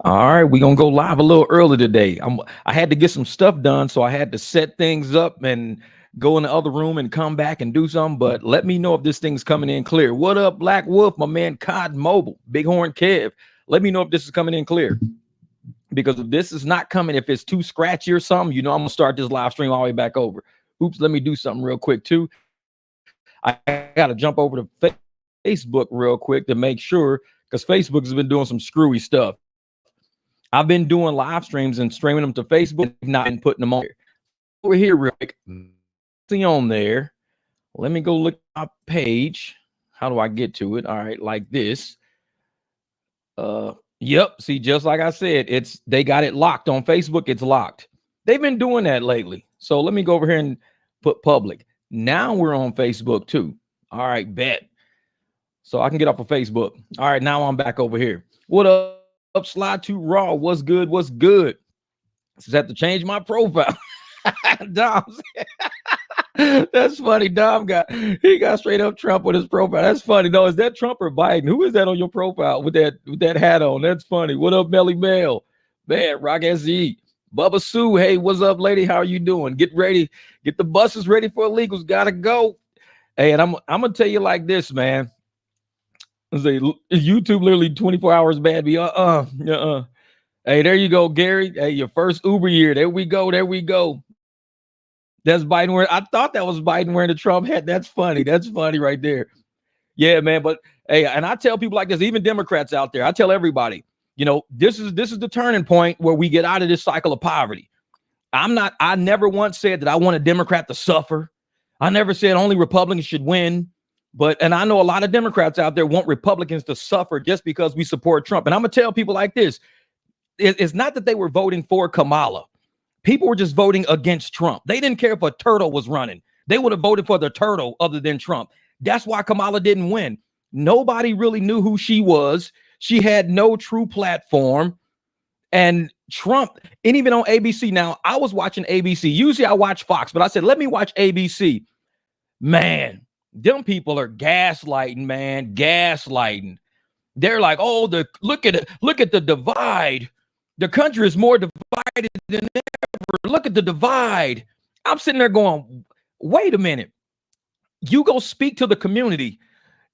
All right, we're gonna go live a little early today. I had to get some stuff done, so I had to set things up and go in the other room and come back and do something. But let me know if this thing's coming in clear. What up, Black Wolf, my man Cod Mobile, Bighorn Kev? Let me know if this is coming in clear. Because if this is not coming, if it's too scratchy or something, I'm gonna start this live stream all the way back over. Oops, let me do something real quick too. I gotta jump over to Facebook real quick to make sure, because Facebook has been doing some screwy stuff. I've been doing live streams and streaming them to Facebook, not been putting them on here. Over here real quick. See on there. Let me go look at my page. How do I get to it? All right, like this. Yep. See, just like I said, they got it locked on Facebook. It's locked. They've been doing that lately. So let me go over here and put public. Now we're on Facebook too. All right, bet. So I can get off of Facebook. All right, now I'm back over here. What up, Slide to Raw? What's good? What's good? Just have to change my profile. Dom. That's funny. Dom got straight up Trump with his profile. That's funny. No, is that Trump or Biden? Who is that on your profile with that hat on? That's funny. What up, Melly Mel? Man, Rock SE. Bubba Sue. Hey, what's up, lady? How are you doing? Get ready. Get the buses ready for illegals. Gotta go. Hey, and I'm gonna tell you like this, man. Say YouTube literally 24 hours bad. Be Hey, there you go, Gary. Hey, your first Uber year. There we go. There we go. That's Biden wearing. I thought that was Biden wearing the Trump hat. That's funny. That's funny right there. Yeah, man. But hey, and I tell people like this, even Democrats out there, I tell everybody, this is the turning point where we get out of this cycle of poverty. I never once said that I want a Democrat to suffer. I never said only Republicans should win. And I know a lot of Democrats out there want Republicans to suffer just because we support Trump. And I'm going to tell people like this. It's not that they were voting for Kamala. People were just voting against Trump. They didn't care if a turtle was running. They would have voted for the turtle other than Trump. That's why Kamala didn't win. Nobody really knew who she was. She had no true platform. And Trump, and even on ABC. Now, I was watching ABC. Usually I watch Fox, but I said, let me watch ABC. Man, them people are gaslighting, man. Gaslighting. They're like, oh, look at the divide. The country is more divided than ever. Look at the divide. I'm sitting there going, wait a minute. You go speak to the community.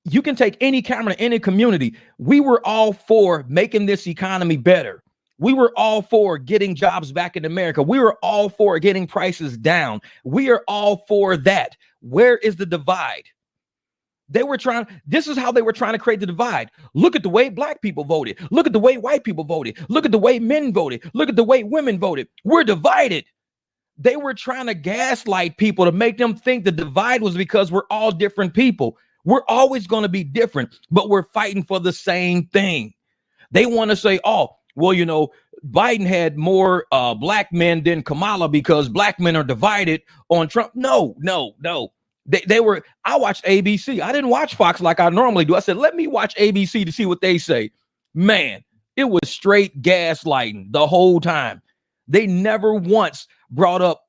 You can take any camera in any community. We were all for making this economy better. We were all for getting jobs back in America. We were all for getting prices down. We are all for that. Where is the divide? This is how they were trying to create the divide. Look at the way black people voted. Look at the way white people voted. Look at the way men voted. Look at the way women voted. We're divided. They were trying to gaslight people to make them think the divide was because we're all different people. We're always going to be different, but we're fighting for the same thing. They want to say, oh, well, Biden had more black men than Kamala because black men are divided on Trump. No. I watched ABC. I didn't watch Fox like I normally do. I said, let me watch ABC to see what they say. Man, it was straight gaslighting the whole time. They never once brought up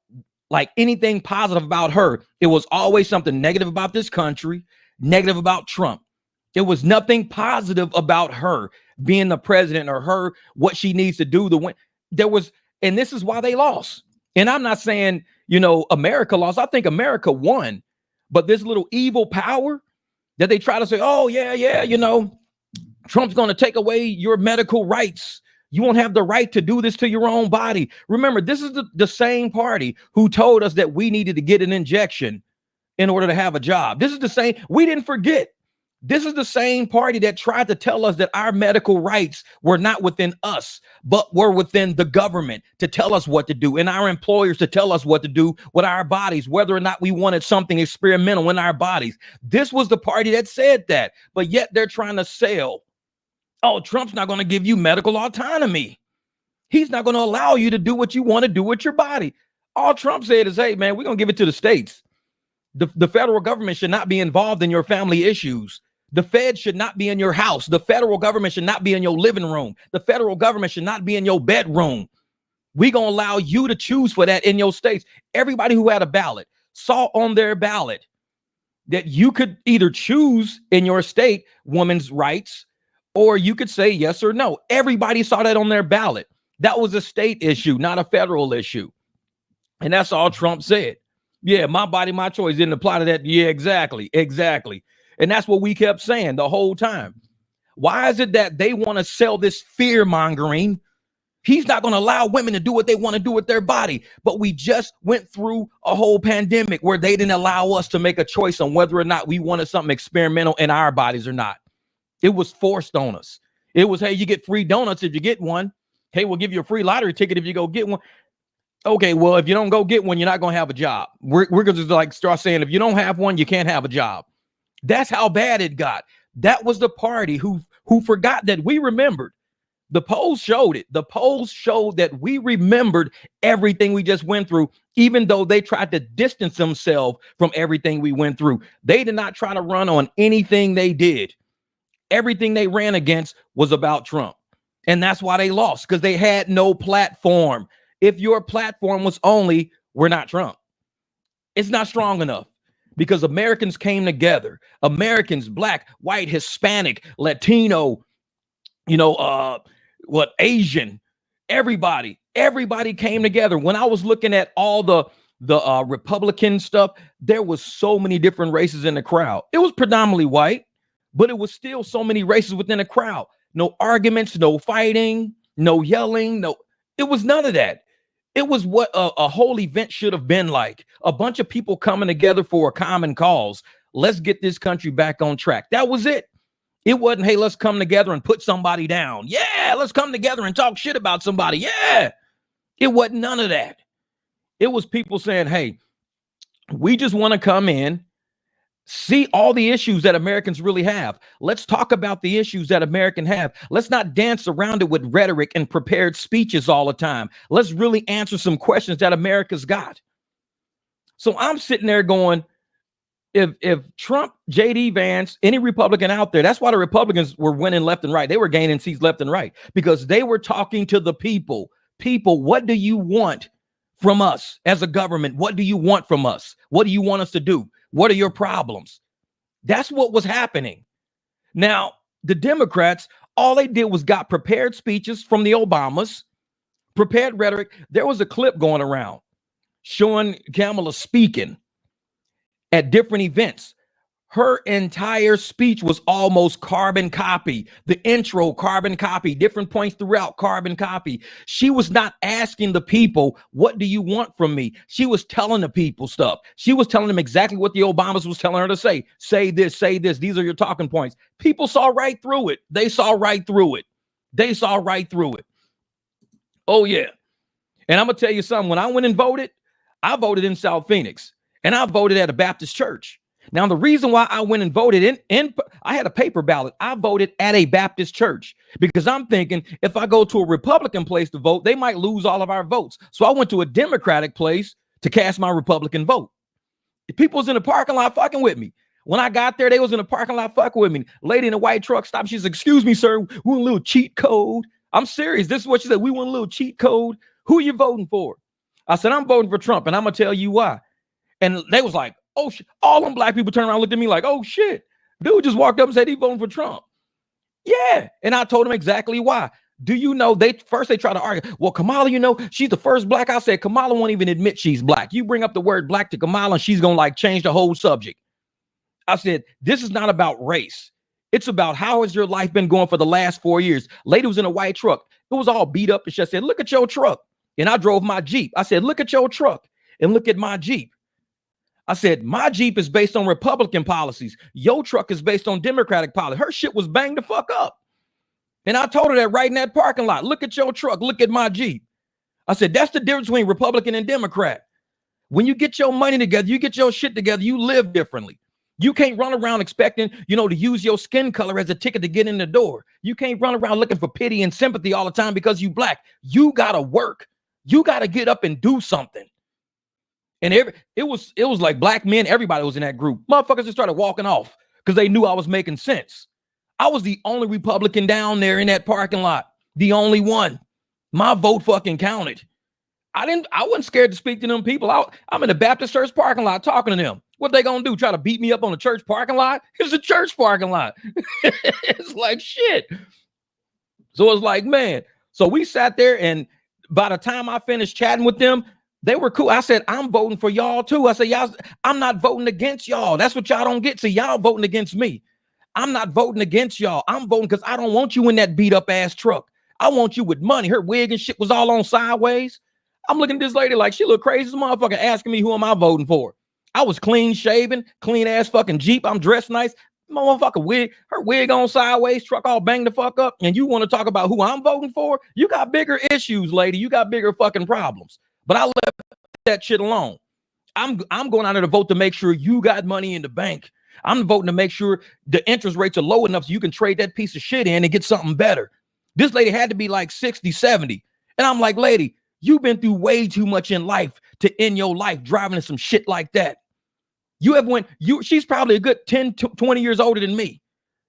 like anything positive about her. It was always something negative about this country, negative about Trump. It was nothing positive about her being the president or her, what she needs to do to win. And this is why they lost. And I'm not saying, America lost. I think America won. But this little evil power that they try to say, oh, yeah, Trump's going to take away your medical rights. You won't have the right to do this to your own body. Remember, this is the same party who told us that we needed to get an injection in order to have a job. This is the same. We didn't forget. This is the same party that tried to tell us that our medical rights were not within us, but were within the government to tell us what to do, and our employers to tell us what to do with our bodies, whether or not we wanted something experimental in our bodies. This was the party that said that, but yet they're trying to sell. Oh, Trump's not going to give you medical autonomy. He's not going to allow you to do what you want to do with your body. All Trump said is, hey, man, we're going to give it to the states. The federal government should not be involved in your family issues. The Fed should not be in your house. The federal government should not be in your living room. The federal government should not be in your bedroom. We're going to allow you to choose for that in your states. Everybody who had a ballot saw on their ballot that you could either choose in your state women's rights or you could say yes or no. Everybody saw that on their ballot. That was a state issue, not a federal issue. And that's all Trump said. Yeah, my body, my choice didn't apply to that. Yeah, exactly. And that's what we kept saying the whole time. Why is it that they want to sell this fear mongering? He's not going to allow women to do what they want to do with their body. But we just went through a whole pandemic where they didn't allow us to make a choice on whether or not we wanted something experimental in our bodies or not. It was forced on us. It was, hey, you get free donuts if you get one. Hey, we'll give you a free lottery ticket if you go get one. Okay, well, if you don't go get one, you're not going to have a job. We're going to just like start saying, if you don't have one, you can't have a job. That's how bad it got. That was the party who forgot that we remembered. The polls showed it. The polls showed that we remembered everything we just went through, even though they tried to distance themselves from everything we went through. They did not try to run on anything they did. Everything they ran against was about Trump. And that's why they lost, because they had no platform. If your platform was only, we're not Trump, it's not strong enough, because Americans came together. Americans, black, white, Hispanic, Latino, Asian, everybody came together. When I was looking at all the Republican stuff, there was so many different races in the crowd. It was predominantly white, but it was still so many races within the crowd. No arguments, no fighting, no yelling, it was none of that. It was what a whole event should have been like. A bunch of people coming together for a common cause. Let's get this country back on track. That was it. It wasn't, hey, let's come together and put somebody down. Yeah, let's come together and talk shit about somebody. Yeah. It wasn't none of that. It was people saying, hey, we just want to come in, see all the issues that Americans really have. Let's talk about the issues that Americans have. Let's not dance around it with rhetoric and prepared speeches all the time. Let's really answer some questions that America's got. So I'm sitting there going, if Trump, JD Vance, any Republican out there, that's why the Republicans were winning left and right. They were gaining seats left and right, because they were talking to the people. People, what do you want from us as a government? What do you want from us? What do you want us to do? What are your problems? That's what was happening. Now, the Democrats, all they did was got prepared speeches from the Obamas, prepared rhetoric. There was a clip going around showing Kamala speaking at different events. Her entire speech was almost carbon copy. The intro, carbon copy, different points throughout, carbon copy. She was not asking the people, what do you want from me? She was telling the people stuff. She was telling them exactly what the Obamas was telling her to say. Say this, say this. These are your talking points. People saw right through it. They saw right through it. They saw right through it. Oh, yeah. And I'm going to tell you something. When I went and voted, I voted in South Phoenix, and I voted at a Baptist church. Now, the reason why I went and voted I had a paper ballot. I voted at a Baptist church because I'm thinking if I go to a Republican place to vote, they might lose all of our votes. So I went to a Democratic place to cast my Republican vote. The people was in the parking lot fucking with me. When I got there, they was in the parking lot fucking with me. Lady in a white truck stopped. She said, excuse me, sir, we want a little cheat code. I'm serious. This is what she said. We want a little cheat code. Who are you voting for? I said, I'm voting for Trump, and I'm going to tell you why. And they was like, oh, shit. All them black people turned around and looked at me like, oh, shit. Dude just walked up and said he voting for Trump. Yeah. And I told him exactly why. Do you know, they try to argue, well, Kamala, she's the first black. I said, Kamala won't even admit she's black. You bring up the word black to Kamala and she's going to change the whole subject. I said, this is not about race. It's about how has your life been going for the last 4 years. Lady was in a white truck. It was all beat up. And she said, look at your truck. And I drove my Jeep. I said, look at your truck and look at my Jeep. I said, my Jeep is based on Republican policies. Your truck is based on Democratic policy. Her shit was banged the fuck up. And I told her that right in that parking lot. Look at your truck. Look at my Jeep. I said, that's the difference between Republican and Democrat. When you get your money together, you get your shit together, you live differently. You can't run around expecting, to use your skin color as a ticket to get in the door. You can't run around looking for pity and sympathy all the time because you black. You got to work. You got to get up and do something. And it was like black men, everybody was in that group. Motherfuckers just started walking off because they knew I was making sense. I was the only Republican down there in that parking lot. The only one. My vote fucking counted. I wasn't scared to speak to them people. I'm in the Baptist church parking lot talking to them. What they gonna do? Try to beat me up on a church parking lot? It's a church parking lot. It's like shit. So it's like, man. So we sat there, and by the time I finished chatting with them, they were cool. I said, I'm voting for y'all too. I said, y'all, I'm not voting against y'all. That's what y'all don't get. So y'all voting against me. I'm not voting against y'all. I'm voting because I don't want you in that beat up ass truck. I want you with money. Her wig and shit was all on sideways. I'm looking at this lady like she look crazy as a motherfucker, asking me who am I voting for. I was clean shaven, clean ass fucking Jeep. I'm dressed nice. Motherfucker wig, her wig on sideways, truck all banged the fuck up. And you want to talk about who I'm voting for? You got bigger issues, lady. You got bigger fucking problems. But I left that shit alone. I'm going out there to vote to make sure you got money in the bank. I'm voting to make sure the interest rates are low enough so you can trade that piece of shit in and get something better. This lady had to be like 60, 70. And I'm like, lady, you've been through way too much in life to end your life driving in some shit like that. She's probably a good 10 to 20 years older than me.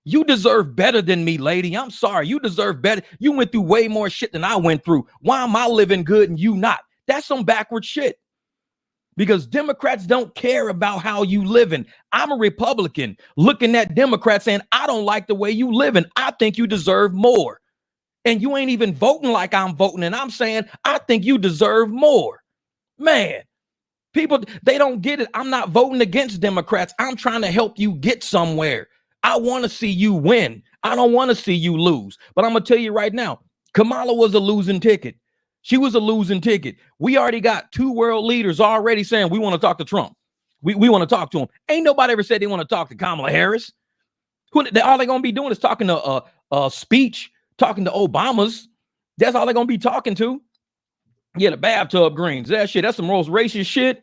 You deserve better than me, lady. I'm sorry. You deserve better. You went through way more shit than I went through. Why am I living good and you not? That's some backward shit. Because Democrats don't care about how you living. I'm a Republican looking at Democrats saying, I don't like the way you living. I think you deserve more. And you ain't even voting like I'm voting. And I'm saying, I think you deserve more. Man, people, they don't get it. I'm not voting against Democrats. I'm trying to help you get somewhere. I want to see you win. I don't want to see you lose. But I'm going to tell you right now, Kamala was a losing ticket. She was a losing ticket. We already got 2 world leaders already saying we want to talk to Trump. We want to talk to him. Ain't nobody ever said they want to talk to Kamala Harris. All they're going to be doing is talking to a speech, talking to Obama's. That's all they're going to be talking to. Yeah, the bathtub greens. That shit, that's some most racist shit.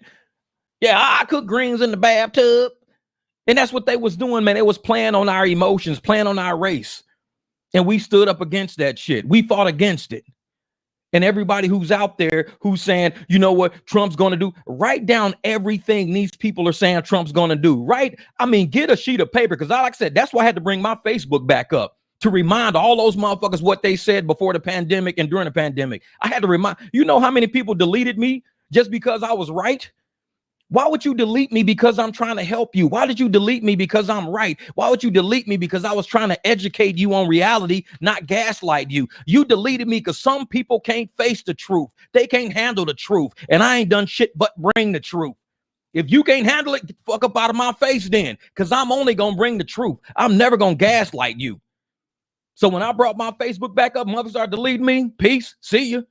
Yeah, I cook greens in the bathtub. And that's what they was doing, man. They was playing on our emotions, playing on our race. And we stood up against that shit. We fought against it. And everybody who's out there who's saying, you know what, Trump's going to do, write down everything these people are saying Trump's going to do, right? I mean, get a sheet of paper, because like I said, that's why I had to bring my Facebook back up to remind all those motherfuckers what they said before the pandemic and during the pandemic. I had to remind, you know how many people deleted me just because I was right? Why would you delete me because I'm trying to help you? Why did you delete me because I'm right? Why would you delete me because I was trying to educate you on reality, not gaslight you? You deleted me because some people can't face the truth. They can't handle the truth. And I ain't done shit but bring the truth. If you can't handle it, get the fuck up out of my face then, because I'm only going to bring the truth. I'm never going to gaslight you. So when I brought my Facebook back up, mother started deleting me. Peace. See you.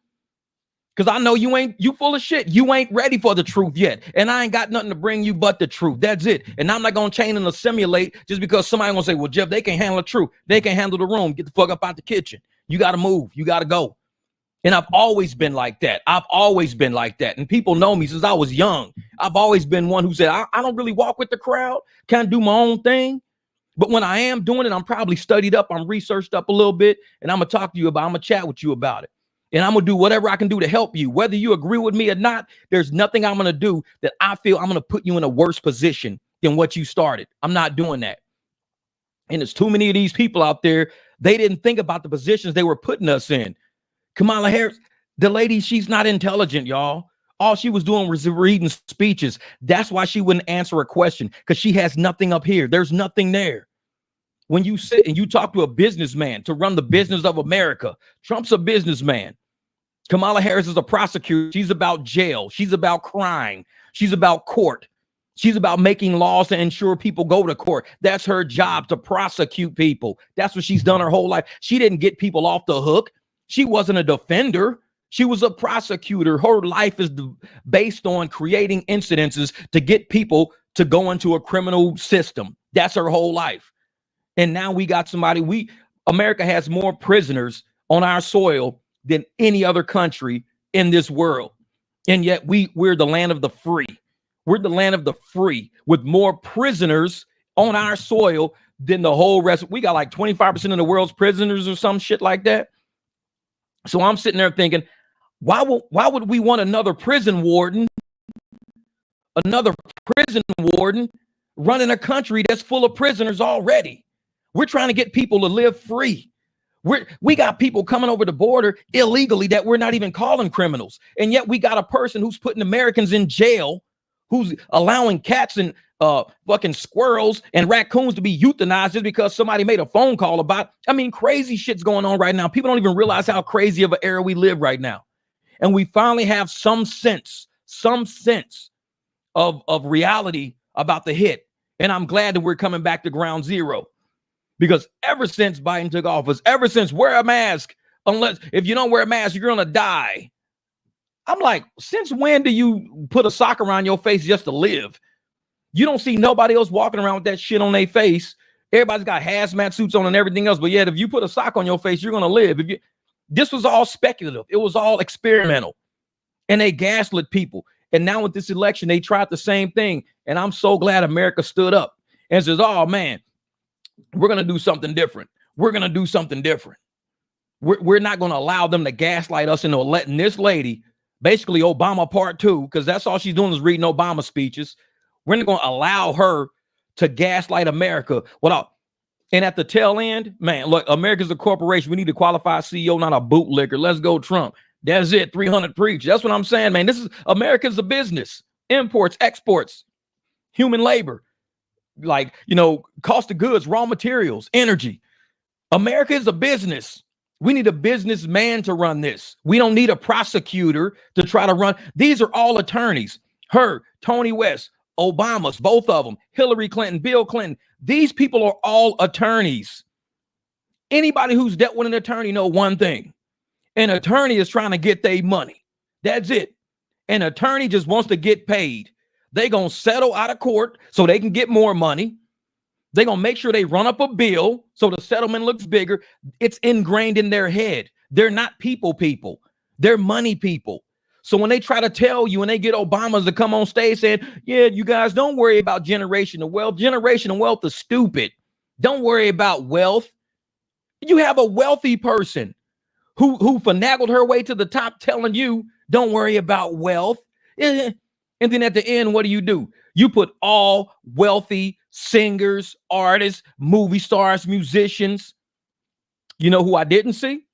Because I know you full of shit. You ain't ready for the truth yet. And I ain't got nothing to bring you but the truth. That's it. And I'm not going to chain and assimilate just because somebody going to say, well, Jeff, they can't handle the truth. They can't handle the room. Get the fuck up out the kitchen. You got to move. You got to go. And I've always been like that. I've always been like that. And people know me since I was young. I've always been one who said, I don't really walk with the crowd. Can't do my own thing. But when I am doing it, I'm probably studied up. I'm researched up a little bit. And I'm going to talk to you about it. I'm going to chat with you about it. And I'm going to do whatever I can do to help you. Whether you agree with me or not, there's nothing I'm going to do that I feel I'm going to put you in a worse position than what you started. I'm not doing that. And there's too many of these people out there. They didn't think about the positions they were putting us in. Kamala Harris, the lady, she's not intelligent, y'all. All she was doing was reading speeches. That's why she wouldn't answer a question, because she has nothing up here. There's nothing there. When you sit and you talk to a businessman to run the business of America, Trump's a businessman. Kamala Harris is a prosecutor. She's about jail. She's about crime. She's about court. She's about making laws to ensure people go to court. That's her job, to prosecute people. That's what she's done her whole life. She didn't get people off the hook. She wasn't a defender. She was a prosecutor. Her life is based on creating incidences to get people to go into a criminal system. That's her whole life. And now we got somebody, America has more prisoners on our soil than any other country in this world. And yet we're the land of the free. We're the land of the free with more prisoners on our soil than the whole rest. We got like 25% of the world's prisoners or some shit like that. So I'm sitting there thinking, why would we want another prison warden running a country that's full of prisoners already? We're trying to get people to live free. We got people coming over the border illegally that we're not even calling criminals. And yet we got a person who's putting Americans in jail, who's allowing cats and fucking squirrels and raccoons to be euthanized just because somebody made a phone call about. I mean, crazy shit's going on right now. People don't even realize how crazy of an era we live right now. And we finally have some sense of reality about the hit. And I'm glad that we're coming back to ground zero, because ever since Biden took office, ever since wear a mask, unless if you don't wear a mask, you're going to die. I'm like, since when do you put a sock around your face just to live? You don't see nobody else walking around with that shit on their face. Everybody's got hazmat suits on and everything else. But yet, if you put a sock on your face, you're going to live. This was all speculative. It was all experimental. And they gaslit people. And now with this election, they tried the same thing. And I'm so glad America stood up and says, oh, man, we're going to do something different. We're going to do something different. We're not going to allow them to gaslight us into letting this lady, basically Obama part 2, because that's all she's doing is reading Obama speeches. We're not going to allow her to gaslight America without. And at the tail end, man, look, America's a corporation. We need a qualified CEO, not a bootlicker. Let's go, Trump. That's it. 300 preach. That's what I'm saying, man. This is America's a business. Imports, exports, human labor, like, cost of goods, raw materials, energy. America is a business. We need a businessman to run this. We don't need a prosecutor to try to run. These are all attorneys. Her, Tony West, Obama's, both of them, Hillary Clinton, Bill Clinton. These people are all attorneys. Anybody who's dealt with an attorney know one thing. An attorney is trying to get their money. That's it. An attorney just wants to get paid. They're going to settle out of court so they can get more money. They're going to make sure they run up a bill so the settlement looks bigger. It's ingrained in their head. They're not people. They're money people. So when they try to tell you, and they get Obamas to come on stage saying, yeah, you guys don't worry about generational wealth. Generational wealth is stupid. Don't worry about wealth. You have a wealthy person who finagled her way to the top telling you, don't worry about wealth. And then at the end, what do? You put all wealthy singers, artists, movie stars, musicians. You know who I didn't see?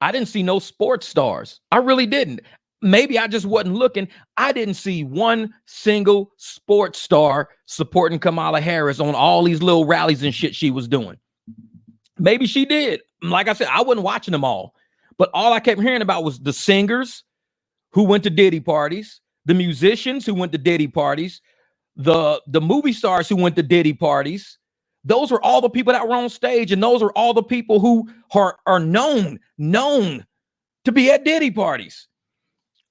I didn't see no sports stars. I really didn't. Maybe I just wasn't looking. I didn't see one single sports star supporting Kamala Harris on all these little rallies and shit she was doing. Maybe she did. Like I said, I wasn't watching them all. But all I kept hearing about was the singers who went to Diddy parties, the musicians who went to Diddy parties, the movie stars who went to Diddy parties. Those were all the people that were on stage, and those are all the people who are known to be at Diddy parties.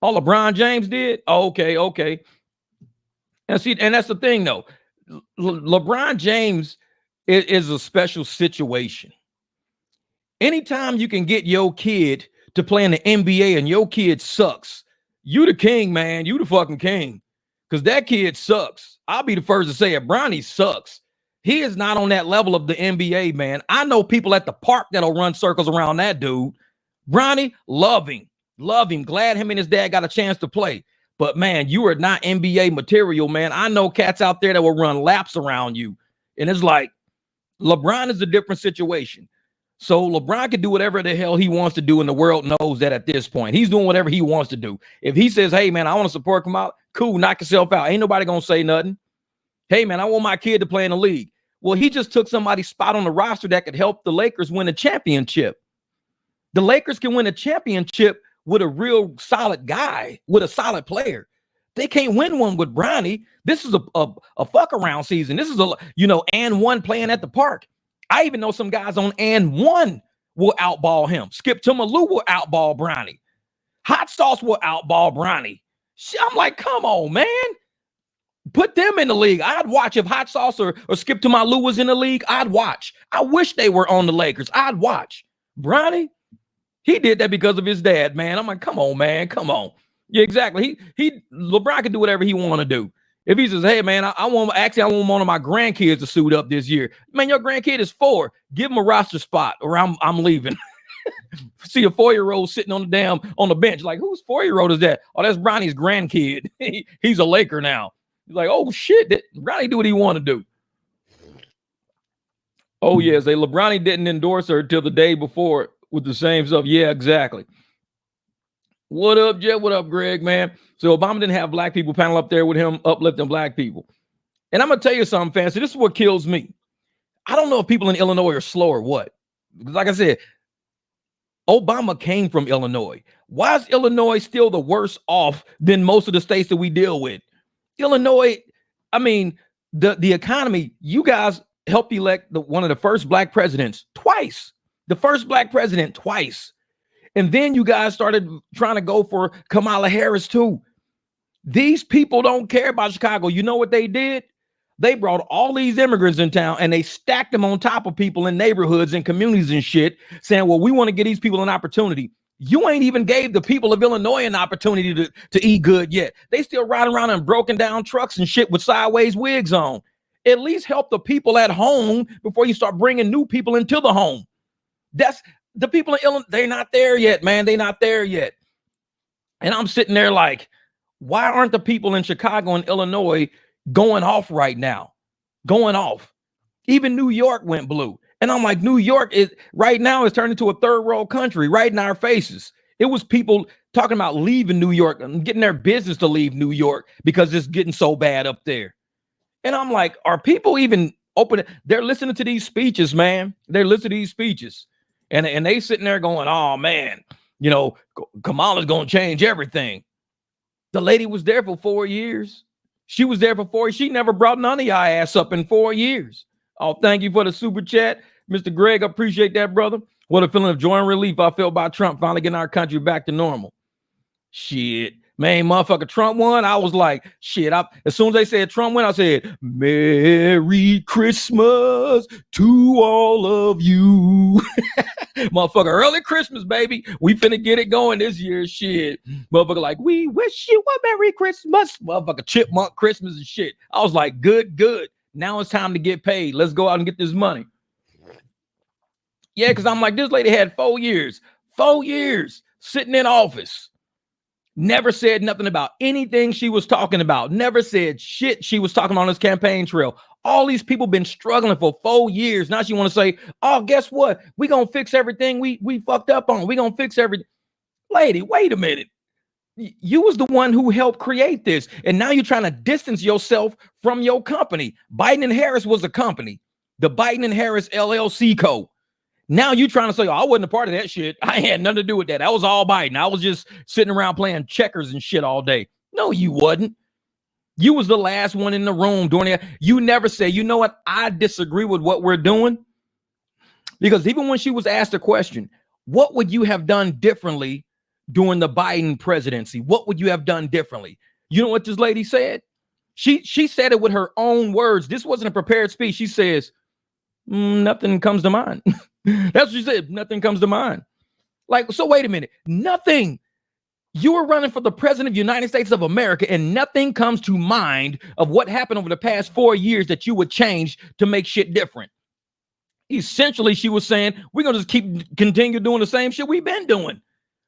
All LeBron James did? Okay. And see, and that's the thing, though. LeBron James is a special situation. Anytime you can get your kid to play in the NBA and your kid sucks, you the king, man. You the fucking king. Because that kid sucks. I'll be the first to say it. Bronny sucks. He is not on that level of the NBA, man. I know people at the park that'll run circles around that dude. Bronny, love him. Glad him and his dad got a chance to play. But, man, you are not NBA material, man. I know cats out there that will run laps around you. And it's like, LeBron is a different situation. So LeBron can do whatever the hell he wants to do, and the world knows that at this point. He's doing whatever he wants to do. If he says, hey, man, I want to support him out, cool, knock yourself out. Ain't nobody going to say nothing. Hey, man, I want my kid to play in the league. Well, he just took somebody's spot on the roster that could help the Lakers win a championship. The Lakers can win a championship with a real solid guy, with a solid player. They can't win one with Bronny. This is a fuck around season. This is and one playing at the park. I even know some guys on and one will outball him. Skip Tumalu will outball Bronny. Hot Sauce will outball Bronny. I'm like, come on, man. Put them in the league. I'd watch if Hot Sauce or Skip Tumalu was in the league. I'd watch. I wish they were on the Lakers. I'd watch. Bronny, he did that because of his dad, man. I'm like, come on, man. Come on. Yeah, exactly. LeBron can do whatever he want to do. If he says, hey, man, I want one of my grandkids to suit up this year. Man, your grandkid is 4. Give him a roster spot or I'm leaving. See a 4-year-old sitting on the bench. Like, whose 4-year-old is that? Oh, that's Bronny's grandkid. He's a Laker now. He's like, oh, shit. Bronny do what he want to do. Oh, yeah. Say LeBron didn't endorse her till the day before with the same stuff. Yeah, exactly. What up, Jeff? What up, Greg, man? So Obama didn't have black people panel up there with him uplifting black people. And I'm going to tell you something, Fancy. This is what kills me. I don't know if people in Illinois are slow or what. Because like I said, Obama came from Illinois. Why is Illinois still the worse off than most of the states that we deal with? Illinois, I mean, the economy, you guys helped elect one of the first black presidents twice. The first black president twice. And then you guys started trying to go for Kamala Harris too. These people don't care about Chicago. You know what they did? They brought all these immigrants in town and they stacked them on top of people in neighborhoods and communities and shit, saying, well, we want to get these people an opportunity. You ain't even gave the people of Illinois an opportunity to eat good yet. They still riding around in broken down trucks and shit with sideways wigs on. At least help the people at home before you start bringing new people into the home. That's the people in Illinois. They're not there yet, man. They're not there yet. And I'm sitting there like, why aren't the people in Chicago and Illinois going off right now? Going off. Even New York went blue. And I'm like, New York is right now is turned into a third world country right in our faces. It was people talking about leaving New York and getting their business to leave New York because it's getting so bad up there. And I'm like, are people even open? They're listening to these speeches, man. They're listening to these speeches. And they sitting there going, oh, man, you know, Kamala's going to change everything. The lady was there for 4 years. She was there for 4 years. She never brought none of y'all ass up in 4 years. Oh, thank you for the super chat. Mr. Greg, I appreciate that, brother. What a feeling of joy and relief I felt by Trump finally getting our country back to normal. Shit. Man, motherfucker, Trump won. I was like, shit. As soon as they said Trump won, I said, Merry Christmas to all of you. Motherfucker, early Christmas, baby. We finna get it going this year. Shit. Motherfucker, like, we wish you a Merry Christmas. Motherfucker, chipmunk Christmas and shit. I was like, good. Now it's time to get paid. Let's go out and get this money. Yeah, because I'm like, this lady had 4 years. 4 years sitting in office. Never said nothing about anything she was talking about. Never said shit she was talking on this campaign trail. All these people been struggling for 4 years. Now she want to say, oh, guess what? We going to fix everything we fucked up on. We going to fix everything. Lady, wait a minute. You was the one who helped create this. And now you're trying to distance yourself from your company. Biden and Harris was a company. The Biden and Harris LLC Co. Now you trying to say, oh, I wasn't a part of that shit. I had nothing to do with that. That was all Biden. I was just sitting around playing checkers and shit all day. No, you wasn't. You was the last one in the room doing it. You never say, you know what? I disagree with what we're doing. Because even when she was asked a question, what would you have done differently during the Biden presidency? What would you have done differently? You know what this lady said? She said it with her own words. This wasn't a prepared speech. She says, nothing comes to mind. That's what she said. Nothing comes to mind. Like, so wait a minute. Nothing. You were running for the president of the United States of America and nothing comes to mind of what happened over the past 4 years that you would change to make shit different. Essentially, she was saying, we're going to just continue doing the same shit we've been doing.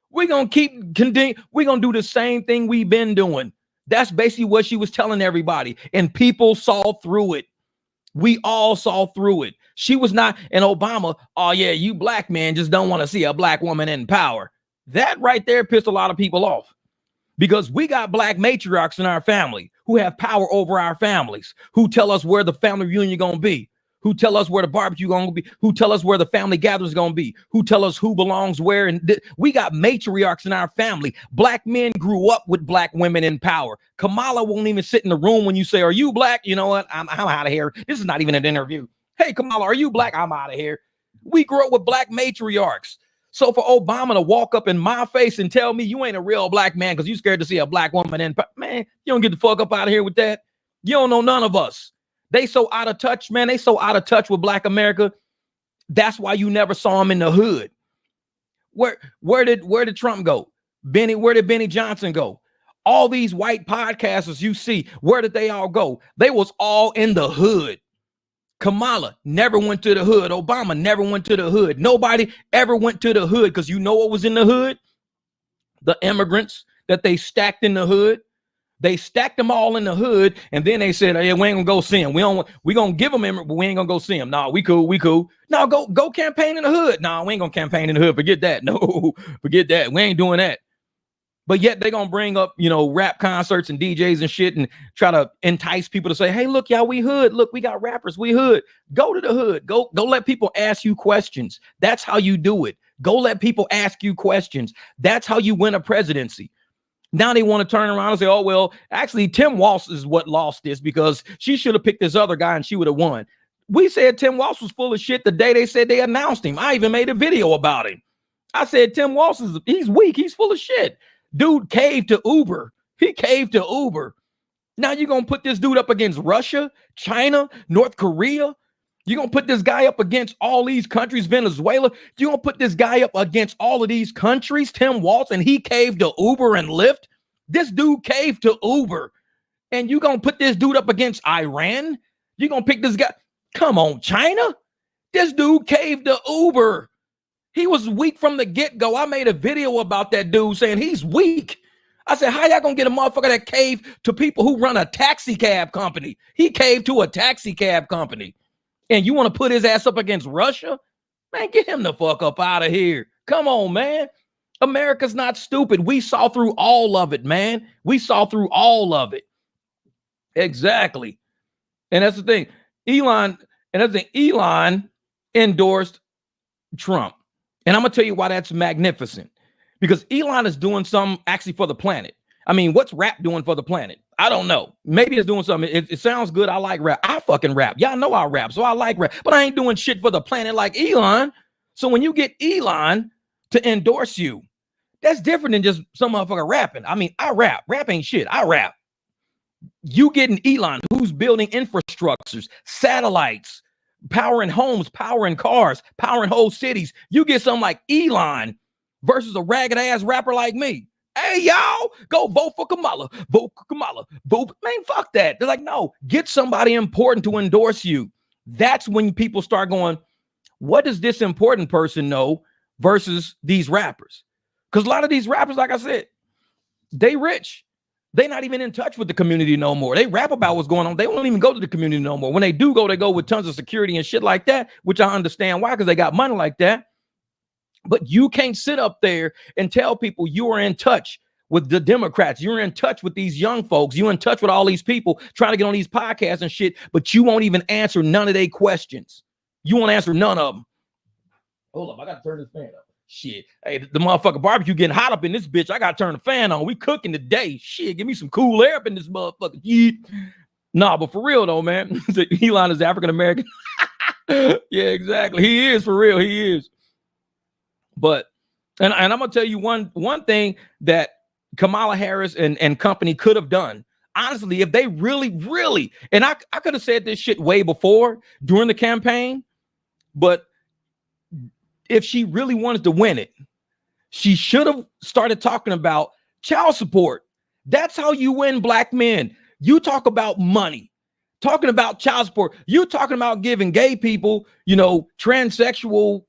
We're going to continue. We're going to do the same thing we've been doing. That's basically what she was telling everybody. And people saw through it. We all saw through it. She was not an Obama. Oh, yeah, you black men just don't want to see a black woman in power. That right there pissed a lot of people off because we got black matriarchs in our family who have power over our families, who tell us where the family reunion going to be, who tell us where the barbecue going to be, who tell us where the family gathering is going to be, who tell us who belongs where. And we got matriarchs in our family. Black men grew up with black women in power. Kamala won't even sit in the room when you say, are you black? You know what? I'm out of here. This is not even an interview. Hey, Kamala, are you black? I'm out of here. We grew up with black matriarchs. So for Obama to walk up in my face and tell me you ain't a real black man because you scared to see a black woman in power, man, you don't get the fuck up out of here with that. You don't know none of us. They so out of touch, man. They so out of touch with black America. That's why you never saw them in the hood. Where did Trump go? Where did Benny Johnson go? All these white podcasters you see, where did they all go? They was all in the hood. Kamala never went to the hood. Obama never went to the hood. Nobody ever went to the hood because you know what was in the hood? The immigrants that they stacked in the hood. They stacked them all in the hood, and then they said, "Hey, we ain't gonna go see them. We gonna give them, but we ain't gonna go see them. No, we cool. No, go campaign in the hood. No, we ain't gonna campaign in the hood. Forget that. No, forget that. We ain't doing that. But yet they're going to bring up, rap concerts and DJs and shit and try to entice people to say, hey, look, y'all, we hood. Look, we got rappers. We hood. Go to the hood. Go let people ask you questions. That's how you do it. Go let people ask you questions. That's how you win a presidency. Now they want to turn around and say, oh, well, actually, Tim Walsh is what lost this because she should have picked this other guy and she would have won. We said Tim Walsh was full of shit the day they said they announced him. I even made a video about him. I said, Tim Walsh he's weak. He's full of shit. Dude caved to Uber. He caved to Uber. Now you're going to put this dude up against Russia, China, North Korea. You're going to put this guy up against all these countries, Venezuela. You're going to put this guy up against all of these countries, Tim Walsh, and he caved to Uber and Lyft. This dude caved to Uber. And you're going to put this dude up against Iran? You're going to pick this guy? Come on, China. This dude caved to Uber. He was weak from the get-go. I made a video about that dude saying he's weak. I said, how y'all gonna get a motherfucker that caved to people who run a taxi cab company? He caved to a taxi cab company. And you want to put his ass up against Russia? Man, get him the fuck up out of here. Come on, man. America's not stupid. We saw through all of it, man. We saw through all of it. Exactly. And that's the thing. Elon endorsed Trump. And I'm going to tell you why that's magnificent. Because Elon is doing something actually for the planet. I mean, what's rap doing for the planet? I don't know. Maybe it's doing something. It sounds good. I like rap. I fucking rap. Y'all know I rap, so I like rap. But I ain't doing shit for the planet like Elon. So when you get Elon to endorse you, that's different than just some motherfucker rapping. I mean, I rap. Rap ain't shit. I rap. You getting Elon, who's building infrastructures, satellites, powering homes, powering cars, powering whole cities. You get something like Elon versus a ragged ass rapper like me. Hey, y'all, go vote for Kamala. Vote for Kamala. Vote. Man, fuck that. They're like, no, get somebody important to endorse you. That's when people start going, what does this important person know versus these rappers? Because a lot of these rappers, like I said, they rich. They're not even in touch with the community no more. They rap about what's going on. They won't even go to the community no more. When they do go, they go with tons of security and shit like that, which I understand why, because they got money like that. But you can't sit up there and tell people you are in touch with the Democrats. You're in touch with these young folks. You're in touch with all these people trying to get on these podcasts and shit, but you won't even answer none of their questions. You won't answer none of them. Hold up, I got to turn this fan up. Shit. Hey, the motherfucker barbecue getting hot up in this bitch. I got to turn the fan on. We cooking today. Shit, give me some cool air up in this motherfucker. Yeah. Nah, but for real though, man. Elon is African-American. Yeah, exactly. He is for real. He is. But, and I'm going to tell you one thing that Kamala Harris and company could have done. Honestly, if they really, and I could have said this shit way before during the campaign, but if she really wanted to win it, she should have started talking about child support. That's how you win black men. You talk about money, talking about child support. You talking about giving gay people, transsexual,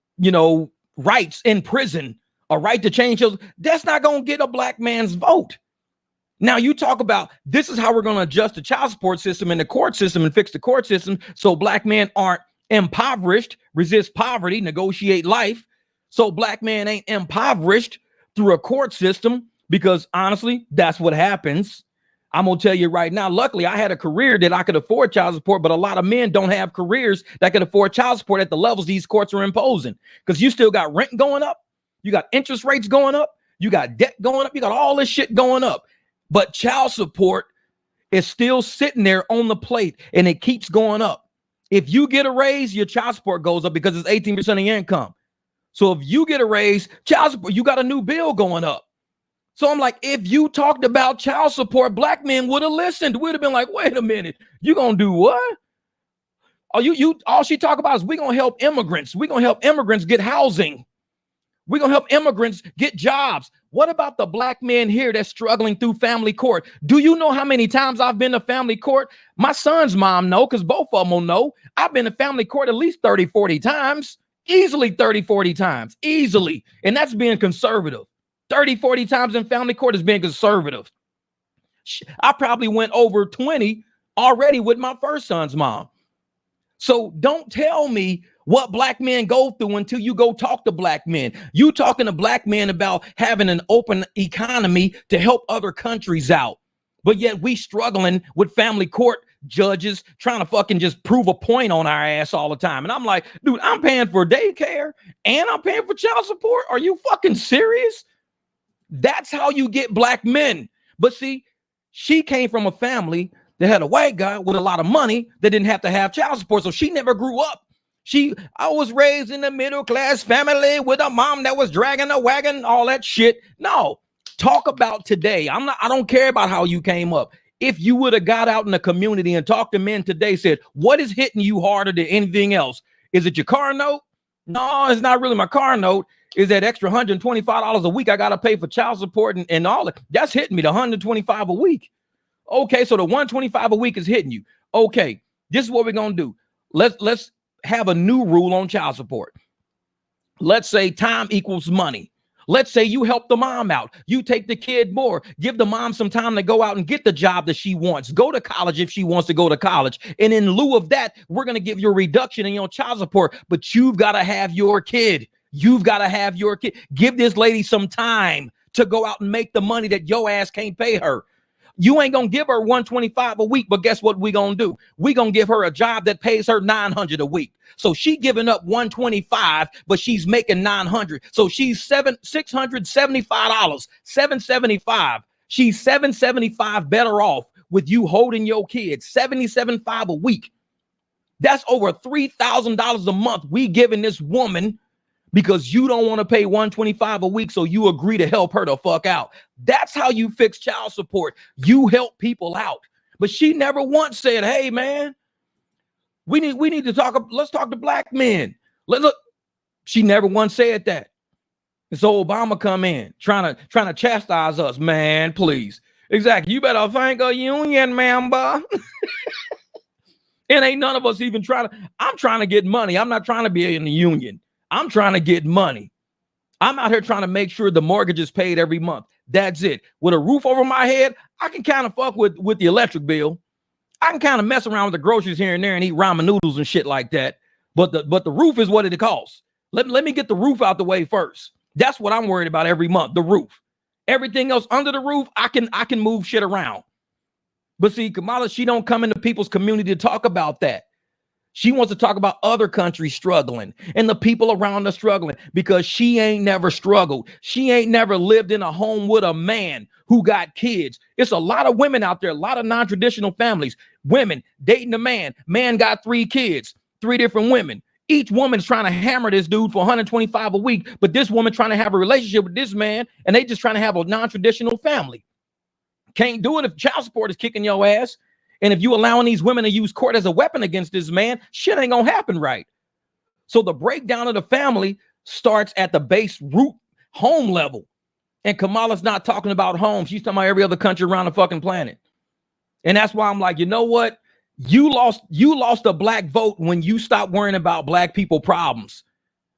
rights in prison, a right to change those. That's not going to get a black man's vote. Now you talk about this is how we're going to adjust the child support system and the court system and fix the court system so black men aren't impoverished, resist poverty, negotiate life. So black men ain't impoverished through a court system, because honestly, that's what happens. I'm going to tell you right now, luckily I had a career that I could afford child support, but a lot of men don't have careers that can afford child support at the levels these courts are imposing, because you still got rent going up. You got interest rates going up. You got debt going up. You got all this shit going up. But child support is still sitting there on the plate and it keeps going up. If you get a raise, your child support goes up because it's 18% of your income. So if you get a raise, child support, you got a new bill going up. So I'm like, if you talked about child support, black men would have listened. We'd have been like, wait a minute, you gonna do what? Oh, all she talk about is we're gonna help immigrants. We're gonna help immigrants get housing. We're gonna help immigrants get jobs. What about the black men here that's struggling through family court? Do you know how many times I've been to family court? My son's mom know, because both of them will know. I've been to family court at least 30, 40 times. Easily 30, 40 times. Easily. And that's being conservative. 30, 40 times in family court is being conservative. I probably went over 20 already with my first son's mom. So don't tell me what black men go through until you go talk to black men. You talking to black men about having an open economy to help other countries out. But yet we struggling with family court judges trying to fucking just prove a point on our ass all the time. And I'm like, dude, I'm paying for daycare and I'm paying for child support. Are you fucking serious? That's how you get black men. But see, she came from a family that had a white guy with a lot of money that didn't have to have child support. So she never grew up. I was raised in a middle class family with a mom that was dragging a wagon, all that shit. No, talk about today. I don't care about how you came up. If you would have got out in the community and talked to men today, said, what is hitting you harder than anything else? Is it your car note? No, it's not really my car note. Is that extra $125 a week I got to pay for child support and all that? That's hitting me, the $125 a week. Okay, so the $125 a week is hitting you. Okay, this is what we're going to do. Let's have a new rule on child support. Let's say time equals money. Let's say you help the mom out. You take the kid more. Give the mom some time to go out and get the job that she wants. Go to college if she wants to go to college. And in lieu of that, we're going to give you a reduction in your child support. But you've got to have your kid. You've got to have your kid. Give this lady some time to go out and make the money that your ass can't pay her. You ain't going to give her $125 a week, but guess what we going to do? We going to give her a job that pays her $900 a week. So she giving up $125, but she's making $900. So she's $675, $775. She's $775 better off with you holding your kids, $77.5 a week. That's over $3,000 a month we giving this woman because you don't want to pay $125 a week, so you agree to help her the fuck out. That's how you fix child support. You help people out. But she never once said, hey, man, we need to talk. Let's talk to black men. Look, she never once said that. And so Obama come in trying to chastise us, man, please. Exactly. You better thank a union member. And ain't none of us even I'm trying to get money. I'm not trying to be in the union. I'm trying to get money. I'm out here trying to make sure the mortgage is paid every month. That's it. With a roof over my head, I can kind of fuck with the electric bill. I can kind of mess around with the groceries here and there and eat ramen noodles and shit like that. But the roof is what it costs. Let me get the roof out the way first. That's what I'm worried about every month, the roof. Everything else under the roof, I can move shit around. But see, Kamala, she don't come into people's community to talk about that. She wants to talk about other countries struggling and the people around us struggling because she ain't never struggled. She ain't never lived in a home with a man who got kids. It's a lot of women out there, a lot of non-traditional families, women dating a man. Man got 3 kids, 3 different women. Each woman's trying to hammer this dude for $125 a week, but this woman trying to have a relationship with this man and they just trying to have a non-traditional family. Can't do it if child support is kicking your ass. And if you allowing these women to use court as a weapon against this man, shit ain't gonna happen right. So the breakdown of the family starts at the base root home level. And Kamala's not talking about home. She's talking about every other country around the fucking planet. And that's why I'm like, you know what? You lost a black vote when you stopped worrying about black people problems.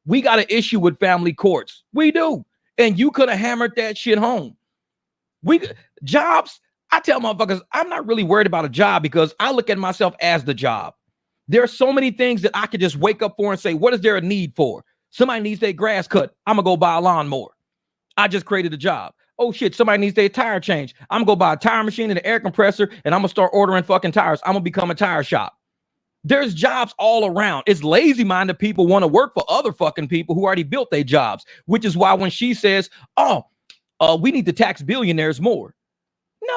We got an issue with family courts. We do. And you could have hammered that shit home. Jobs. I tell motherfuckers, I'm not really worried about a job because I look at myself as the job. There are so many things that I could just wake up for and say, what is there a need for? Somebody needs their grass cut. I'm going to go buy a lawnmower. I just created a job. Oh shit, somebody needs their tire change. I'm going to go buy a tire machine and an air compressor and I'm going to start ordering fucking tires. I'm going to become a tire shop. There's jobs all around. It's lazy-minded people want to work for other fucking people who already built their jobs, which is why when she says, we need to tax billionaires more.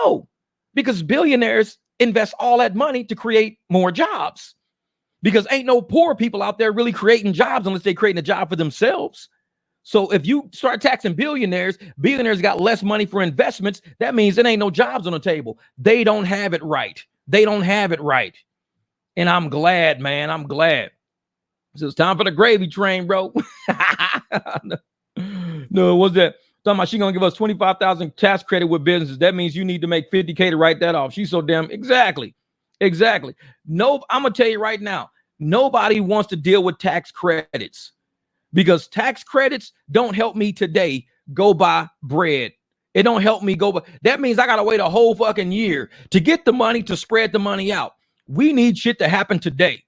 No, because billionaires invest all that money to create more jobs because ain't no poor people out there really creating jobs unless they're creating a job for themselves. So if you start taxing billionaires got less money for investments. That means there ain't no jobs on the table. They don't have it right. They don't have it right. And I'm glad, man. I'm glad. So it's time for the gravy train, bro. No, what's that? Talking about she gonna give us 25,000 tax credit with businesses. That means you need to make 50K to write that off. She's so damn exactly. No, I'm gonna tell you right now, nobody wants to deal with tax credits because tax credits don't help me today go buy bread. It don't help me go buy. That means I gotta wait a whole fucking year to get the money to spread the money out. We need shit to happen today.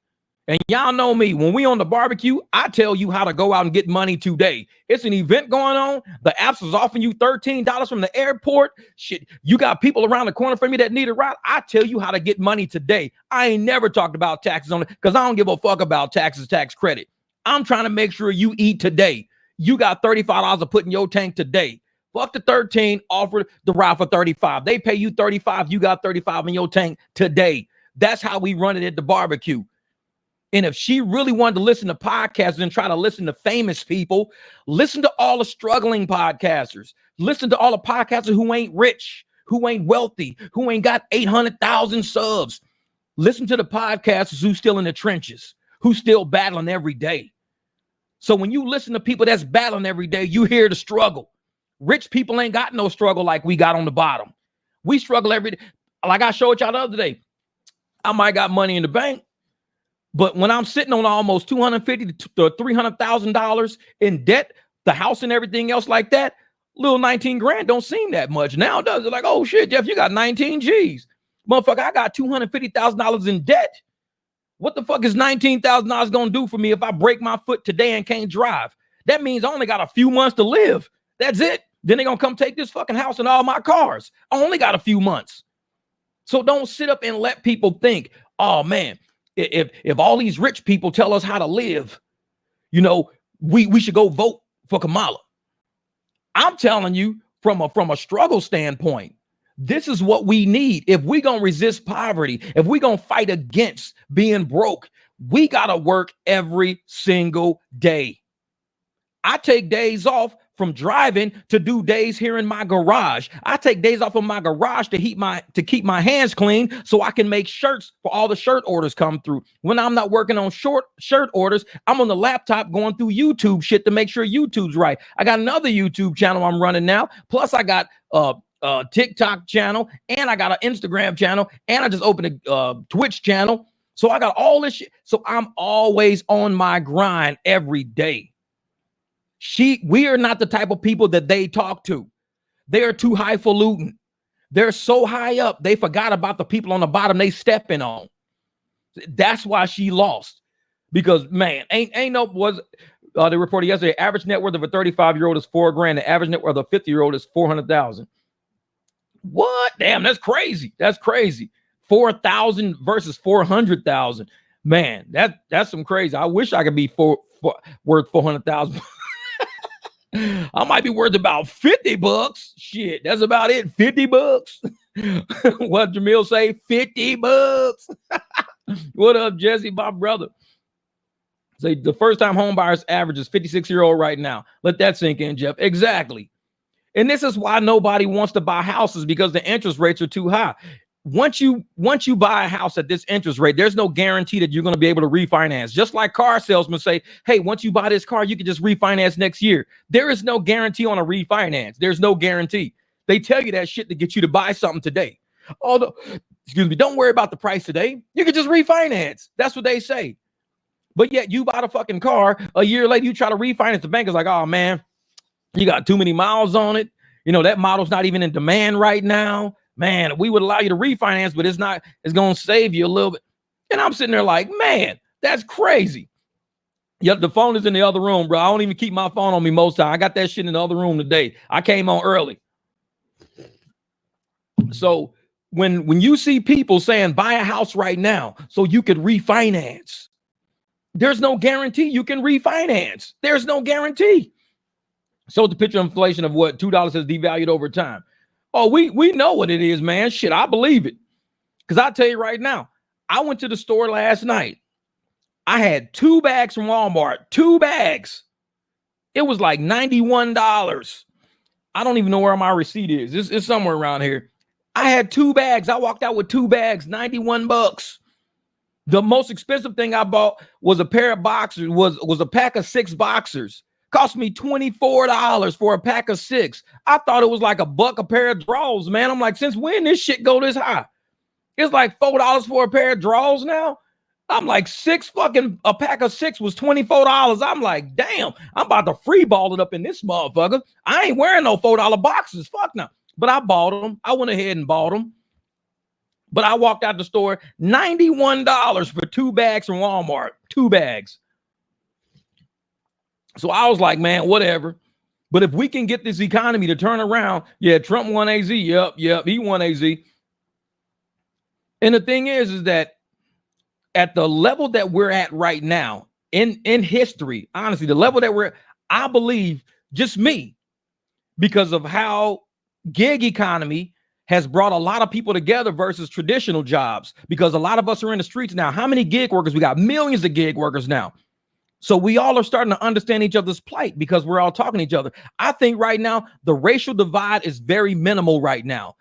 And y'all know me, when we on the barbecue, I tell you how to go out and get money today. It's an event going on. The apps is offering you $13 from the airport. Shit, you got people around the corner from me that need a ride. I tell you how to get money today. I ain't never talked about taxes on it because I don't give a fuck about taxes, tax credit. I'm trying to make sure you eat today. You got $35 to put in your tank today. Fuck the 13, offer the ride for 35. They pay you 35, you got 35 in your tank today. That's how we run it at the barbecue. And if she really wanted to listen to podcasts and try to listen to famous people, listen to all the struggling podcasters. Listen to all the podcasters who ain't rich, who ain't wealthy, who ain't got 800,000 subs. Listen to the podcasters who still in the trenches, who still battling every day. So when you listen to people that's battling every day, you hear the struggle. Rich people ain't got no struggle like we got on the bottom. We struggle every day. Like I showed y'all the other day, I might got money in the bank, but when I'm sitting on almost $250,000 to $300,000 in debt, the house and everything else like that, little 19 grand don't seem that much now, does it? Like, oh shit, Jeff, you got 19 G's. Motherfucker, I got $250,000 in debt. What the fuck is $19,000 gonna do for me if I break my foot today and can't drive? That means I only got a few months to live. That's it. Then they're gonna come take this fucking house and all my cars. I only got a few months. So don't sit up and let people think, oh man, if all these rich people tell us how to live, you know, we should go vote for Kamala. I'm telling you from a struggle standpoint, this is what we need. If we gonna resist poverty, if we gonna fight against being broke, we gotta work every single day. I take days off from driving to do days here in my garage. I take days off of my garage to keep my hands clean so I can make shirts for all the shirt orders come through. When I'm not working on shirt orders, I'm on the laptop going through YouTube shit to make sure YouTube's right. I got another YouTube channel I'm running now. Plus I got a TikTok channel, and I got an Instagram channel, and I just opened a Twitch channel. So I got all this shit. So I'm always on my grind every day. We are not the type of people that they talk to. They are too highfalutin. They're so high up, they forgot about the people on the bottom they stepping on. That's why she lost. Because man, they reported yesterday, average net worth of a 35-year-old is $4 grand. The average net worth of a 50-year-old is $400,000. What? Damn, that's crazy. That's crazy. 4,000 versus 400,000. Man, that's some crazy. I wish I could be worth 400,000. I might be worth about $50. Shit, that's about it. $50. What Jamil say? $50. What up, Jesse, my brother? Say the first time home buyers average is 56-year-old right now. Let that sink in, Jeff. Exactly. And this is why nobody wants to buy houses, because the interest rates are too high. Once you buy a house at this interest rate, there's no guarantee that you're going to be able to refinance. Just like car salesmen say, hey, once you buy this car, you can just refinance next year. There is no guarantee on a refinance. There's no guarantee. They tell you that shit to get you to buy something today. Although, don't worry about the price today. You can just refinance. That's what they say. But yet you bought a fucking car. A year later, you try to refinance. The bank is like, oh man, you got too many miles on it. You know, that model's not even in demand right now. Man, we would allow you to refinance, but it's going to save you a little bit. And I'm sitting there like, man, that's crazy. Yep, the phone is in the other room, bro. I don't even keep my phone on me most time. I got that shit in the other room today. I came on early. So when you see people saying buy a house right now so you could refinance, there's no guarantee you can refinance. There's no guarantee. So the picture of inflation of what $2 has devalued over time. Oh, we know what it is, man. Shit, I believe it. Because I'll tell you right now, I went to the store last night. I had 2 bags from Walmart. 2 bags. It was like $91. I don't even know where my receipt is. It's somewhere around here. I had 2 bags. I walked out with 2 bags, $91. The most expensive thing I bought was a pair of boxers, was a pack of 6 boxers. Cost me $24 for a pack of 6. I thought it was like $1 a pair of drawers, man. I'm like, since when this shit go this high? It's like $4 for a pair of drawers now. I'm like, a pack of 6 was $24. I'm like, damn, I'm about to free ball it up in this motherfucker. I ain't wearing no $4 boxes. Fuck no. But I bought them. I went ahead and bought them. But I walked out the store, $91 for 2 bags from Walmart, 2 bags. So I was like, man, whatever. But if we can get this economy to turn around, yeah, Trump won AZ. Yep, he won AZ. And the thing is that at the level that we're at right now in history, honestly, the level that we're at, I believe, just me, because of how gig economy has brought a lot of people together versus traditional jobs, because a lot of us are in the streets now. How many gig workers? We got millions of gig workers now. So we all are starting to understand each other's plight because we're all talking to each other. I think right now, the racial divide is very minimal right now.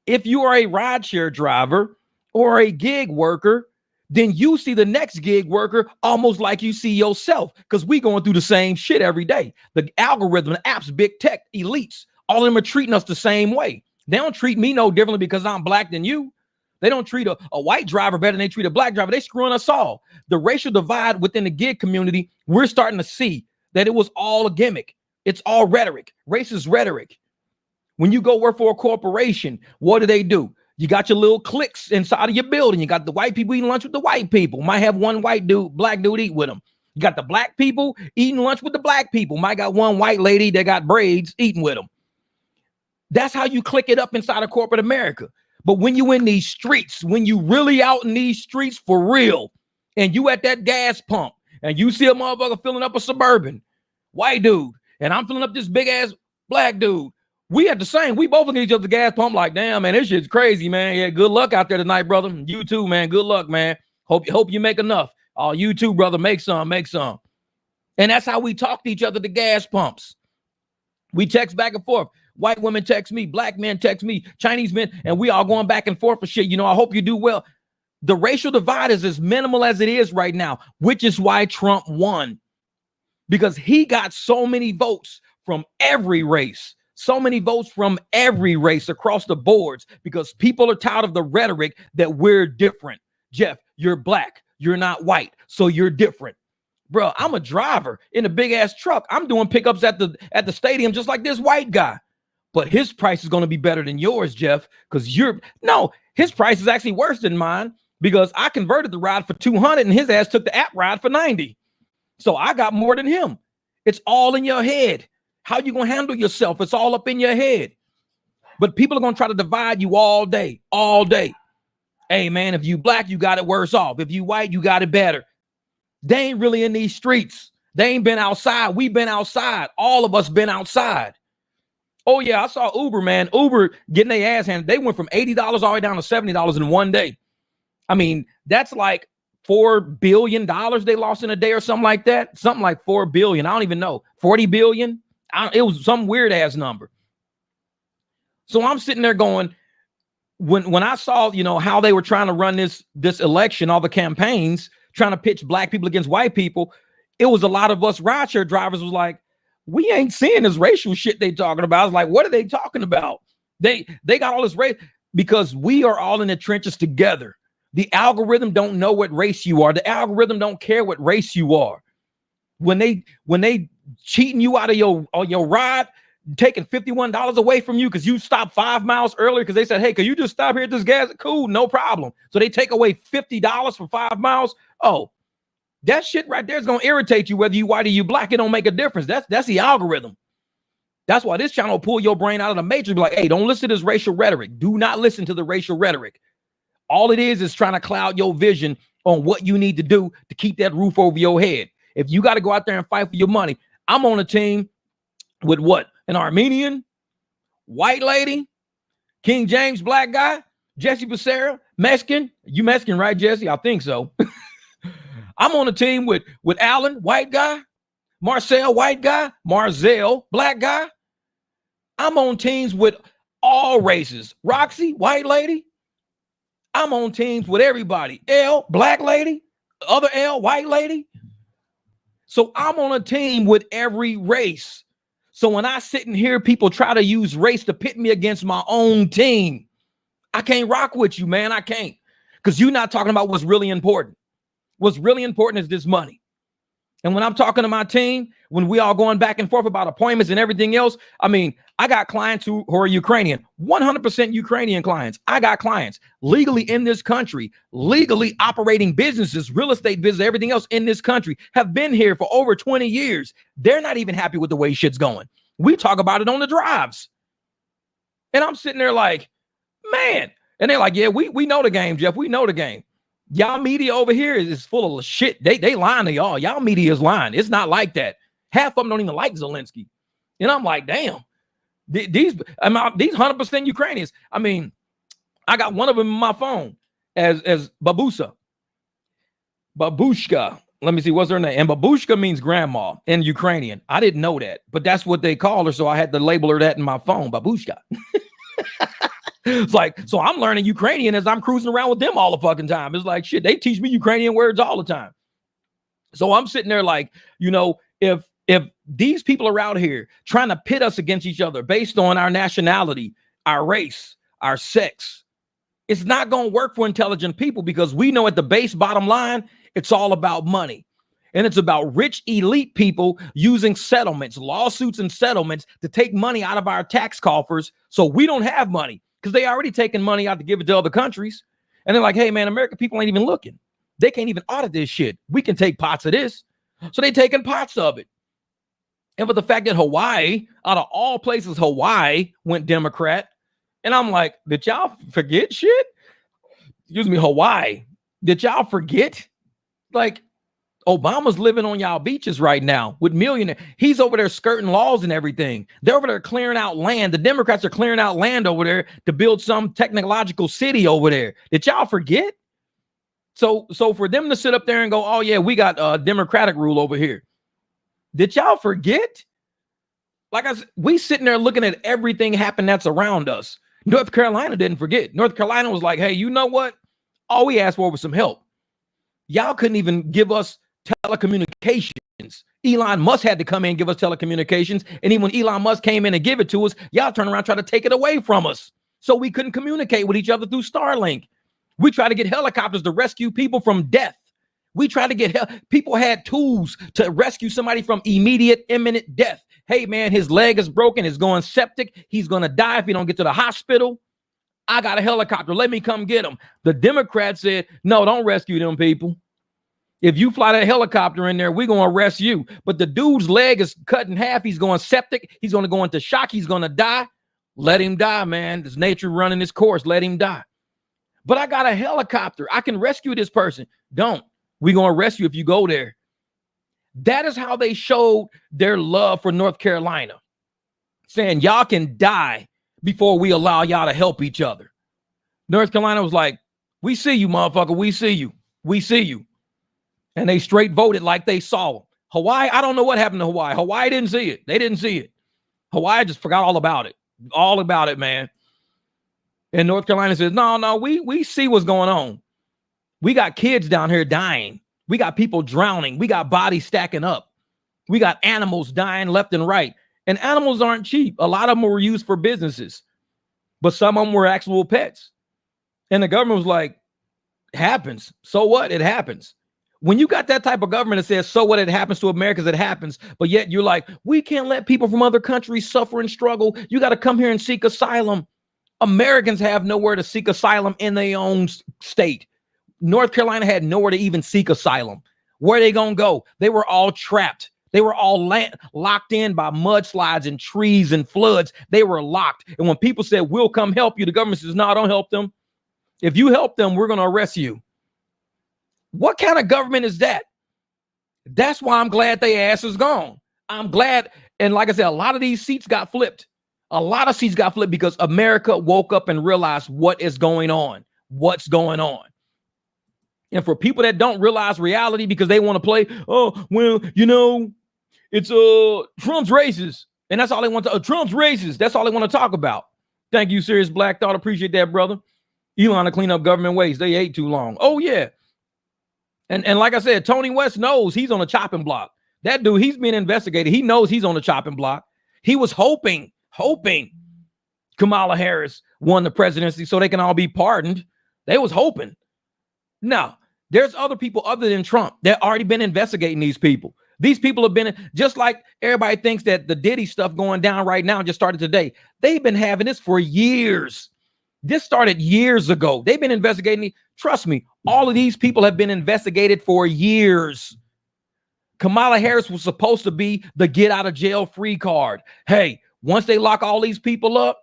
If you are a rideshare driver or a gig worker, then you see the next gig worker almost like you see yourself, because we going through the same shit every day. The algorithm, the apps, big tech, elites, all of them are treating us the same way. They don't treat me no differently because I'm black than you. They don't treat a white driver better than they treat a black driver. They screwing us all. The racial divide within the gig community, we're starting to see that it was all a gimmick. It's all rhetoric, racist rhetoric. When you go work for a corporation, what do? You got your little cliques inside of your building. You got the white people eating lunch with the white people. Might have one black dude eat with them. You got the black people eating lunch with the black people. Might got one white lady that got braids eating with them. That's how you click it up inside of corporate America. But when you in these streets, when you really out in these streets for real, and you at that gas pump, and you see a motherfucker filling up a Suburban, white dude, and I'm filling up this big ass black dude, we at the same. We both look at each other's gas pump like, damn, man, this shit's crazy, man. Yeah, good luck out there tonight, brother. You too, man. Good luck, man. Hope you make enough. Oh, you too, brother. Make some. And that's how we talk to each other at the gas pumps. We text back and forth. White women text me, black men text me, Chinese men, and we all going back and forth for shit. You know, I hope you do well. The racial divide is as minimal as it is right now, which is why Trump won, because he got so many votes from every race, across the boards, because people are tired of the rhetoric that we're different. Jeff, you're black, you're not white, so you're different. Bro, I'm a driver in a big ass truck. I'm doing pickups at the stadium just like this white guy. But his price is going to be better than yours, Jeff, because his price is actually worse than mine, because I converted the ride for $200 and his ass took the app ride for $90. So I got more than him. It's all in your head. How you going to handle yourself? It's all up in your head. But people are going to try to divide you all day. Hey, man, if you black, you got it worse off. If you white, you got it better. They ain't really in these streets. They ain't been outside. We've been outside. All of us been outside. Oh, yeah, I saw Uber, man. Uber getting their ass handed. They went from $80 all the way down to $70 in one day. I mean, that's like $4 billion they lost in a day or something like that. Something like $4 billion. I don't even know. 40 billion. It was some weird ass number. So I'm sitting there going, when I saw, how they were trying to run this election, all the campaigns trying to pitch black people against white people, it was a lot of us rideshare drivers was like, we ain't seeing this racial shit they talking about. I was like, what are they talking about? They got all this race, because we are all in the trenches together. The algorithm don't know what race you are. The algorithm don't care what race you are. When they cheating you out of your ride, taking $51 away from you because you stopped 5 miles earlier, because they said, hey, can you just stop here at this gas? Cool, no problem. So they take away $50 for 5 miles. Oh, that shit right there is going to irritate you, whether you white or you black. It don't make a difference. That's the algorithm. That's why this channel will pull your brain out of the matrix. Be like, hey, don't listen to this racial rhetoric. Do not listen to the racial rhetoric. All it is trying to cloud your vision on what you need to do to keep that roof over your head. If you got to go out there and fight for your money, I'm on a team with what? An Armenian, white lady, King James, black guy, Jesse Becerra, Mexican. You Mexican, right, Jesse? I think so. I'm on a team with Alan, white guy, Marcel, white guy, Marzell, black guy. I'm on teams with all races. Roxy, white lady. I'm on teams with everybody. L, black lady, other L, white lady. So I'm on a team with every race. So when I sit and hear people try to use race to pit me against my own team, I can't rock with you, man. I can't, because you're not talking about what's really important. What's really important is this money. And when I'm talking to my team, when we all going back and forth about appointments and everything else, I mean, I got clients who are Ukrainian, 100% Ukrainian clients. I got clients legally in this country, legally operating businesses, real estate business, everything else in this country, have been here for over 20 years. They're not even happy with the way shit's going. We talk about it on the drives. And I'm sitting there like, man. And they're like, yeah, we know the game, Jeff. We know the game. Y'all media over here is full of shit. They lying to y'all. Y'all media is lying. It's not like that. Half of them don't even like Zelensky. And I'm like, damn, these 100% Ukrainians. I mean, I got one of them in my phone as Babushka. Let me see, what's her name? And Babushka means grandma in Ukrainian. I didn't know that, but that's what they call her. So I had to label her that in my phone, Babushka. It's like, so I'm learning Ukrainian as I'm cruising around with them all the fucking time. It's like, shit, they teach me Ukrainian words all the time. So I'm sitting there like, you know, if these people are out here trying to pit us against each other based on our nationality, our race, our sex, it's not going to work for intelligent people, because we know at the base bottom line, it's all about money. And it's about rich elite people using settlements, lawsuits and settlements to take money out of our tax coffers so we don't have money, because they already taking money out to give it to other countries. And they're like, hey, man, American people ain't even looking. They can't even audit this shit. We can take pots of this. So they taking pots of it. And for the fact that Hawaii, out of all places, Hawaii went Democrat. And I'm like, did y'all forget shit? Excuse me, Hawaii. Did y'all forget? Like, Obama's living on y'all beaches right now with millionaires. He's over there skirting laws and everything. They're over there clearing out land. The Democrats are clearing out land over there to build some technological city over there. Did y'all forget? So for them to sit up there and go, oh yeah, we got democratic rule over here. Did y'all forget? Like I said, we sitting there looking at everything happen that's around us. North Carolina didn't forget. North Carolina was like, hey, you know what? All we asked for was some help. Y'all couldn't even give us telecommunications. Elon Musk had to come in and give us telecommunications. And even when Elon Musk came in and give it to us, y'all turn around and try to take it away from us. So we couldn't communicate with each other through Starlink. We tried to get helicopters to rescue people from death. We tried to get people had tools to rescue somebody from immediate, imminent death. Hey, man, his leg is broken. It's going septic. He's going to die if he don't get to the hospital. I got a helicopter. Let me come get him. The Democrats said, no, don't rescue them people. If you fly that helicopter in there, we're going to arrest you. But the dude's leg is cut in half. He's going septic. He's going to go into shock. He's going to die. Let him die, man. It's nature running its course. Let him die. But I got a helicopter. I can rescue this person. Don't. We're going to arrest you if you go there. That is how they showed their love for North Carolina. Saying y'all can die before we allow y'all to help each other. North Carolina was like, we see you, motherfucker. We see you. We see you. And they straight voted like they saw him. Hawaii, I don't know what happened to Hawaii. Hawaii didn't see it. They didn't see it. Hawaii just forgot all about it. All about it, man. And North Carolina says, no, we see what's going on. We got kids down here dying. We got people drowning. We got bodies stacking up. We got animals dying left and right. And animals aren't cheap. A lot of them were used for businesses, but some of them were actual pets. And the government was like, it happens. So what? It happens. When you got that type of government that says, so what, it happens to Americans, it happens. But yet you're like, we can't let people from other countries suffer and struggle. You got to come here and seek asylum. Americans have nowhere to seek asylum in their own state. North Carolina had nowhere to even seek asylum. Where are they going to go? They were all trapped. They were all locked in by mudslides and trees and floods. They were locked. And when people said, we'll come help you, the government says, no, don't help them. If you help them, we're going to arrest you. What kind of government is that? That's why I'm glad their ass is gone. I'm glad. And like I said, a lot of these seats got flipped. A lot of seats got flipped because America woke up and realized what is going on. What's going on? And for people that don't realize reality because they want to play, oh, well, you know, it's Trump's racist. And that's all they want to Trump's racist. That's all they want to talk about. Thank you, Serious Black Thought. Appreciate that, brother. Elon to clean up government waste. They ate too long. Oh, yeah. And like I said, Tony West knows he's on a chopping block. That dude, he's being investigated. He knows he's on a chopping block. He was hoping Kamala Harris won the presidency so they can all be pardoned. They was hoping. No, there's other people other than Trump that already been investigating these people. These people have been, just like everybody thinks that the Diddy stuff going down right now just started today. They've been having this for years. This started years ago. They've been investigating. Trust me, all of these people have been investigated for years. Kamala Harris was supposed to be the get out of jail free card. Hey, once they lock all these people up,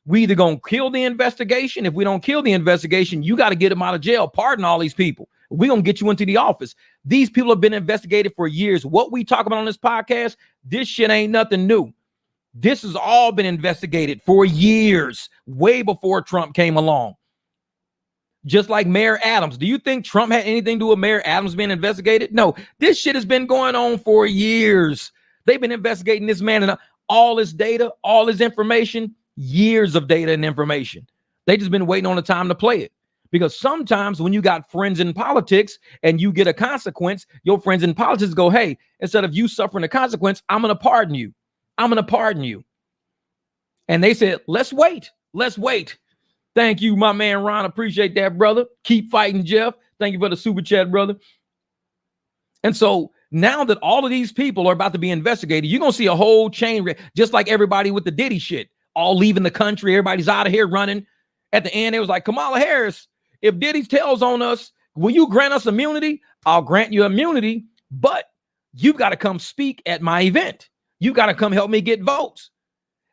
we either going to kill the investigation. If we don't kill the investigation, you got to get them out of jail. Pardon all these people. We're going to get you into the office. These people have been investigated for years. What we talk about on this podcast, this shit ain't nothing new. This has all been investigated for years, way before Trump came along. Just like Mayor Adams. Do you think Trump had anything to do with Mayor Adams being investigated? No, this shit has been going on for years. They've been investigating this man and all his data, all his information, years of data and information. They just been waiting on the time to play it. Because sometimes when you got friends in politics and you get a consequence, your friends in politics go, hey, instead of you suffering a consequence, I'm going to pardon you. I'm going to pardon you. And they said, let's wait. Let's wait. Thank you, my man, Ron. Appreciate that, brother. Keep fighting, Jeff. Thank you for the super chat, brother. And so now that all of these people are about to be investigated, you're going to see a whole chain, just like everybody with the Diddy shit, all leaving the country. Everybody's out of here running. At the end, it was like, Kamala Harris, if Diddy tells on us, will you grant us immunity? I'll grant you immunity, but you've got to come speak at my event. You got to come help me get votes.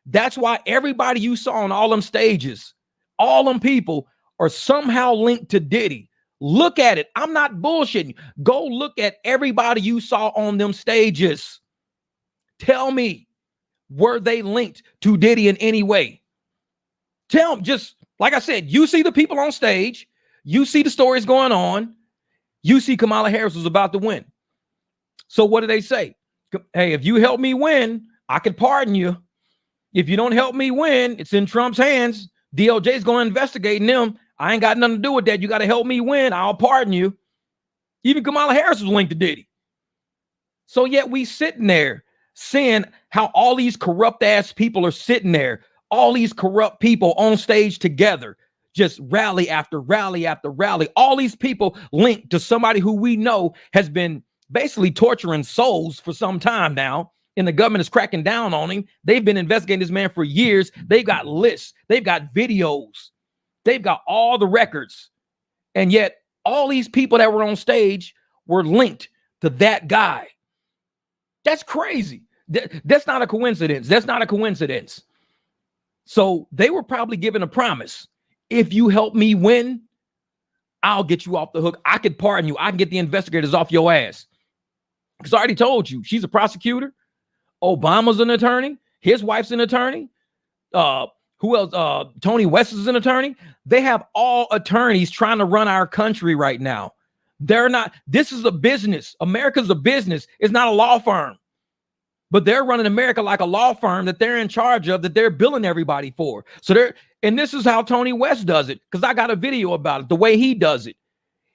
That's why everybody you saw on all them stages, all them people are somehow linked to Diddy. Look at it. I'm not bullshitting. Go look at everybody you saw on them stages. Tell me, were they linked to Diddy in any way? Tell them, just like I said, you see the people on stage. You see the stories going on. You see Kamala Harris was about to win. So what do they say? Hey, if you help me win, I can pardon you. If you don't help me win, it's in Trump's hands. DOJ is going to investigate them. I ain't got nothing to do with that. You got to help me win. I'll pardon you. Even Kamala Harris was linked to Diddy. So yet we sitting there seeing how all these corrupt ass people are sitting there. All these corrupt people on stage together. Just rally after rally after rally. All these people linked to somebody who we know has been basically torturing souls for some time now. And the government is cracking down on him. They've been investigating this man for years. They've got lists. They've got videos. They've got all the records. And yet all these people that were on stage were linked to that guy. That's crazy. That's not a coincidence. That's not a coincidence. So they were probably given a promise. If you help me win, I'll get you off the hook. I could pardon you. I can get the investigators off your ass. Because I already told you, she's a prosecutor. Obama's an attorney. His wife's an attorney. Who else? Tony West is an attorney. They have all attorneys trying to run our country right now. They're not. This is a business. America's a business. It's not a law firm. But they're running America like a law firm that they're in charge of, that they're billing everybody for. So and this is how Tony West does it, because I got a video about it, the way he does it.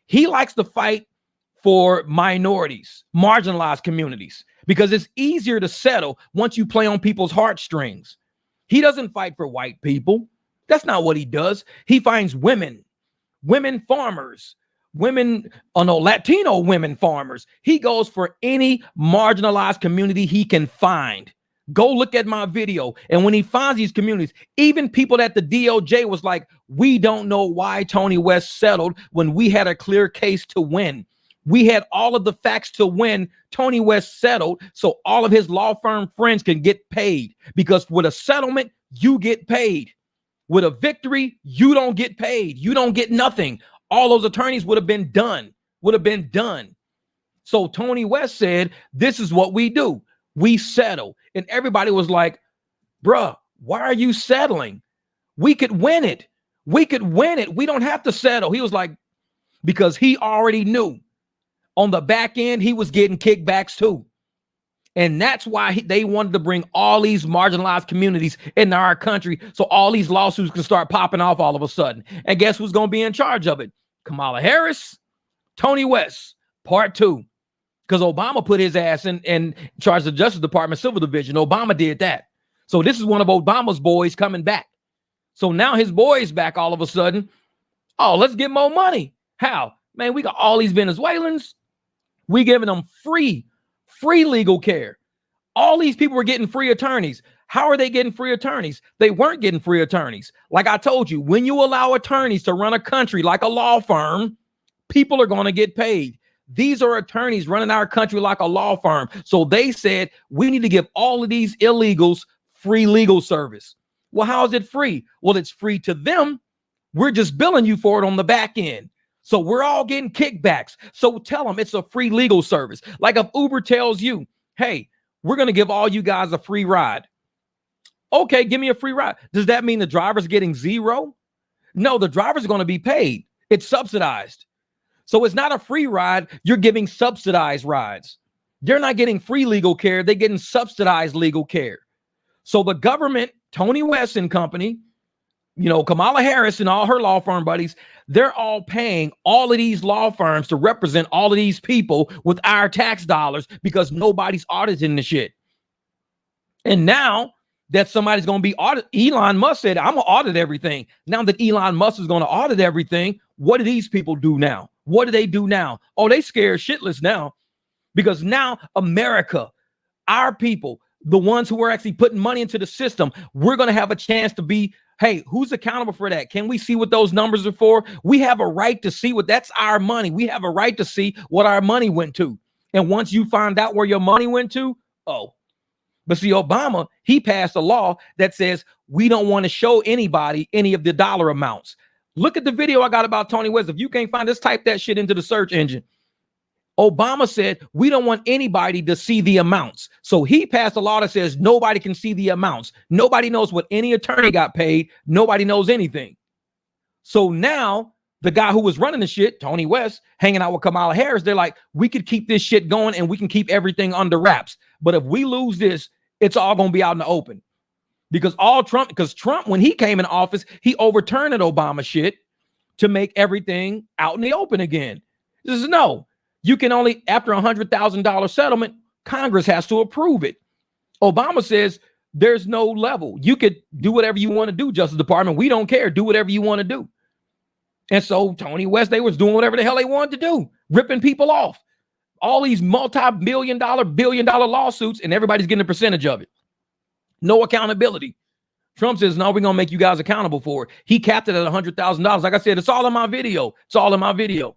He likes to fight for minorities, marginalized communities, because it's easier to settle once you play on people's heartstrings. He doesn't fight for white people. That's not what he does. He finds women farmers, Latino women farmers. He goes for any marginalized community he can find. Go look at my video. And when he finds these communities, even people that the DOJ was like, we don't know why Tony West settled when we had a clear case to win. We had all of the facts to win. Tony West settled so all of his law firm friends can get paid, because with a settlement, you get paid. With a victory, you don't get paid. You don't get nothing. All those attorneys would have been done. So Tony West said, this is what we do. We settle. And everybody was like, bruh, why are you settling? We could win it. We don't have to settle. He was like, because he already knew on the back end, he was getting kickbacks too. And that's why they wanted to bring all these marginalized communities into our country, so all these lawsuits can start popping off all of a sudden. And guess who's going to be in charge of it? Kamala Harris, Tony West, part 2. Because Obama put his ass in charge of the Justice Department Civil Division. Obama did that. So this is one of Obama's boys coming back. So now his boy's back all of a sudden. Oh, let's get more money. How? Man, we got all these Venezuelans. We giving them free free legal care. All these people were getting free attorneys. How are they getting free attorneys? They weren't getting free attorneys. Like I told you, when you allow attorneys to run a country like a law firm, people are going to get paid. These are attorneys running our country like a law firm. So they said, we need to give all of these illegals free legal service. Well, how is it free? Well, it's free to them. We're just billing you for it on the back end. So we're all getting kickbacks. So tell them it's a free legal service. Like if Uber tells you, hey, we're going to give all you guys a free ride. Okay, give me a free ride. Does that mean the driver's getting zero? No, the driver's going to be paid. It's subsidized. So it's not a free ride. You're giving subsidized rides. They're not getting free legal care. They're getting subsidized legal care. So the government, Tony West and company, Kamala Harris and all her law firm buddies, they're all paying all of these law firms to represent all of these people with our tax dollars because nobody's auditing the shit. And now that somebody's going to be audited, Elon Musk said, I'm going to audit everything. Now that Elon Musk is going to audit everything, what do these people do now? What do they do now? Oh, they scared shitless now because now America, our people, the ones who are actually putting money into the system, we're going to have a chance to be, hey, who's accountable for that? Can we see what those numbers are for? We have a right to see that's our money. We have a right to see what our money went to. And once you find out where your money went to, but see, Obama, he passed a law that says we don't want to show anybody any of the dollar amounts. Look at the video I got about Tony West. If you can't find this, type that shit into the search engine. Obama said we don't want anybody to see the amounts. So he passed a law that says nobody can see the amounts. Nobody knows what any attorney got paid. Nobody knows anything. So now the guy who was running the shit, Tony West, hanging out with Kamala Harris, they're like, we could keep this shit going and we can keep everything under wraps. But if we lose this, it's all going to be out in the open. Because Trump, when he came in office, he overturned that Obama shit to make everything out in the open again. This is no. You can only, after $100,000 settlement, Congress has to approve it. Obama says there's no level. You could do whatever you want to do, Justice Department. We don't care. Do whatever you want to do. And so Tony West, they was doing whatever the hell they wanted to do, ripping people off. All these multi-billion dollar lawsuits, and everybody's getting a percentage of it. No accountability. Trump says, no, we're going to make you guys accountable for it. He capped it at $100,000. Like I said, it's all in my video. It's all in my video.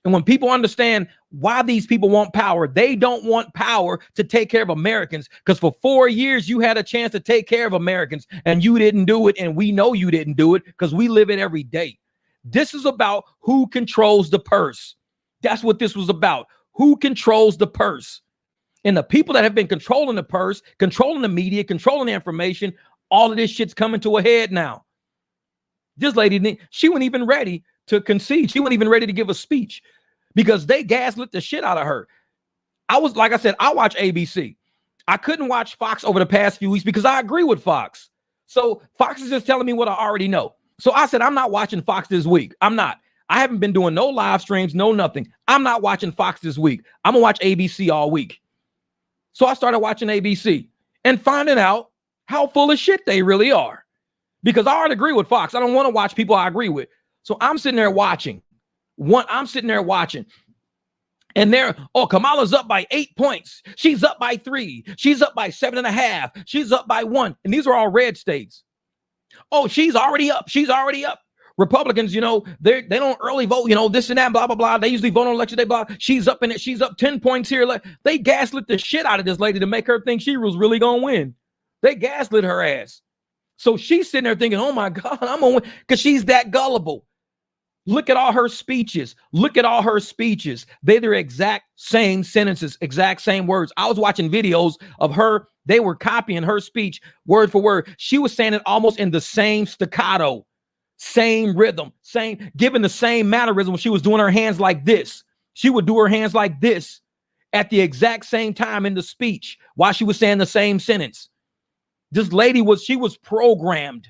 And when people understand why these people want power, they don't want power to take care of Americans. Because for 4 years, you had a chance to take care of Americans and you didn't do it. And we know you didn't do it because we live it every day. This is about who controls the purse. That's what this was about. Who controls the purse? And the people that have been controlling the purse, controlling the media, controlling the information, all of this shit's coming to a head now. This lady, she wasn't even ready to concede. She wasn't even ready to give a speech because they gaslit the shit out of her. I watch ABC. I couldn't watch Fox over the past few weeks because I agree with Fox. So Fox is just telling me what I already know. So I said, I'm not watching Fox this week. I'm not. I haven't been doing no live streams, no nothing. I'm not watching Fox this week. I'm going to watch ABC all week. So I started watching ABC and finding out how full of shit they really are. Because I already agree with Fox. I don't want to watch people I agree with. So I'm sitting there watching. And Kamala's up by 8 points. She's up by 3. She's up by 7.5. She's up by 1. And these are all red states. Oh, she's already up. Republicans, they don't early vote, this and that, blah, blah, blah. They usually vote on election day, blah. She's up in it. She's up 10 points here. They gaslit the shit out of this lady to make her think she was really going to win. They gaslit her ass. So she's sitting there thinking, oh my God, I'm going to win because she's that gullible. Look at all her speeches. They're the exact same sentences, exact same words. I was watching videos of her. They were copying her speech word for word. She was saying it almost in the same staccato, same rhythm, giving the same mannerism when she was doing her hands like this. She would do her hands like this at the exact same time in the speech while she was saying the same sentence. This lady she was programmed,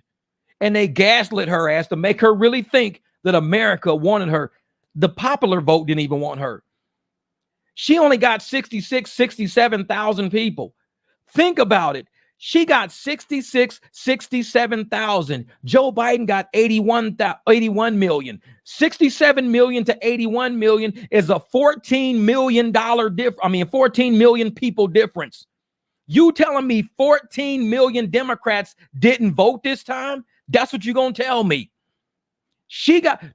and they gaslit her ass to make her really think that America wanted her. The popular vote didn't even want her. She only got 67,000 people. Think about it. She got 67,000. Joe Biden got 81 million. 67 million to 81 million is a $14 million difference. 14 million people difference. You telling me 14 million Democrats didn't vote this time? That's what you're going to tell me.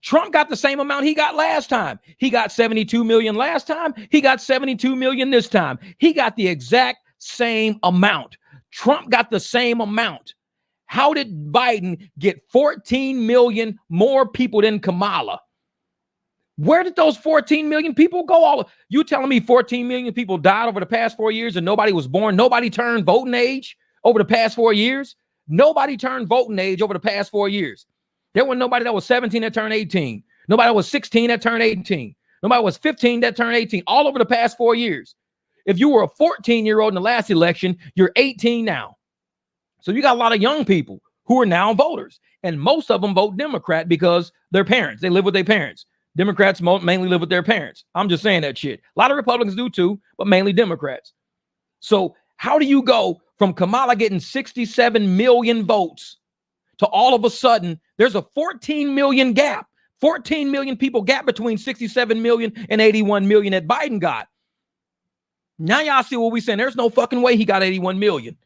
Trump got the same amount he got last time. He got 72 million last time. He got 72 million this time. He got the exact same amount. Trump got the same amount. How did Biden get 14 million more people than Kamala? Where did those 14 million people go? You telling me 14 million people died over the past 4 years and nobody was born? Nobody turned voting age over the past 4 years? Nobody turned voting age over the past 4 years. There wasn't nobody that was 17 that turned 18. Nobody that was 16 that turned 18. Nobody was 15 that turned 18 all over the past 4 years. If you were a 14-year-old in the last election, you're 18 now. So you got a lot of young people who are now voters. And most of them vote Democrat because their parents, they live with their parents. Democrats mainly live with their parents. I'm just saying that shit. A lot of Republicans do too, but mainly Democrats. So how do you go from Kamala getting 67 million votes to all of a sudden there's a 14 million gap, 14 million people gap between 67 million and 81 million that Biden got? Now y'all see what we saying. There's no fucking way he got 81 million.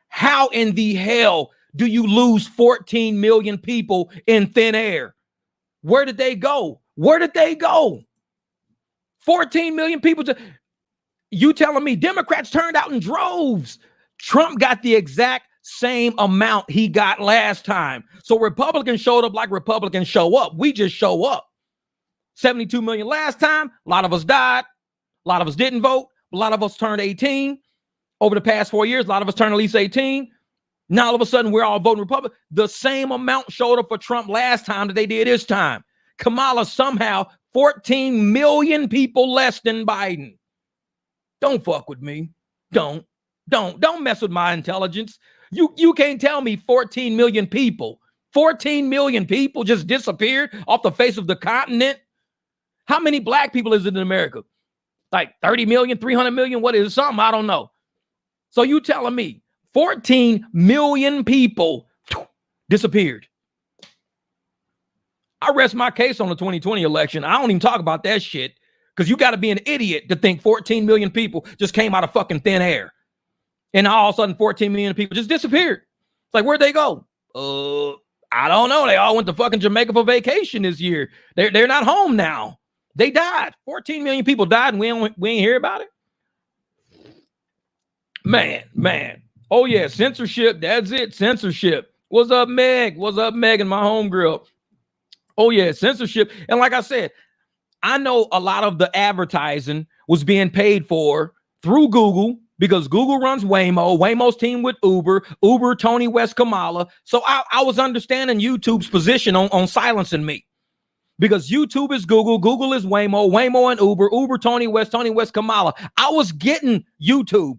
How in the hell do you lose 14 million people in thin air? Where did they go? Where did they go? 14 million people. You telling me Democrats turned out in droves? Trump got the exact same amount he got last time. So Republicans showed up like Republicans show up. We just show up. 72 million last time. A lot of us died. A lot of us didn't vote. A lot of us turned 18 over the past 4 years. A lot of us turned at least 18. Now all of a sudden we're all voting Republican. The same amount showed up for Trump last time that they did this time. Kamala somehow 14 million people less than Biden. Don't fuck with me. Don't mess with my intelligence. You can't tell me 14 million people just disappeared off the face of the continent. How many black people is it in America? Like 30 million, 300 million? What is it? Something? I don't know. So you telling me 14 million people disappeared. I rest my case on the 2020 election. I don't even talk about that shit because you got to be an idiot to think 14 million people just came out of fucking thin air. And all of a sudden 14 million people just disappeared. It's like, where'd they go? I don't know. They all went to fucking Jamaica for vacation this year. They're not home now. They died. 14 million people died and we ain't hear about it. Man. Oh yeah, censorship. That's it. Censorship. What's up, Meg? What's up, Megan, my homegirl? Oh yeah, censorship. And like I said, I know a lot of the advertising was being paid for through Google because Google runs Waymo. Waymo's team with Uber, Tony West, Kamala. So I was understanding YouTube's position on silencing me because YouTube is Google, Google is Waymo and Uber, Tony West, Kamala. I was getting YouTube.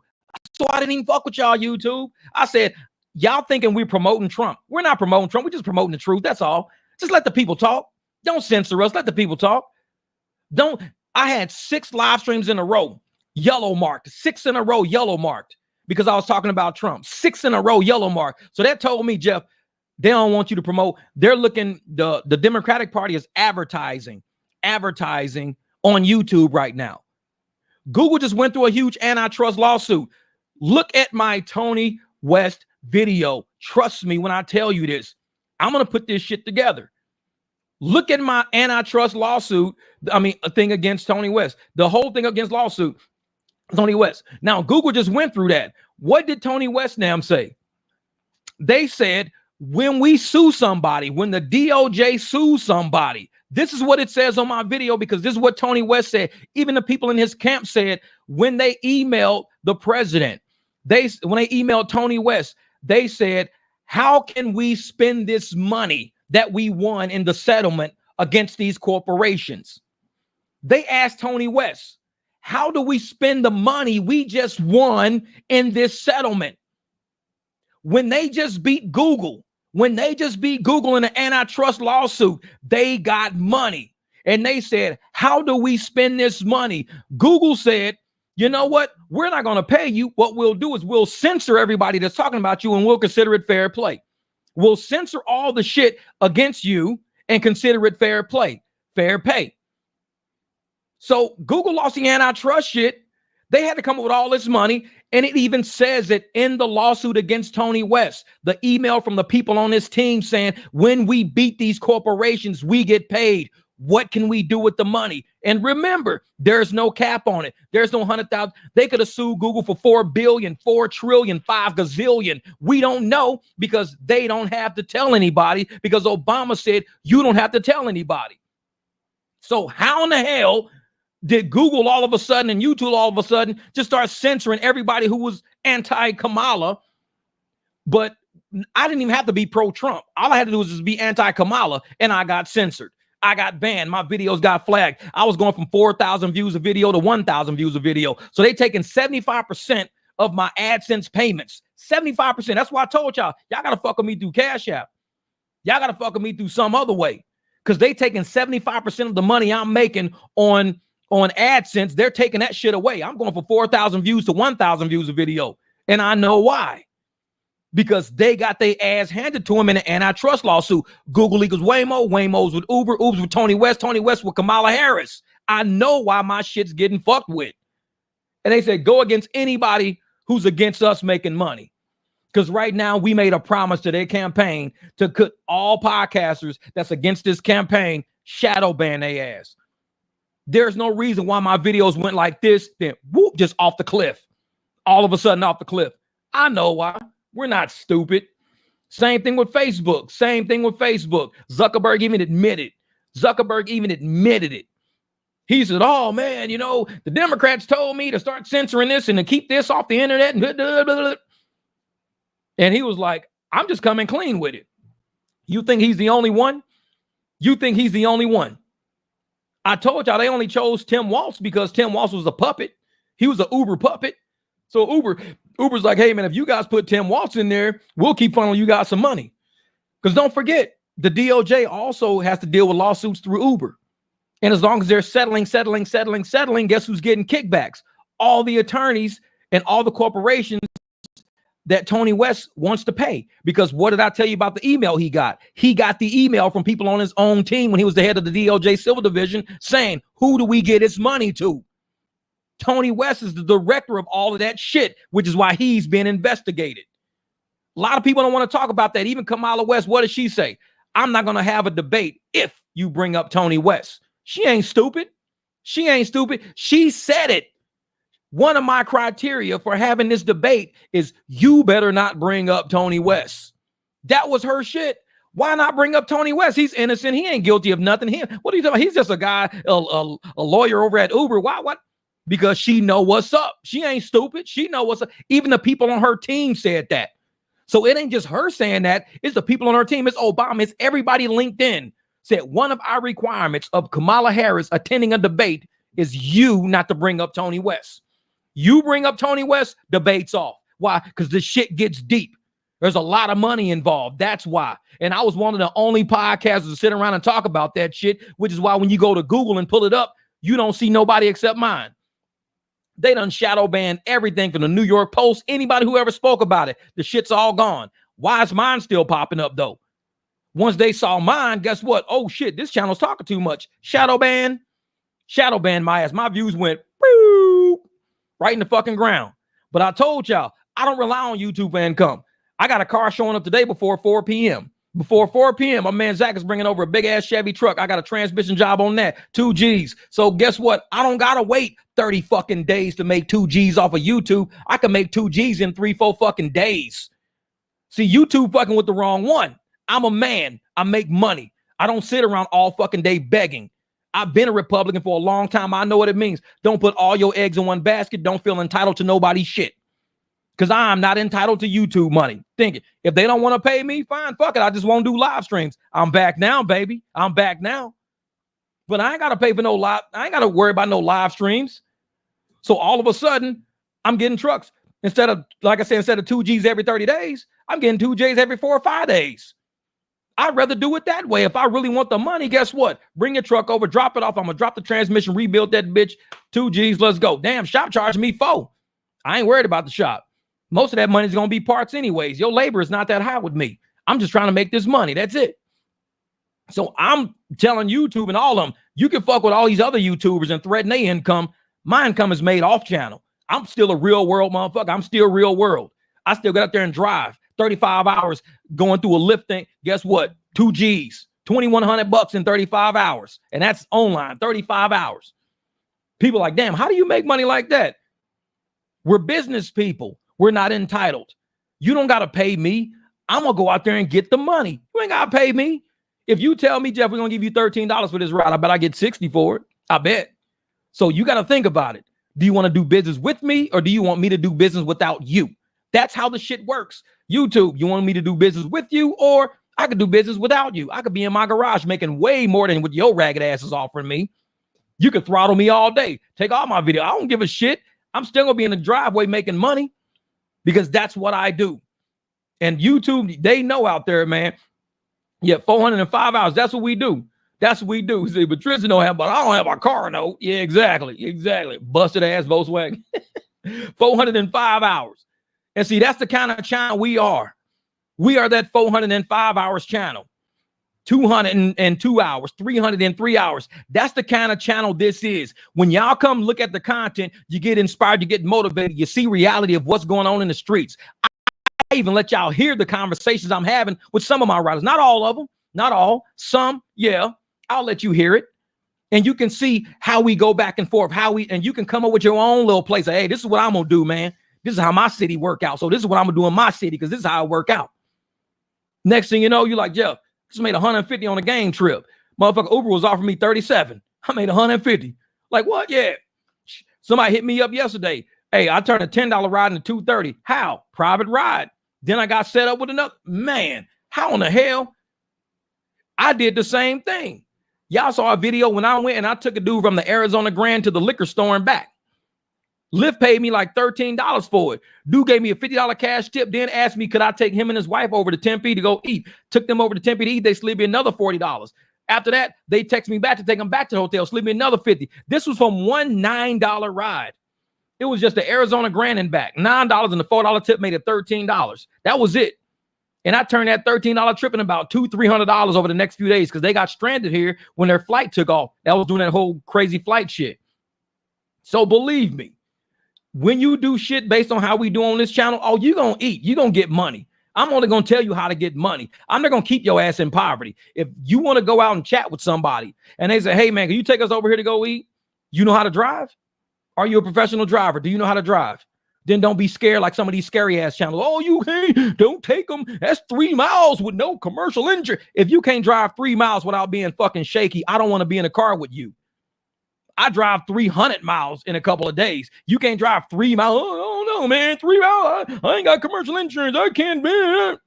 So I didn't even fuck with y'all, YouTube. I said, y'all thinking we're promoting Trump. We're not promoting Trump. We're just promoting the truth. That's all. Just let the people talk. Don't censor us. Let the people talk. I had 6 live streams in a row, yellow marked, 6 in a row, yellow marked, because I was talking about Trump. 6 in a row, yellow marked. So that told me, Jeff, they don't want you to promote. They're looking, the Democratic Party is advertising on YouTube right now. Google just went through a huge antitrust lawsuit. Look at my Tony West video. Trust me when I tell you this. I'm going to put this shit together. Look at my antitrust lawsuit. A thing against Tony West. The whole thing against lawsuit, Tony West. Now, Google just went through that. What did Tony West now say? They said, when we sue somebody, when the DOJ sues somebody, this is what it says on my video because this is what Tony West said. Even the people in his camp said when they emailed the president, when they emailed Tony West, they said, how can we spend this money that we won in the settlement against these corporations? They asked Tony West, how do we spend the money we just won in this settlement? When they just beat Google, in an antitrust lawsuit, they got money. And they said, how do we spend this money? Google said, you know what? We're not going to pay you. What we'll do is we'll censor everybody that's talking about you and we'll consider it fair play. We'll censor all the shit against you and consider it fair play, fair pay. So Google lost the antitrust shit. They had to come up with all this money. And it even says it in the lawsuit against Tony West, the email from the people on his team saying, when we beat these corporations, we get paid. What can we do with the money? And remember, there's no cap on it. There's no 100,000. They could have sued Google for 4 billion, 4 trillion, 5 gazillion. We don't know because they don't have to tell anybody because Obama said you don't have to tell anybody. So how in the hell did Google all of a sudden and YouTube all of a sudden just start censoring everybody who was anti-Kamala? But I didn't even have to be pro-Trump. All I had to do was just be anti-Kamala, and I got censored. I got banned. My videos got flagged. I was going from 4,000 views a video to 1,000 views a video. So they taking 75% of my AdSense payments. 75%. That's why I told y'all got to fuck with me through Cash App. Y'all got to fuck with me through some other way because they taking 75% of the money I'm making on AdSense. They're taking that shit away. I'm going from 4,000 views to 1,000 views a video. And I know why. Because they got their ass handed to them in an antitrust lawsuit. Google equals Waymo, Waymo's with Uber, Uber's with Tony West with Kamala Harris. I know why my shit's getting fucked with. And they said, go against anybody who's against us making money. Because right now we made a promise to their campaign to cut all podcasters that's against this campaign, shadow ban their ass. There's no reason why my videos went like this, then whoop, just off the cliff. All of a sudden off the cliff. I know why. We're not stupid. Same thing with Facebook. Zuckerberg even admitted it. He said, oh, man, you know, the Democrats told me to start censoring this and to keep this off the internet. And he was like, I'm just coming clean with it. You think he's the only one? I told y'all they only chose Tim Walz because Tim Walz was a puppet. He was an Uber puppet. So Uber's like, hey, man, if you guys put Tim Walz in there, we'll keep funneling you guys some money. Because don't forget, the DOJ also has to deal with lawsuits through Uber. And as long as they're settling, guess who's getting kickbacks? All the attorneys and all the corporations that Tony West wants to pay. Because what did I tell you about the email he got? He got the email from people on his own team when he was the head of the DOJ Civil Division saying, who do we get his money to? Tony West is the director of all of that shit, which is why he's being investigated. A lot of people don't want to talk about that. Even Kamala West, what does she say? I'm not going to have a debate if you bring up Tony West. She ain't stupid. She said it. One of my criteria for having this debate is you better not bring up Tony West. That was her shit. Why not bring up Tony West? He's innocent. He ain't guilty of nothing. What are you talking about? He's just a guy, a lawyer over at Uber. Why? What? Because she know what's up. She ain't stupid. She know what's up. Even the people on her team said that. So it ain't just her saying that. It's the people on her team. It's Obama. It's everybody linked in. Said one of our requirements of Kamala Harris attending a debate is you not to bring up Tony West. You bring up Tony West, debate's off. Why? Because the shit gets deep. There's a lot of money involved. That's why. And I was one of the only podcasters to sit around and talk about that shit, which is why when you go to Google and pull it up, you don't see nobody except mine. They done shadow banned everything from the New York Post. Anybody who ever spoke about it, the shit's all gone. Why is mine still popping up though? Once they saw mine, guess what? Oh shit, this channel's talking too much. Shadow ban my ass. My views went right in the fucking ground. But I told y'all, I don't rely on YouTube for income. I got a car showing up today before 4 p.m. Before 4 p.m., my man Zach is bringing over a big-ass Chevy truck. I got a transmission job on that, 2 Gs. So guess what? I don't got to wait 30 fucking days to make 2 Gs off of YouTube. I can make 2 Gs in 3-4 fucking days. See, YouTube fucking with the wrong one. I'm a man. I make money. I don't sit around all fucking day begging. I've been a Republican for a long time. I know what it means. Don't put all your eggs in one basket. Don't feel entitled to nobody's shit. Because I'm not entitled to YouTube money. Thinking if they don't want to pay me, fine, fuck it. I just won't do live streams. I'm back now, baby. I'm back now. But I ain't got to pay for no live. I ain't got to worry about no live streams. So all of a sudden, I'm getting trucks. Instead of, like I said, instead of 2 Gs every 30 days, I'm getting 2 Gs every 4 or 5 days. I'd rather do it that way. If I really want the money, guess what? Bring your truck over, drop it off. I'm going to drop the transmission, rebuild that bitch. 2 G's, let's go. Damn, shop charged me 4. I ain't worried about the shop. Most of that money is going to be parts anyways. Your labor is not that high with me. I'm just trying to make this money. That's it. So I'm telling YouTube and all of them, you can fuck with all these other YouTubers and threaten their income. My income is made off channel. I'm still a real world motherfucker. I'm still real world. I still get out there and drive 35 hours going through a lift thing. Guess what? 2 G's, $2,100 in 35 hours. And that's online, 35 hours. People like, damn, how do you make money like that? We're business people. We're not entitled. You don't got to pay me. I'm going to go out there and get the money. You ain't got to pay me. If you tell me, Jeff, we're going to give you $13 for this ride, I bet I get 60 for it. I bet. So you got to think about it. Do you want to do business with me or do you want me to do business without you? That's how the shit works. YouTube, you want me to do business with you or I could do business without you. I could be in my garage making way more than what your ragged ass is offering me. You could throttle me all day. Take all my video. I don't give a shit. I'm still going to be in the driveway making money because that's what I do. And YouTube, they know out there, man. Yeah, 405 hours. That's what we do. That's what we do. See, but Tristan don't have, but I don't have a car note. Yeah, exactly. Exactly. Busted ass Volkswagen. 405 hours. And see, that's the kind of channel we are. We are that 405 hours channel. 202 hours, 303 hours. That's the kind of channel this is. When y'all come look at the content, you get inspired, you get motivated, you see reality of what's going on in the streets. I even let y'all hear the conversations I'm having with some of my riders. Not all of them, not all, some, yeah. I'll let you hear it. And you can see how we go back and forth, and you can come up with your own little place. Hey, this is what I'm going to do, man. This is how my city work out. So this is what I'm going to do in my city because this is how it work out. Next thing you know, you're like, Jeff, just made 150 on a game trip. Motherfucker, Uber was offering me 37. I made 150. Like what? Yeah. Somebody hit me up yesterday. Hey, I turned a $10 ride into 230. How? Private ride. Then I got set up with another. Man, how in the hell? I did the same thing. Y'all saw a video when I went and I took a dude from the Arizona Grand to the liquor store and back. Lyft paid me like $13 for it. Dude gave me a $50 cash tip, then asked me, could I take him and his wife over to Tempe to go eat? Took them over to Tempe to eat. They slid me another $40. After that, they text me back to take them back to the hotel, slid me another $50. This was from one $9 ride. It was just the Arizona Grand and back. $9 and the $4 tip made it $13. That was it. And I turned that $13 trip in about $200-300 over the next few days because they got stranded here when their flight took off. That was doing that whole crazy flight shit. So believe me, when you do shit based on how we do on this channel, oh, you're going to eat. You're going to get money. I'm only going to tell you how to get money. I'm not going to keep your ass in poverty. If you want to go out and chat with somebody and they say, hey, man, can you take us over here to go eat? You know how to drive? Are you a professional driver? Do you know how to drive? Then don't be scared like some of these scary ass channels. Oh, you can't, don't take them. That's 3 miles with no commercial injury. If you can't drive 3 miles without being fucking shaky, I don't want to be in a car with you. I drive 300 miles in a couple of days. You can't drive 3 miles. Oh no, man, 3 miles. I ain't got commercial insurance. I can't be it.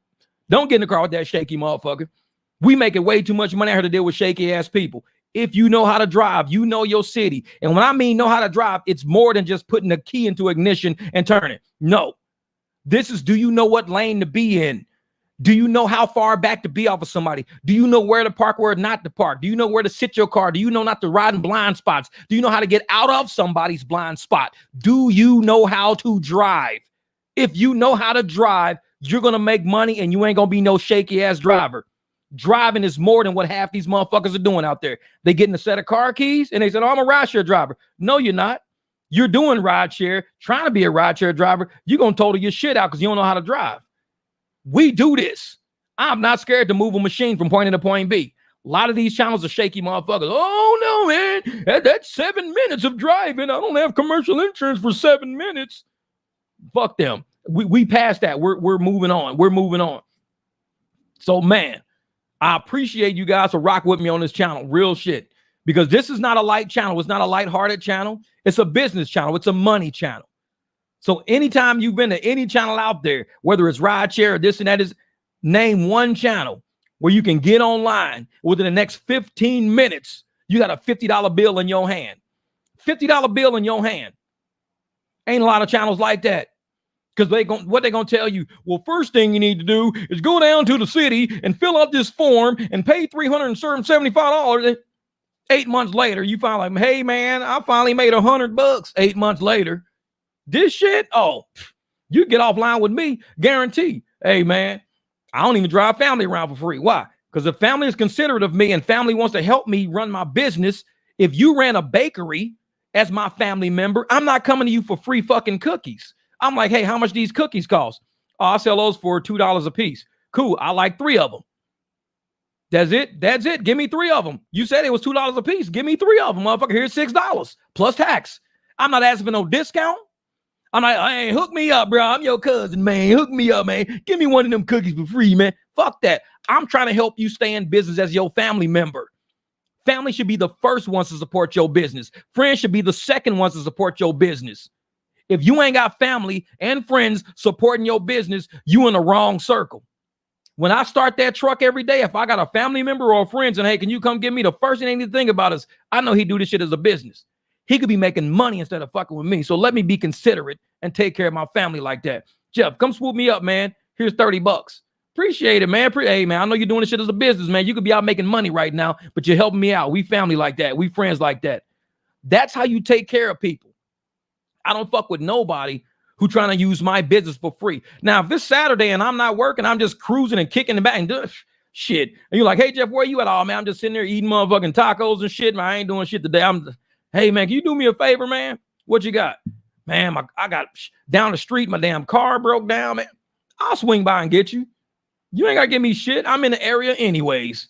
Don't get in the car with that shaky motherfucker. We making way too much money out here to deal with shaky ass people. If you know how to drive, you know your city. And when I mean know how to drive, it's more than just putting a key into ignition and turn it. No, this is, do you know what lane to be in? Do you know how far back to be off of somebody? Do you know where to park, where not to park? Do you know where to sit your car? Do you know not to ride in blind spots? Do you know how to get out of somebody's blind spot? Do you know how to drive? If you know how to drive, you're going to make money and you ain't going to be no shaky ass driver. Driving is more than what half these motherfuckers are doing out there. They getting a set of car keys and they said, oh, I'm a rideshare driver. No, you're not. You're doing rideshare, trying to be a rideshare driver. You're going to total your shit out because you don't know how to drive. We do this. I'm not scared to move a machine from point A to point B. A lot of these channels are shaky motherfuckers. Oh, no, man. That's 7 minutes of driving. I don't have commercial insurance for 7 minutes. Fuck them. We passed that. We're moving on. We're moving on. So, man, I appreciate you guys for rocking with me on this channel. Real shit. Because this is not a light channel. It's not a lighthearted channel. It's a business channel. It's a money channel. So anytime you've been to any channel out there, whether it's rideshare or this and that, is name one channel where you can get online within the next 15 minutes. You got a $50 bill in your hand. $50 bill in your hand. Ain't a lot of channels like that. Because what they gonna tell you? Well, first thing you need to do is go down to the city and fill out this form and pay $375. 8 months later, you find like, hey man, I finally made $100. 8 months later, this shit, oh, you get offline with me, guarantee. Hey man, I don't even drive family around for free. Why? Because if family is considerate of me and family wants to help me run my business, if you ran a bakery as my family member, I'm not coming to you for free fucking cookies. I'm like, hey, how much these cookies cost? Oh, I'll sell those for $2 a piece. Cool. I like 3 of them. That's it. That's it. Give me 3 of them. You said it was $2 a piece. Give me 3 of them, motherfucker. Here's $6 plus tax. I'm not asking for no discount. I'm like, hey, hook me up, bro. I'm your cousin, man. Hook me up, man. Give me one of them cookies for free, man. Fuck that. I'm trying to help you stay in business as your family member. Family should be the first ones to support your business. Friends should be the second ones to support your business. If you ain't got family and friends supporting your business, you in the wrong circle. When I start that truck every day, if I got a family member or friends and hey, can you come get me? The first thing they need to think about is I know he do this shit as a business. He could be making money instead of fucking with me. So let me be considerate and take care of my family like that. Jeff, come swoop me up, man. Here's $30. Appreciate it, man. Hey, man, I know you're doing this shit as a business, man. You could be out making money right now, but you're helping me out. We family like that. We friends like that. That's how you take care of people. I don't fuck with nobody who trying to use my business for free. Now, if it's Saturday and I'm not working, I'm just cruising and kicking the back and doing shit. And you're like, hey, Jeff, where you at? Oh, man, I'm just sitting there eating motherfucking tacos and shit. Man, I ain't doing shit today. Hey, man, can you do me a favor, man? What you got? Man, I got down the street. My damn car broke down, man. I'll swing by and get you. You ain't got to give me shit. I'm in the area anyways.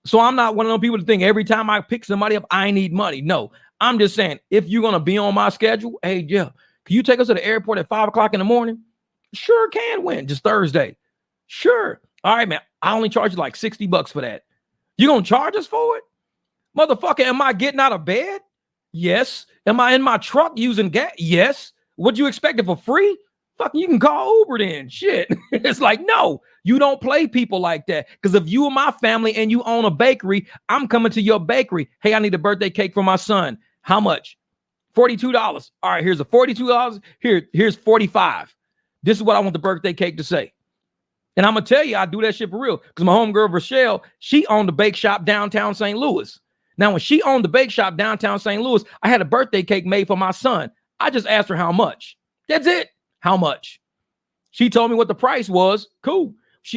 So I'm not one of those people to think every time I pick somebody up, I need money. No, I'm just saying, if you're going to be on my schedule, hey, Jeff, can you take us to the airport at 5 o'clock in the morning? Sure can win. Just Thursday. Sure. All right, man. I only charge you like $60 for that. You going to charge us for it? Motherfucker, am I getting out of bed? Yes. Am I in my truck using gas? Yes. Would you expect it for free? Fuck, you can call Uber then. Shit. It's like, no, you don't play people like that. Because if you are my family and you own a bakery, I'm coming to your bakery. Hey, I need a birthday cake for my son. How much? $42. All right, here's a $42. Here's $45. This is what I want the birthday cake to say. And I'm going to tell you, I do that shit for real. Because my homegirl, Rochelle, she owned a bake shop downtown St. Louis. Now, when she owned the bake shop downtown St. Louis, I had a birthday cake made for my son. I just asked her how much. That's it. How much? She told me what the price was. Cool.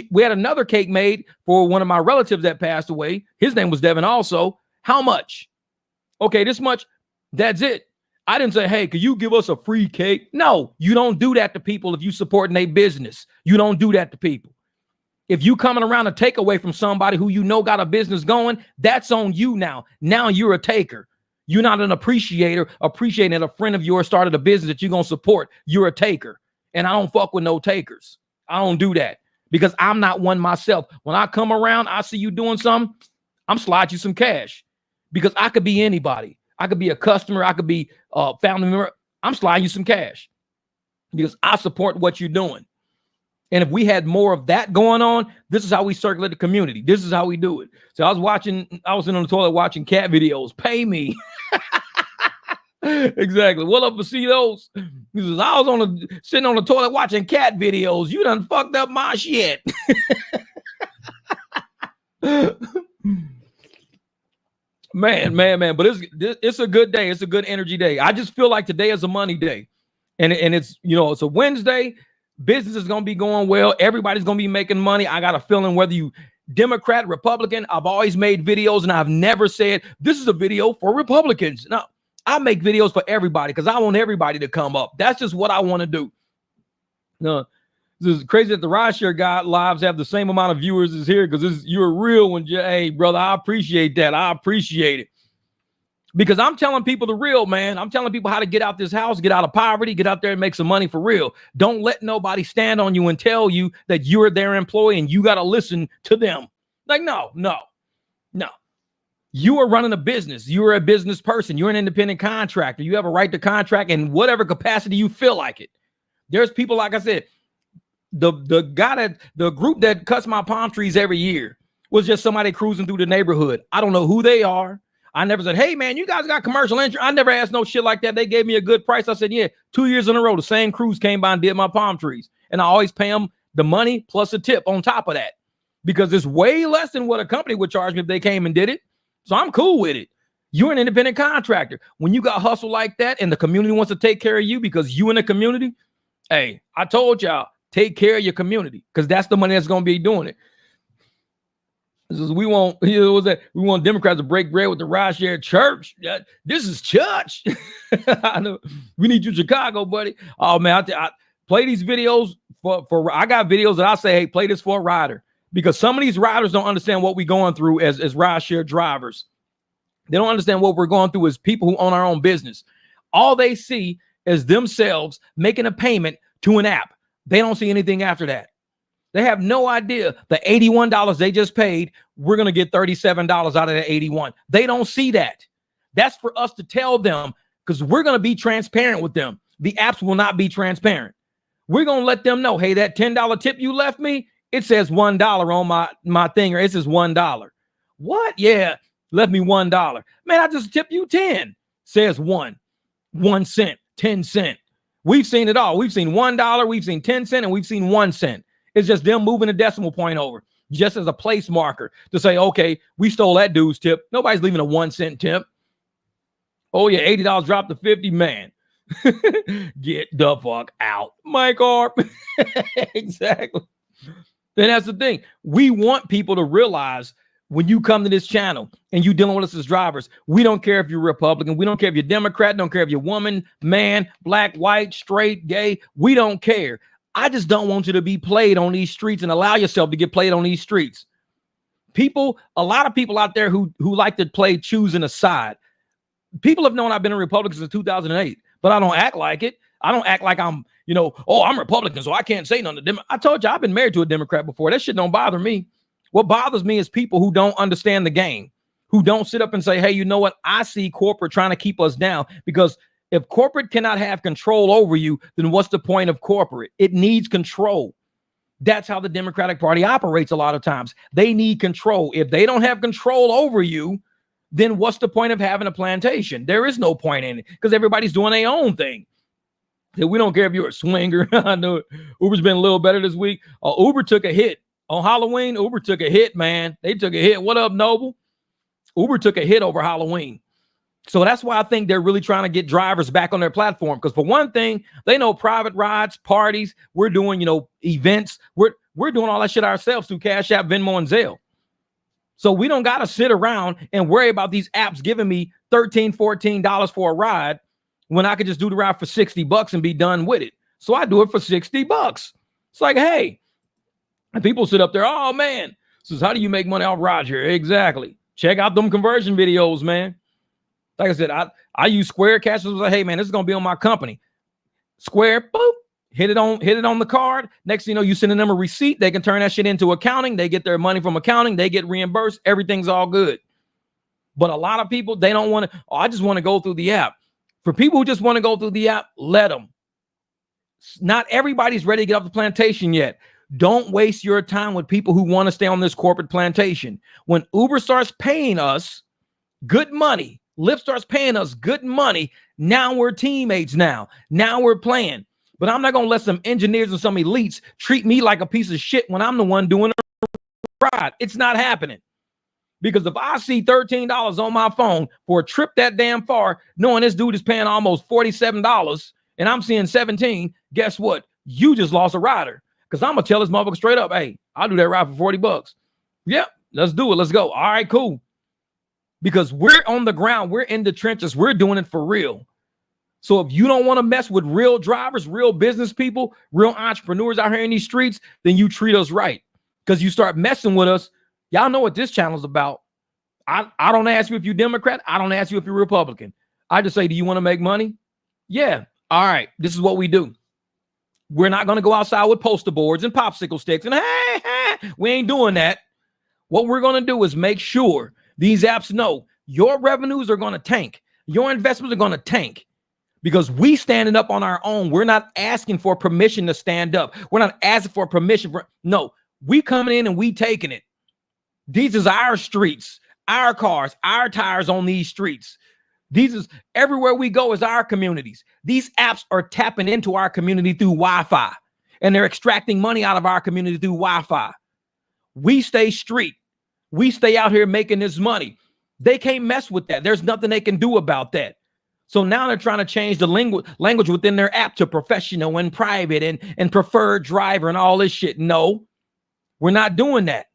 We had another cake made for one of my relatives that passed away. His name was Devin also. How much? Okay, this much. That's it. I didn't say, hey, could you give us a free cake? No, you don't do that to people if you supporting their business. You don't do that to people. If you coming around to take away from somebody who you know got a business going, that's on you now. Now you're a taker. You're not an appreciator, appreciating that a friend of yours started a business that you're going to support. You're a taker. And I don't fuck with no takers. I don't do that because I'm not one myself. When I come around, I see you doing something, I'm slide you some cash because I could be anybody. I could be a customer. I could be a family member. I'm sliding you some cash because I support what you're doing. And if we had more of that going on, this is how we circulate the community. This is how we do it. So I was sitting on the toilet watching cat videos. Pay me. Exactly. What up for see those? He says, I was sitting on the toilet watching cat videos. You done fucked up my shit. Man. But it's a good day. It's a good energy day. I just feel like today is a money day. And it's, it's a Wednesday. Business is going to be going well. Everybody's going to be making money. I got a feeling whether you Democrat, Republican, I've always made videos and I've never said this is a video for Republicans. No, I make videos for everybody because I want everybody to come up. That's just what I want to do. No, this is crazy that the rideshare guy lives have the same amount of viewers as here because you're a real one. Hey, brother, I appreciate that. I appreciate it. Because I'm telling people the real, man. I'm telling people how to get out this house, get out of poverty, get out there and make some money for real. Don't let nobody stand on you and tell you that you're their employee and you got to listen to them. Like, no. You are running a business. You're a business person. You're an independent contractor. You have a right to contract in whatever capacity you feel like it. There's people, like I said, the group that cuts my palm trees every year was just somebody cruising through the neighborhood. I don't know who they are. I never said, hey, man, you guys got commercial insurance. I never asked no shit like that. They gave me a good price. I said, yeah, 2 years in a row, the same crews came by and did my palm trees. And I always pay them the money plus a tip on top of that, because it's way less than what a company would charge me if they came and did it. So I'm cool with it. You're an independent contractor. When you got hustle like that and the community wants to take care of you because you in the community, hey, I told y'all, take care of your community, because that's the money that's going to be doing it. We want, we want Democrats to break bread with the ride share church. This is church. I know. We need you, Chicago, buddy. Oh man, I play these videos for. I got videos that I say, hey, play this for a rider, because some of these riders don't understand what we're going through as ride share drivers. They don't understand what we're going through as people who own our own business. All they see is themselves making a payment to an app. They don't see anything after that. They have no idea the $81 they just paid, we're going to get $37 out of that $81. They don't see that. That's for us to tell them, because we're going to be transparent with them. The apps will not be transparent. We're going to let them know, hey, that $10 tip you left me, it says $1 on my thing, or it says $1. What? Yeah, left me $1. Man, I just tipped you 10. Says 1 cent, 10 cent. We've seen it all. We've seen $1, we've seen 10 cent, and we've seen 1 cent. It's just them moving a decimal point over just as a place marker to say, okay, we stole that dude's tip. Nobody's leaving a 1 cent tip. Oh yeah, $80 dropped to 50, man. Get the fuck out, Mike Harp. Exactly. And that's the thing. We want people to realize, when you come to this channel and you dealing with us as drivers, we don't care if you're Republican. We don't care if you're Democrat. Don't care if you're woman, man, black, white, straight, gay. We don't care. I just don't want you to be played on these streets and allow yourself to get played on these streets. People, a lot of people out there who like to play choosing a side. People have known I've been a Republican since 2008, but I don't act like it. I don't act like I'm, I'm Republican, so I can't say nothing to them. I told you I've been married to a Democrat before. That shit don't bother me. What bothers me is people who don't understand the game, who don't sit up and say, hey, you know what? I see corporate trying to keep us down, because if corporate cannot have control over you, then what's the point of corporate? It needs control. That's how the Democratic Party operates a lot of times. They need control. If they don't have control over you, then what's the point of having a plantation? There is no point in it, because everybody's doing their own thing. We don't care if you're a swinger. I know Uber's been a little better this week. Uber took a hit. On Halloween, Uber took a hit, man. They took a hit. What up, Noble? Uber took a hit over Halloween. So that's why I think they're really trying to get drivers back on their platform. Because for one thing, they know private rides, parties, we're doing, events. We're doing all that shit ourselves through Cash App, Venmo, and Zelle. So we don't got to sit around and worry about these apps giving me $13, $14 for a ride when I could just do the ride for $60 and be done with it. So I do it for $60. It's like, hey. And people sit up there, oh man, says, how do you make money off Roger? Exactly. Check out them conversion videos, man. Like I said, I use Square Cash. I was like, hey man, this is gonna be on my company. Square, boop, hit it on the card. Next thing you know, you sending them a receipt. They can turn that shit into accounting. They get their money from accounting. They get reimbursed. Everything's all good. But a lot of people, they don't want to. Oh, I just want to go through the app. For people who just want to go through the app, let them. Not everybody's ready to get off the plantation yet. Don't waste your time with people who want to stay on this corporate plantation. When Uber starts paying us good money, Lyft starts paying us good money, now we're teammates now. Now we're playing. But I'm not going to let some engineers and some elites treat me like a piece of shit when I'm the one doing the ride. It's not happening. Because if I see $13 on my phone for a trip that damn far, knowing this dude is paying almost $47 and I'm seeing 17, guess what? You just lost a rider. Because I'm going to tell this motherfucker straight up, hey, I'll do that ride for $40. Yep, let's do it. Let's go. All right, cool. Because we're on the ground. We're in the trenches. We're doing it for real. So if you don't want to mess with real drivers, real business people, real entrepreneurs out here in these streets, then you treat us right. Because you start messing with us. Y'all know what this channel is about. I don't ask you if you're Democrat. I don't ask you if you're Republican. I just say, do you want to make money? Yeah. All right. This is what we do. We're not going to go outside with poster boards and popsicle sticks. And hey, we ain't doing that. What we're going to do is make sure these apps know your revenues are going to tank. Your investments are going to tank because we standing up on our own. We're not asking for permission to stand up. We're not asking for permission. No, we coming in and we taking it. These is our streets, our cars, our tires on these streets. These is everywhere we go is our communities. These apps are tapping into our community through Wi-Fi, and they're extracting money out of our community through Wi-Fi. We stay street. We stay out here making this money. They can't mess with that. There's nothing they can do about that. So now they're trying to change the language within their app to professional and private and preferred driver and all this shit. No, we're not doing that.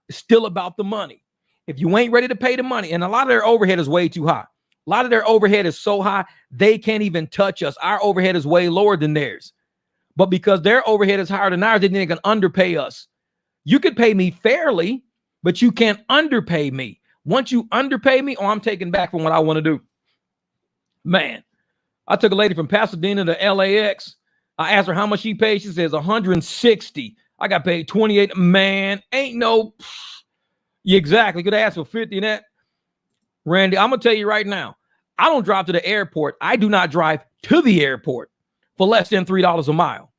It's still about the money. If you ain't ready to pay the money, and a lot of their overhead is way too high. A lot of their overhead is so high, they can't even touch us. Our overhead is way lower than theirs. But because their overhead is higher than ours, they think they can underpay us. You could pay me fairly, but you can't underpay me. Once you underpay me, I'm taking back from what I want to do. Man, I took a lady from Pasadena to LAX. I asked her how much she paid. She says 160. I got paid 28. Man, ain't no. You exactly could ask for 50 in that. Randy, I'm gonna tell you right now, I don't drive to the airport. I do not drive to the airport for less than $3 a mile.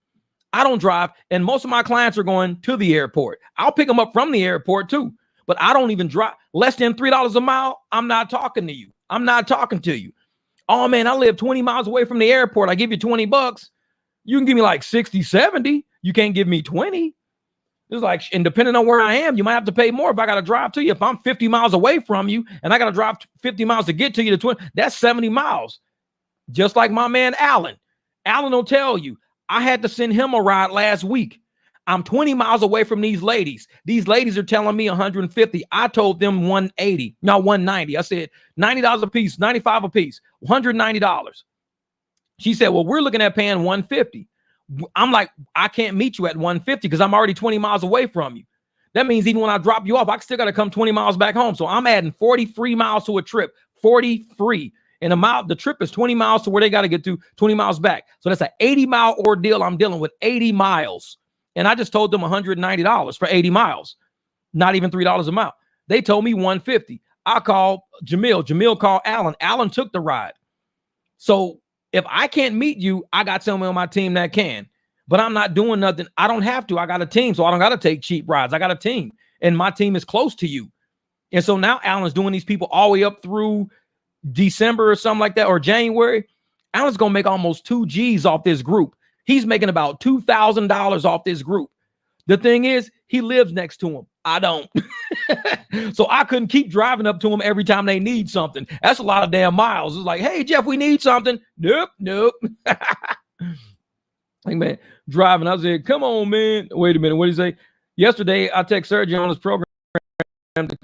I don't drive, and most of my clients are going to the airport. I'll pick them up from the airport too, but I don't even drive less than $3 a mile. I'm not talking to you. I'm not talking to you. Oh man, I live 20 miles away from the airport. I give you $20. You can give me like 60, 70. You can't give me 20. It's like, and depending on where I am, you might have to pay more if I got to drive to you. If I'm 50 miles away from you and I got to drive 50 miles to get to you to 20, that's 70 miles. Just like my man, Alan. Alan will tell you, I had to send him a ride last week. I'm 20 miles away from these ladies. These ladies are telling me 150. I told them 180, no, 190. I said $90 a piece, 95 a piece, $190. She said, well, we're looking at paying 150. I'm like, I can't meet you at 150 because I'm already 20 miles away from you. That means even when I drop you off, I still got to come 20 miles back home. So I'm adding 40 free miles to a trip, 40 free. And the trip is 20 miles to where they got to get to, 20 miles back. So that's an 80-mile ordeal. I'm dealing with 80 miles. And I just told them $190 for 80 miles, not even $3 a mile. They told me 150. I called Jamil. Jamil called Alan. Alan took the ride. So if I can't meet you, I got someone on my team that can. But I'm not doing nothing. I don't have to. I got a team, so I don't got to take cheap rides. I got a team, and my team is close to you. And so now Alan's doing these people all the way up through December or something like that, or January. Alan's going to make almost 2 G's off this group. He's making about $2,000 off this group. The thing is, he lives next to him. I don't. So I couldn't keep driving up to him every time they need something. That's a lot of damn miles. It's like, hey, Jeff, we need something. Nope. Like, man, driving. I said, come on, man. Wait a minute. What did he say? Yesterday, I text Sergio on his program to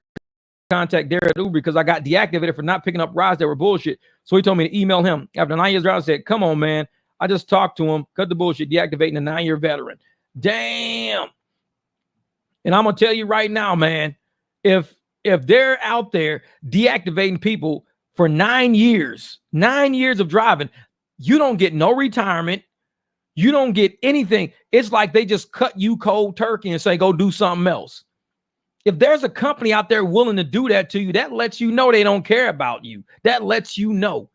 contact Derek at Uber because I got deactivated for not picking up rides that were bullshit. So he told me to email him. After 9 years drive, I said, come on, man. I just talked to him, cut the bullshit, deactivating a 9-year veteran. Damn. And I'm going to tell you right now, man, if they're out there deactivating people for 9 years of driving, you don't get no retirement. You don't get anything. It's like they just cut you cold turkey and say, go do something else. If there's a company out there willing to do that to you, that lets you know they don't care about you. That lets you know.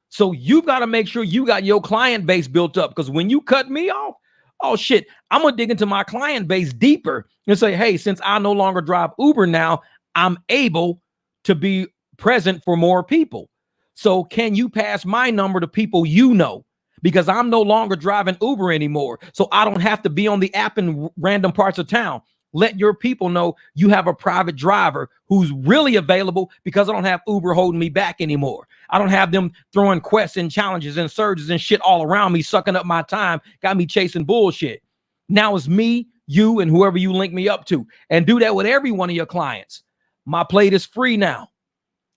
So you've got to make sure you got your client base built up, because when you cut me off, oh shit, I'm going to dig into my client base deeper and say, hey, since I no longer drive Uber now, I'm able to be present for more people. So can you pass my number to people you know? Because I'm no longer driving Uber anymore. So I don't have to be on the app in random parts of town. Let your people know you have a private driver who's really available, because I don't have Uber holding me back anymore. I don't have them throwing quests and challenges and surges and shit all around me, sucking up my time, got me chasing bullshit. Now it's me, you, and whoever you link me up to. And do that with every one of your clients. My plate is free now.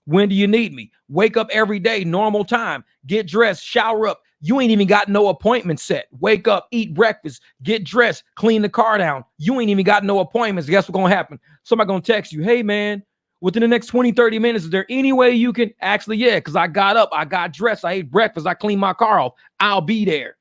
When do you need me? Wake up every day, normal time. Get dressed, shower up. You ain't even got no appointment set. Wake up, eat breakfast, get dressed, clean the car down. You ain't even got no appointments. Guess what's going to happen? Somebody going to text you, hey, man, within the next 20, 30 minutes, is there any way you can? Actually, yeah, because I got up, I got dressed, I ate breakfast, I cleaned my car off. I'll be there.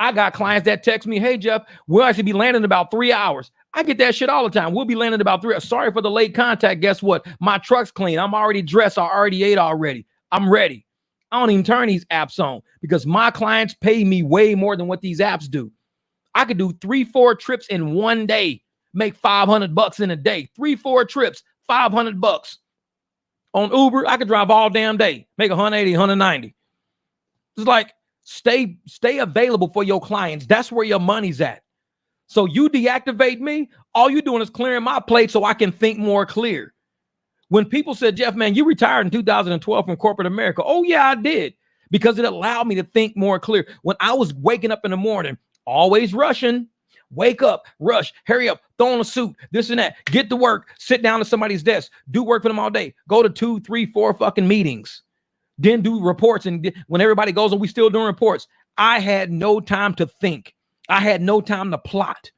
I got clients that text me, hey, Jeff, we'll actually be landing in about 3 hours. I get that shit all the time. We'll be landing in about 3 hours. Sorry for the late contact. Guess what? My truck's clean. I'm already dressed. I already ate already. I'm ready. I don't even turn these apps on because my clients pay me way more than what these apps do. I could do 3-4 trips in one day, make $500 in a day. 3-4 trips, $500. On Uber, I could drive all damn day, make 180, 190. It's like, stay available for your clients. That's where your money's at. So you deactivate me, all you're doing is clearing my plate so I can think more clear. When people said, Jeff, man, you retired in 2012 from corporate America. Oh, yeah, I did. Because it allowed me to think more clear. When I was waking up in the morning, always rushing, wake up, rush, hurry up, throw on a suit, this and that, get to work, sit down at somebody's desk, do work for them all day, go to 2, 3, 4 fucking meetings, then do reports. And when everybody goes and we still doing reports, I had no time to think. I had no time to plot.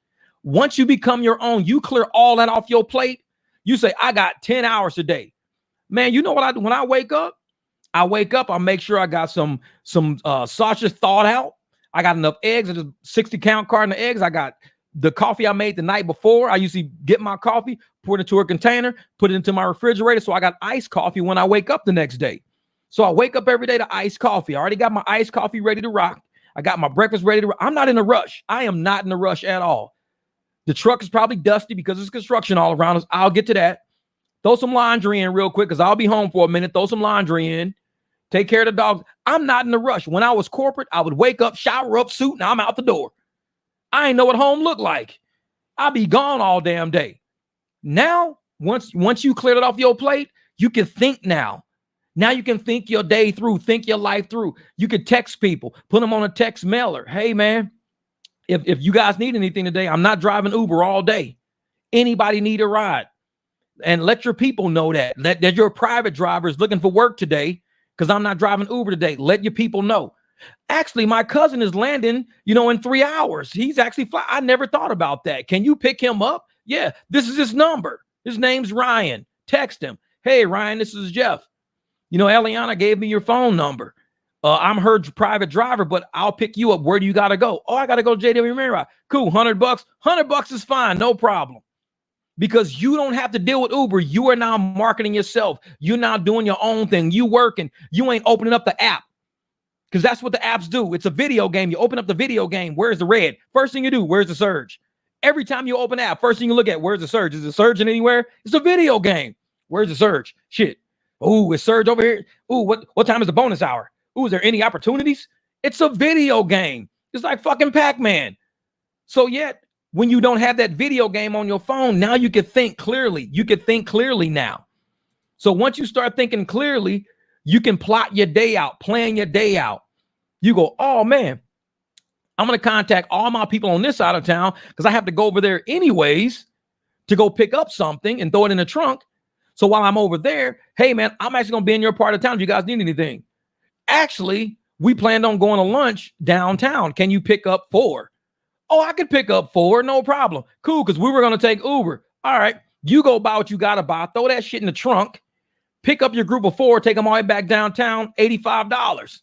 Once you become your own, you clear all that off your plate. You say, I got 10 hours a day. Man, you know what I do? When I wake up, I make sure I got some sausage thawed out. I got enough eggs, and a 60 count carton of eggs. I got the coffee I made the night before. I usually get my coffee, pour it into a container, put it into my refrigerator. So I got iced coffee when I wake up the next day. So I wake up every day to iced coffee. I already got my iced coffee ready to rock. I got my breakfast ready to rock. I'm not in a rush. I am not in a rush at all. The truck is probably dusty because there's construction all around us. I'll get to that. Throw some laundry in real quick because I'll be home for a minute. Throw some laundry in. Take care of the dogs. I'm not in a rush. When I was corporate, I would wake up, shower up, suit, and I'm out the door. I ain't know what home looked like. I'll be gone all damn day. Now, once you cleared it off your plate, you can think now. Now you can think your day through, think your life through. You can text people, put them on a text mailer. Hey, man, if you guys need anything today, I'm not driving Uber all day. Anybody need a ride? And let your people know that your private driver is looking for work today because I'm not driving Uber today. Let your people know. Actually, my cousin is landing, in 3 hours. He's actually flying. I never thought about that. Can you pick him up? Yeah, this is his number. His name's Ryan. Text him. Hey, Ryan, this is Jeff. Eliana gave me your phone number. I'm her private driver, but I'll pick you up. Where do you got to go? Oh, I got to go to JW Marriott. Cool, $100. $100 is fine. No problem. Because you don't have to deal with Uber. You are now marketing yourself. You're now doing your own thing. You working. You ain't opening up the app. Because that's what the apps do. It's a video game. You open up the video game. Where's the red? First thing you do, where's the surge? Every time you open an app, first thing you look at, where's the surge? Is it surging anywhere? It's a video game. Where's the surge? Shit. Ooh, it's surge over here. Ooh, what time is the bonus hour? Ooh, is there any opportunities? It's a video game. It's like fucking Pac-Man. So yet, when you don't have that video game on your phone, now you can think clearly. You can think clearly now. So once you start thinking clearly, you can plot your day out, plan your day out. You go, oh man, I'm going to contact all my people on this side of town because I have to go over there anyways to go pick up something and throw it in the trunk. So while I'm over there, hey man, I'm actually going to be in your part of town if you guys need anything. Actually, we planned on going to lunch downtown. Can you pick up 4? Oh, I could pick up 4, no problem. Cool, because we were going to take Uber. All right, you go buy what you got to buy, throw that shit in the trunk, pick up your group of 4, take them all the way back downtown, $85.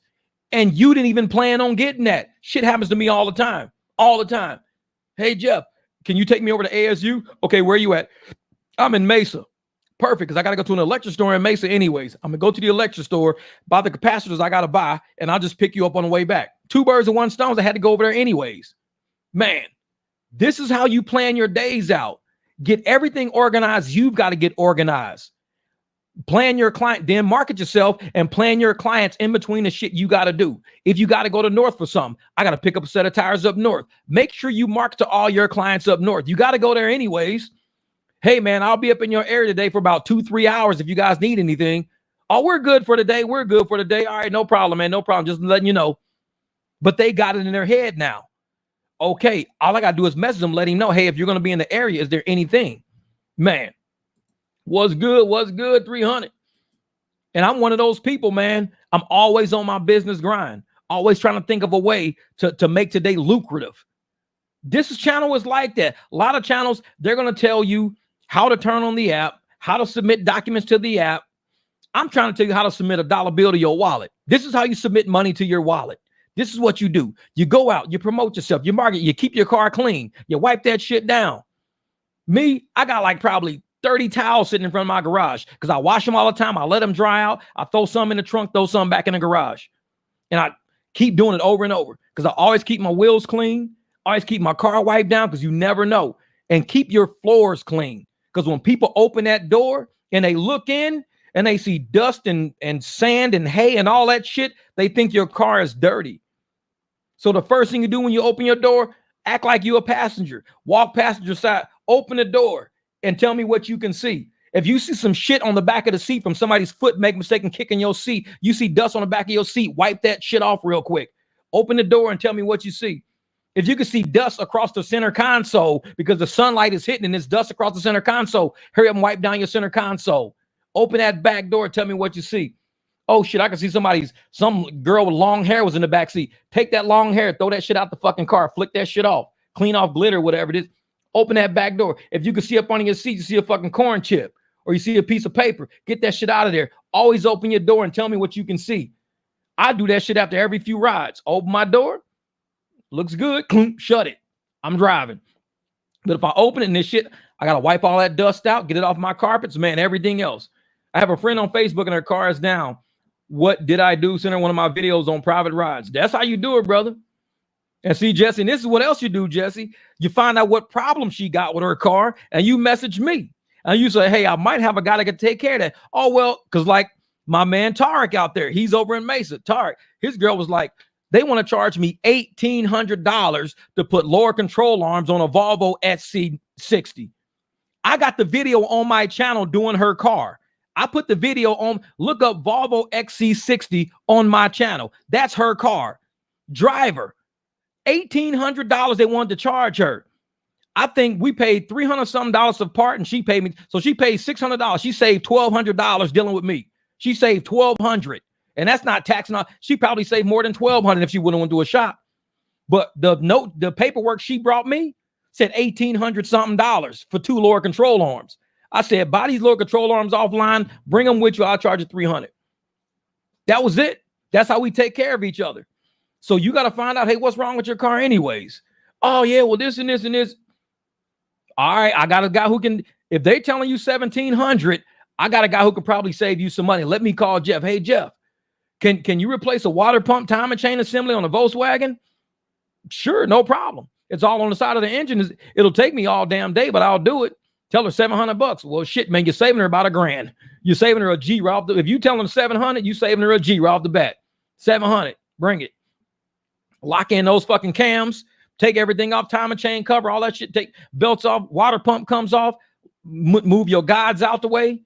And you didn't even plan on getting that. Shit happens to me all the time. All the time. Hey, Jeff, can you take me over to ASU? Okay, where are you at? I'm in Mesa. Perfect, because I got to go to an electric store in Mesa anyways. I'm going to go to the electric store, buy the capacitors I got to buy, and I'll just pick you up on the way back. 2 birds with 1 stone. I had to go over there anyways. Man, this is how you plan your days out. Get everything organized. You've got to get organized. Plan your client, then market yourself and plan your clients in between the shit you got to do. If you got to go to north for something, I got to pick up a set of tires up north. Make sure you market to all your clients up north. You got to go there anyways. Hey, man, I'll be up in your area today for about 2-3 hours if you guys need anything. Oh, we're good for today. We're good for today. All right, no problem, man. No problem. Just letting you know. But they got it in their head now. Okay, all I got to do is message them, let him know, hey, if you're going to be in the area, is there anything? Man, what's good, 300. And I'm one of those people, man. I'm always on my business grind, always trying to think of a way to make today lucrative. This channel is like that. A lot of channels, they're going to tell you how to turn on the app, how to submit documents to the app. I'm trying to tell you how to submit a dollar bill to your wallet. This is how you submit money to your wallet. This is what you do. You go out, you promote yourself, you market, you keep your car clean, you wipe that shit down. Me, I got like probably 30 towels sitting in front of my garage because I wash them all the time. I let them dry out. I throw some in the trunk, throw some back in the garage. And I keep doing it over and over because I always keep my wheels clean, always keep my car wiped down because you never know. And keep your floors clean because when people open that door and they look in, and they see dust and sand and hay and all that shit, they think your car is dirty. So the first thing you do when you open your door, act like you're a passenger. Walk passenger side, open the door, and tell me what you can see. If you see some shit on the back of the seat from somebody's foot, make a mistake and kick in your seat, you see dust on the back of your seat, wipe that shit off real quick. Open the door and tell me what you see. If you can see dust across the center console because the sunlight is hitting and there's dust across the center console, hurry up and wipe down your center console. Open that back door and tell me what you see. Oh shit, I can see some girl with long hair was in the back seat. Take that long hair, throw that shit out the fucking car, flick that shit off, clean off glitter, whatever it is. Open that back door. If you can see up under your seat, you see a fucking corn chip or you see a piece of paper, get that shit out of there. Always open your door and tell me what you can see. I do that shit after every few rides. Open my door, looks good, shut it. I'm driving. But if I open it and this shit, I got to wipe all that dust out, get it off my carpets, man, everything else. I have a friend on Facebook and her car is down. What did I do? Send her one of my videos on private rides. That's how you do it, brother. And see, Jesse, and this is what else you do, Jesse. You find out what problem she got with her car and you message me. And you say, hey, I might have a guy that can take care of that. Oh, well, because like my man Tarek out there, he's over in Mesa. Tarek, his girl was like, they want to charge me $1,800 to put lower control arms on a Volvo XC60. I got the video on my channel doing her car. I put the video on, look up Volvo XC60 on my channel. That's her car. Driver. $1,800 they wanted to charge her. I think we paid $300 something of part and she paid me. So she paid $600. She saved $1,200 dealing with me. She saved $1,200. And that's not taxing. She probably saved more than $1,200 if she wouldn't went to a shop. But the paperwork she brought me said $1,800 something for 2 lower control arms. I said, buy these lower control arms offline, bring them with you. I'll charge you $300. That was it. That's how we take care of each other. So you got to find out, hey, what's wrong with your car anyways? Oh yeah, well, this and this and this. All right, I got a guy who can, if they're telling you $1,700, I got a guy who could probably save you some money. Let me call Jeff. Hey, Jeff, can you replace a water pump timing chain assembly on a Volkswagen? Sure, no problem. It's all on the side of the engine. It'll take me all damn day, but I'll do it. Tell her $700. Well, shit, man, you're saving her about $1,000. You're saving her a G right off the, if you tell them $700, you saving her a G right off the bat. $700, bring it. Lock in those fucking cams. Take everything off, timing chain cover, all that shit. Take belts off, water pump comes off. Move your guides out the way.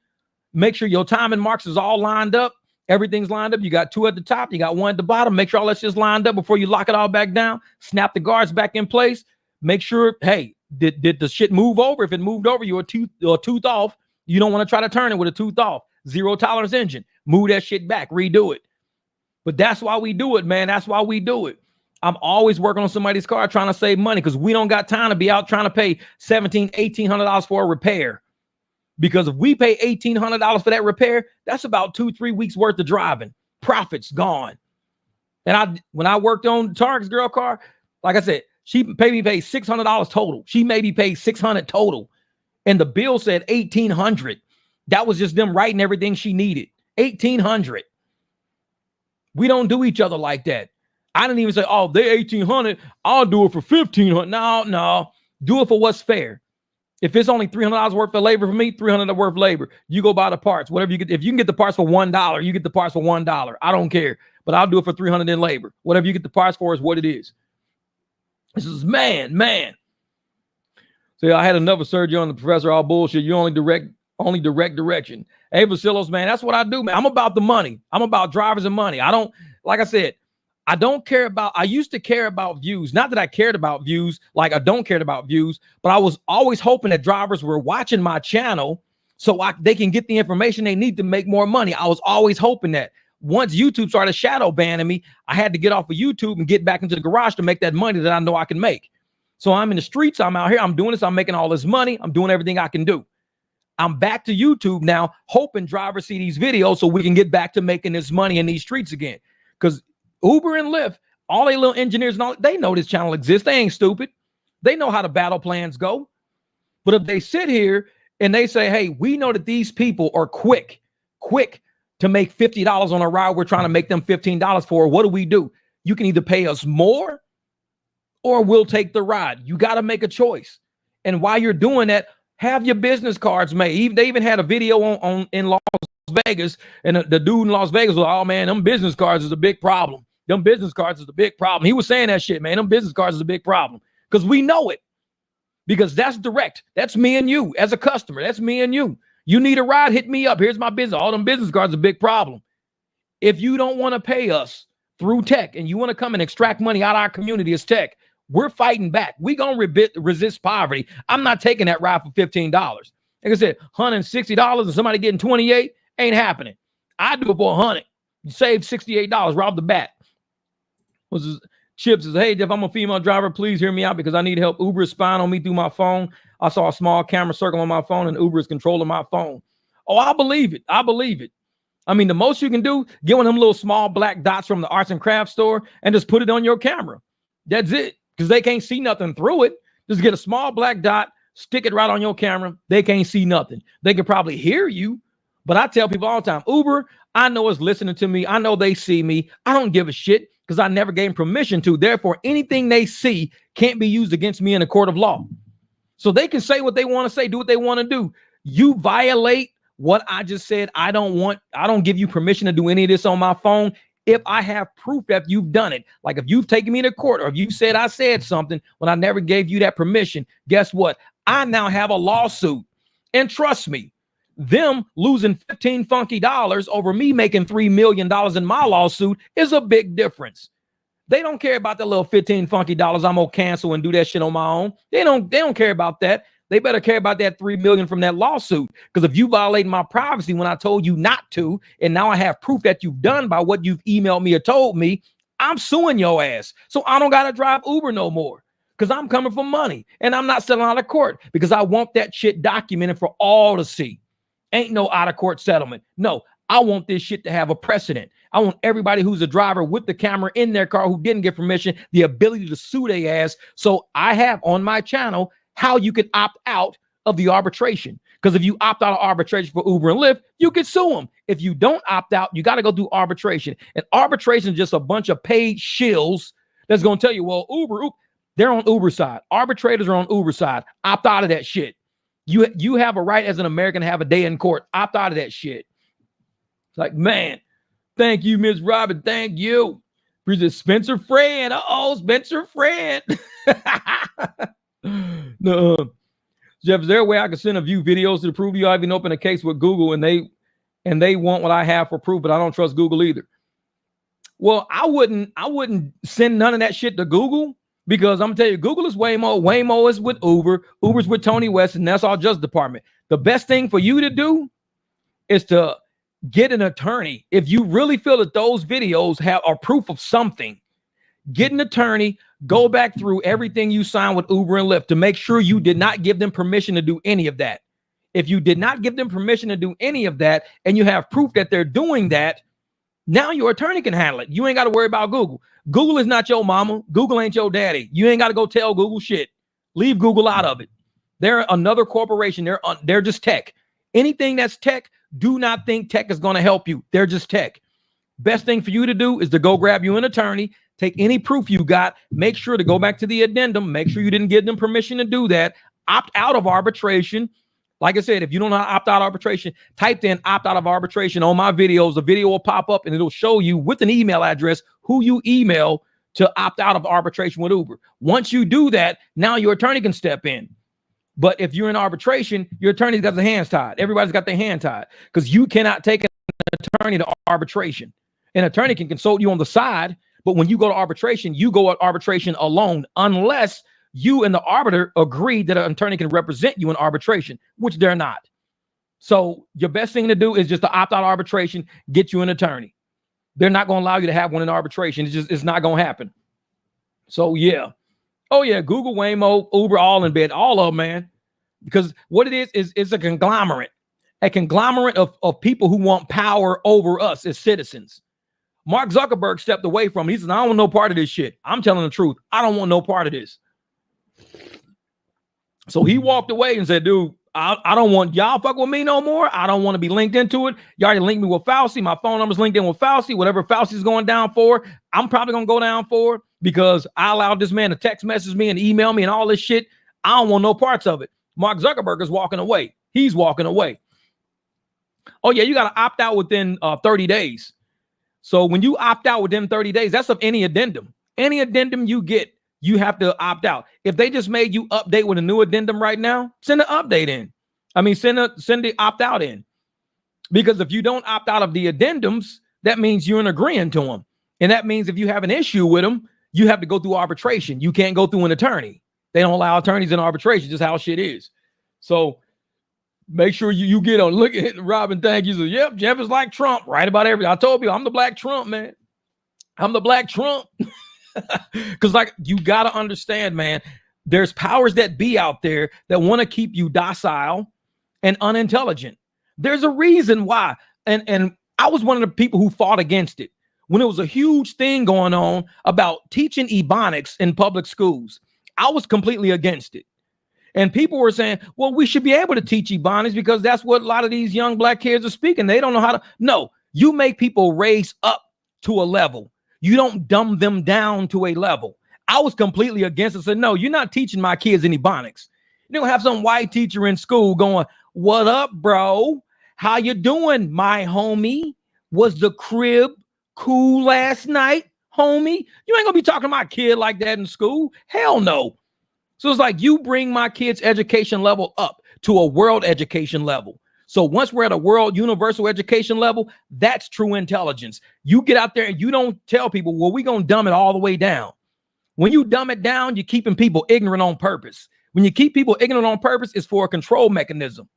Make sure your timing marks is all lined up. Everything's lined up. You got 2 at the top. You got 1 at the bottom. Make sure all that's just lined up before you lock it all back down. Snap the guards back in place. Make sure, hey, did the shit move over? If it moved over, you're a tooth off. You don't want to try to turn it with a tooth off. 0 tolerance engine. Move that shit back. Redo it. But that's why we do it, man. That's why we do it. I'm always working on somebody's car trying to save money because we don't got time to be out trying to pay $1,700, $1,800 for a repair. Because if we pay $1,800 for that repair, that's about 2-3 weeks worth of driving. Profits gone. And when I worked on Tarek's girl car, like I said, she paid $600 total. She maybe paid $600 total. And the bill said $1,800. That was just them writing everything she needed. $1,800. We don't do each other like that. I didn't even say, oh, they're $1,800. I'll do it for $1,500. No. Do it for what's fair. If it's only $300 worth of labor for me, $300 worth of labor. You go buy the parts. Whatever you get. If you can get the parts for $1, you get the parts for $1. I don't care. But I'll do it for $300 in labor. Whatever you get the parts for is what it is. This is man. So I had another surgery on the professor, all bullshit. You only direct direction. Hey, Vasilos, man, that's what I do, man. I'm about the money. I'm about drivers and money. I don't, like I said, I don't care about, I used to care about views. Not that I cared about views, like I don't care about views, but I was always hoping that drivers were watching my channel so they can get the information they need to make more money. I was always hoping that. Once YouTube started shadow banning me, I had to get off of YouTube and get back into the garage to make that money that I know I can make. So I'm in the streets. I'm out here. I'm doing this. I'm making all this money. I'm doing everything I can do. I'm back to YouTube now, hoping drivers see these videos so we can get back to making this money in these streets again. Because Uber and Lyft, all they little engineers and all, they know this channel exists. They ain't stupid. They know how the battle plans go. But if they sit here and they say, hey, we know that these people are quick to make $50 on a ride we're trying to make them $15 for, what do? You can either pay us more or we'll take the ride. You got to make a choice. And while you're doing that, have your business cards made. They even had a video in Las Vegas, and the dude in Las Vegas was, oh man, them business cards is a big problem. Them business cards is a big problem. He was saying that shit, man. Them business cards is a big problem because we know it. Because that's direct. That's me and you as a customer. That's me and you. You need a ride, hit me up. Here's my business. All them business cards are a big problem. If you don't want to pay us through tech and you want to come and extract money out of our community as tech, we're fighting back. We're going to resist poverty. I'm not taking that ride for $15. Like I said, $160 and somebody getting 28 ain't happening. I do it for 100. You save $68 right off the bat. Chip says, hey, if I'm a female driver, please hear me out because I need help. Uber is spying on me through my phone. I saw a small camera circle on my phone and Uber is controlling my phone. Oh, I believe it. I believe it. I mean, the most you can do, get one of them little small black dots from the arts and crafts store and just put it on your camera. That's it. Because they can't see nothing through it. Just get a small black dot, stick it right on your camera. They can't see nothing. They can probably hear you. But I tell people all the time, Uber, I know is listening to me. I know they see me. I don't give a shit because I never gave them permission to. Therefore, anything they see can't be used against me in a court of law. So they can say what they want to say, do what they want to do. You violate what I just said. I don't give you permission to do any of this on my phone. If I have proof that you've done it, like if you've taken me to court or if you said I said something when I never gave you that permission, guess what? I now have a lawsuit. And trust me, them losing $15 funky over me making $3 million in my lawsuit is a big difference. They don't care about that little $15 funky I'm gonna cancel and do that shit on my own. They don't care about that. They better care about that $3 million from that lawsuit. Because if you violate my privacy when I told you not to, and now I have proof that you've done by what you've emailed me or told me, I'm suing your ass. So I don't gotta drive Uber no more. Because I'm coming for money and I'm not selling out of court because I want that shit documented for all to see. Ain't no out of court settlement. No, I want this shit to have a precedent. I want everybody who's a driver with the camera in their car who didn't get permission, the ability to sue their ass. So I have on my channel how you can opt out of the arbitration. Because if you opt out of arbitration for Uber and Lyft, you can sue them. If you don't opt out, you got to go do arbitration. And arbitration is just a bunch of paid shills that's going to tell you, well, Uber, they're on Uber side. Arbitrators are on Uber side. Opt out of that shit. You have a right as an American to have a day in court. Opt out of that shit. It's like, man, thank you, Ms. Robin. Thank you. Spencer Friend. Uh-oh, Spencer Friend. No, Jeff, is there a way I can send a view videos to prove you? I've been open a case with Google and they want what I have for proof, but I don't trust Google either. Well, I wouldn't send none of that shit to Google. Because I'm gonna tell you, Google is Waymo. Waymo is with Uber. Uber's with Tony West, and that's our Justice Department. The best thing for you to do is to get an attorney. If you really feel that those videos are proof of something, get an attorney, go back through everything you signed with Uber and Lyft to make sure you did not give them permission to do any of that. If you did not give them permission to do any of that, and you have proof that they're doing that, now your attorney can handle it. You ain't got to worry about Google. Google is not your mama. Google ain't your daddy. You ain't got to go tell Google shit. Leave Google out of it. They're another corporation. They're just tech. Anything that's tech, do not think tech is going to help you. They're just tech. Best thing for you to do is to go grab you an attorney, take any proof you got, make sure to go back to the addendum, make sure you didn't give them permission to do that, opt out of arbitration. Like I said, if you don't know how to opt out of arbitration, type in opt out of arbitration on my videos. The video will pop up and it'll show you with an email address who you email to opt out of arbitration with Uber. Once you do that, now your attorney can step in. But if you're in arbitration, your attorney's got their hands tied. Everybody's got their hand tied because you cannot take an attorney to arbitration. An attorney can consult you on the side, but when you go to arbitration, you go at arbitration alone unless you and the arbiter agree that an attorney can represent you in arbitration, which they're not. So your best thing to do is just to opt out of arbitration, get you an attorney. They're not going to allow you to have one in arbitration. It's not going to happen. So yeah. Oh yeah, Google, Waymo, Uber, all in bed, all of them, man. Because what it is it's a conglomerate of people who want power over us as citizens. Mark Zuckerberg stepped away from it. He said, I don't want no part of this shit. I'm telling the truth. I don't want no part of this. So he walked away and said, dude, I don't want y'all fuck with me no more. I don't want to be linked into it. You already linked me with Fauci. My phone number's linked in with Fauci. Whatever Fauci's going down for, I'm probably going to go down for because I allowed this man to text message me and email me and all this shit. I don't want no parts of it. Mark Zuckerberg is walking away. He's walking away. Oh yeah, you got to opt out within 30 days. So when you opt out within 30 days, that's of any addendum. Any addendum you get, you have to opt out. If they just made you update with a new addendum right now, send an update in. I mean, send the opt out in. Because if you don't opt out of the addendums, that means you're in agreeing to them. And that means if you have an issue with them, you have to go through arbitration. You can't go through an attorney. They don't allow attorneys in arbitration, just how shit is. So make sure you get on. Look at Robin. Thank you. So, yep, Jeff is like Trump, right about everything. I told you, I'm the black Trump, man. I'm the black Trump. Because, like, you got to understand, man, there's powers that be out there that want to keep you docile and unintelligent. There's a reason why. And I was one of the people who fought against it when it was a huge thing going on about teaching Ebonics in public schools. I was completely against it. And people were saying, well, we should be able to teach Ebonics because that's what a lot of these young black kids are speaking. They don't know how to. No, you make people raise up to a level. You don't dumb them down to a level. I was completely against it. Said, no, you're not teaching my kids any Ebonics. You don't have some white teacher in school going, what up, bro? How you doing, my homie? Was the crib cool last night, homie? You ain't gonna be talking to my kid like that in school. Hell no. So it's like you bring my kid's education level up to a world education level. So once we're at a world universal education level, that's true intelligence. You get out there and you don't tell people, well, we're going to dumb it all the way down. When you dumb it down, you're keeping people ignorant on purpose. When you keep people ignorant on purpose, it's for a control mechanism.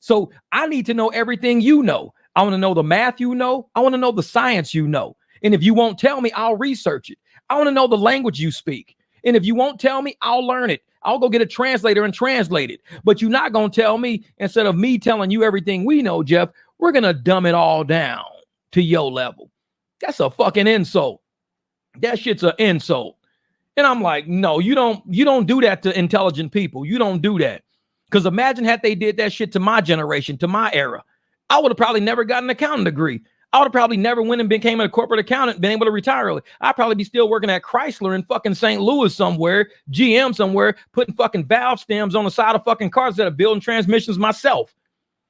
So I need to know everything you know. I want to know the math you know. I want to know the science you know. And if you won't tell me, I'll research it. I want to know the language you speak. And if you won't tell me, I'll learn it. I'll go get a translator and translate it. But you're not going to tell me, instead of me telling you everything we know, Jeff, we're going to dumb it all down to your level. That's a fucking insult. That shit's an insult. And I'm like, no, you don't do that to intelligent people. You don't do that. Because imagine had they did that shit to my generation, to my era. I would have probably never gotten an accounting degree. I would have probably never went and became a corporate accountant, been able to retire early. I'd probably be still working at Chrysler in fucking St. Louis somewhere, GM somewhere, putting fucking valve stems on the side of fucking cars that are building transmissions myself.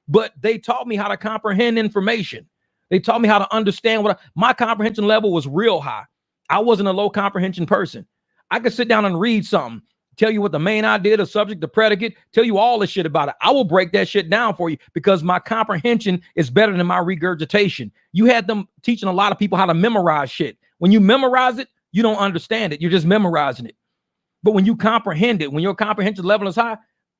But they taught me how to comprehend information. They taught me how to understand my comprehension level was real high. I wasn't a low comprehension person. I could sit down and read something, tell you what the main idea, the subject, the predicate, tell you all this shit about it. I will break that shit down for you because my comprehension is better than my regurgitation. You had them teaching a lot of people how to memorize shit. When you memorize it, you don't understand it. You're just memorizing it. But when you comprehend it, when your comprehension level is high,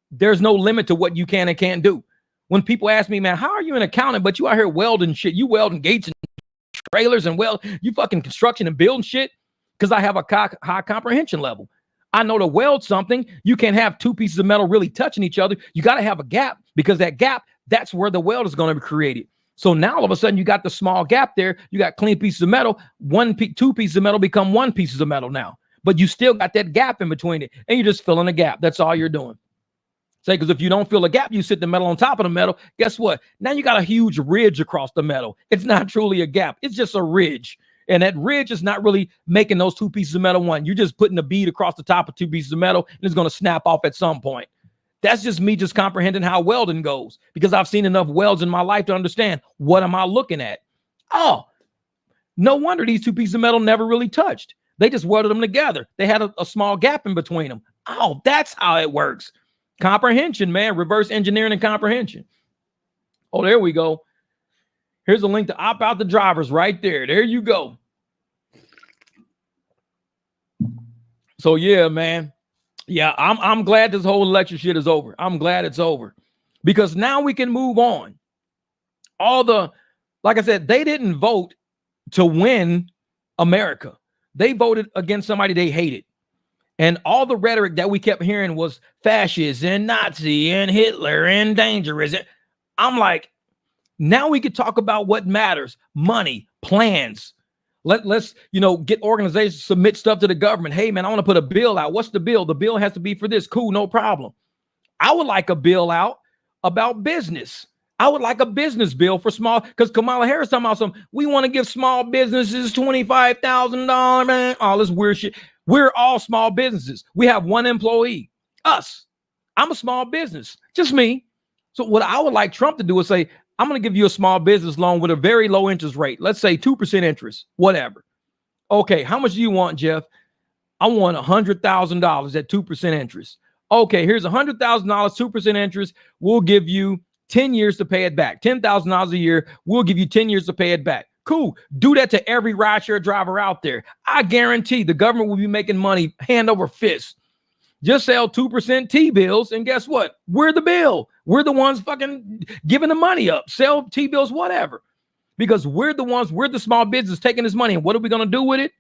there's no limit to what you can and can't do. When people ask me, man, how are you an accountant, but you out here welding shit? You welding gates and trailers and you fucking construction and building shit? Because I have a high comprehension level. I know to weld something, you can't have two pieces of metal really touching each other. You got to have a gap because that gap, that's where the weld is going to be created. So now all of a sudden you got the small gap there. You got clean pieces of metal. Two pieces of metal become one piece of metal now. But you still got that gap in between it. And you're just filling a gap. That's all you're doing. Say, because if you don't fill a gap, you sit the metal on top of the metal. Guess what? Now you got a huge ridge across the metal. It's not truly a gap. It's just a ridge. And that ridge is not really making those two pieces of metal one. You're just putting a bead across the top of two pieces of metal, and it's going to snap off at some point. That's just me just comprehending how welding goes, because I've seen enough welds in my life to understand what am I looking at. Oh, no wonder these two pieces of metal never really touched. They just welded them together. They had a small gap in between them. Oh, that's how it works. Comprehension, man. Reverse engineering and comprehension. Oh, there we go. Here's a link to opt out the drivers right there. There you go. So yeah, man. Yeah, I'm glad this whole election shit is over. I'm glad it's over because now we can move on. Like I said, they didn't vote to win America. They voted against somebody they hated. And all the rhetoric that we kept hearing was fascist and Nazi and Hitler and dangerous. I'm like, now we could talk about what matters. Money, plans. Let's get organizations to submit stuff to the government. Hey, man, I want to put a bill out. What's the bill? The bill has to be for this. Cool, no problem. I would like a bill out about business. I would like a business bill for small, because Kamala Harris talking about something. We want to give small businesses $25,000, man. All this weird shit. We're all small businesses. We have one employee, us. I'm a small business, just me. So what I would like Trump to do is say, I'm going to give you a small business loan with a very low interest rate. Let's say 2% interest, whatever. Okay, how much do you want, Jeff? I want $100,000 at 2% interest. Okay, here's $100,000, 2% interest. We'll give you 10 years to pay it back. $10,000 a year. We'll give you 10 years to pay it back. Cool. Do that to every rideshare driver out there. I guarantee the government will be making money hand over fist. Just sell 2% T-bills, and guess what? We're the bill. We're the ones fucking giving the money up. Sell T-bills, whatever. Because we're the small business taking this money. And what are we going to do with it?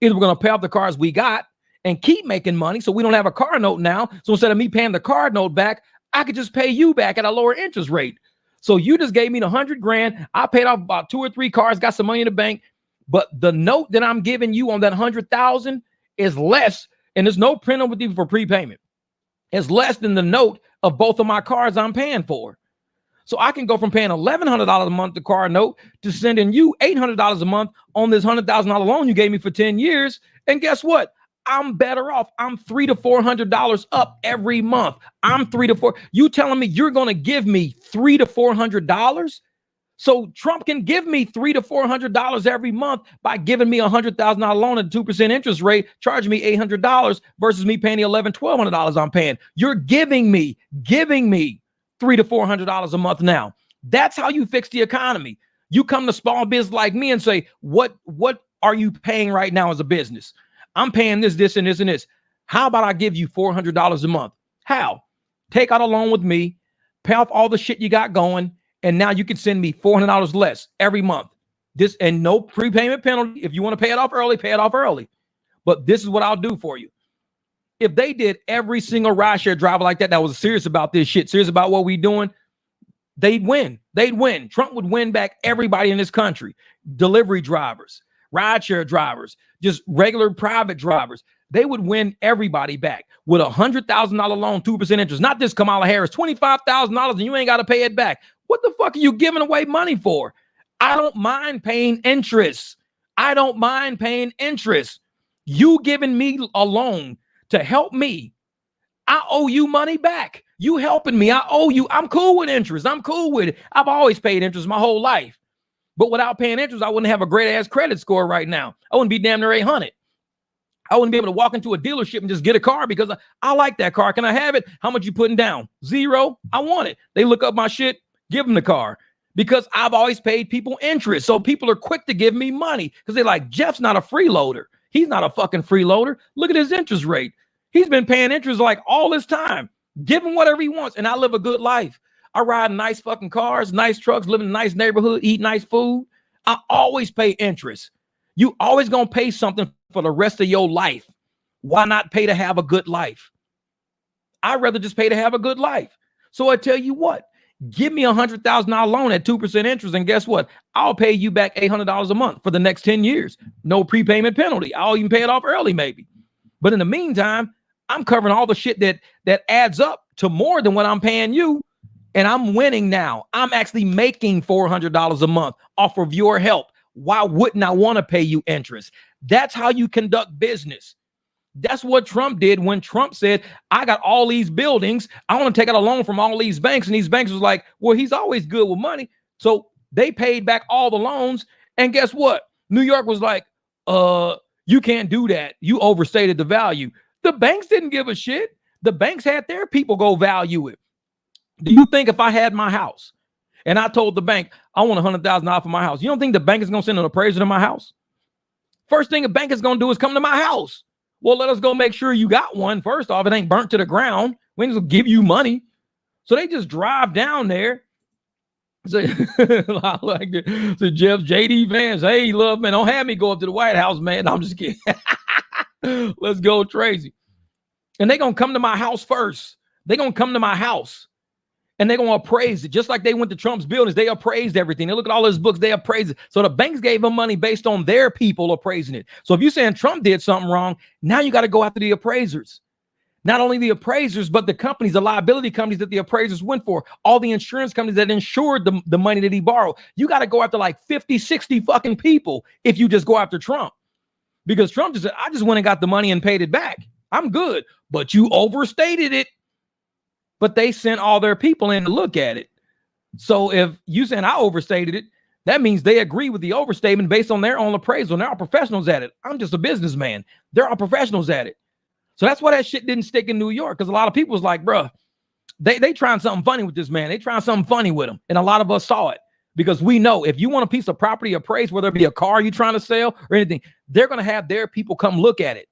Either we're going to pay off the cars we got and keep making money so we don't have a car note now. So instead of me paying the car note back, I could just pay you back at a lower interest rate. So you just gave me the $100,000. I paid off about 2 or 3 cars, got some money in the bank. But the note that I'm giving you on that $100,000 is less. And there's no penalty for prepayment. It's less than the note of both of my cars I'm paying for. So I can go from paying $1,100 a month the car note to sending you $800 a month on this $100,000 loan you gave me for 10 years. And guess what? I'm better off. I'm $300 to $400 up every month. I'm $300 to $400. You telling me you're going to give me $300 to $400? So Trump can give me $300 to $400 every month by giving me a $100,000 loan at a 2% interest rate, charging me $800 versus me paying the $1,100, $1,200 I'm paying. You're giving me $300 to $400 a month now. That's how you fix the economy. You come to small business like me and say, what are you paying right now as a business? I'm paying this, and this, and this. How about I give you $400 a month? How? Take out a loan with me, pay off all the shit you got going, and now you can send me $400 less every month. This, and no prepayment penalty. If you want to pay it off early, pay it off early. But this is what I'll do for you. If they did every single rideshare driver like that was serious about this shit, serious about what we doing, they'd win. They'd win. Trump would win back everybody in this country. Delivery drivers, rideshare drivers, just regular private drivers. They would win everybody back with a $100,000 loan, 2% interest. Not this Kamala Harris, $25,000 and you ain't got to pay it back. What the fuck are you giving away money for? I don't mind paying interest. I don't mind paying interest. You giving me a loan to help me. I owe you money back. You helping me. I owe you. I'm cool with interest. I'm cool with it. I've always paid interest my whole life. But without paying interest, I wouldn't have a great ass credit score right now. I wouldn't be damn near 800. I wouldn't be able to walk into a dealership and just get a car because I like that car. Can I have it? How much you putting down? 0. I want it. They look up my shit, give them the car because I've always paid people interest. So people are quick to give me money because they're like, Jeff's not a freeloader. He's not a fucking freeloader. Look at his interest rate. He's been paying interest like all this time. Give him whatever he wants. And I live a good life. I ride nice fucking cars, nice trucks, live in a nice neighborhood, eat nice food. I always pay interest. You always going to pay something for the rest of your life. Why not pay to have a good life? I'd rather just pay to have a good life. So I tell you what, give me a $100,000 loan at 2% interest. And guess what? I'll pay you back $800 a month for the next 10 years. No prepayment penalty. I'll even pay it off early maybe. But in the meantime, I'm covering all the shit that adds up to more than what I'm paying you. And I'm winning now. I'm actually making $400 a month off of your help. Why wouldn't I want to pay you interest? That's how you conduct business. That's what Trump did when Trump said, I got all these buildings. I want to take out a loan from all these banks. And these banks was like, well, he's always good with money. So they paid back all the loans. And guess what? New York was like, you can't do that. You overstated the value. The banks didn't give a shit. The banks had their people go value it. Do you think if I had my house and I told the bank, I want $100,000 for my house, you don't think the bank is going to send an appraiser to my house? First thing a bank is going to do is come to my house. Well, let us go make sure you got one. First off, it ain't burnt to the ground. We ain't just give you money. So they just drive down there. So, I like it. So Jeff, JD Vance, hey, love, man, don't have me go up to the White House, man. No, I'm just kidding. Let's go crazy. And they're going to come to my house first. They're going to come to my house. And they're going to appraise it. Just like they went to Trump's buildings, they appraised everything. They look at all his books, they appraised it. So the banks gave them money based on their people appraising it. So if you're saying Trump did something wrong, now you got to go after the appraisers. Not only the appraisers, but the companies, the liability companies that the appraisers went for, all the insurance companies that insured the money that he borrowed. You got to go after like 50, 60 fucking people if you just go after Trump. Because Trump just said, I just went and got the money and paid it back. I'm good. But you overstated it. But they sent all their people in to look at it. So if you saying I overstated it, that means they agree with the overstatement based on their own appraisal. And they're all professionals at it. I'm just a businessman. They're all professionals at it. So that's why that shit didn't stick in New York, because a lot of people was like, bruh, they trying something funny with this man. They trying something funny with him. And a lot of us saw it, because we know if you want a piece of property appraised, whether it be a car you're trying to sell or anything, they're going to have their people come look at it.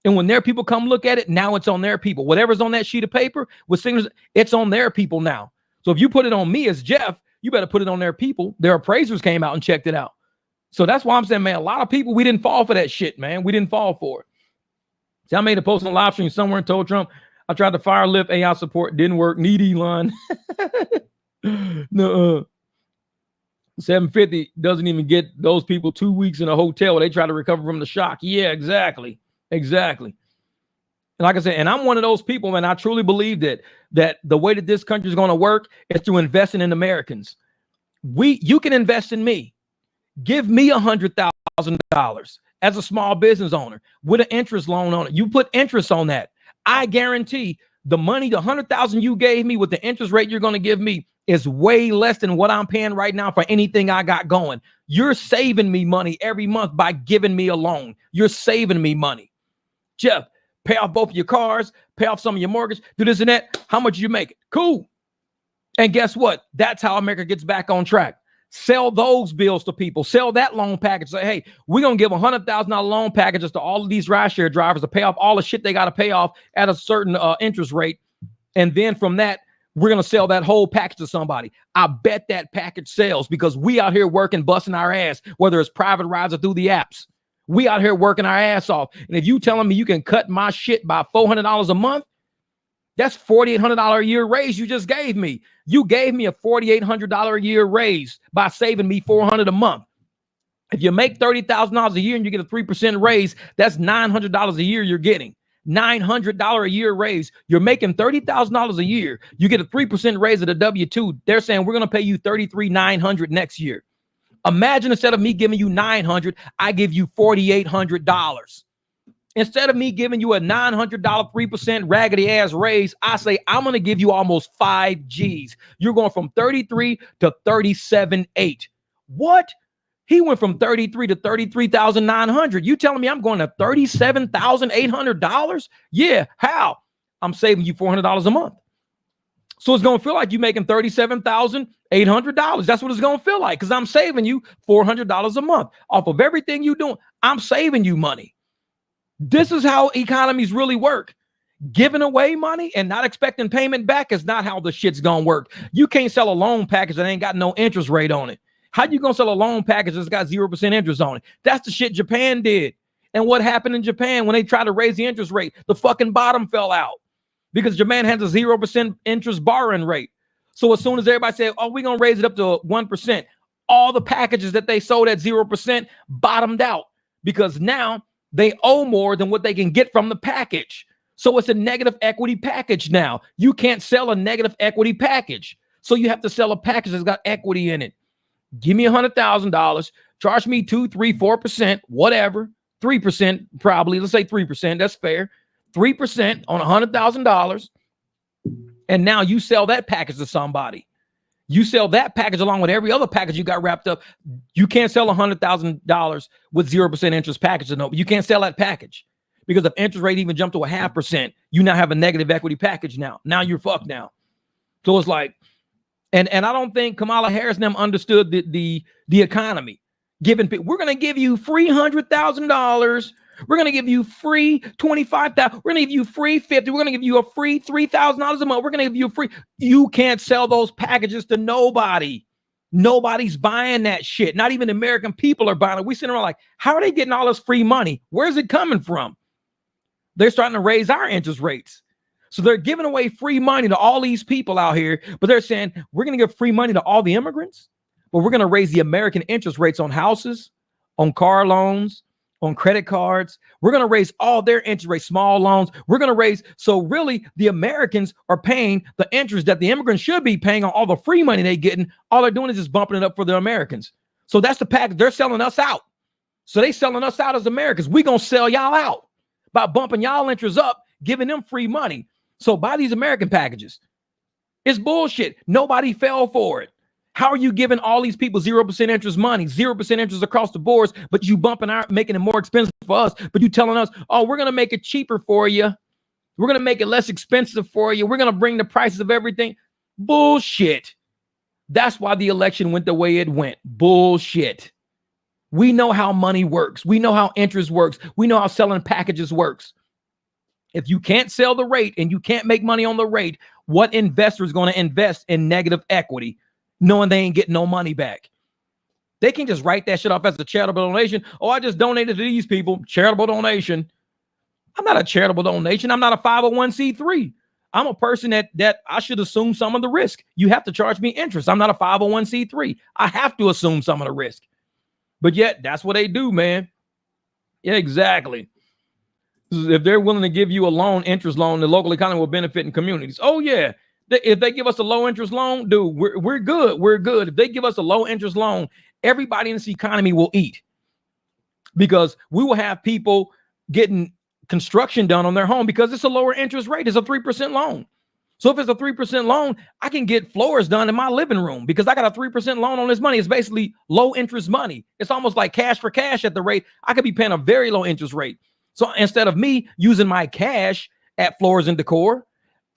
And when their people come look at it, now it's on their people. Whatever's on that sheet of paper with signatures, it's on their people now. So if you put it on me as Jeff, you better put it on their people. Their appraisers came out and checked it out. So that's why I'm saying, man, a lot of people, we didn't fall for that shit, man. We didn't fall for it. See, I made a post on live stream somewhere and told Trump, I tried to fire lift AI support, didn't work. Need Elon. No, 750 doesn't even get those people 2 weeks in a hotel. They try to recover from the shock. Yeah, exactly. Exactly. And like I said, and I'm one of those people, man, I truly believe that the way that this country is going to work is through investing in Americans. You can invest in me. Give me $100,000 as a small business owner with an interest loan on it. You put interest on that. I guarantee the money, the $100,000 you gave me with the interest rate you're going to give me is way less than what I'm paying right now for anything I got going. You're saving me money every month by giving me a loan. You're saving me money. Jeff, pay off both of your cars, pay off some of your mortgage, do this and that. How much you make it? Cool. And guess what? That's how America gets back on track. Sell those bills to people. Sell that loan package. Say, hey, we're going to give $100,000 loan packages to all of these rideshare drivers to pay off all the shit they got to pay off at a certain interest rate. And then from that, we're going to sell that whole package to somebody. I bet that package sells, because we out here working, busting our ass, whether it's private rides or through the apps. We out here working our ass off. And if you telling me you can cut my shit by $400 a month, that's $4,800 a year raise you just gave me. You gave me a $4,800 a year raise by saving me $400 a month. If you make $30,000 a year and you get a 3% raise, that's $900 a year you're getting. $900 a year raise. You're making $30,000 a year. You get a 3% raise at a W-2. They're saying we're going to pay you $33,900 next year. Imagine instead of me giving you $900, I give you $4,800. Instead of me giving you a $900 3% raggedy ass raise, I say I'm going to give you almost 5 G's. You're going from 33 to 37.8. What? He went from 33 to 33,900. You telling me I'm going to $37,800? Yeah. How? I'm saving you $400 a month. So it's going to feel like you're making $37,800. That's what it's going to feel like, because I'm saving you $400 a month off of everything you're doing. I'm saving you money. This is how economies really work. Giving away money and not expecting payment back is not how the shit's going to work. You can't sell a loan package that ain't got no interest rate on it. How you going to sell a loan package that's got 0% interest on it? That's the shit Japan did. And what happened in Japan when they tried to raise the interest rate? The fucking bottom fell out, because Japan has a 0% interest borrowing rate. So as soon as everybody said, oh, we're going to raise it up to 1%, all the packages that they sold at 0% bottomed out, because now they owe more than what they can get from the package. So it's a negative equity package now. You can't sell a negative equity package. So you have to sell a package that's got equity in it. Give me $100,000, charge me 2, 3, 4%, whatever, 3% probably. Let's say 3%. That's fair. 3% on $100,000. And now you sell that package to somebody. You sell that package along with every other package you got wrapped up. You can't sell $100,000 with 0% interest package. No, you can't sell that package, because if interest rate even jumped to 0.5%, you now have a negative equity package now. Now you're fucked now. So it's like, and I don't think Kamala Harris and them understood the economy. We're going to give you free $100,000. We're going to give you free $25,000. We're going to give you free $50,000. We're going to give you a free $3,000 a month. We're going to give you a free. You can't sell those packages to nobody. Nobody's buying that shit. Not even American people are buying it. We sitting around like, how are they getting all this free money? Where's it coming from? They're starting to raise our interest rates. So they're giving away free money to all these people out here, but they're saying we're going to give free money to all the immigrants, but we're going to raise the American interest rates on houses, on car loans, on credit cards. We're going to raise all their interest rates, small loans. We're going to raise. So really, the Americans are paying the interest that the immigrants should be paying on all the free money they're getting. All they're doing is just bumping it up for the Americans. So that's the package. They're selling us out. So they selling us out as Americans. We're going to sell y'all out by bumping y'all interest up, giving them free money. So buy these American packages. It's bullshit. Nobody fell for it. How are you giving all these people 0% interest money, 0% interest across the boards, but you making it more expensive for us, but you telling us, oh, we're going to make it cheaper for you. We're going to make it less expensive for you. We're going to bring the prices of everything. Bullshit. That's why the election went the way it went. Bullshit. We know how money works. We know how interest works. We know how selling packages works. If you can't sell the rate and you can't make money on the rate, what investor is going to invest in negative equity knowing they ain't getting no money back? They can just write that shit off as a charitable donation. Oh, I just donated to these people. Charitable donation. I'm not a charitable donation. I'm not a 501c3. I'm a person that I should assume some of the risk. You have to charge me interest. I'm not a 501c3. I have to assume some of the risk. But yet, that's what they do, man. Yeah, exactly. If they're willing to give you a loan, interest loan, the local economy will benefit in communities. Oh, yeah. If they give us a low interest loan, dude, we're good. We're good. If they give us a low interest loan, everybody in this economy will eat, because we will have people getting construction done on their home because it's a lower interest rate. It's a 3% loan. So if it's a 3% loan, I can get floors done in my living room because I got a 3% loan on this money. It's basically low interest money. It's almost like cash for cash at the rate. I could be paying a very low interest rate. So instead of me using my cash at Floors and Decor,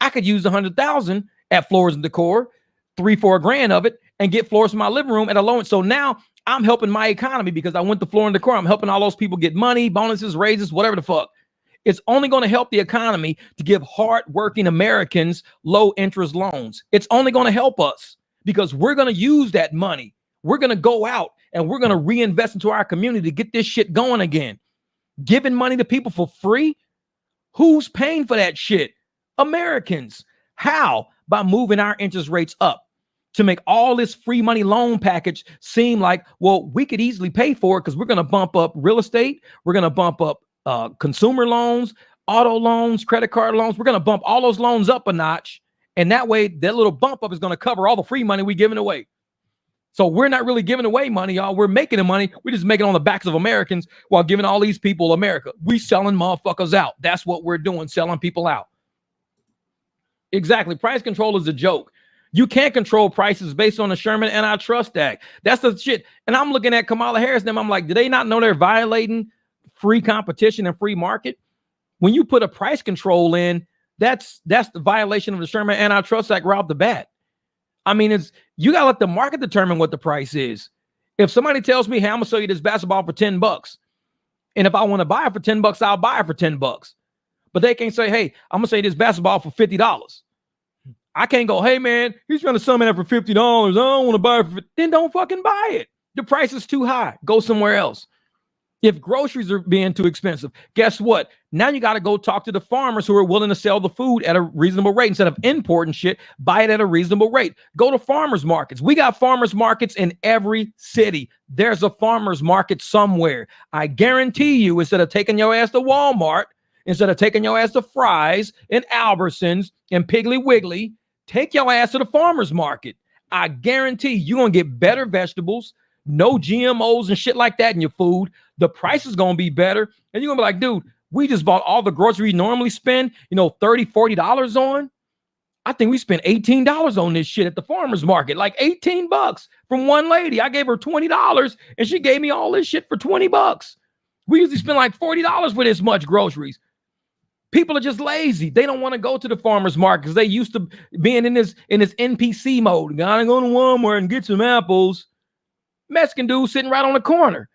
I could use 100,000 at Floors and Decor, $3-4 grand of it, and get floors in my living room at a low. So now I'm helping my economy because I went to Floor and Decor. I'm helping all those people get money, bonuses, raises, whatever the fuck. It's only going to help the economy to give hardworking Americans low interest loans. It's only going to help us because we're going to use that money. We're going to go out and we're going to reinvest into our community to get this shit going again. Giving money to people for free? Who's paying for that shit? Americans. How? By moving our interest rates up to make all this free money loan package seem like, well, we could easily pay for it because we're going to bump up real estate. We're going to bump up consumer loans, auto loans, credit card loans. We're going to bump all those loans up a notch. And that way, that little bump up is going to cover all the free money we're giving away. So we're not really giving away money, y'all. We're making the money. We're just making it on the backs of Americans while giving all these people America. We selling motherfuckers out. That's what we're doing, selling people out. Exactly. Price control is a joke. You can't control prices based on the Sherman Antitrust Act. That's the shit. And I'm looking at Kamala Harris and I'm like, do they not know they're violating free competition and free market? When you put a price control in, that's the violation of the Sherman Antitrust Act right off the bat. I mean, you gotta let the market determine what the price is. If somebody tells me, hey, I'm gonna sell you this basketball for $10, and if I want to buy it for $10, I'll buy it for $10. But they can't say, hey, I'm gonna sell you this basketball for $50. I can't go, hey man, he's trying to sell me that for $50. I don't want to buy it for $50. Then don't fucking buy it. The price is too high. Go somewhere else. If groceries are being too expensive, guess what? Now you got to go talk to the farmers who are willing to sell the food at a reasonable rate. Instead of importing shit, buy it at a reasonable rate. Go to farmers markets. We got farmers markets in every city. There's a farmers market somewhere. I guarantee you, instead of taking your ass to Walmart, instead of taking your ass to Fry's and Albertsons and Piggly Wiggly, take your ass to the farmers market. I guarantee you're going to get better vegetables, no GMOs and shit like that in your food. The price is going to be better. And you're going to be like, dude, we just bought all the groceries we normally spend, $30, $40 on. I think we spent $18 on this shit at the farmer's market, like $18 from one lady. I gave her $20 and she gave me all this shit for $20. We usually spend like $40 for this much groceries. People are just lazy. They don't want to go to the farmer's market because they used to being in this NPC mode. Gotta go to Walmart and get some apples. Mexican dude sitting right on the corner,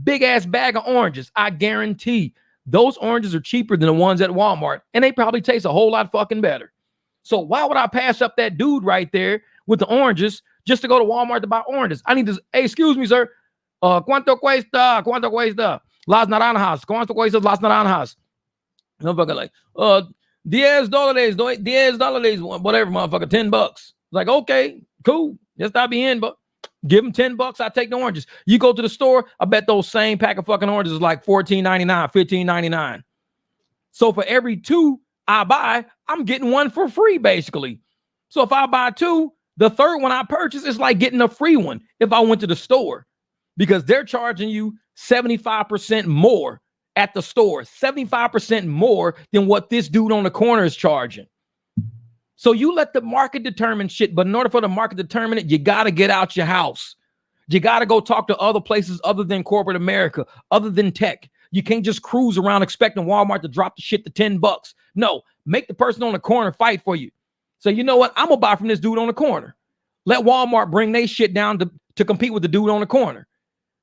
big ass bag of oranges. I guarantee those oranges are cheaper than the ones at Walmart, and they probably taste a whole lot fucking better. So why would I pass up that dude right there with the oranges just to go to Walmart to buy oranges? I need to, hey, excuse me, sir. ¿Cuánto cuesta? ¿Cuánto cuesta? Las naranjas. ¿Cuánto cuesta las naranjas? Motherfucker like, $10, $10, whatever, motherfucker, $10. Like, okay, cool. Just stop being, but give them $10. I take the oranges. You go to the store, I bet those same pack of fucking oranges is like $14.99, $15.99. So for every two I buy, I'm getting one for free, basically. So if I buy two, the third one I purchase is like getting a free one if I went to the store, because they're charging you 75% more at the store, 75% more than what this dude on the corner is charging. So you let the market determine shit, but in order for the market to determine it, you got to get out your house. You got to go talk to other places other than corporate America, other than tech. You can't just cruise around expecting Walmart to drop the shit to $10. No, make the person on the corner fight for you. So you know what? I'm going to buy from this dude on the corner. Let Walmart bring their shit down to compete with the dude on the corner.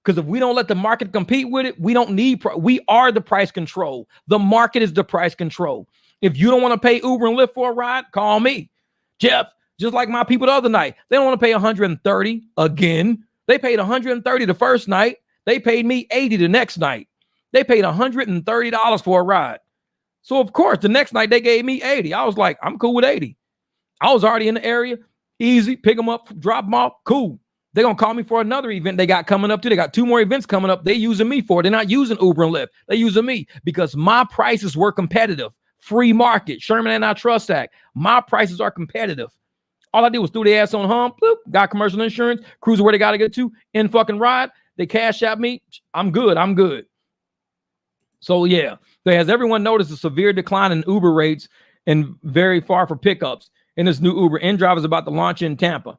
Because if we don't let the market compete with it, we don't need, we are the price control. The market is the price control. If you don't want to pay Uber and Lyft for a ride, call me. Jeff, just like my people the other night, they don't want to pay $130 again. They paid $130 the first night. They paid me $80 the next night. They paid $130 for a ride. So of course, the next night they gave me $80. I was like, I'm cool with $80. I was already in the area. Easy, pick them up, drop them off, cool. They're going to call me for another event they got coming up too. They got 2 more events coming up. They're using me for it. They're not using Uber and Lyft. They're using me because my prices were competitive. Free market, Sherman Antitrust Act. My prices are competitive. All I did was threw the ass on home, bloop, got commercial insurance, cruise where they got to get to, in fucking ride. They cash out me. I'm good. I'm good. So yeah, so has everyone noticed a severe decline in Uber rates and very far for pickups in this new Uber? InDrive is about to launch in Tampa.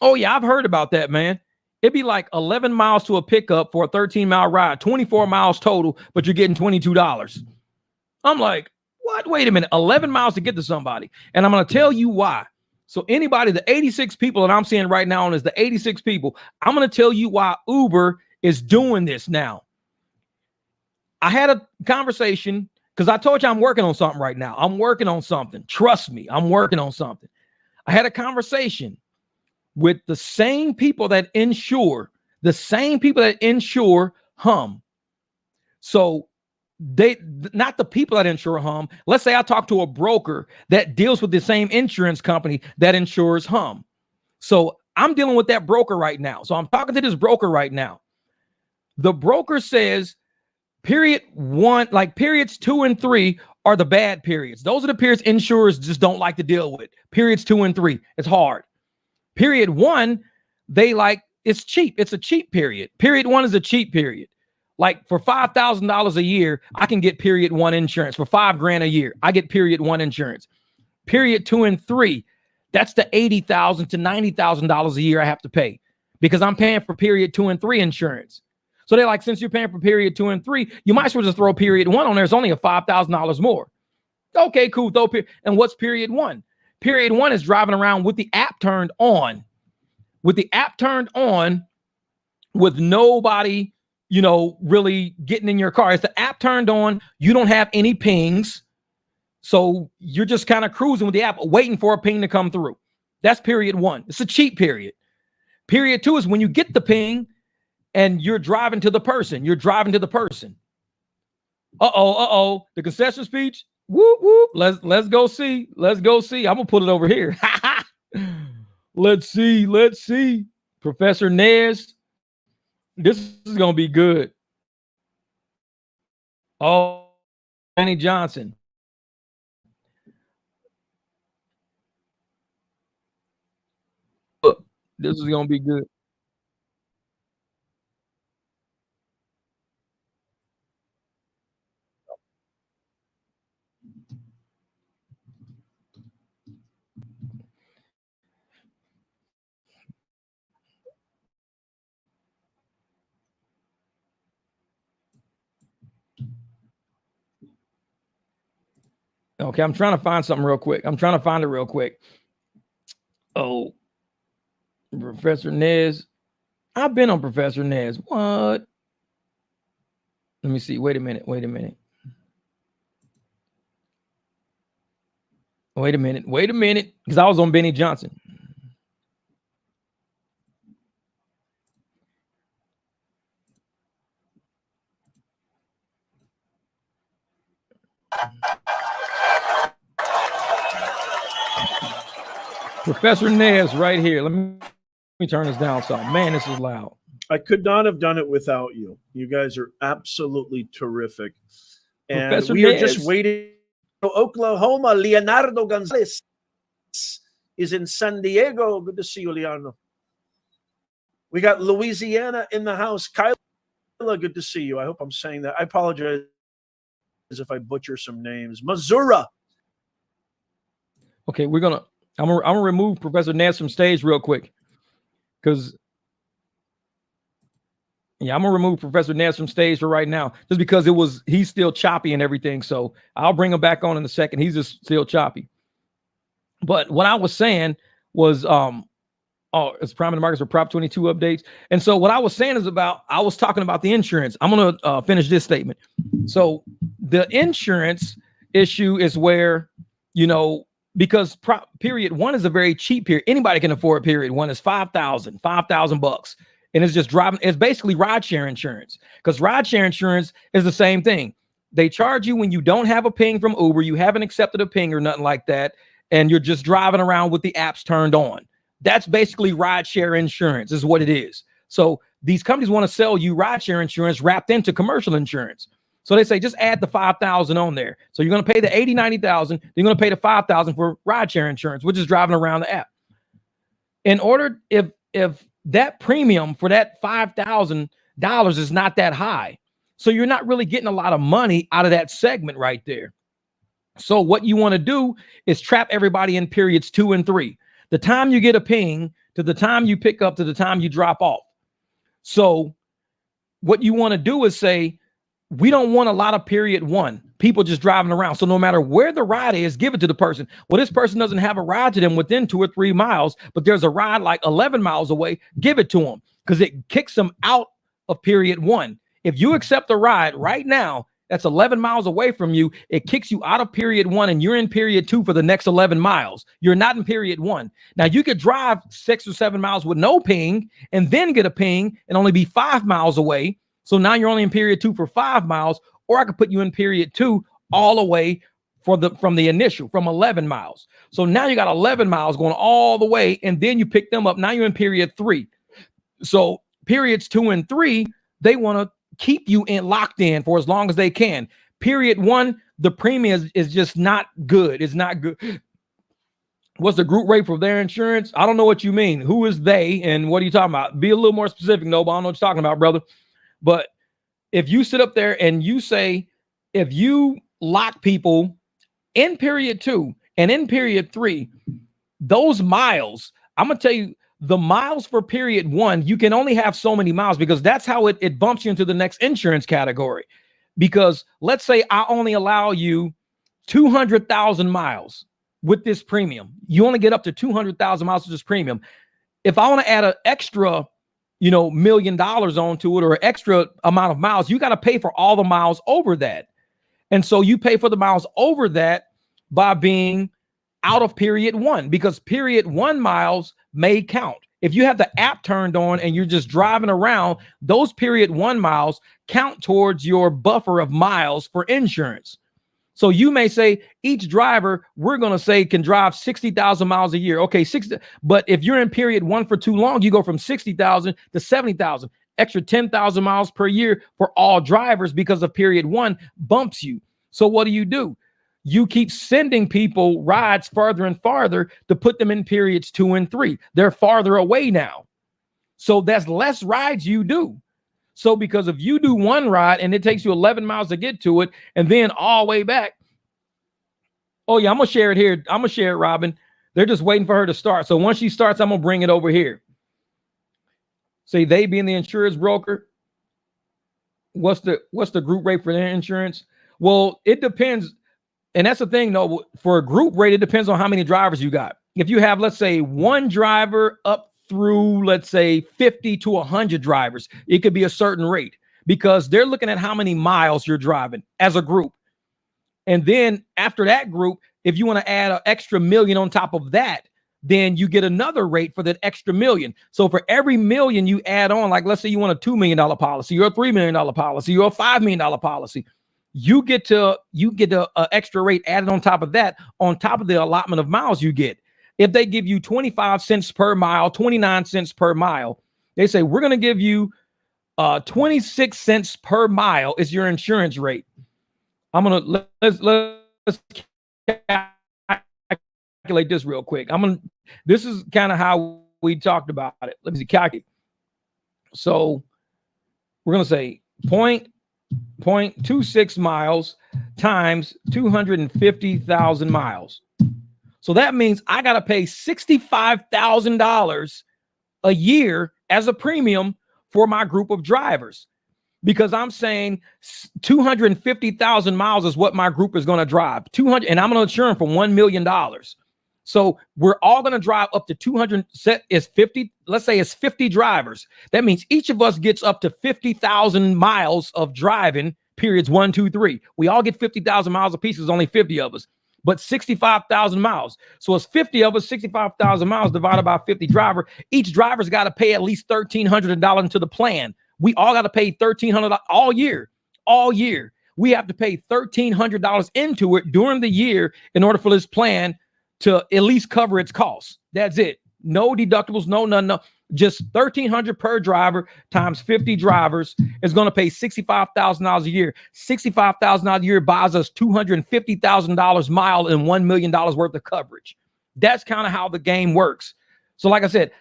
Oh yeah, I've heard about that, man. It'd be like 11 miles to a pickup for a 13-mile ride, 24 miles total, but you're getting $22. I'm like, what? Wait a minute, 11 miles to get to somebody. And I'm going to tell you why. So anybody, the 86 people that I'm seeing right now is the 86 people. I'm going to tell you why Uber is doing this now. I had a conversation because I told you I'm working on something right now. I'm working on something. Trust me, I'm working on something. I had a conversation with the same people that insure Hum. So they, not the people that insure Hum. Let's say I talk to a broker that deals with the same insurance company that insures Hum. So I'm dealing with that broker right now. So I'm talking to this broker right now. The broker says period 1, like periods 2 and 3 are the bad periods. Those are the periods insurers just don't like to deal with. Periods 2 and 3, it's hard. Period 1, they like, it's cheap. It's a cheap period. Period 1 is a cheap period. Like for $5,000 a year, I can get period 1 insurance. For $5,000 a year, I get period 1 insurance. Period 2 and 3, that's the $80,000 to $90,000 a year I have to pay because I'm paying for period 2 and 3 insurance. So they're like, since you're paying for period 2 and 3, you might as well just throw period 1 on there. It's only a $5,000 more. Okay, cool. And what's period 1? Period 1 is driving around with the app turned on. With the app turned on, with nobody, really getting in your car. It's the app turned on. You don't have any pings. So you're just kind of cruising with the app, waiting for a ping to come through. That's period 1. It's a cheap period. Period 2 is when you get the ping and you're driving to the person. The concession speech. Whoop, whoop. Let's go see. I'm gonna put it over here. Let's see. Professor Nez. This is gonna be good. Oh, Danny Johnson. Look, this is gonna be good. Okay, I'm trying to find something real quick. I'm trying to find it real quick. Oh, Professor Nez. I've been on Professor Nez. What? Let me see. Wait a minute. Because I was on Benny Johnson. Professor Nez right here. Let me turn this down some. Man, this is loud. I could not have done it without you. You guys are absolutely terrific. And Professor we are Nez. just waiting. Oklahoma, Leonardo Gonzalez is in San Diego. Good to see you, Leonardo. We got Louisiana in the house. Kyla, good to see you. I hope I'm saying that. I apologize if I butcher some names. Missouri. Okay, I'm gonna remove Professor Ness from stage real quick, because I'm gonna remove Professor Ness from stage for right now, just because he's still choppy and everything. So I'll bring him back on in a second. He's just still choppy. But what I was saying was, it's primary markets for Prop 22 updates. And so what I was saying is I was talking about the insurance. I'm going to finish this statement. So the insurance issue is where, because period one is a very cheap period. Anybody can afford period one. Is $5,000. And it's just driving. It's basically rideshare insurance, because rideshare insurance is the same thing. They charge you when you don't have a ping from Uber. You haven't accepted a ping or nothing like that. And you're just driving around with the apps turned on. That's basically rideshare insurance is what it is. So these companies want to sell you rideshare insurance wrapped into commercial insurance. So they say, just add the 5,000 on there. So you're going to pay the 80, 90,000. You're going to pay the 5,000 for rideshare insurance, which is driving around the app. In order, if that premium for that $5,000 is not that high, so you're not really getting a lot of money out of that segment right there. So what you want to do is trap everybody in periods 2 and 3. The time you get a ping to the time you pick up to the time you drop off. So what you want to do is say, we don't want a lot of period 1, people just driving around. So no matter where the ride is, give it to the person. Well, this person doesn't have a ride to them within 2 or 3 miles, but there's a ride like 11 miles away. Give it to them, because it kicks them out of period 1. If you accept a ride right now that's 11 miles away from you, it kicks you out of period 1 and you're in period 2 for the next 11 miles. You're not in period 1. Now you could drive 6 or 7 miles with no ping and then get a ping and only be 5 miles away. So now you're only in period 2 for 5 miles, or I could put you in period 2 all the way from the initial, from 11 miles. So now you got 11 miles going all the way, and then you pick them up. Now you're in period 3. So periods 2 and 3, they want to keep you locked in for as long as they can. Period 1, the premium is just not good. It's not good. What's the group rate for their insurance? I don't know what you mean. Who is they, and what are you talking about? Be a little more specific, Noble. I don't know what you're talking about, brother. But if you sit up there and you say, if you lock people in period 2 and in period 3, those miles, I'm going to tell you, the miles for period 1, you can only have so many miles, because that's how it bumps you into the next insurance category. Because let's say I only allow you 200,000 miles with this premium. You only get up to 200,000 miles with this premium. If I want to add an extra, $1 million onto it, or an extra amount of miles, you got to pay for all the miles over that. And so you pay for the miles over that by being out of period 1, because period 1 miles may count. If you have the app turned on and you're just driving around, those period 1 miles count towards your buffer of miles for insurance. So you may say each driver, we're going to say, can drive 60,000 miles a year. Okay, 60. But if you're in period 1 for too long, you go from 60,000 to 70,000, extra 10,000 miles per year for all drivers, because of period 1 bumps you. So what do? You keep sending people rides farther and farther to put them in periods 2 and 3. They're farther away now. So that's less rides you do. So because if you do one ride and it takes you 11 miles to get to it, and then all the way back. Oh yeah, I'm going to share it here. I'm going to share it, Robin. They're just waiting for her to start. So once she starts, I'm going to bring it over here. See, they being the insurance broker. What's the group rate for their insurance? Well, it depends. And that's the thing, though. For a group rate, it depends on how many drivers you got. If you have, let's say, 1 driver up through, let's say, 50 to 100 drivers, it could be a certain rate, because they're looking at how many miles you're driving as a group. And then after that group, if you want to add an extra million on top of that, then you get another rate for that extra million. So for every million you add on, like let's say you want a $2 million policy, or a $3 million policy, or a $5 million policy, you get a extra rate added on top of that, on top of the allotment of miles you get. If they give you 25 cents per mile, 29 cents per mile, they say, we're going to give you 26 cents per mile is your insurance rate. Let's calculate this real quick. This is kind of how we talked about it. Let me see, calculate. So we're going to say 0.26 miles times 250,000 miles. So that means I got to pay $65,000 a year as a premium for my group of drivers, because I'm saying 250,000 miles is what my group is going to drive. 200, and I'm going to insure them for $1 million. So we're all going to drive up to 200. Is 50. Let's say it's 50 drivers. That means each of us gets up to 50,000 miles of driving. Periods 1, 2, 3. We all get 50,000 miles apiece. There's only 50 of us, but 65,000 miles. So it's 50 of us, 65,000 miles divided by 50 driver. Each driver's got to pay at least $1,300 into the plan. We all got to pay $1,300 all year. All year. We have to pay $1,300 into it during the year in order for this plan to at least cover its costs. That's it. No deductibles, no. Just $1,300 per driver times 50 drivers is going to pay $65,000 a year. $65,000 a year buys us $250,000 mile and $1 million worth of coverage. That's kind of how the game works. So like I said,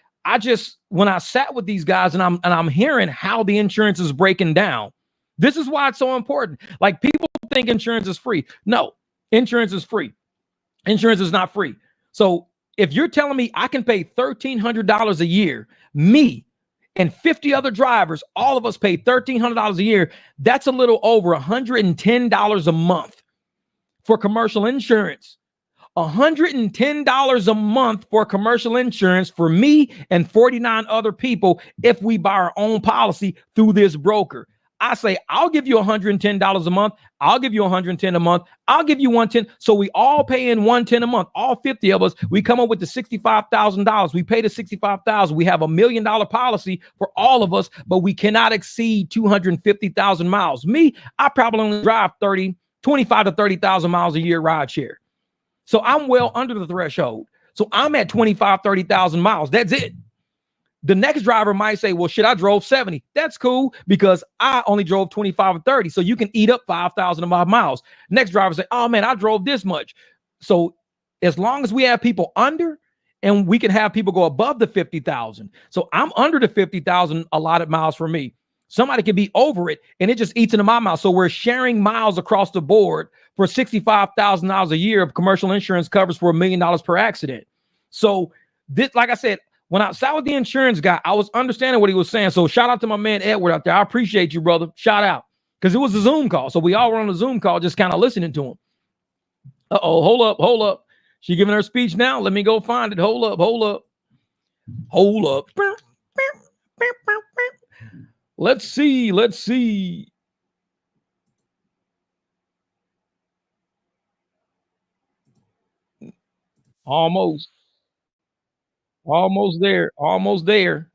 when I sat with these guys and I'm hearing how the insurance is breaking down, this is why it's so important. Like, people think insurance is free. No, insurance is free. Insurance is not free. So if you're telling me I can pay $1,300 a year, me and 50 other drivers, all of us pay $1,300 a year, that's a little over $110 a month for commercial insurance. $110 a month for commercial insurance for me and 49 other people if we buy our own policy through this broker. I say, I'll give you $110 a month. I'll give you $110 a month. I'll give you $110. So we all pay in $110 a month. All 50 of us, we come up with the $65,000. We pay the $65,000. We have $1 million policy for all of us, but we cannot exceed 250,000 miles. Me, I probably only drive 25 to 30,000 miles a year ride share. So I'm well under the threshold. So I'm at 25, 30,000 miles. That's it. The next driver might say, well, shit, I drove 70. That's cool because I only drove 25 or 30. So you can eat up 5,000 of my miles. Next driver say, oh man, I drove this much. So as long as we have people under, and we can have people go above the 50,000. So I'm under the 50,000 allotted miles for me. Somebody could be over it and it just eats into my miles. So we're sharing miles across the board for $65,000 a year of commercial insurance covers for $1 million per accident. So this, like I said, when I sat with the insurance guy, I was understanding what he was saying. So shout out to my man Edward out there. I appreciate you, brother. Shout out. Because it was a Zoom call. So we all were on a Zoom call just kind of listening to him. Uh-oh, hold up. She giving her speech now? Let me go find it. Hold up. Let's see. Almost there.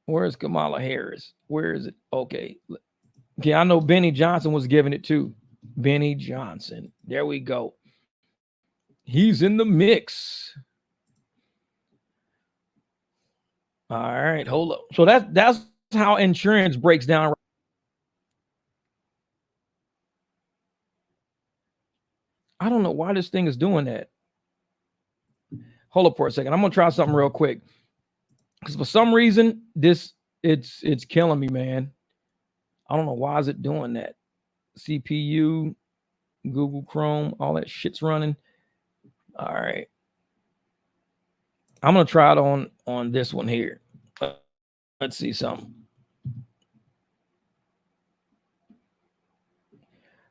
Where's Kamala Harris? Where is it? Okay, I know Benny Johnson was giving it too. Benny Johnson. There we go. He's in the mix. All right, hold up. So that's how insurance breaks down. I don't know why this thing is doing that. Hold up for a second. I'm gonna try something real quick. Because for some reason, it's killing me, man. I don't know why is it doing that. CPU, Google Chrome, all that shit's running. All right. I'm gonna try it on this one here. Let's see something.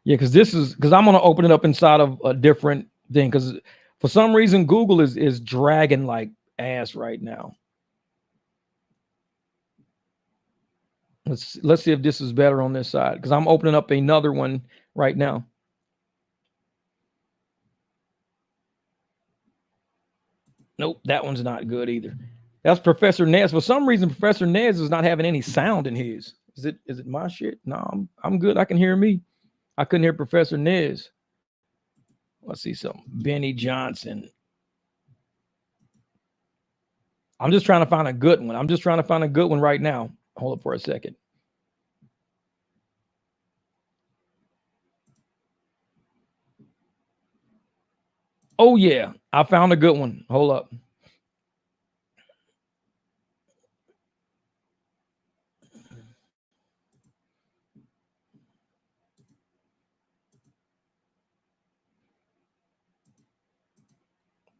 Yeah, because I'm gonna open it up inside of a different thing. Because for some reason, Google is dragging like ass right now. Let's see if this is better on this side, because I'm opening up another one right now. Nope, that one's not good either. That's Professor Nez. For some reason, Professor Nez is not having any sound in his. Is it my shit? No, I'm good. I can hear me. I couldn't hear Professor Nez. Let's see something. Benny Johnson. I'm just trying to find a good one. Right now. Hold up for a second. Oh, yeah. I found a good one. Hold up.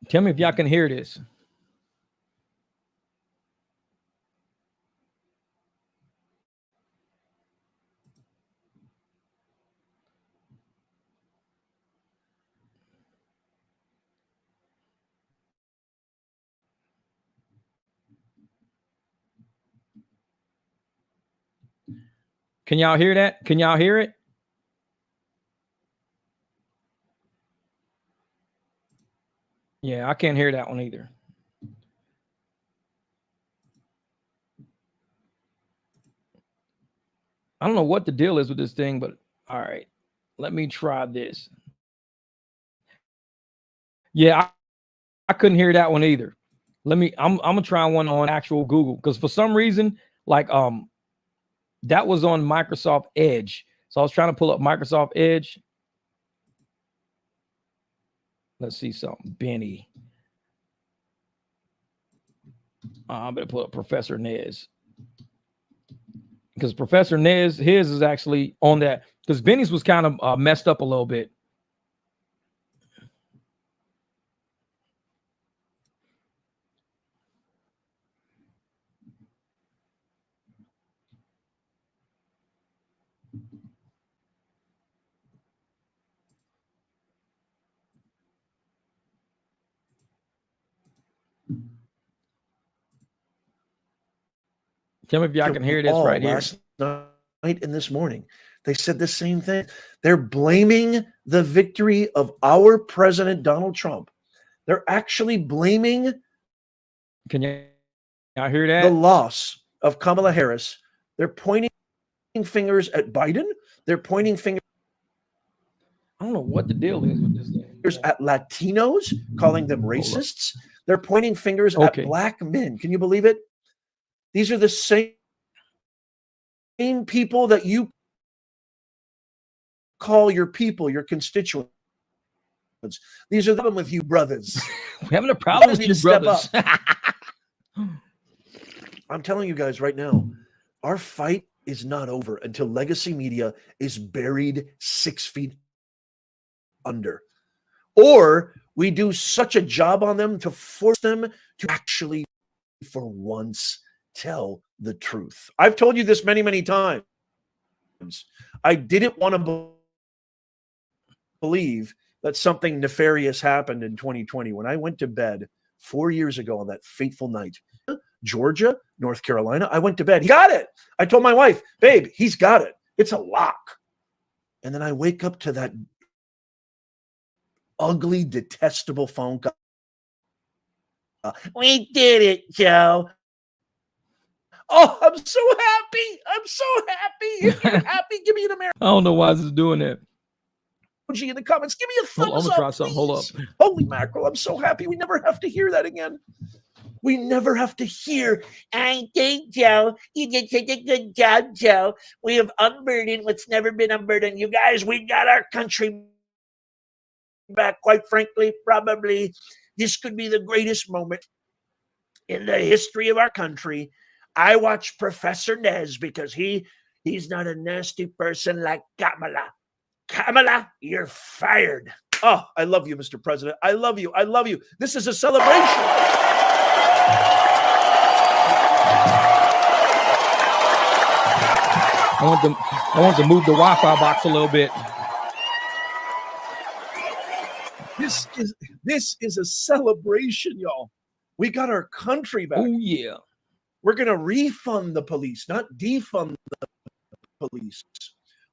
Tell me if y'all can hear this. Can y'all hear that? Can y'all hear it? Yeah, I can't hear that one either. I don't know what the deal is with this thing, but all right, let me try this. Yeah, I couldn't hear that one either. I'm gonna try one on actual Google, because for some reason, like that was on Microsoft Edge. So I was trying to pull up Microsoft Edge. Let's see something. Benny. I'm gonna pull up Professor Nez, because Professor Nez, his is actually on that, because Benny's was kind of messed up a little bit. Tell me if y'all can hear this right here. Last night and this morning, they said the same thing. They're blaming the victory of our president, Donald Trump. They're actually blaming Can y'all hear that? the loss of Kamala Harris. They're pointing fingers at Biden. They're pointing fingers. I don't know what the deal is with this thing. At Latinos, calling them racists. They're pointing fingers at black men. Can you believe it? These are the same people that you call your people, your constituents. These are them with you brothers. We're having a problem with you brothers. I'm telling you guys right now, our fight is not over until legacy media is buried 6 feet under. Or we do such a job on them to force them to actually, for once, tell the truth. I've told you this many, many times. I didn't want to believe that something nefarious happened in 2020. When I went to bed 4 years ago on that fateful night, Georgia, North Carolina, I went to bed. He got it. I told my wife, babe, he's got it. It's a lock. And then I wake up to that ugly, detestable phone call. We did it, Joe. Oh, I'm so happy. I'm so happy. If you're happy, give me an American. I don't know why this is doing that. In the comments, give me a thumbs up. I'm gonna try something. Hold up. Holy mackerel, I'm so happy. We never have to hear that again. We never have to hear, I think, Joe, you did such a good job, Joe. We have unburdened what's never been unburdened. You guys, we got our country back. Quite frankly, probably this could be the greatest moment in the history of our country. I watch Professor Nez because he's not a nasty person like Kamala. Kamala, you're fired. Oh, I love you, Mr. President. I love you. I love you. This is a celebration. I want to move the Wi-Fi box a little bit. This is a celebration, y'all. We got our country back. Oh yeah. We're going to refund the police, not defund the police.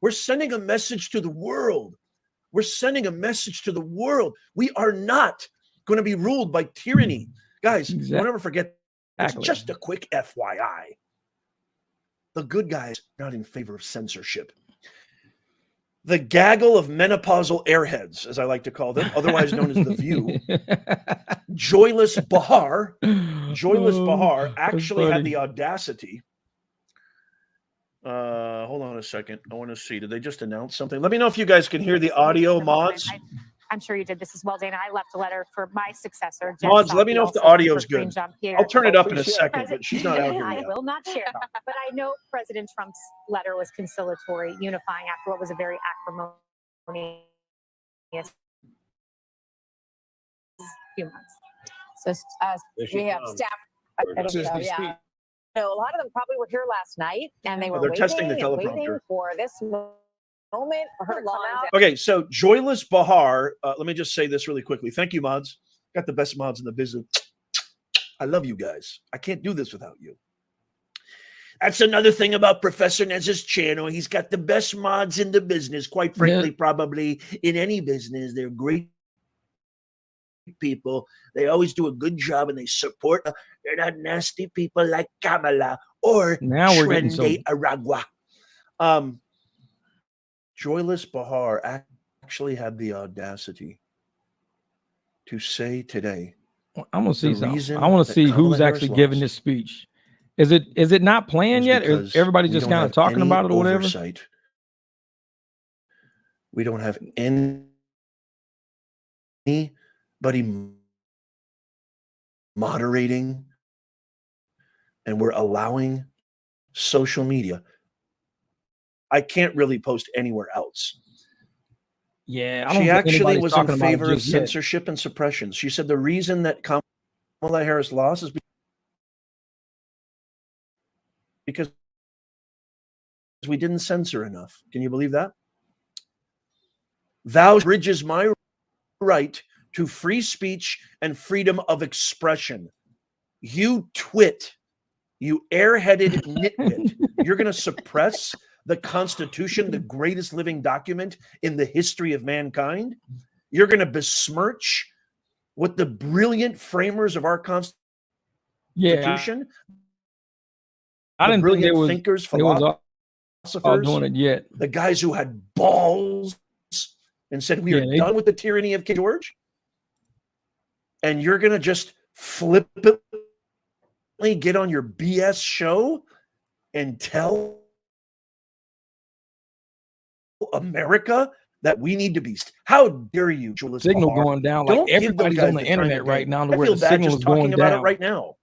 We're sending a message to the world. We're sending a message to the world. We are not going to be ruled by tyranny. Guys, don't ever forget, it's just a quick FYI. The good guys are not in favor of censorship. The gaggle of menopausal airheads, as I like to call them, otherwise known as The View, Joyless Bahar actually had the audacity. Hold on a second. I want to see. Did they just announce something? Let me know if you guys can hear the audio, mods. I'm sure you did this as well, Dana. I left a letter for my successor. Mods, let me know if the audio is good. I'll turn it up in a second, but she's not out here yet. I will not share. But I know President Trump's letter was conciliatory, unifying after what was a very acrimonious few months. So we have staff. I don't know, yeah. So a lot of them probably were here last night, and they were they're testing the waiting for this moment for her to come out. Okay, so Joyless Bahar, let me just say this really quickly. Thank you, mods. Got the best mods in the business. I love you guys. I can't do this without you. That's another thing about Professor Nez's channel. He's got the best mods in the business. Quite frankly, probably in any business. They're great people. They always do a good job, and they support. They're not nasty people like Kamala or Trende Aragua. Joyless Bahar actually had the audacity to say today. I'm gonna see something. I want to see who's actually giving this speech. Is it not planned yet? Or is everybody just kind of talking about it or whatever? We don't have anybody moderating, and we're allowing social media. I can't really post anywhere else. Yeah, she actually was in favor of censorship and suppression. She said the reason that Kamala Harris lost is because we didn't censor enough. Can you believe that? Thou bridges my right to free speech and freedom of expression. You twit, you airheaded nitwit. You're going to suppress the Constitution, the greatest living document in the history of mankind. You're going to besmirch what the brilliant framers of our Constitution, I didn't think there was thinkers, philosophers doing it yet. The guys who had balls and said we are done with the tyranny of King George. And you're going to just flippantly get on your BS show and tell America that we need to be. How dare you, Julius? Signal going down. Like everybody's on the internet right now. I feel bad just talking about it right now.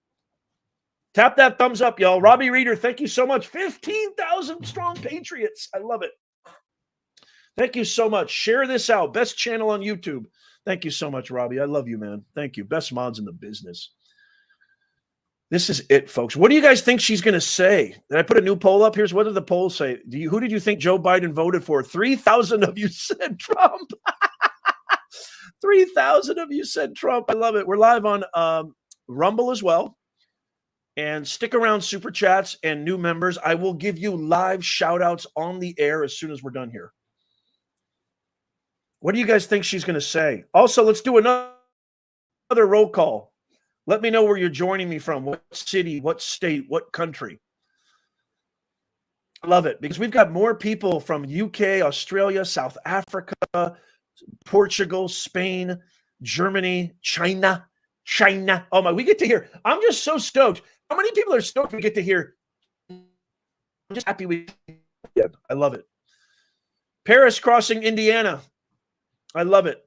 Tap that thumbs up, y'all. Robbie Reader, thank you so much. 15,000 strong patriots. I love it. Thank you so much. Share this out. Best channel on YouTube. Thank you so much, Robbie. I love you, man. Thank you. Best mods in the business. This is it, folks. What do you guys think she's going to say? Did I put a new poll up? Here's what did the poll say? Who did you think Joe Biden voted for? 3,000 of you said Trump. 3,000 of you said Trump. I love it. We're live on Rumble as well. And stick around, Super Chats and new members. I will give you live shout-outs on the air as soon as we're done here. What do you guys think she's going to say? Also, let's do another roll call. Let me know where you're joining me from, what city, what state, what country. I love it because we've got more people from UK, Australia, South Africa, Portugal, Spain, Germany, China. Oh my, we get to hear. I'm just so stoked. How many people are stoked we get to hear? I'm just happy we did. I love it. Paris Crossing, Indiana. I love it.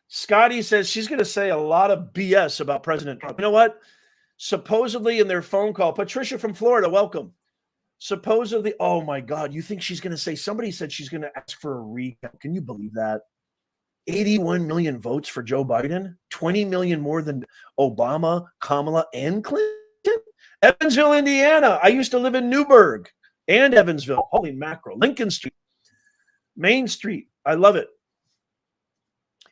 Scotty says she's going to say a lot of BS about President Trump. You know what? Supposedly in their phone call, Patricia from Florida, welcome. Supposedly, oh my God, you think she's going to say, somebody said she's going to ask for a recount. Can you believe that? 81 million votes for Joe Biden, 20 million more than Obama, Kamala, and Clinton. Evansville, Indiana. I used to live in Newburgh and Evansville. Holy mackerel. Lincoln Street, Main Street. I love it.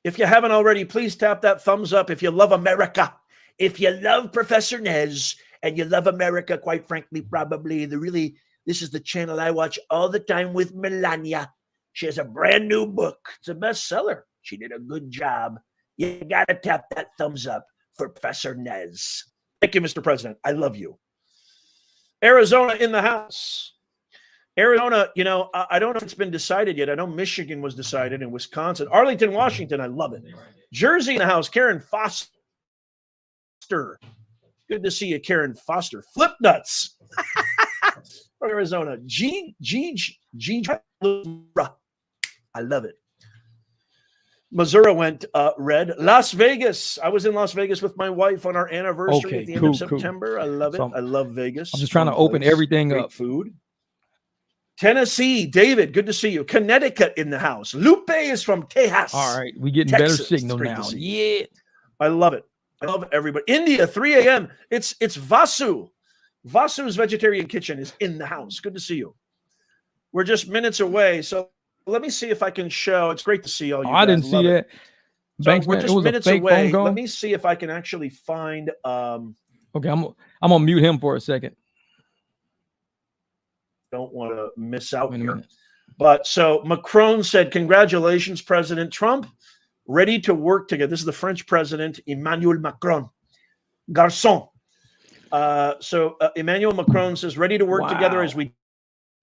If you haven't already, please tap that thumbs up. If you love America, if you love Professor Nez and you love America, quite frankly, probably this is the channel I watch all the time with Melania. She has a brand new book. It's a bestseller. She did a good job. You got to tap that thumbs up for Professor Nez. Thank you, Mr. President. I love you. Arizona in the house. Arizona, I don't know if it's been decided yet. I know Michigan was decided and Wisconsin. Arlington, Washington, I love it. Jersey in the house. Karen Foster. Good to see you, Karen Foster. Flip nuts. Arizona. I love it. Missouri went red. Las Vegas. I was in Las Vegas with my wife on our anniversary at the end of September. Cool. I love it. I love Vegas. I'm just trying to open everything up. Food. Tennessee, David, good to see you. Connecticut in the house. Lupe is from Tejas. All right, we getting Texas. better signal Great to now. see Yeah. I love it. I love everybody. India, 3 a.m. It's Vasu. Vasu's Vegetarian Kitchen is in the house. Good to see you. We're just minutes away, so let me see if I can show. It's great to see all you guys. I didn't see that. So Banks, we're man, just it was minutes a fake away. phone call. Let me see if I can actually find. Okay, I'm gonna mute him for a second. Don't want to miss out Wait a here. minute. But so Macron said, "Congratulations, President Trump. Ready to work together." This is the French president, Emmanuel Macron. Garçon. So Emmanuel Macron says, "Ready to work together as we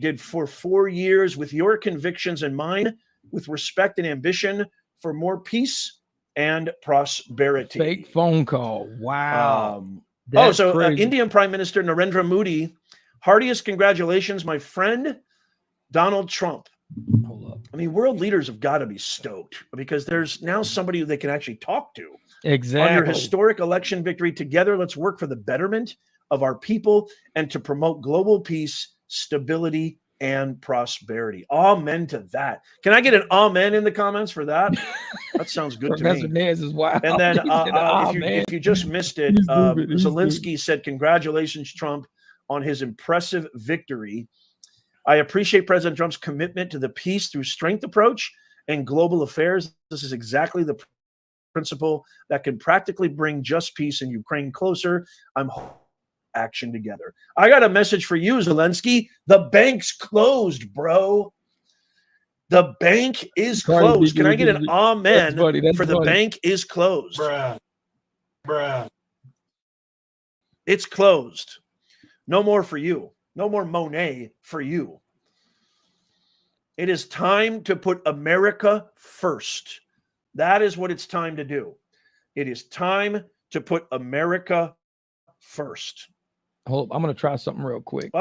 did for 4 years with your convictions in mind, with respect and ambition for more peace and prosperity." Fake phone call. Wow. Indian Prime Minister Narendra Modi, heartiest congratulations, my friend Donald Trump. Hold up. I mean, world leaders have got to be stoked because there's now somebody who they can actually talk to. Exactly. On your historic election victory, together, let's work for the betterment of our people and to promote global peace, stability, and prosperity. Amen to that. Can I get an amen in the comments for that? That sounds good to me. Professor Nez is wild. And then Amen. if you just missed it, Zelensky said, "Congratulations, Trump, on his impressive victory. I appreciate President Trump's commitment to the peace through strength approach and global affairs. This is exactly the principle that can practically bring just peace in Ukraine closer. I'm action together." I got a message for you, Zelensky. The bank's closed, bro. The bank is closed. Can I get an amen for the bank is closed? Bruh. It's closed. No more for you. No more Monet for you. It is time to put America first. That is what it's time to do. It is time to put America first. Hold up. I'm gonna try something real quick.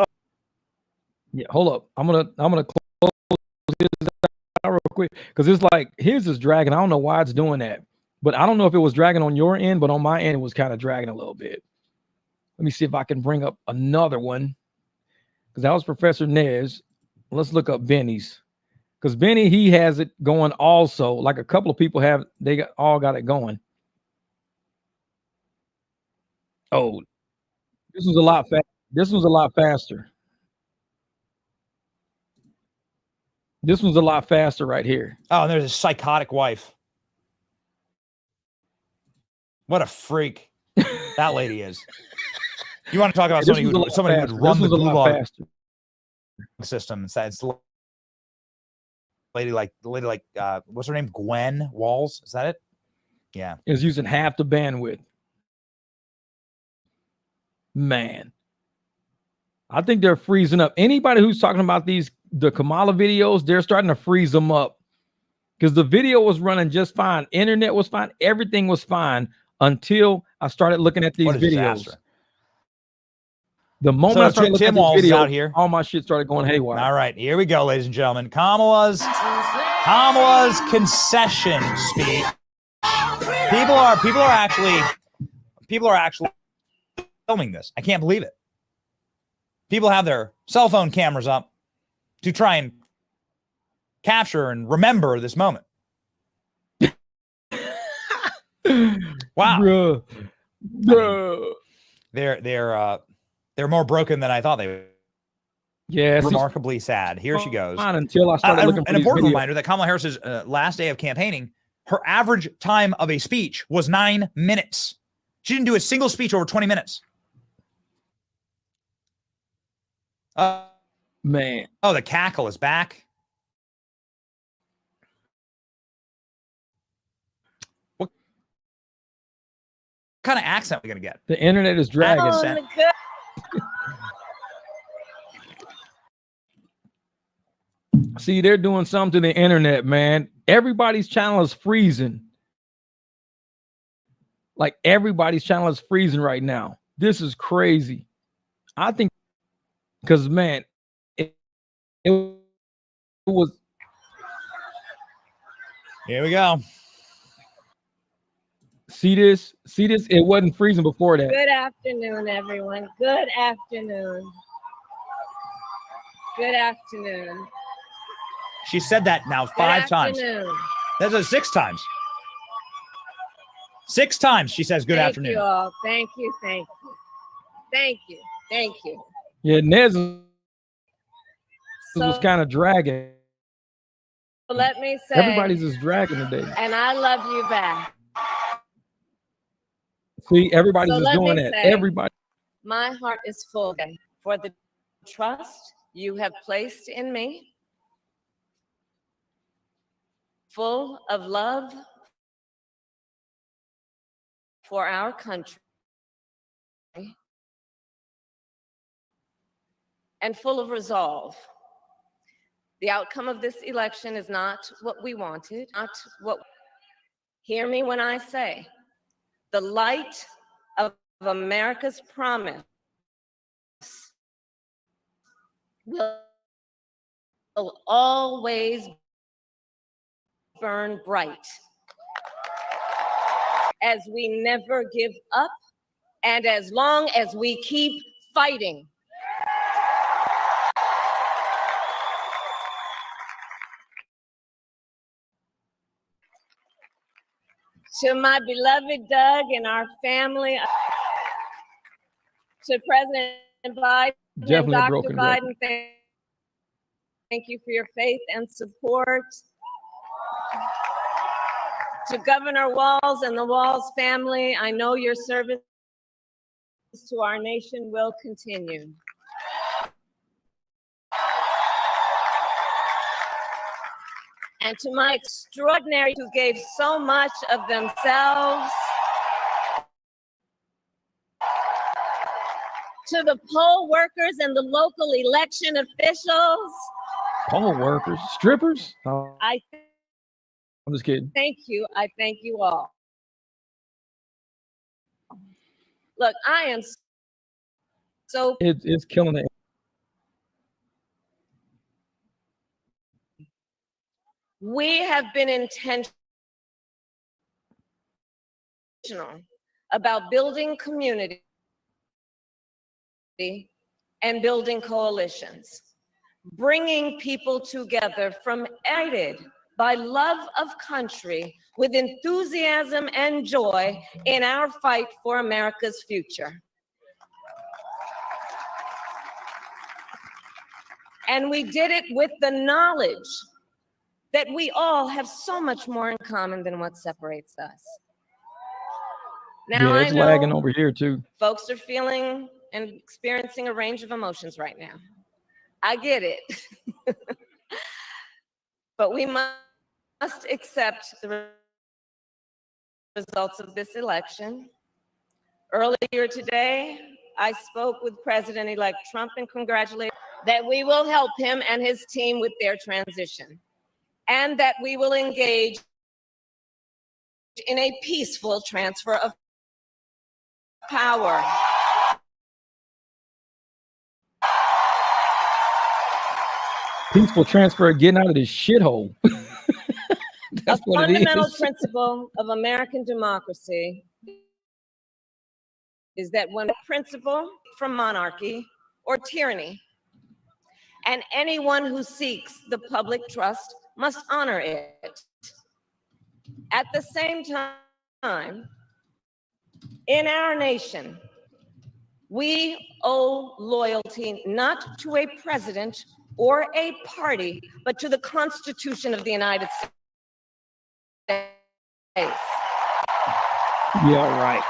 Yeah, hold up. I'm gonna close this out real quick because it's like his is dragging. I don't know why it's doing that, but I don't know if it was dragging on your end, but on my end it was kind of dragging a little bit. Let me see if I can bring up another one because that was Professor Nez. Let's look up Benny's because Benny, he has it going also. Like a couple of people have, they all got it going. Oh, this was a lot faster. This was a lot faster. This was a lot faster right here. Oh, and there's a psychotic wife. What a freak that lady is. You want to talk about somebody who would run the gulag system? It's lady like what's her name? Gwen Walls? Is that it? Yeah. Is using half the bandwidth. Man, I think they're freezing up. Anybody who's talking about the Kamala videos, they're starting to freeze them up because the video was running just fine. Internet was fine. Everything was fine until I started looking at these videos. Disaster. The moment I started looking at this video, out here. All my shit started going haywire. All right, here we go, ladies and gentlemen. Kamala's concession speech. People are actually filming this. I can't believe it. People have their cell phone cameras up to try and capture and remember this moment. Wow. Bruh. They're more broken than I thought they were. Yeah, remarkably sad. Here she goes. Until I started looking for an important videos. reminder that Kamala Harris's last day of campaigning, her average time of a speech was 9 minutes. She didn't do a single speech over 20 minutes. Man. Oh, the cackle is back. What kind of accent are we going to get? The internet is dragging. See, they're doing something to the internet, man. Everybody's channel is freezing. Like everybody's channel is freezing right now. This is crazy. I think because, man, it was. Here we go. See this? See this? It wasn't freezing before that. Good afternoon, everyone. Good afternoon. Good afternoon. She said that now Good 5 times. afternoon. That's 6 times. 6 times she says good Thank afternoon. you all. Thank you. Thank you. Thank you. Thank you. Yeah, Nez was So kind of dragging. let me say, Everybody's just dragging today. and I love you back. See, everybody's So just let doing me that. say- Everybody. My heart is full for the trust you have placed in me, full of love for our country, and full of resolve. The outcome of this election is not what we wanted, not what. Hear me when I say, the light of America's promise will always burn bright as we never give up and as long as we keep fighting. To my beloved Doug and our family, to President Biden and Definitely a Dr. broken Biden, record. thank you for your faith and support. To Governor Walz and the Walz family, I know your service to our nation will continue. And to my extraordinary who gave so much of themselves, to the poll workers and the local election officials, Poll workers, strippers. Oh, I I'm just kidding. thank you. I thank you all. Look, I am so It's killing it. we have been intentional about building community and building coalitions, bringing people together from aided by love of country with enthusiasm and joy in our fight for America's future. And we did it with the knowledge that we all have so much more in common than what separates us. Now, Yeah, it's I know lagging over here too. folks are feeling and experiencing a range of emotions right now. I get it. But we must accept the results of this election. Earlier today, I spoke with President-elect Trump and congratulated that we will help him and his team with their transition, and that we will engage in a peaceful transfer of power. Peaceful transfer, getting out of this shithole. That's A what it fundamental is. principle of American democracy is that when a principle from monarchy or tyranny, and anyone who seeks the public trust must honor it. At the same time, in our nation, we owe loyalty not to a president or a party, but to the Constitution of the United States. Yeah, right.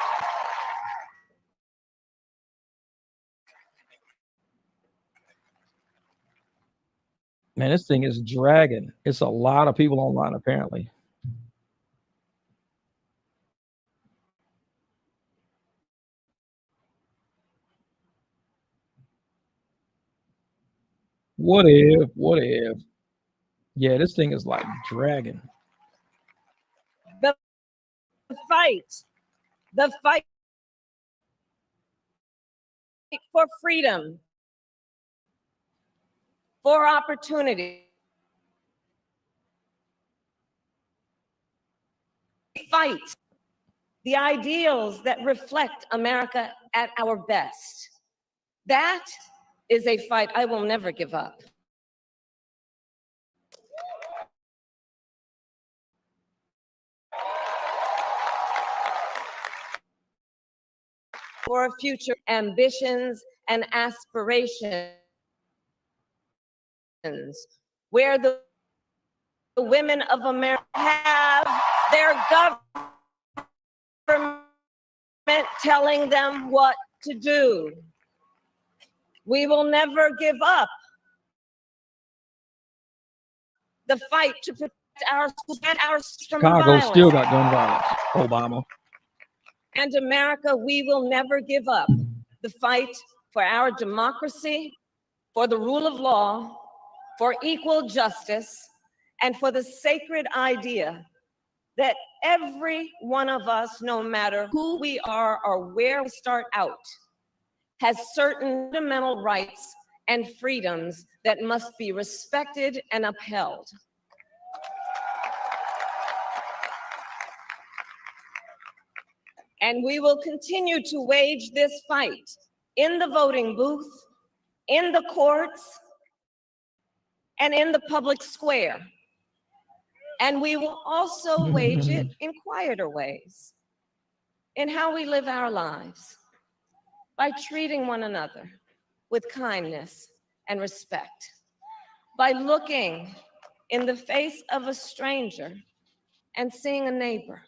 Man, this thing is dragging. It's a lot of people online, apparently. What if? What if? Yeah, this thing is like dragging. The fight for freedom, for opportunity, fight the ideals that reflect America at our best. That is a fight I will never give up. for a future, ambitions and aspirations, where the women of America have their government telling them what to do. We will never give up the fight to protect our schools and our from Chicago violence. still got gun violence. Obama. And America, we will never give up the fight for our democracy, for the rule of law, for equal justice, and for the sacred idea that every one of us, no matter who we are or where we start out, has certain fundamental rights and freedoms that must be respected and upheld. And we will continue to wage this fight in the voting booth, in the courts, and in the public square. And we will also wage it in quieter ways, in how we live our lives, by treating one another with kindness and respect, by looking in the face of a stranger and seeing a neighbor,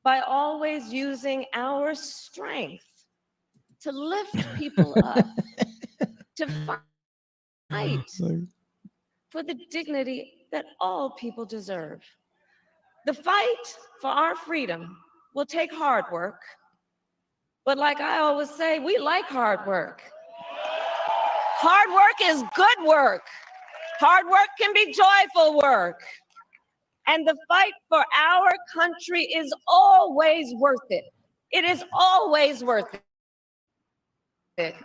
by always using our strength to lift people up, to fight for the dignity that all people deserve. The fight for our freedom will take hard work, but like I always say, we like hard work. Hard work is good work. Hard work can be joyful work. And the fight for our country is always worth it. It is always worth it.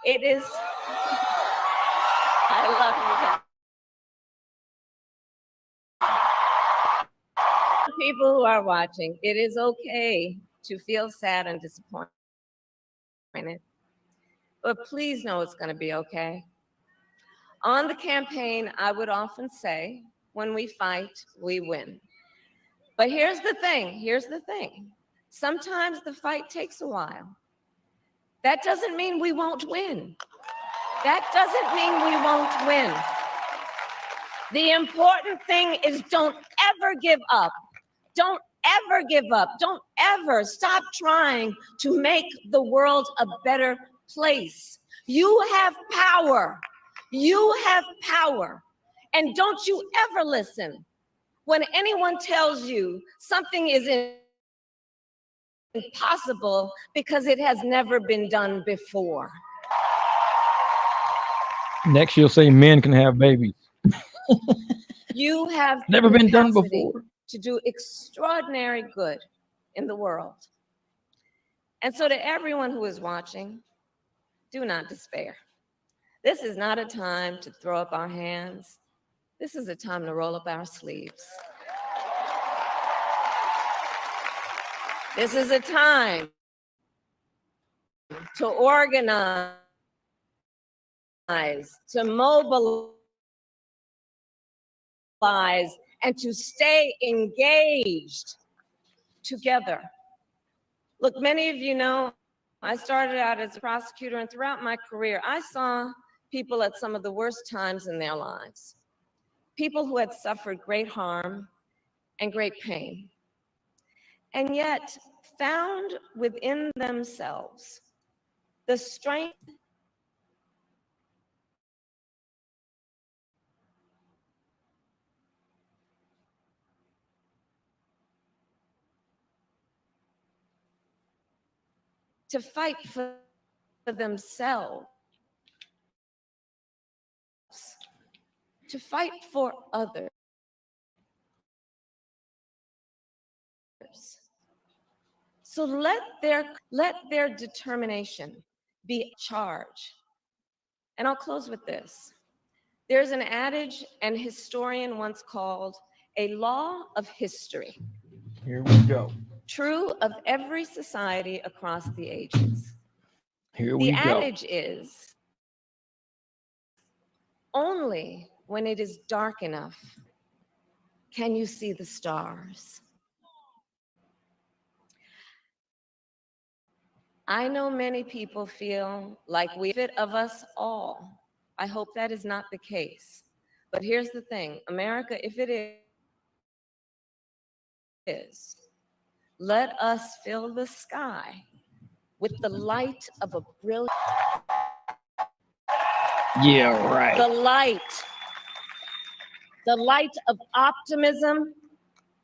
It is, I love you guys. People who are watching, it is okay to feel sad and disappointed. But please know it's going to be okay. On the campaign, I would often say, when we fight, we win. But here's the thing. Sometimes the fight takes a while. That doesn't mean we won't win. That doesn't mean we won't win. The important thing is don't ever give up. Don't ever give up. Don't ever stop trying to make the world a better place. You have power. You have power. And don't you ever listen when anyone tells you something is impossible because it has never been done before. Next, you'll say men can have babies. You have Never been done capacity before. to do extraordinary good in the world. And so to everyone who is watching, do not despair. This is not a time to throw up our hands. This is a time to roll up our sleeves. This is a time to organize, to mobilize, and to stay engaged together. Look, many of you know, I started out as a prosecutor, and throughout my career, I saw people at some of the worst times in their lives. People who had suffered great harm and great pain, and yet found within themselves the strength to fight for themselves, to fight for others. So let their determination be charged. And I'll close with this. There's an adage an historian once called a law of history. Here we go. True of every society across the ages. Here we The go. adage is, Only when it is dark enough can you see the stars. I know many people feel like we fit of us all. I hope that is not the case. But here's the thing, America, if it is, let us fill the sky with the light of a brilliant, Yeah, right. the light of optimism,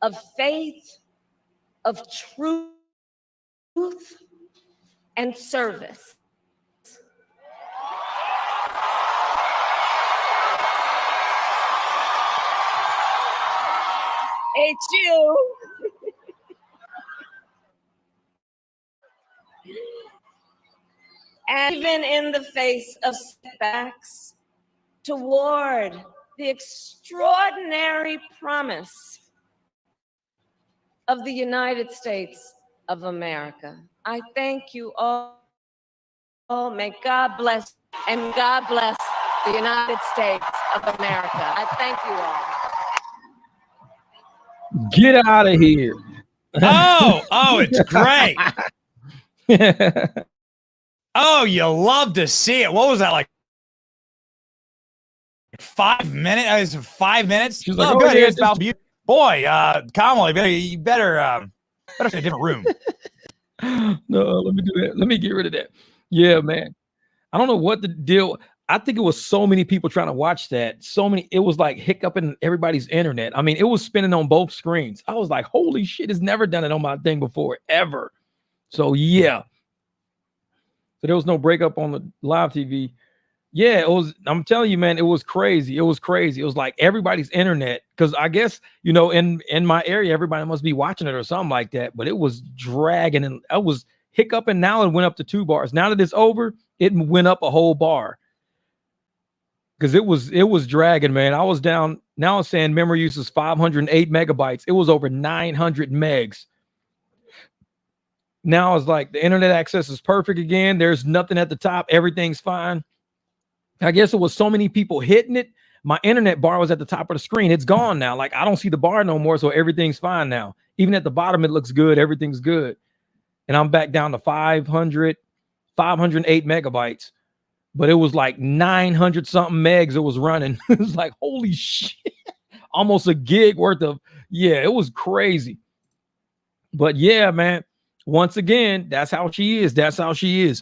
of faith, of truth, and service. It's you. And even in the face of setbacks, toward the extraordinary promise of the United States of America. I thank you all. May God bless, and God bless the United States of America. I thank you all. Get out of here. Oh, it's great. Oh, you love to see it. What was that, like 5 minutes? 5 minutes? She was like, oh, oh, good. yeah, Here's Val. Boy, Kamala, you better stay in a different room. No, let me do that. Let me get rid of that. Yeah, man. I don't know what the deal. I think it was so many people trying to watch that. So many. It was like hiccuping everybody's internet. I mean, it was spinning on both screens. I was like, holy shit, it's never done it on my thing before, ever. So yeah. So there was no breakup on the live TV. Yeah, it was. I'm telling you, man, it was crazy. It was crazy. It was like everybody's internet, because I guess, you know, in my area, everybody must be watching it or something like that. But it was dragging, and I was hiccuping. Now it went up to 2 bars. Now that it's over, it went up a whole bar, because it was dragging, man. I was down. Now it's saying memory use is 508 megabytes. It was over 900 megs. Now it's like the internet access is perfect again. There's nothing at the top. Everything's fine. I guess it was so many people hitting it. My internet bar was at the top of the screen. It's gone now. Like, I don't see the bar no more. So everything's fine now. Even at the bottom, it looks good. Everything's good. And I'm back down to 508 megabytes. But it was like 900 something megs it was running. It was like, holy shit. Almost a gig worth of, yeah, it was crazy. But yeah, man. Once again, that's how she is. That's how she is.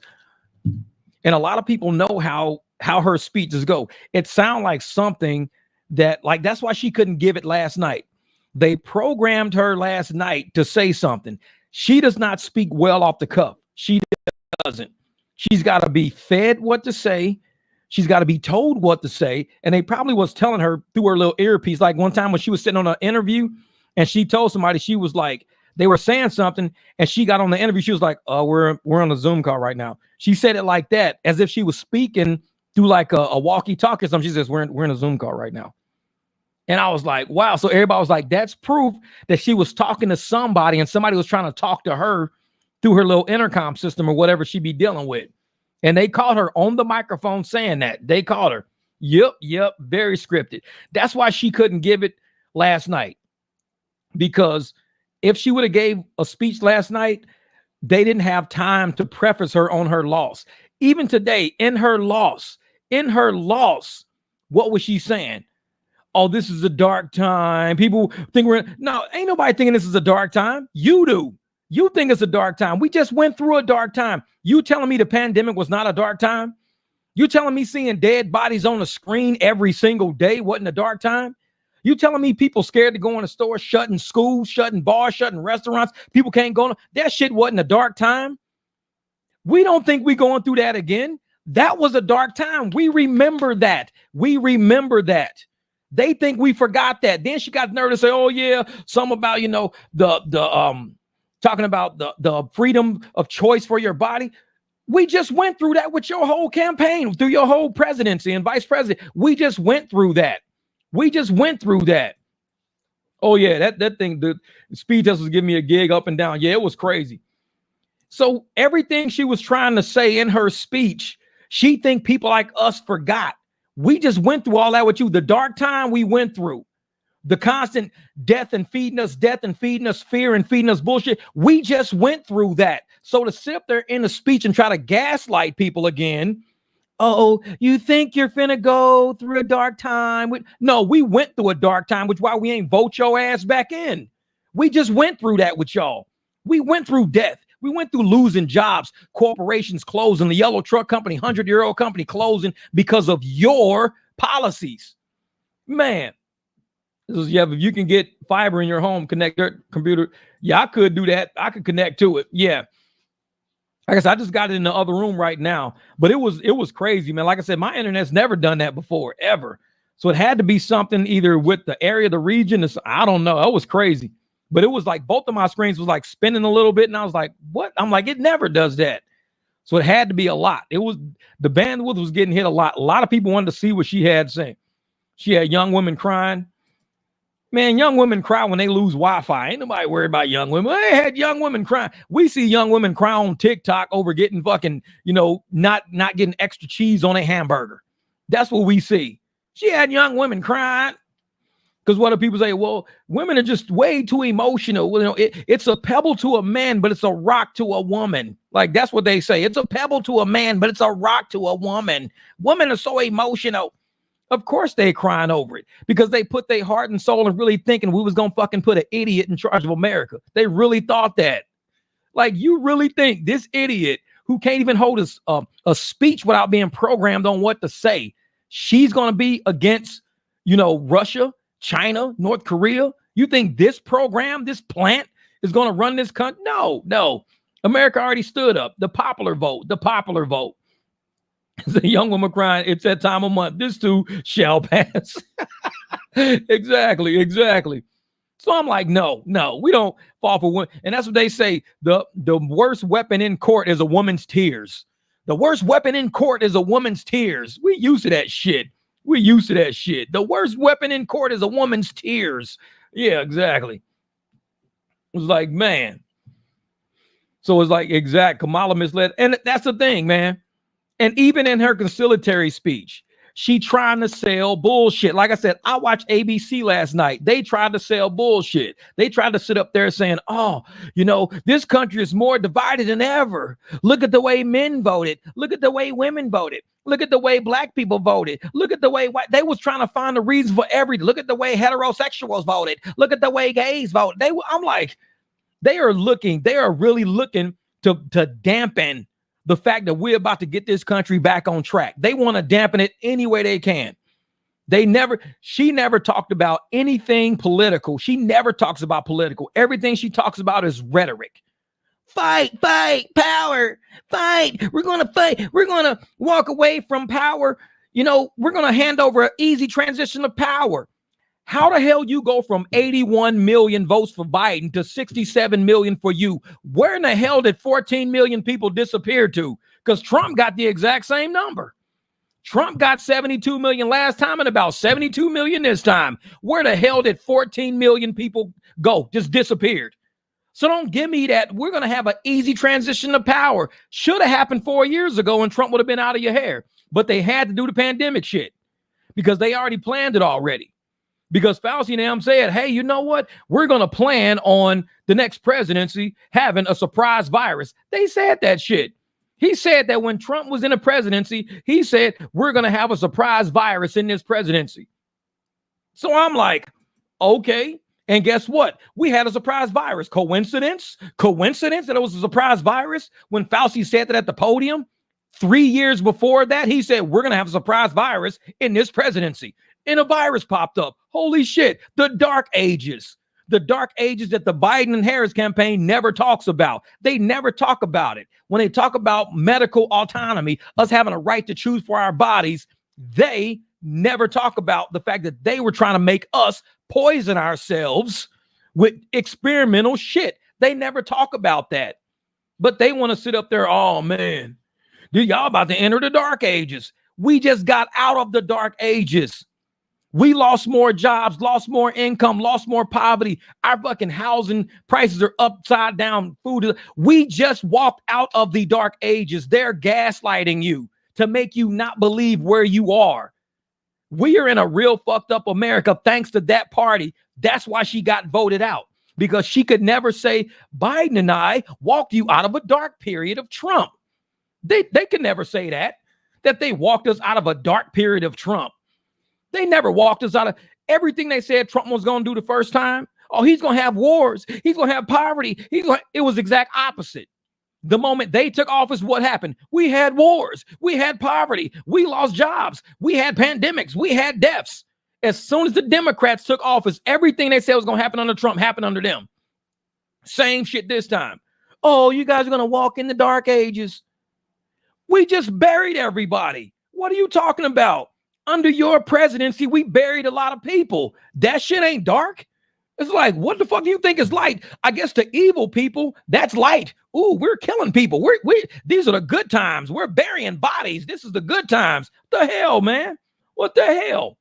And a lot of people know how her speeches go. It sounds like something that, like, that's why she couldn't give it last night. They programmed her last night to say something. She does not speak well off the cuff. She doesn't. She's got to be fed what to say. She's got to be told what to say. And they probably was telling her through her little earpiece. Like one time when she was sitting on an interview and she told somebody, she was like, they were saying something, and she got on the interview. She was like, "Oh, we're on a Zoom call right now." She said it like that, as if she was speaking through like a walkie-talkie or something. She says, "We're in a Zoom call right now." And I was like, "Wow!" So everybody was like, "That's proof that she was talking to somebody, and somebody was trying to talk to her through her little intercom system or whatever she be dealing with." And they called her on the microphone saying that. They called her. Yep, very scripted. That's why she couldn't give it last night, because if she would have gave a speech last night, they didn't have time to preface her on her loss. Even today, in her loss, what was she saying? Oh, this is a dark time. People think no, ain't nobody thinking this is a dark time. You do. You think it's a dark time. We just went through a dark time. You telling me the pandemic was not a dark time? You telling me seeing dead bodies on the screen every single day wasn't a dark time? You telling me people scared to go in the store, shutting schools, shutting bars, shutting restaurants, people can't go? That shit wasn't a dark time. We don't think we're going through that again. That was a dark time. We remember that. They think we forgot that. Then she got nervous to say, "Oh yeah, something about, you know, the talking about the freedom of choice for your body." We just went through that with your whole campaign, through your whole presidency and vice president. We just went through that. Oh yeah, that thing, the speed test was giving me a gig up and down. Yeah, it was crazy. So everything she was trying to say in her speech, she think people like us forgot. We just went through all that with you. The dark time we went through, the constant death and feeding us fear and feeding us bullshit. We just went through that. So to sit up there in a speech and try to gaslight people again, oh, you think you're finna go through a dark time? No, we went through a dark time, which is why we ain't vote your ass back in. We just went through that with y'all. We went through death. We went through losing jobs, corporations closing, the yellow truck company, 100-year-old company closing because of your policies. Man, yeah, if you can get fiber in your home, connect your computer. Yeah, I could do that. I could connect to it. Yeah. I guess I just got it in the other room right now, but it was crazy, man. Like I said, my internet's never done that before, ever. So it had to be something either with the area, the region. I don't know. It was crazy. But it was like both of my screens was like spinning a little bit. And I was like, what? I'm like, it never does that. So it had to be a lot. It was, the bandwidth was getting hit a lot. A lot of people wanted to see what she had saying. She had young women crying. Man, young women cry when they lose Wi-Fi. Ain't nobody worried about young women. They had young women crying. We see young women cry on TikTok over getting fucking, not getting extra cheese on a hamburger. That's what we see. She had young women crying. Because what do people say? Well, women are just way too emotional. Well, it's a pebble to a man, but it's a rock to a woman. Like, that's what they say. It's a pebble to a man, but it's a rock to a woman. Women are so emotional. Of course they crying over it because they put their heart and soul and really thinking we was going to fucking put an idiot in charge of America. They really thought that. Like, you really think this idiot who can't even hold a speech without being programmed on what to say, she's going to be against, Russia, China, North Korea? You think this program, this plant is going to run this country? No. America already stood up. The popular vote. The young woman crying, it's that time of month. This too shall pass. Exactly. So I'm like, no, we don't fall for one. And that's what they say. The worst weapon in court is a woman's tears. The worst weapon in court is a woman's tears. We used to that shit. The worst weapon in court is a woman's tears. Yeah, exactly. It was like, man. So it's like, Kamala misled. And that's the thing, man. And even in her conciliatory speech, she trying to sell bullshit. Like I said, I watched ABC last night. They tried to sell bullshit. They tried to sit up there saying, oh, this country is more divided than ever. Look at the way men voted. Look at the way women voted. Look at the way black people voted. Look at the way they was trying to find a reason for everything. Look at the way heterosexuals voted. Look at the way gays voted. I'm like, they are really looking to dampen the fact that we're about to get this country back on track. They want to dampen it any way they can. She never talked about anything political. She never talks about political. Everything she talks about is rhetoric. Fight, power, fight. We're going to fight. We're going to walk away from power. We're going to hand over an easy transition of power. How the hell you go from 81 million votes for Biden to 67 million for you? Where in the hell did 14 million people disappear to? Because Trump got the exact same number. Trump got 72 million last time and about 72 million this time. Where the hell did 14 million people go? Just disappeared. So don't give me that. We're going to have an easy transition of power. Should have happened 4 years ago and Trump would have been out of your hair. But they had to do the pandemic shit because they already planned it already. Because Fauci and them said, hey, you know what? We're going to plan on the next presidency having a surprise virus. They said that shit. He said that when Trump was in the presidency, he said, we're going to have a surprise virus in this presidency. So I'm like, okay. And guess what? We had a surprise virus. Coincidence that it was a surprise virus when Fauci said that at the podium? 3 years before that, he said, we're going to have a surprise virus in this presidency. And a virus popped up. Holy shit. The dark ages that the Biden and Harris campaign never talks about. They never talk about it. When they talk about medical autonomy, us having a right to choose for our bodies, they never talk about the fact that they were trying to make us poison ourselves with experimental shit. They never talk about that. But they want to sit up there, oh man, dude, y'all about to enter the dark ages. We just got out of the dark ages. We lost more jobs, lost more income, lost more poverty. Our fucking housing prices are upside down. Food. We just walked out of the dark ages. They're gaslighting you to make you not believe where you are. We are in a real fucked up America thanks to that party. That's why she got voted out, because she could never say Biden and I walked you out of a dark period of Trump. They could never say that they walked us out of a dark period of Trump. They never walked us out of everything they said Trump was going to do the first time. Oh, he's going to have wars. He's going to have poverty. It was exact opposite. The moment they took office, what happened? We had wars. We had poverty. We lost jobs. We had pandemics. We had deaths. As soon as the Democrats took office, everything they said was going to happen under Trump happened under them. Same shit this time. Oh, you guys are going to walk in the dark ages. We just buried everybody. What are you talking about? Under your presidency, we buried a lot of people. That shit ain't dark. It's like, what the fuck do you think is light? I guess to evil people, that's light. Ooh, we're killing people. These are the good times. We're burying bodies. This is the good times. What the hell, man? What the hell?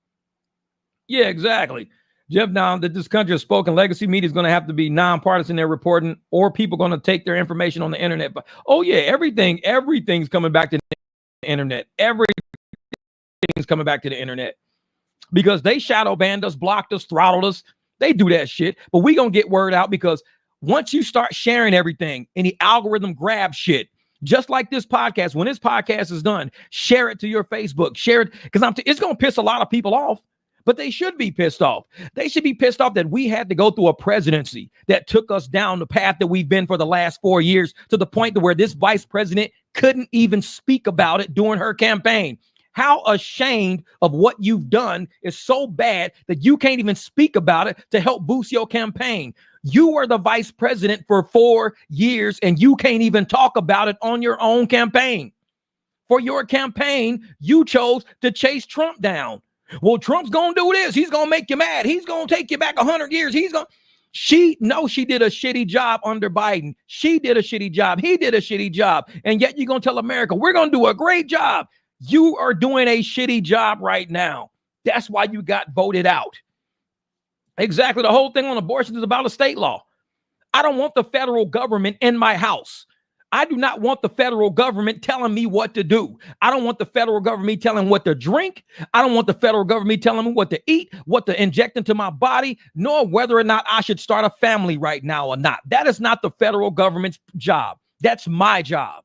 Yeah, exactly. Jeff, now that this country has spoken, legacy media is going to have to be nonpartisan in their reporting, or people going to take their information on the internet. But oh yeah, everything's coming back to the internet. Everything's coming back to the internet because they shadow banned us, blocked us, throttled us. They do that shit, but we gonna get word out because once you start sharing everything and the algorithm grabs shit, just like this podcast, when this podcast is done, share it to your Facebook, share it, because it's gonna piss a lot of people off, but they should be pissed off. They should be pissed off that we had to go through a presidency that took us down the path that we've been for the last 4 years, to the point to where this vice president couldn't even speak about it during her campaign. How ashamed of what you've done is so bad that you can't even speak about it to help boost your campaign. You were the vice president for 4 years and you can't even talk about it on your own campaign. For your campaign, you chose to chase Trump down. Well, Trump's going to do this. He's going to make you mad. He's going to take you back 100 years. She did a shitty job under Biden. She did a shitty job. He did a shitty job. And yet you're going to tell America, we're going to do a great job. You are doing a shitty job right now. That's why you got voted out. Exactly. The whole thing on abortion is about a state law. I don't want the federal government in my house. I do not want the federal government telling me what to do. I don't want the federal government telling me what to drink. I don't want the federal government telling me what to eat, what to inject into my body, nor whether or not I should start a family right now or not. That is not the federal government's job. That's my job.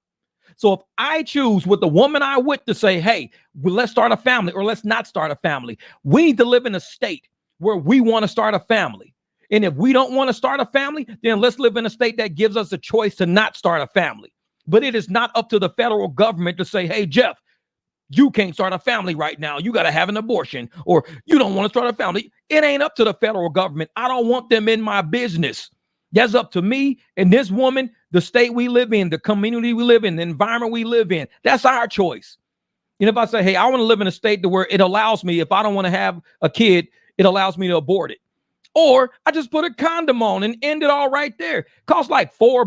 So if I choose with the woman I'm with to say, hey, well, let's start a family or let's not start a family, we need to live in a state where we want to start a family. And if we don't want to start a family, then let's live in a state that gives us a choice to not start a family. But it is not up to the federal government to say, hey, Jeff, you can't start a family right now. You got to have an abortion, or you don't want to start a family. It ain't up to the federal government. I don't want them in my business. That's up to me and this woman, the state we live in, the community we live in, the environment we live in. That's our choice. And if I say, hey, I want to live in a state to where it allows me, if I don't want to have a kid, it allows me to abort it. Or I just put a condom on and end it all right there. Costs like $4.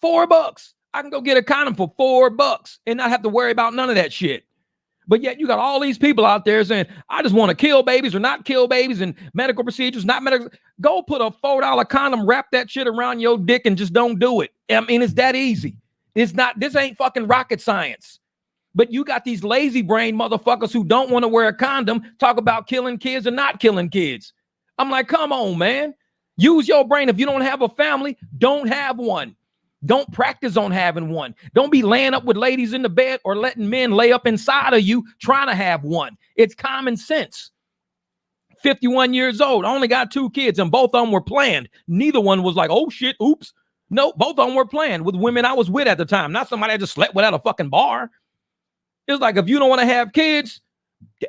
$4. I can go get a condom for $4 and not have to worry about none of that shit. But yet you got all these people out there saying, I just want to kill babies or not kill babies, and medical procedures, not medical. Go put a $4 condom, wrap that shit around your dick and just don't do it. I mean, it's that easy. It's not, this ain't fucking rocket science. But you got these lazy brain motherfuckers who don't want to wear a condom, talk about killing kids or not killing kids. I'm like, come on, man. Use your brain. If you don't have a family, don't have one. Don't practice on having one. Don't be laying up with ladies in the bed or letting men lay up inside of you trying to have one. It's common sense. 51 years old, I only got 2 kids and both of them were planned. Neither one was like, oh shit, oops. No, both of them were planned with women I was with at the time, not somebody I just slept with at a fucking bar. It's like, if you don't want to have kids,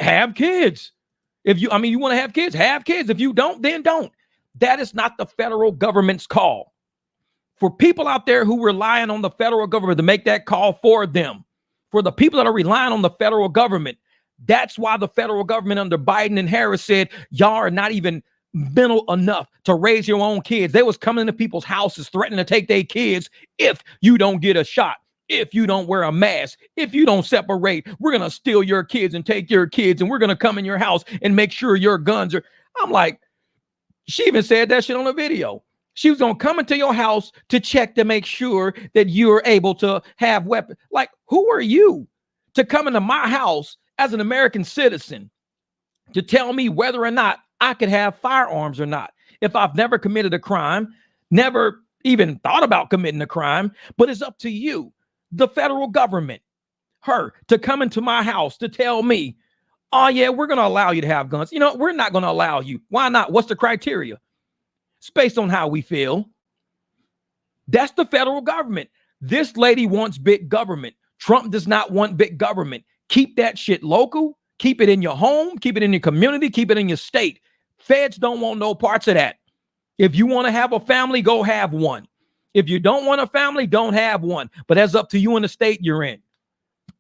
have kids. You want to have kids, have kids. If you don't, then don't. That is not the federal government's call. For people out there who relying on the federal government to make that call for them, for the people that are relying on the federal government, that's why the federal government under Biden and Harris said, y'all are not even mental enough to raise your own kids. They was coming into people's houses threatening to take their kids if you don't get a shot, if you don't wear a mask, if you don't separate, we're going to steal your kids and take your kids, and we're going to come in your house and make sure your guns are. I'm like, she even said that shit on a video. She was going to come into your house to check to make sure that you're able to have weapons. Like, who are you to come into my house as an American citizen to tell me whether or not I could have firearms or not. If I've never committed a crime, never even thought about committing a crime, but it's up to you, the federal government, her, to come into my house to tell me, oh yeah, we're going to allow you to have guns. You know, we're not going to allow you. Why not? What's the criteria? It's based on how we feel. That's the federal government. This lady wants big government. Trump does not want big government. Keep that shit local. Keep it in your home. Keep it in your community. Keep it in your state. Feds don't want no parts of that. If you want to have a family, go have one. If you don't want a family, don't have one. But that's up to you and the state you're in.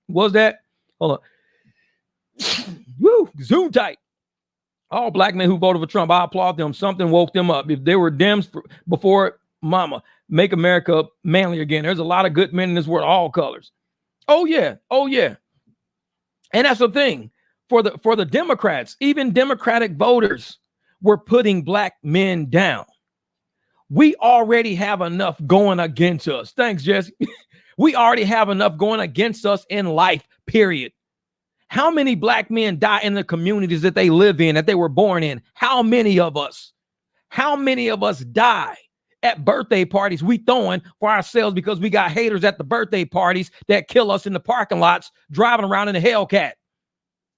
Was that? Hold on. Woo, zoom tight. All black men who voted for Trump, I applaud them. Something woke them up. If they were Dems before mama, make America manly again. There's a lot of good men in this world, all colors. Oh yeah. Oh yeah. And that's the thing for the Democrats, even Democratic voters were putting black men down. We already have enough going against us. Thanks, Jesse. We already have enough going against us in life, period. How many black men die in the communities that they live in, that they were born in? How many of us? How many of us die at birthday parties we throwing for ourselves because we got haters at the birthday parties that kill us in the parking lots driving around in a Hellcat?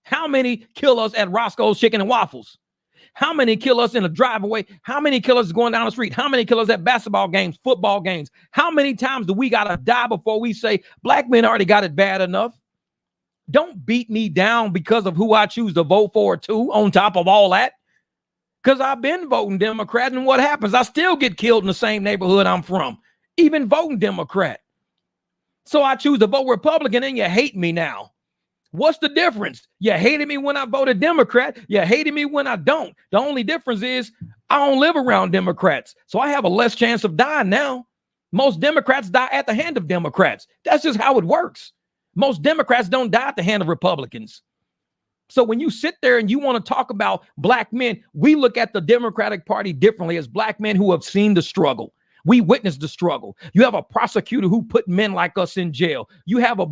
How many kill us at Roscoe's Chicken and Waffles? How many kill us in a driveway? How many kill us going down the street? How many kill us at basketball games, football games? How many times do we got to die before we say black men already got it bad enough? Don't beat me down because of who I choose to vote for too, on top of all that. Because I've been voting Democrat, and what happens? I still get killed in the same neighborhood I'm from, even voting Democrat. So I choose to vote Republican, and you hate me now. What's the difference? You hated me when I voted Democrat. You hated me when I don't. The only difference is I don't live around Democrats, so I have a less chance of dying now. Most Democrats die at the hand of Democrats. That's just how it works. Most Democrats don't die at the hand of Republicans. So when you sit there and you want to talk about black men, we look at the Democratic Party differently as black men who have seen the struggle. We witnessed the struggle. You have a prosecutor who put men like us in jail. You have a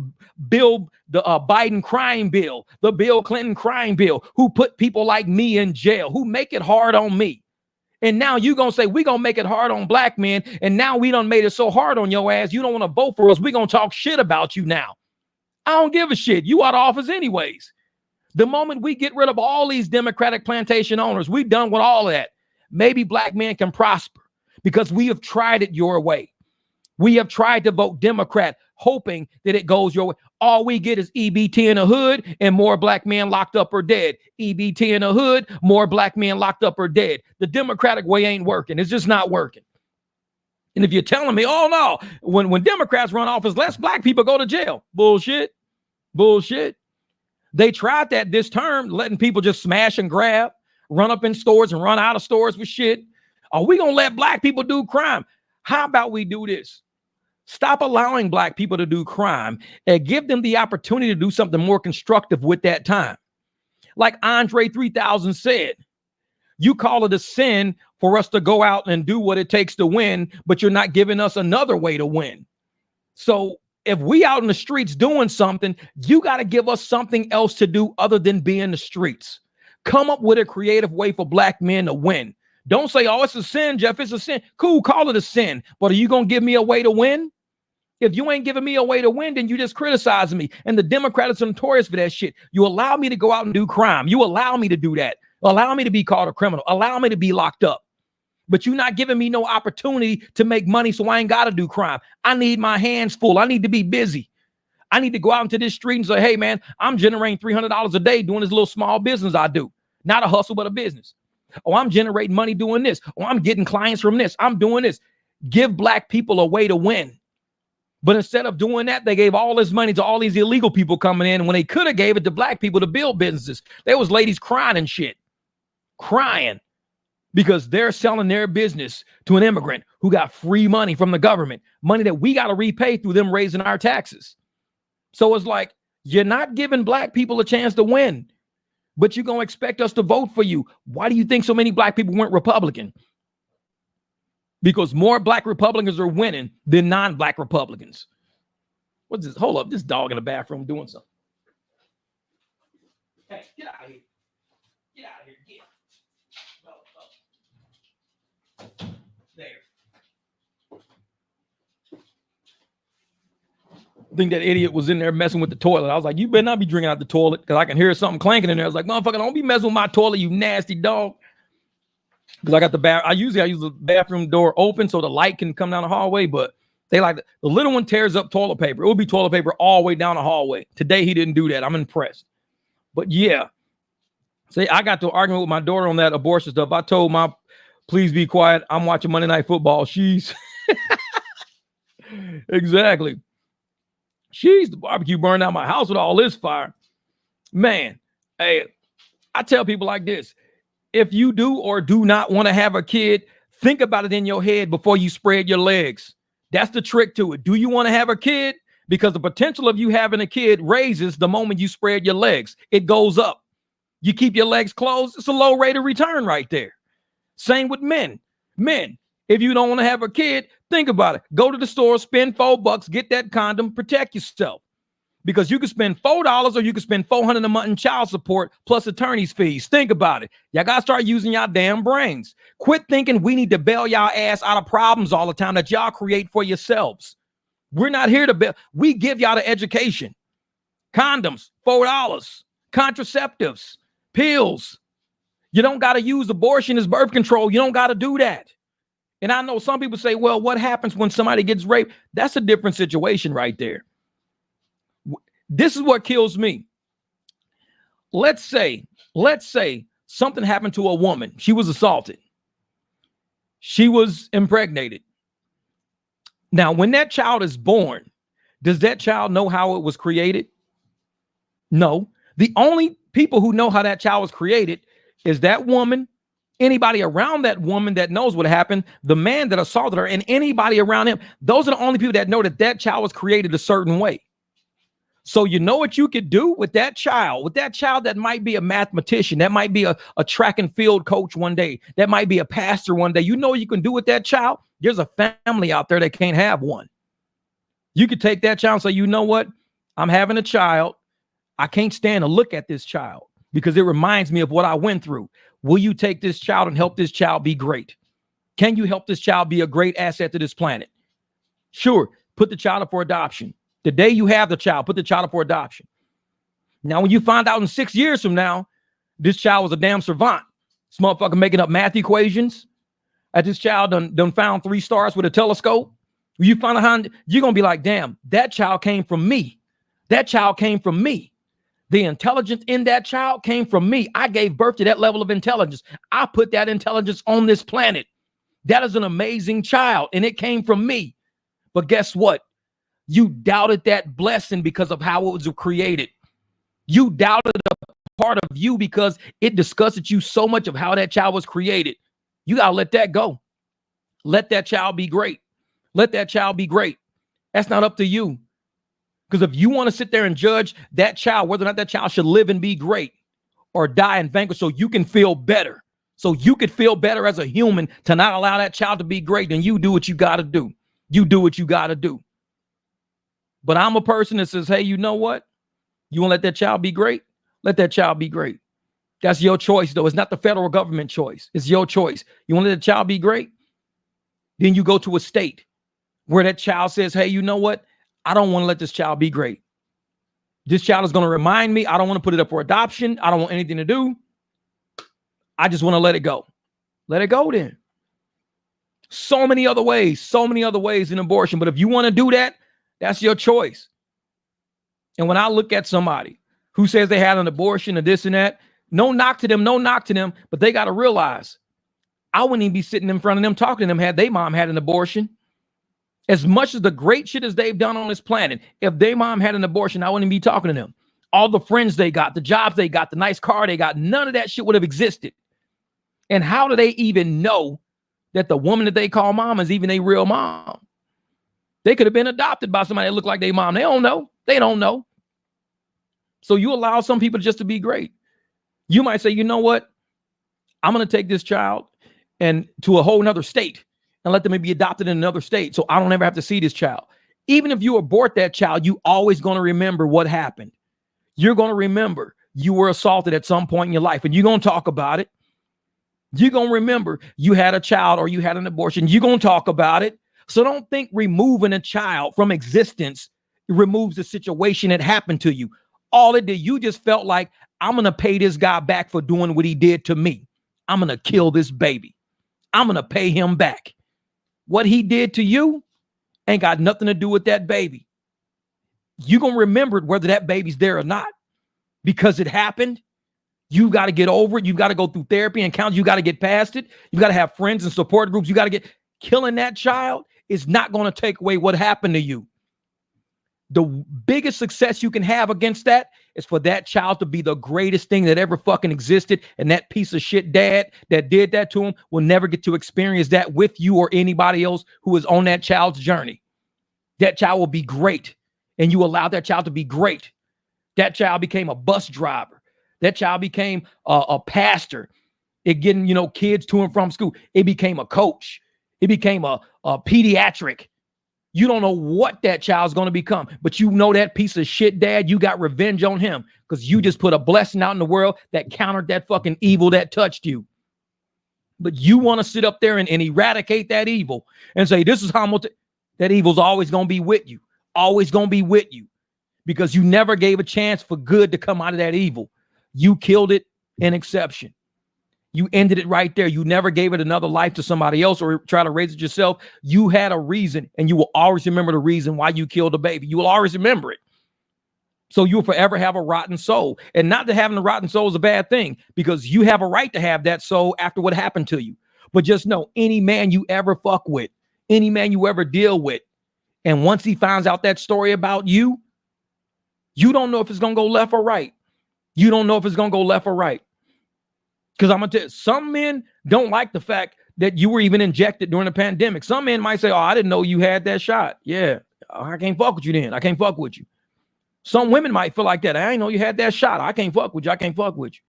bill, the Biden crime bill, the Bill Clinton crime bill, who put people like me in jail, who make it hard on me. And now you're going to say, we're going to make it hard on black men. And now we done made it so hard on your ass, you don't want to vote for us. We're going to talk shit about you now. I don't give a shit. You out of office anyways. The moment we get rid of all these Democratic plantation owners, we done with all of that. Maybe black men can prosper because we have tried it your way. We have tried to vote Democrat, hoping that it goes your way. All we get is EBT in the hood and more black men locked up or dead. EBT in the hood, more black men locked up or dead. The Democratic way ain't working. It's just not working. And if you're telling me, oh no, when Democrats run office, less black people go to jail. Bullshit. Bullshit. They tried that this term, letting people just smash and grab, run up in stores and run out of stores with shit. Are we going to let black people do crime? How about we do this? Stop allowing black people to do crime and give them the opportunity to do something more constructive with that time. Like Andre 3000 said, you call it a sin for us to go out and do what it takes to win, but you're not giving us another way to win. So if we out in the streets doing something, you got to give us something else to do other than be in the streets. Come up with a creative way for black men to win. Don't say, oh, it's a sin, Jeff. It's a sin. Cool, call it a sin. But are you going to give me a way to win? If you ain't giving me a way to win, then you just criticize me. And the Democrats are notorious for that shit. You allow me to go out and do crime. You allow me to do that. Allow me to be called a criminal. Allow me to be locked up. But you're not giving me no opportunity to make money, so I ain't got to do crime. I need my hands full. I need to be busy. I need to go out into this street and say, hey, man, I'm generating $300 a day doing this little small business I do. Not a hustle, but a business. Oh, I'm generating money doing this. Oh, I'm getting clients from this. I'm doing this. Give black people a way to win. But instead of doing that, they gave all this money to all these illegal people coming in when they could have gave it to black people to build businesses. There was ladies crying and shit. Crying. Because they're selling their business to an immigrant who got free money from the government, money that we got to repay through them raising our taxes. So it's like, you're not giving black people a chance to win, but you're going to expect us to vote for you. Why do you think so many black people went Republican? Because more black Republicans are winning than non-black Republicans. What's this? Hold up. This dog in the bathroom doing something. Hey, get out of here. think that idiot was in there messing with the toilet. I was like, you better not be drinking out the toilet because I can hear something clanking in there. I was like, motherfucker, don't be messing with my toilet, you nasty dog. Because I got I use the bathroom door open so the light can come down the hallway, but they like the little one tears up toilet paper. It would be toilet paper all the way down the hallway. Today he didn't do that. I'm impressed. But yeah, see, I got to an argument with my daughter on that abortion stuff. I told my, please be quiet. I'm watching Monday Night Football. She's exactly. She's the barbecue burned out my house with all this fire. Man, hey, I tell people like this. If you do or do not want to have a kid, think about it in your head before you spread your legs. That's the trick to it. Do you want to have a kid? Because the potential of you having a kid raises the moment you spread your legs. It goes up. You keep your legs closed, it's a low rate of return right there. Same with men. Men, if you don't want to have a kid, think about it. Go to the store, spend $4, get that condom, protect yourself. Because you can spend $4 or you can spend $400 a month in child support plus attorney's fees. Think about it. Y'all got to start using y'all damn brains. Quit thinking we need to bail y'all ass out of problems all the time that y'all create for yourselves. We're not here to bail. We give y'all the education. Condoms, $4. Contraceptives, pills. You don't got to use abortion as birth control. You don't got to do that. And I know some people say, well, what happens when somebody gets raped? That's a different situation right there. This is what kills me. Let's say something happened to a woman. She was assaulted. She was impregnated. Now, when that child is born, does that child know how it was created? No. The only people who know how that child was created is that woman, anybody around that woman that knows what happened, the man that assaulted her, and anybody around him. Those are the only people that know that that child was created a certain way. So you know what you could do with that child that might be a mathematician, that might be a track and field coach one day, that might be a pastor one day. You know what you can do with that child? There's a family out there that can't have one. You could take that child and say, you know what? I'm having a child. I can't stand to look at this child because it reminds me of what I went through. Will you take this child and help this child be great? Can you help this child be a great asset to this planet? Sure. Put the child up for adoption. The day you have the child, put the child up for adoption. Now, when you find out in 6 years from now, this child was a damn savant. This motherfucker making up math equations. This child done found 3 stars with a telescope. When you find out how, you're going to be like, damn, that child came from me. That child came from me. The intelligence in that child came from me. I gave birth to that level of intelligence. I put that intelligence on this planet. That is an amazing child, and it came from me. But guess what? You doubted that blessing because of how it was created. You doubted a part of you because it disgusted you so much of how that child was created. You got to let that go. Let that child be great. Let that child be great. That's not up to you. Because if you want to sit there and judge that child, whether or not that child should live and be great or die and vanquish so you can feel better, so you could feel better as a human to not allow that child to be great, then you do what you got to do. You do what you got to do. But I'm a person that says, hey, you know what? You want to let that child be great? Let that child be great. That's your choice, though. It's not the federal government choice. It's your choice. You want to let the child be great? Then you go to a state where that child says, hey, you know what? I don't want to let this child be great. This child is going to remind me. I don't want to put it up for adoption. I don't want anything to do. I just want to let it go. Let it go then. So many other ways in abortion. But if you want to do that, that's your choice. And when I look at somebody who says they had an abortion or this and that, no knock to them, but they got to realize I wouldn't even be sitting in front of them talking to them had their mom had an abortion. As much as the great shit as they've done on this planet, if their mom had an abortion, I wouldn't be talking to them. All the friends they got, the jobs they got, the nice car they got, none of that shit would have existed. And how do they even know that the woman that they call mom is even a real mom? They could have been adopted by somebody that looked like their mom. They don't know. They don't know. So you allow some people just to be great. You might say, you know what? I'm going to take this child and to a whole nother state and let them be adopted in another state. So I don't ever have to see this child. Even if you abort that child, you always going to remember what happened. You're going to remember you were assaulted at some point in your life and you're going to talk about it. You're going to remember you had a child or you had an abortion. You're going to talk about it. So don't think removing a child from existence It removes the situation that happened to you. All it did, you just felt like, I'm going to pay this guy back for doing what he did to me. I'm going to kill this baby. I'm going to pay him back. What he did to you ain't got nothing to do with that baby. You're going to remember it whether that baby's there or not, because it happened. You got to get over it. You got to go through therapy and counseling. You got to get past it. You got to have friends and support groups. You got to get, killing that child is not going to take away what happened to you. The biggest success you can have against that is for that child to be the greatest thing that ever fucking existed. And that piece of shit dad that did that to him will never get to experience that with you or anybody else who is on that child's journey. That child will be great. And you allowed that child to be great. That child became a bus driver. That child became a pastor. It getting, kids to and from school. It became a coach. It became a pediatric. You don't know what that child's going to become, but you know that piece of shit dad, you got revenge on him because you just put a blessing out in the world that countered that fucking evil that touched you. But you want to sit up there and eradicate that evil and say, this is how I'm that evil's always going to be with you, always going to be with you, because you never gave a chance for good to come out of that evil. You killed it in exception. You ended it right there. You never gave it another life to somebody else or try to raise it yourself. You had a reason, and you will always remember the reason why you killed a baby. You will always remember it. So you'll forever have a rotten soul. And not that having a rotten soul is a bad thing, because you have a right to have that soul after what happened to you. But just know, any man you ever fuck with, any man you ever deal with, and once he finds out that story about you, you don't know if it's going to go left or right. You don't know if it's going to go left or right. Because I'm going to tell you, some men don't like the fact that you were even injected during the pandemic. Some men might say, oh, I didn't know you had that shot. Yeah, I can't fuck with you then. I can't fuck with you. Some women might feel like that. I didn't know you had that shot. I can't fuck with you. I can't fuck with you.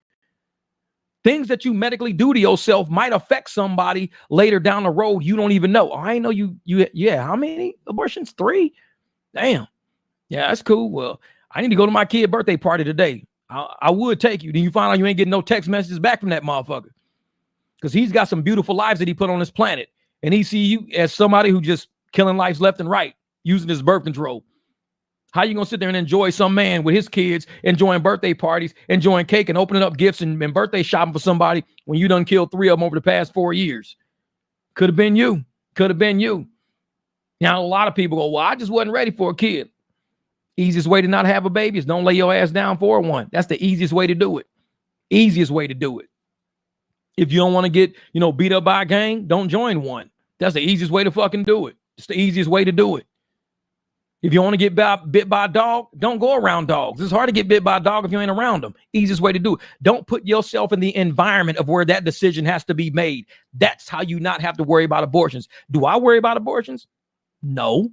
Things that you medically do to yourself might affect somebody later down the road. You don't even know. Oh, I didn't know yeah. How many abortions? 3? Damn. Yeah, that's cool. Well, I need to go to my kid's birthday party today. I would take you. Then you find out you ain't getting no text messages back from that motherfucker. Because he's got some beautiful lives that he put on this planet. And he see you as somebody who just killing lives left and right, using his birth control. How you going to sit there and enjoy some man with his kids, enjoying birthday parties, enjoying cake and opening up gifts and birthday shopping for somebody when you done killed 3 of them over the past 4 years? Could have been you. Could have been you. Now, a lot of people go, well, I just wasn't ready for a kid. Easiest way to not have a baby is don't lay your ass down for one. That's the easiest way to do it. Easiest way to do it. If you don't want to get, beat up by a gang, don't join one. That's the easiest way to fucking do it. It's the easiest way to do it. If you want to get bit by a dog, don't go around dogs. It's hard to get bit by a dog if you ain't around them. Easiest way to do it. Don't put yourself in the environment of where that decision has to be made. That's how you not have to worry about abortions. Do I worry about abortions? No.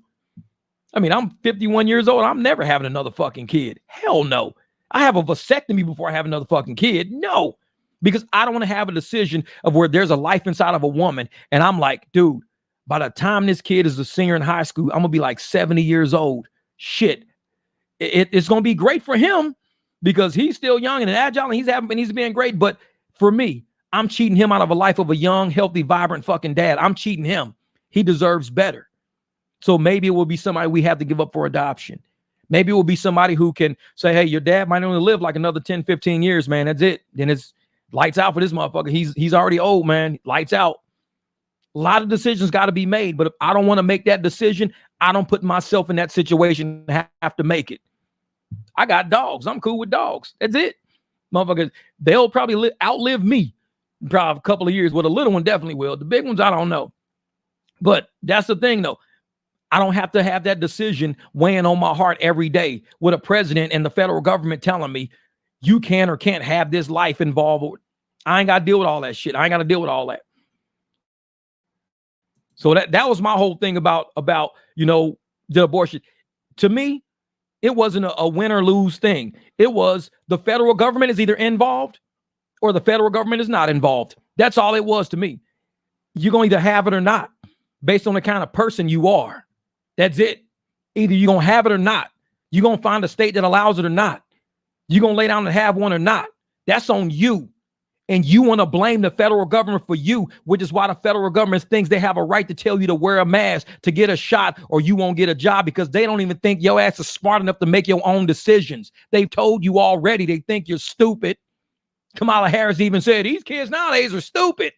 I mean, I'm 51 years old. I'm never having another fucking kid. Hell no. I have a vasectomy before I have another fucking kid. No, because I don't want to have a decision of where there's a life inside of a woman. And I'm like, dude, by the time this kid is a senior in high school, I'm going to be like 70 years old. Shit. It's going to be great for him because he's still young and agile and he's being great. But for me, I'm cheating him out of a life of a young, healthy, vibrant fucking dad. I'm cheating him. He deserves better. So maybe it will be somebody we have to give up for adoption. Maybe it will be somebody who can say, hey, your dad might only live like another 10, 15 years, man. That's it. Then it's lights out for this motherfucker. He's already old, man. Lights out. A lot of decisions got to be made. But if I don't want to make that decision, I don't put myself in that situation and have to make it. I got dogs. I'm cool with dogs. That's it. Motherfuckers, they'll probably outlive me probably a couple of years. Well, the little one definitely will. The big ones, I don't know. But that's the thing, though. I don't have to have that decision weighing on my heart every day with a president and the federal government telling me you can or can't have this life involved. I ain't got to deal with all that shit. I ain't got to deal with all that. So that was my whole thing about the abortion. To me, it wasn't a win or lose thing. It was the federal government is either involved or the federal government is not involved. That's all it was to me. You're going to either have it or not based on the kind of person you are. That's it. Either you're going to have it or not. You're going to find a state that allows it or not. You're going to lay down and have one or not. That's on you. And you want to blame the federal government for you, which is why the federal government thinks they have a right to tell you to wear a mask, to get a shot, or you won't get a job, because they don't even think your ass is smart enough to make your own decisions. They've told you already. They think you're stupid. Kamala Harris even said, these kids nowadays are stupid.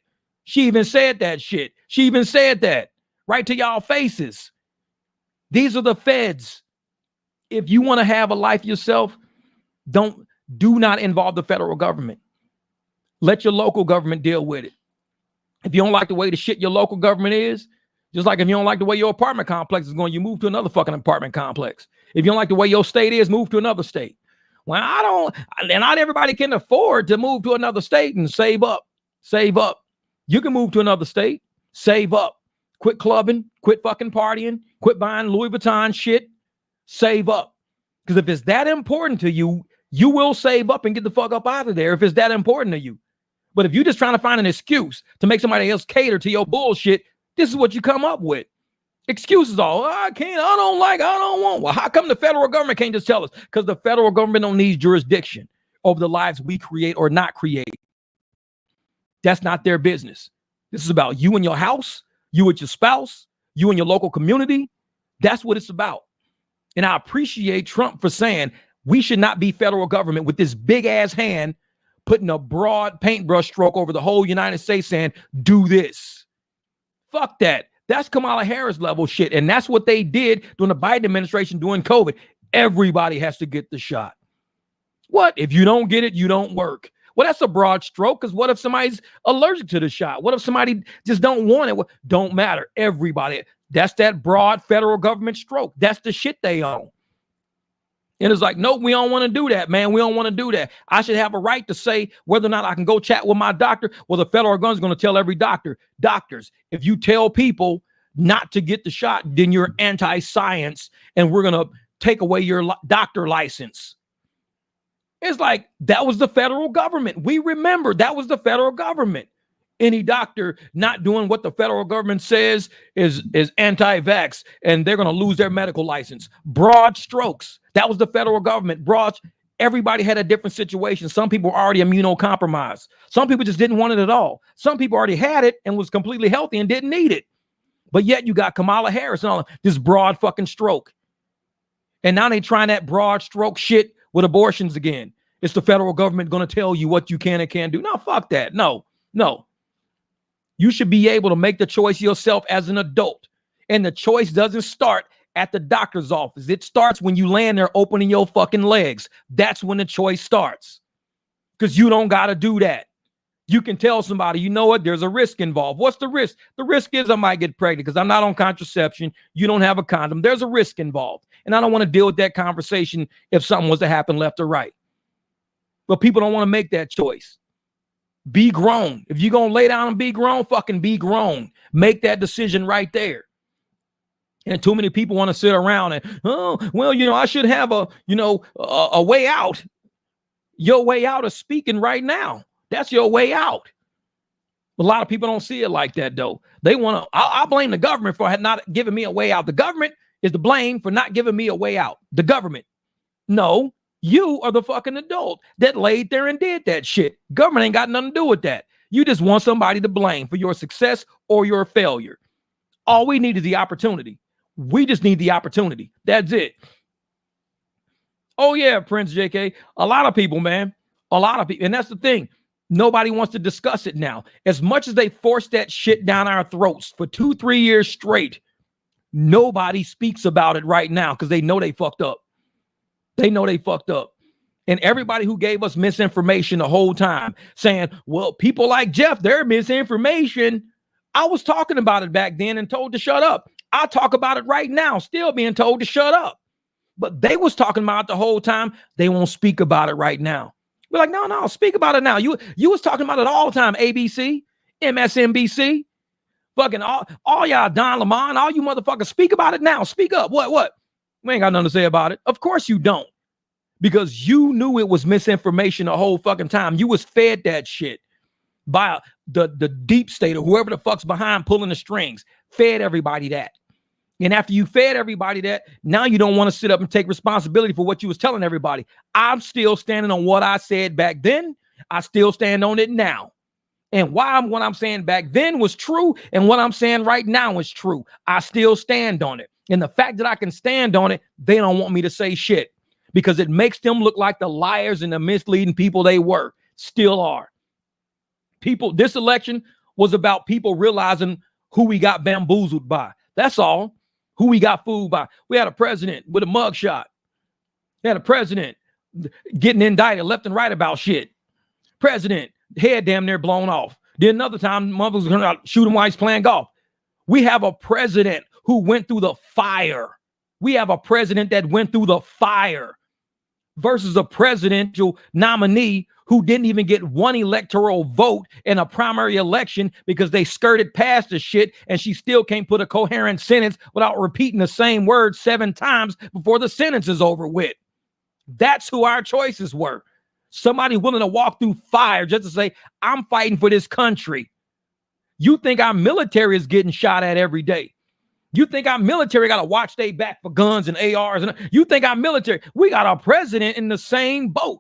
She even said that shit. She even said that right to y'all faces. These are the feds. If you want to have a life yourself, do not involve the federal government. Let your local government deal with it. If you don't like the way the shit your local government is, just like if you don't like the way your apartment complex is going, you move to another fucking apartment complex. If you don't like the way your state is, move to another state. Well, and not everybody can afford to move to another state and save up. Save up. You can move to another state, save up, quit clubbing, quit fucking partying, quit buying Louis Vuitton shit, save up. Because if it's that important to you, you will save up and get the fuck up out of there if it's that important to you. But if you're just trying to find an excuse to make somebody else cater to your bullshit, this is what you come up with. Excuses all. I can't, I don't like, I don't want. Well, how come the federal government can't just tell us? Because the federal government don't need jurisdiction over the lives we create or not create. That's not their business. This is about you and your house, you with your spouse, you and your local community. That's what it's about. And I appreciate Trump for saying we should not be federal government with this big ass hand putting a broad paintbrush stroke over the whole United States saying, do this. Fuck that. That's Kamala Harris level shit. And that's what they did during the Biden administration during COVID. Everybody has to get the shot. What? If you don't get it, you don't work. Well, that's a broad stroke, because what if somebody's allergic to the shot? What if somebody just don't want it? Well, don't matter. Everybody. That's that broad federal government stroke. That's the shit they own. And it's like, no, we don't want to do that, man. We don't want to do that. I should have a right to say whether or not I can go chat with my doctor. Well, the federal government's going to tell every doctors, if you tell people not to get the shot, then you're anti-science and we're going to take away your doctor license. It's like, that was the federal government. We remember that was the federal government. Any doctor not doing what the federal government says is anti-vax, and they're going to lose their medical license. Broad strokes. That was the federal government. Everybody had a different situation. Some people were already immunocompromised. Some people just didn't want it at all. Some people already had it and was completely healthy and didn't need it. But yet you got Kamala Harris and all this broad fucking stroke. And now they trying that broad stroke shit with abortions again. It's the federal government going to tell you what you can and can't do. No, fuck that. No. You should be able to make the choice yourself as an adult. And the choice doesn't start at the doctor's office. It starts when you land there opening your fucking legs. That's when the choice starts. Because you don't got to do that. You can tell somebody, you know what, there's a risk involved. What's the risk? The risk is I might get pregnant because I'm not on contraception. You don't have a condom. There's a risk involved. And I don't want to deal with that conversation if something was to happen left or right. But people don't want to make that choice. Be grown. If you're going to lay down and be grown, fucking be grown. Make that decision right there. And too many people want to sit around and, oh, well, I should have a way out. Your way out is speaking right now. That's your way out. A lot of people don't see it like that, though. They want to, I blame the government for not giving me a way out. The government is to blame for not giving me a way out. The government. No. You are the fucking adult that laid there and did that shit. Government ain't got nothing to do with that. You just want somebody to blame for your success or your failure. All we need is the opportunity. We just need the opportunity. That's it. Oh, yeah, Prince JK. A lot of people, man. A lot of people. And that's the thing. Nobody wants to discuss it now. As much as they force that shit down our throats for 2-3 years straight, nobody speaks about it right now because they know they fucked up. They know they fucked up. And everybody who gave us misinformation the whole time saying, well, people like Jeff, they're misinformation. I was talking about it back then and told to shut up. I talk about it right now, still being told to shut up. But they was talking about it the whole time. They won't speak about it right now. We're like, no, speak about it now. You was talking about it all the time. ABC, MSNBC, fucking all y'all, Don Lemon, all you motherfuckers, speak about it now. Speak up. What? We ain't got nothing to say about it. Of course you don't. Because you knew it was misinformation the whole fucking time. You was fed that shit by the deep state or whoever the fuck's behind pulling the strings. Fed everybody that. And after you fed everybody that, now you don't want to sit up and take responsibility for what you was telling everybody. I'm still standing on what I said back then, I still stand on it now. And what I'm saying back then was true, and what I'm saying right now is true. I still stand on it. And the fact that I can stand on it, they don't want me to say shit because it makes them look like the liars and the misleading people they were, still are. People, this election was about people realizing who we got bamboozled by. That's all. Who we got fooled by. We had a president with a mugshot. We had a president getting indicted left and right about shit. President, head damn near blown off. Then another time, motherfuckers gonna shoot him while he's playing golf. We have a president who went through the fire. We have a president that went through the fire versus a presidential nominee who didn't even get one electoral vote in a primary election because they skirted past the shit, and she still can't put a coherent sentence without repeating the same word 7 times before the sentence is over with. That's who our choices were. Somebody willing to walk through fire just to say, I'm fighting for this country. You think our military is getting shot at every day? You think our military got to watch their back for guns and ARs? And you think our military, we got our president in the same boat.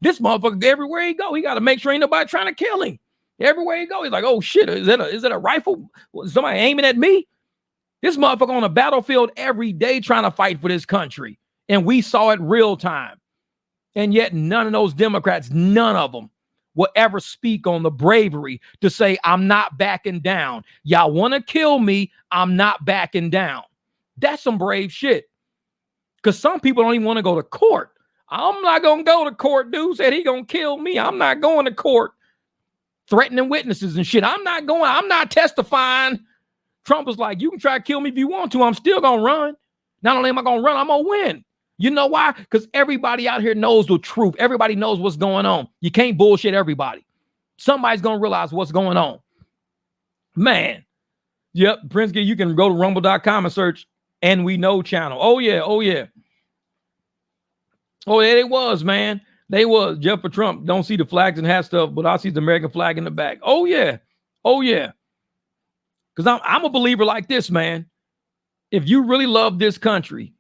This motherfucker, everywhere he go, he got to make sure ain't nobody trying to kill him. Everywhere he go, he's like, oh shit, is it a rifle? Somebody aiming at me? This motherfucker on the battlefield every day trying to fight for this country. And we saw it real time. And yet none of those Democrats, none of them will ever speak on the bravery to say, I'm not backing down. Y'all want to kill me, I'm not backing down. That's some brave shit. Because some people don't even want to go to court. I'm not going to go to court. Dude said he going to kill me. I'm not going to court. Threatening witnesses and shit. I'm not testifying. Trump was like, you can try to kill me if you want to. I'm still going to run. Not only am I going to run, I'm going to win. You know why? Because everybody out here knows the truth. Everybody knows what's going on. You can't bullshit everybody. Somebody's going to realize what's going on. Man. Yep. Prince, you can go to rumble.com and search And We Know channel. Oh, yeah. Oh, yeah. Oh, yeah, they was, man. They was. Jeff for Trump. Don't see the flags and hat stuff, but I see the American flag in the back. Oh, yeah. Oh, yeah. Because I'm a believer like this, man. If you really love this country,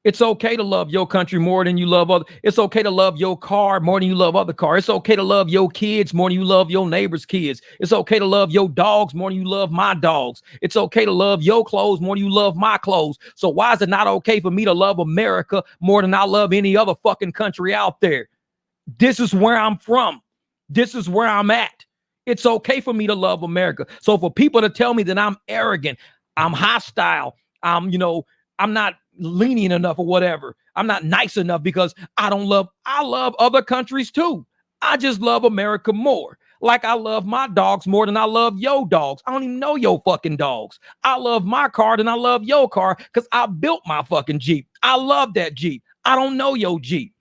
it's okay to love your country more than you love other. It's okay to love your car more than you love other cars. It's okay to love your kids more than you love your neighbor's kids. It's okay to love your dogs more than you love my dogs. It's okay to love your clothes more than you love my clothes. So why is it not okay for me to love America more than I love any other fucking country out there? This is where I'm from. This is where I'm at. It's okay for me to love America. So for people to tell me that I'm arrogant, I'm hostile, I'm not lenient enough or whatever, I'm not nice enough because I love other countries too. I just love America more. Like I love my dogs more than I love your dogs. I don't even know your fucking dogs. I love my car than I love your car because I built my fucking Jeep. I love that Jeep. I don't know your Jeep.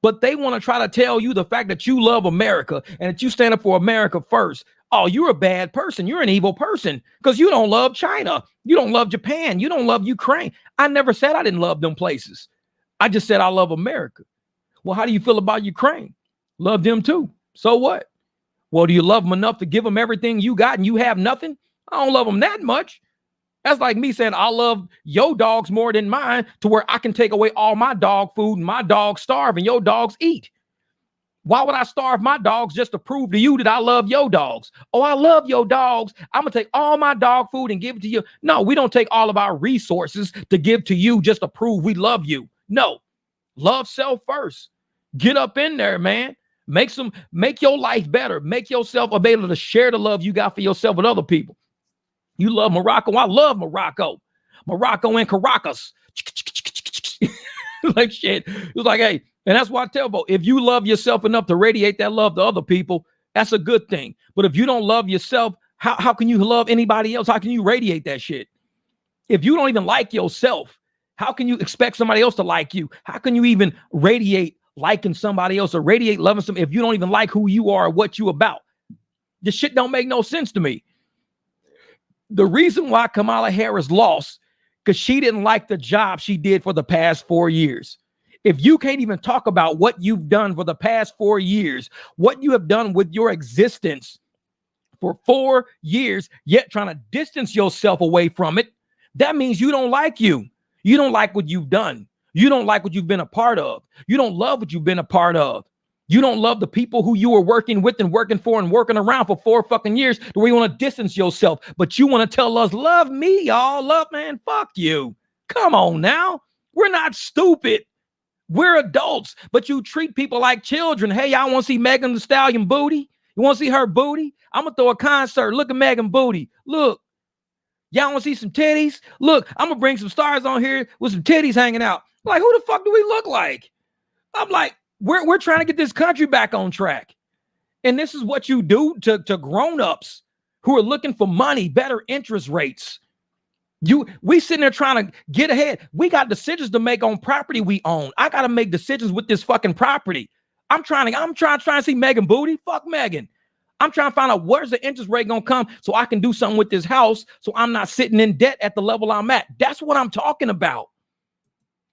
But they want to try to tell you the fact that you love America and that you stand up for America first. Oh, you're a bad person. You're an evil person because you don't love China. You don't love Japan. You don't love Ukraine. I never said I didn't love them places. I just said I love America. Well, how do you feel about Ukraine? Love them too. So what? Well, do you love them enough to give them everything you got and you have nothing? I don't love them that much. That's like me saying I love your dogs more than mine to where I can take away all my dog food and my dogs starve and your dogs eat. Why would I starve my dogs just to prove to you that I love your dogs? Oh, I love your dogs. I'm going to take all my dog food and give it to you. No, we don't take all of our resources to give to you just to prove we love you. No, love self first. Get up in there, man. Make your life better. Make yourself able to share the love you got for yourself with other people. You love Morocco. I love Morocco. Morocco and Caracas. Like shit. It was like, hey, and that's why I tell folks, if you love yourself enough to radiate that love to other people, that's a good thing. But if you don't love yourself, how can you love anybody else? How can you radiate that shit? If you don't even like yourself, how can you expect somebody else to like you? How can you even radiate liking somebody else or radiate loving somebody if you don't even like who you are or what you about? This shit don't make no sense to me. The reason why Kamala Harris lost, because she didn't like the job she did for the past 4 years. If you can't even talk about what you've done for the past 4 years, what you have done with your existence for 4 years, yet trying to distance yourself away from it, that means you don't like you. You don't like what you've done. You don't like what you've been a part of. You don't love what you've been a part of. You don't love the people who you were working with and working for and working around for 4 fucking years to where you want to distance yourself. But you want to tell us, love me, y'all. Love, man, fuck you. Come on now. We're not stupid. We're adults, but you treat people like children. Hey, y'all want to see Megan Thee Stallion booty? You want to see her booty? I'm going to throw a concert. Look at Megan booty. Look. Y'all want to see some titties? Look, I'm going to bring some stars on here with some titties hanging out. Like, who the fuck do we look like? I'm like, we're trying to get this country back on track. And this is what you do to grown-ups who are looking for money, better interest rates. We sitting there trying to get ahead. We got decisions to make on property we own. I got to make decisions with this fucking property. I'm trying to see Megan booty. Fuck Megan. I'm trying to find out where's the interest rate going to come so I can do something with this house so I'm not sitting in debt at the level I'm at. That's what I'm talking about.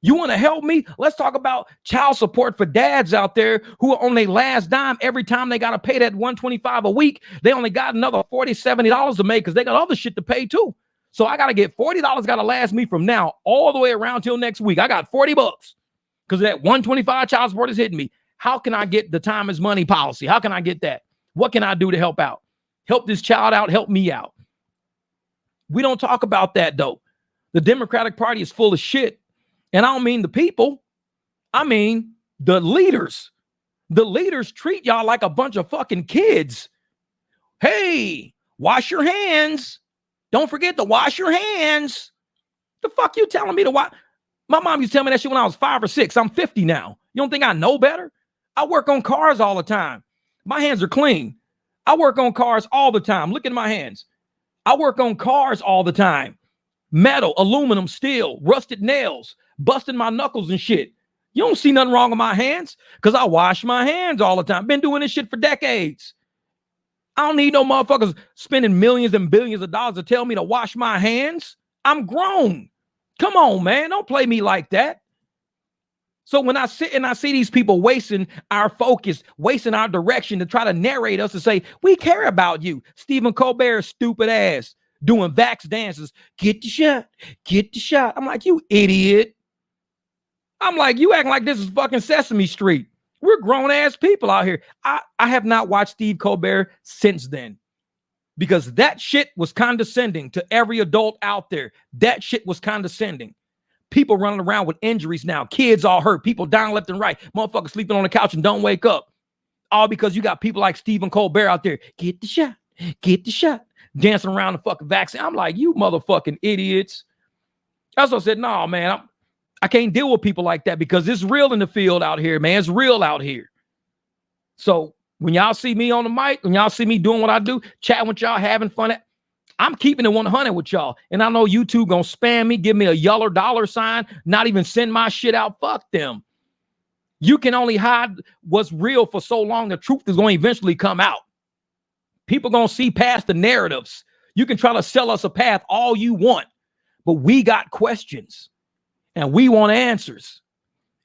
You want to help me? Let's talk about child support for dads out there who are on their last dime. Every time they got to pay that $125 a week, they only got another $40, $70 to make because they got other shit to pay too. So I got to get $40 got to last me from now all the way around till next week. I got $40 because that $125 child support is hitting me. How can I get the time is money policy? How can I get that? What can I do to help out? Help this child out, help me out. We don't talk about that though. The Democratic Party is full of shit. And I don't mean the people. I mean the leaders. The leaders treat y'all like a bunch of fucking kids. Hey, wash your hands. Don't forget to wash your hands. The fuck you telling me to wash? My mom used to tell me that shit when I was 5 or 6. I'm 50 now. You don't think I know better? I work on cars all the time. My hands are clean. I work on cars all the time. Look at my hands. I work on cars all the time. Metal, aluminum, steel, rusted nails, busting my knuckles and shit. You don't see nothing wrong with my hands because I wash my hands all the time. Been doing this shit for decades. I don't need no motherfuckers spending millions and billions of dollars to tell me to wash my hands. I'm grown. Come on, man. Don't play me like that. So when I sit and I see these people wasting our focus, wasting our direction to try to narrate us and say, we care about you. Stephen Colbert's stupid ass doing vax dances. Get the shot. Get the shot. I'm like, you idiot. I'm like, you acting like this is fucking Sesame Street. We're grown ass people out here. I have not watched Steve Colbert since then because that shit was condescending to every adult out there. That shit was condescending. People running around with injuries now. Kids all hurt. People dying left and right. Motherfuckers sleeping on the couch and don't wake up. All because you got people like Stephen Colbert out there. Get the shot. Get the shot. Dancing around the fucking vaccine. I'm like, you motherfucking idiots. That's what I said, no, man. I can't deal with people like that because it's real in the field out here, man. It's real out here. So when y'all see me on the mic, when y'all see me doing what I do, chatting with y'all, having fun, I'm keeping it 100 with y'all. And I know you two gonna spam me, give me a yellow dollar sign, not even send my shit out. Fuck them. You can only hide what's real for so long. The truth is going to eventually come out. People gonna see past the narratives. You can try to sell us a path all you want, but we got questions and we want answers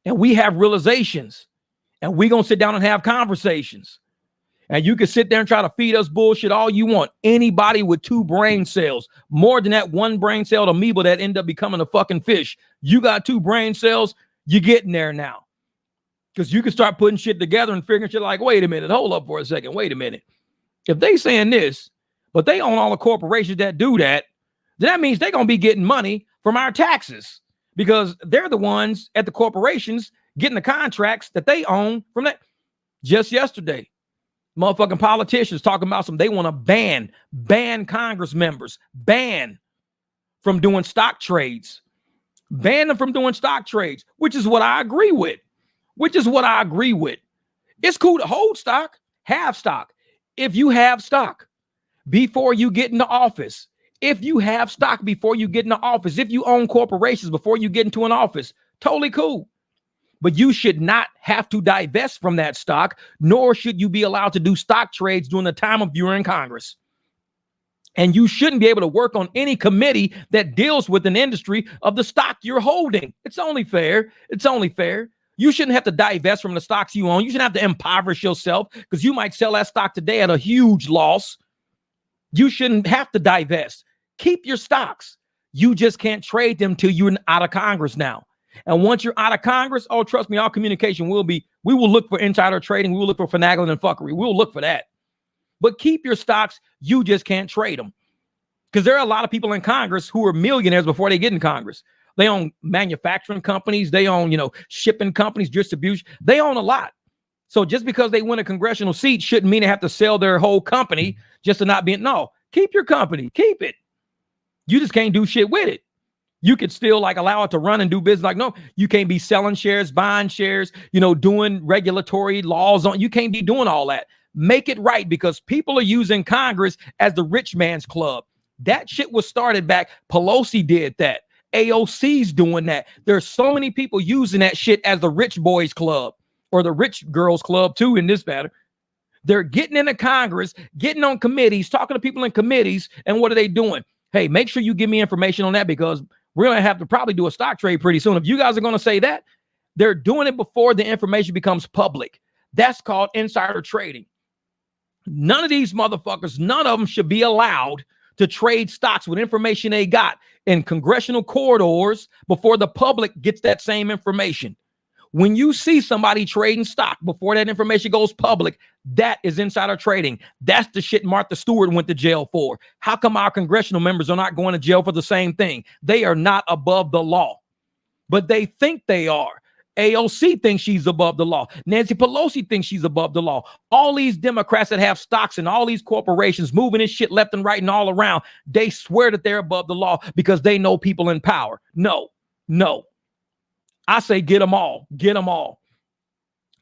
and we have realizations and we gonna sit down and have conversations. And you can sit there and try to feed us bullshit all you want. Anybody with 2 brain cells, more than that 1 brain cell amoeba that end up becoming a fucking fish. You got 2 brain cells, you're getting there now. Because you can start putting shit together and figuring shit like, wait a minute, hold up for a second, wait a minute. If they saying this, but they own all the corporations that do that, then that means they're going to be getting money from our taxes because they're the ones at the corporations getting the contracts that they own from that. Just yesterday, motherfucking politicians talking about they want to ban Congress members, ban from doing stock trades, ban them from doing stock trades, which is what I agree with, It's cool to hold stock, have stock. If you have stock before you get into office, if you own corporations before you get into an office, totally cool. But you should not have to divest from that stock, nor should you be allowed to do stock trades during the time of you're in Congress. And you shouldn't be able to work on any committee that deals with an industry of the stock you're holding. It's only fair. You shouldn't have to divest from the stocks you own. You shouldn't have to impoverish yourself because you might sell that stock today at a huge loss. You shouldn't have to divest. Keep your stocks. You just can't trade them till you're out of Congress now. And once you're out of Congress, oh, trust me, our communication will be We will look for insider trading. We will look for finagling and fuckery. We will look for that. But keep your stocks. You just can't trade them. Because there are a lot of people in Congress who are millionaires before they get in Congress. They own manufacturing companies. They own, shipping companies, distribution. They own a lot. So just because they win a congressional seat shouldn't mean they have to sell their whole company just to not be. No, keep your company. Keep it. You just can't do shit with it. You could still allow it to run and do business. No, you can't be selling shares, buying shares, doing regulatory laws on. You can't be doing all that. Make it right, because people are using Congress as the rich man's club. That shit was started back. Pelosi did that. AOC's doing that. There's so many people using that shit as the rich boys club or the rich girls club too in this matter. They're getting into Congress, getting on committees, talking to people in committees. And what are they doing? Hey, make sure you give me information on that, because we're going to have to probably do a stock trade pretty soon. If you guys are going to say that, they're doing it before the information becomes public. That's called insider trading. None of these motherfuckers, none of them should be allowed to trade stocks with information they got in congressional corridors before the public gets that same information. When you see somebody trading stock before that information goes public, that is insider trading. That's the shit Martha Stewart went to jail for. How come our congressional members are not going to jail for the same thing? They are not above the law, but they think they are. AOC thinks she's above the law. Nancy Pelosi thinks she's above the law. All these Democrats that have stocks and all these corporations moving this shit left and right and all around, they swear that they're above the law because they know people in power. No. I say get them all. Get them all.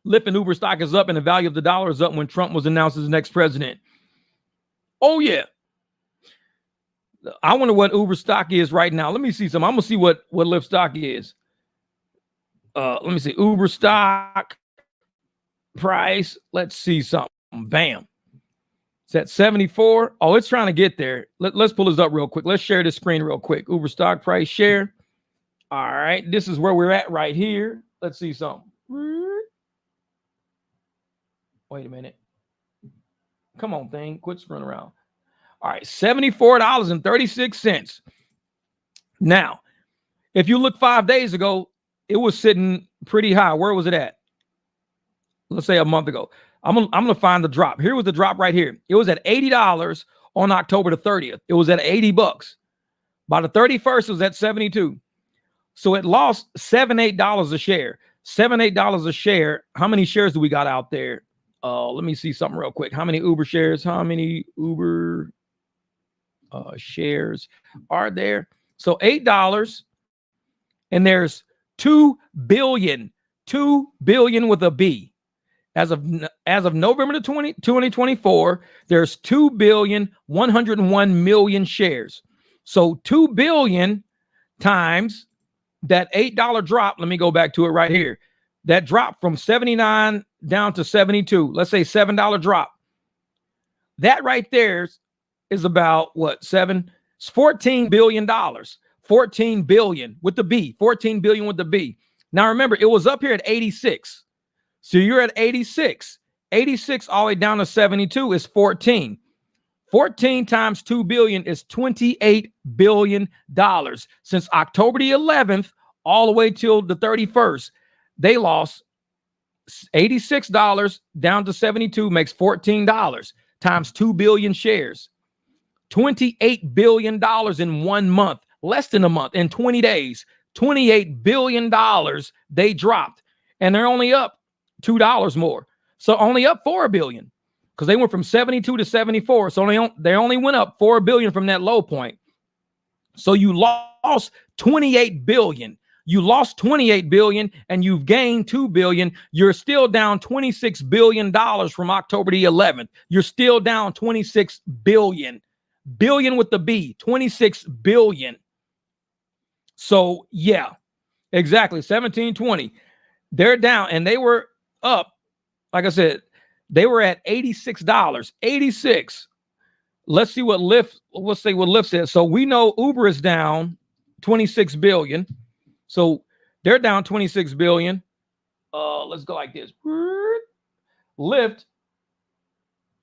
Lyft and Uber stock is up and the value of the dollar is up when Trump was announced as the next president. Oh, yeah. I wonder what Uber stock is right now. Let me see some. I'm going to see what Lyft stock is. Let me see. Uber stock price. Let's see something. Bam. It's at 74. Oh, it's trying to get there. Let's pull this up real quick. Let's share this screen real quick. Uber stock price share. All right. This is where we're at right here. Let's see something. Wait a minute. Come on, thing. Quit screwing around. All right. $74.36. Now, if you look 5 days ago, it was sitting pretty high. Where was it at? Let's say a month ago. I'm gonna find the drop. Here was the drop right here. It was at $80 on October the 30th. It was at $80. By the 31st, it was at 72. So it lost $7-8 a share. $7-8 a share. How many shares do we got out there? Let me see something real quick. How many Uber shares? How many Uber shares are there? So $8, and there's 2 billion with a B. As of November the 2024, there's 2,101,000,000 shares. So 2 billion times that $8 drop. Let me go back to it right here. That drop from 79 down to 72. Let's say $7 drop. That right there is about what? It's $14 billion. 14 billion with the B. 14 billion with the B. Now remember, it was up here at 86. So you're at 86. 86 all the way down to 72 is 14. 14 times 2 billion is $28 billion. Since October the 11th all the way till the 31st, they lost $86 down to 72 makes $14 times 2 billion shares. $28 billion in 1 month. Less than a month, in 20 days, $28 billion they dropped, and they're only up $2 more. So only up $4 billion, because they went from 72 to 74. So they only went up $4 billion from that low point. So you lost $28 billion. You lost $28 billion and you've gained $2 billion. You're still down $26 billion from October the 11th. You're still down $26 billion. Billion with the B, 26 billion. So yeah, exactly. 1720. They're down, and they were up. Like I said, they were at $86. 86. Let's see what Lyft says. So we know Uber is down 26 billion. So they're down 26 billion. Let's go like this. Lyft.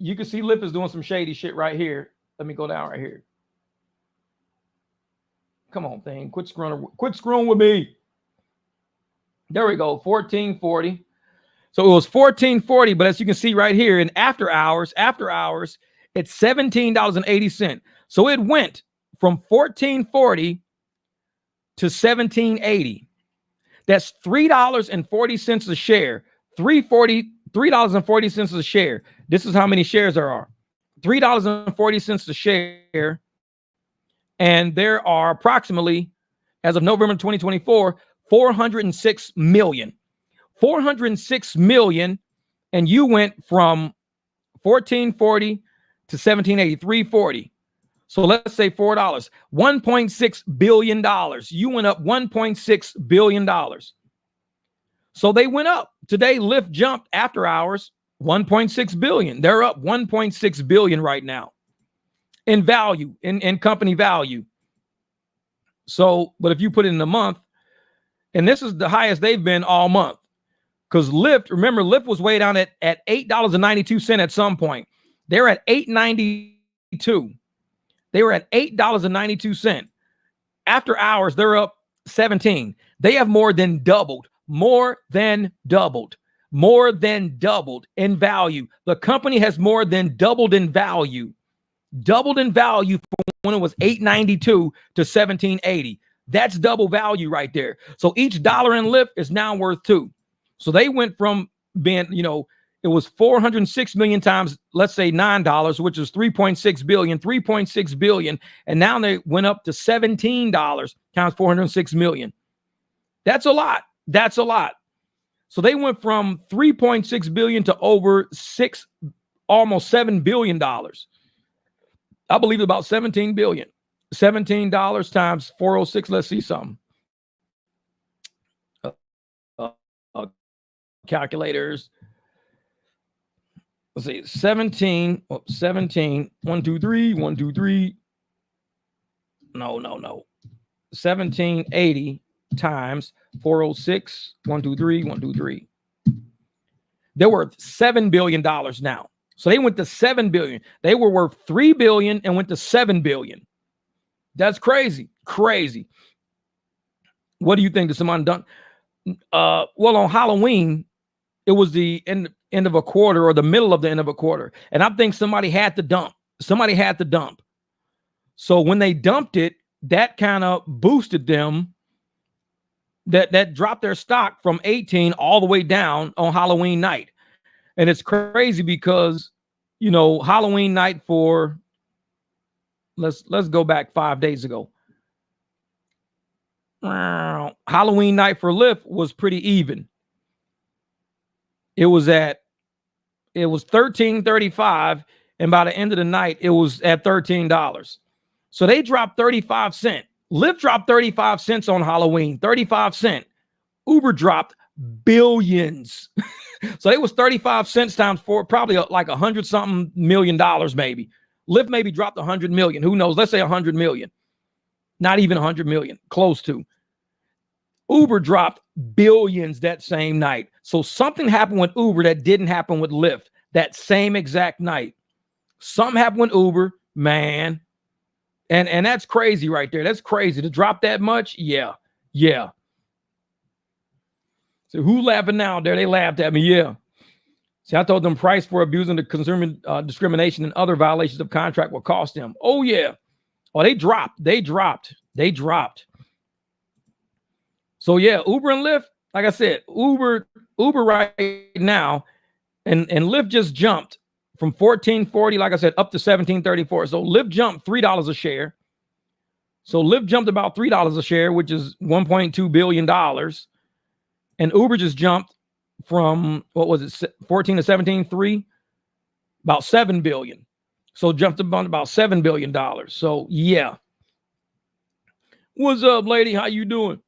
You can see Lyft is doing some shady shit right here. Let me go down right here. Come on, thing. Quit screwing with me. There we go. 1440. So it was $14.40, but as you can see right here in after hours, it's $17.80. So it went from $14.40 to $17.80. That's $3.40 a share. $3.40 a share. This is how many shares there are. $3.40 a share. And there are approximately, as of November 2024, 406 million. 406 million. And you went from 1440 to 1780, 340. So let's say $4, $1.6 billion. You went up $1.6 billion. So they went up. Today, Lyft jumped after hours, 1.6 billion. They're up 1.6 billion right now in value, in company value. So, but if you put it in a month, and this is the highest they've been all month, because Lyft, remember, Lyft was way down at $8.92 at some point. They're at $8.92. They were at $8.92. After hours, they're up 17. They have more than doubled in value. The company has more than doubled in value from when it was $8.92 to $17.80. That's double value right there. So each dollar in Lyft is now worth $2. So they went from being, it was 406 million times, let's say $9, which is 3.6 billion. And now they went up to $17 times 406 million. That's a lot. So they went from 3.6 billion to over almost $7 billion. I believe about 17 billion. $17 times 406. Let's see something. Calculators. Let's see, 17, 1, 2, 3, 1, 2, 3. No. 1780 times 406, 1, 2, 3, 1, 2, 3. They're worth $7 billion now. So they went to 7 billion. They were worth 3 billion and went to 7 billion. That's crazy. What do you think? Did someone done? Well, on Halloween, it was the end of a quarter or the middle of the end of a quarter. And I think somebody had to dump. So when they dumped it, that kind of boosted them. That dropped their stock from 18 all the way down on Halloween night. And it's crazy because, Halloween night for, let's go back 5 days ago. Halloween night for Lyft was pretty even. It was $13.35, and by the end of the night, it was at $13. So they dropped 35 cents. Lyft dropped 35 cents on Halloween, 35 cents. Uber dropped billions. So it was 35 cents times 4, probably like $100-something million, maybe. Lyft maybe dropped 100 million. Who knows? Let's say 100 million. Not even 100 million, close to. Uber dropped billions that same night. So something happened with Uber that didn't happen with Lyft that same exact night. Something happened with Uber, man. And that's crazy right there. That's crazy to drop that much. Yeah. So who laughing now there? They laughed at me. Yeah. See, I told them price for abusing the consumer discrimination and other violations of contract will cost them. Oh, yeah. Oh, they dropped. So, yeah, Uber and Lyft, like I said, Uber right now, and Lyft just jumped from $14.40, like I said, up to $17.34. So Lyft jumped $3 a share. So Lyft jumped about $3 a share, which is $1.2 billion. And Uber just jumped from, 14 to 17.3, about $7 billion. So jumped about $7 billion. So yeah. What's up, lady? How you doing?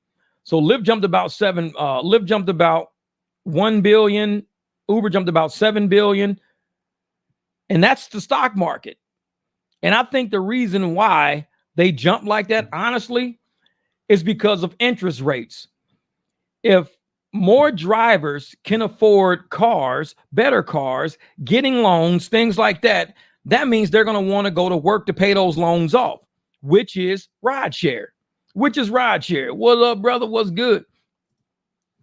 So Lyft jumped about Lyft jumped about 1 billion. Uber jumped about 7 billion. And that's the stock market. And I think the reason why they jump like that, honestly, is because of interest rates. If more drivers can afford cars, better cars, getting loans, things like that, that means they're going to want to go to work to pay those loans off, which is rideshare. What up, brother? What's good?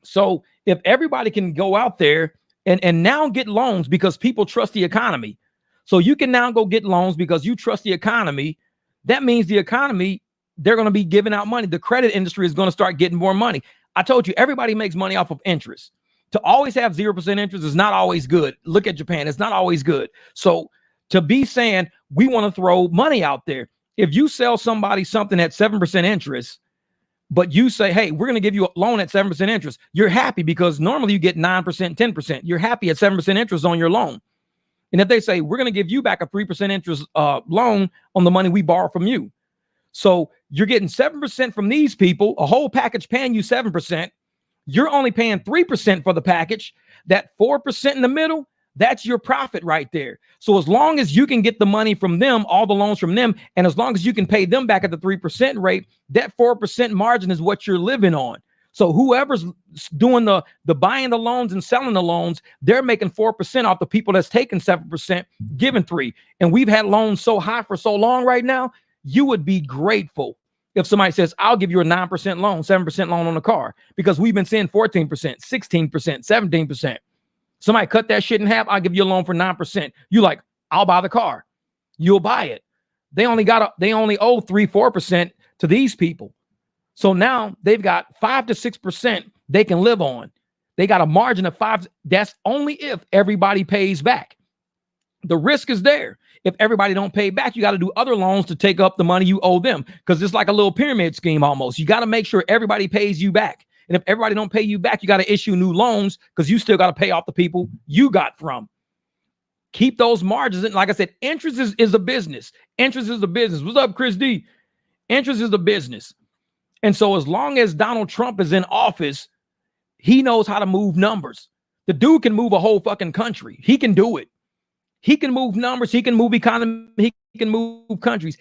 So if everybody can go out there and now get loans because people trust the economy. So you can now go get loans because you trust the economy. That means the economy, they're going to be giving out money. The credit industry is going to start getting more money. I told you, everybody makes money off of interest. To always have 0% interest is not always good. Look at Japan. It's not always good. So to be saying we want to throw money out there, if you sell somebody something at 7% interest, but you say, hey, we're going to give you a loan at 7% interest, you're happy because normally you get 9%, 10%. You're happy at 7% interest on your loan. And if they say, we're going to give you back a 3% interest loan on the money we borrow from you. So you're getting 7% from these people, a whole package paying you 7%. You're only paying 3% for the package. That 4% in the middle, that's your profit right there. So as long as you can get the money from them, all the loans from them, and as long as you can pay them back at the 3% rate, that 4% margin is what you're living on. So whoever's doing the buying the loans and selling the loans, they're making 4% off the people that's taking 7%, giving 3%. And we've had loans so high for so long right now, you would be grateful if somebody says, I'll give you a 9% loan, 7% loan on the car, because we've been seeing 14%, 16%, 17%. Somebody cut that shit in half, I'll give you a loan for 9%. You like, I'll buy the car. You'll buy it. They only owe 3-4% to these people. So now they've got 5 to 6% they can live on. They got a margin of 5. That's only if everybody pays back. The risk is there. If everybody don't pay back, you got to do other loans to take up the money you owe them, because it's like a little pyramid scheme almost. You got to make sure everybody pays you back. And if everybody don't pay you back, you got to issue new loans because you still got to pay off the people you got from. Keep those margins. And like I said, interest is a business. Interest is a business. What's up, Chris D? Interest is a business. And so as long as Donald Trump is in office, he knows how to move numbers. The dude can move a whole fucking country. He can do it. He can move numbers. He can move economy. He can move countries.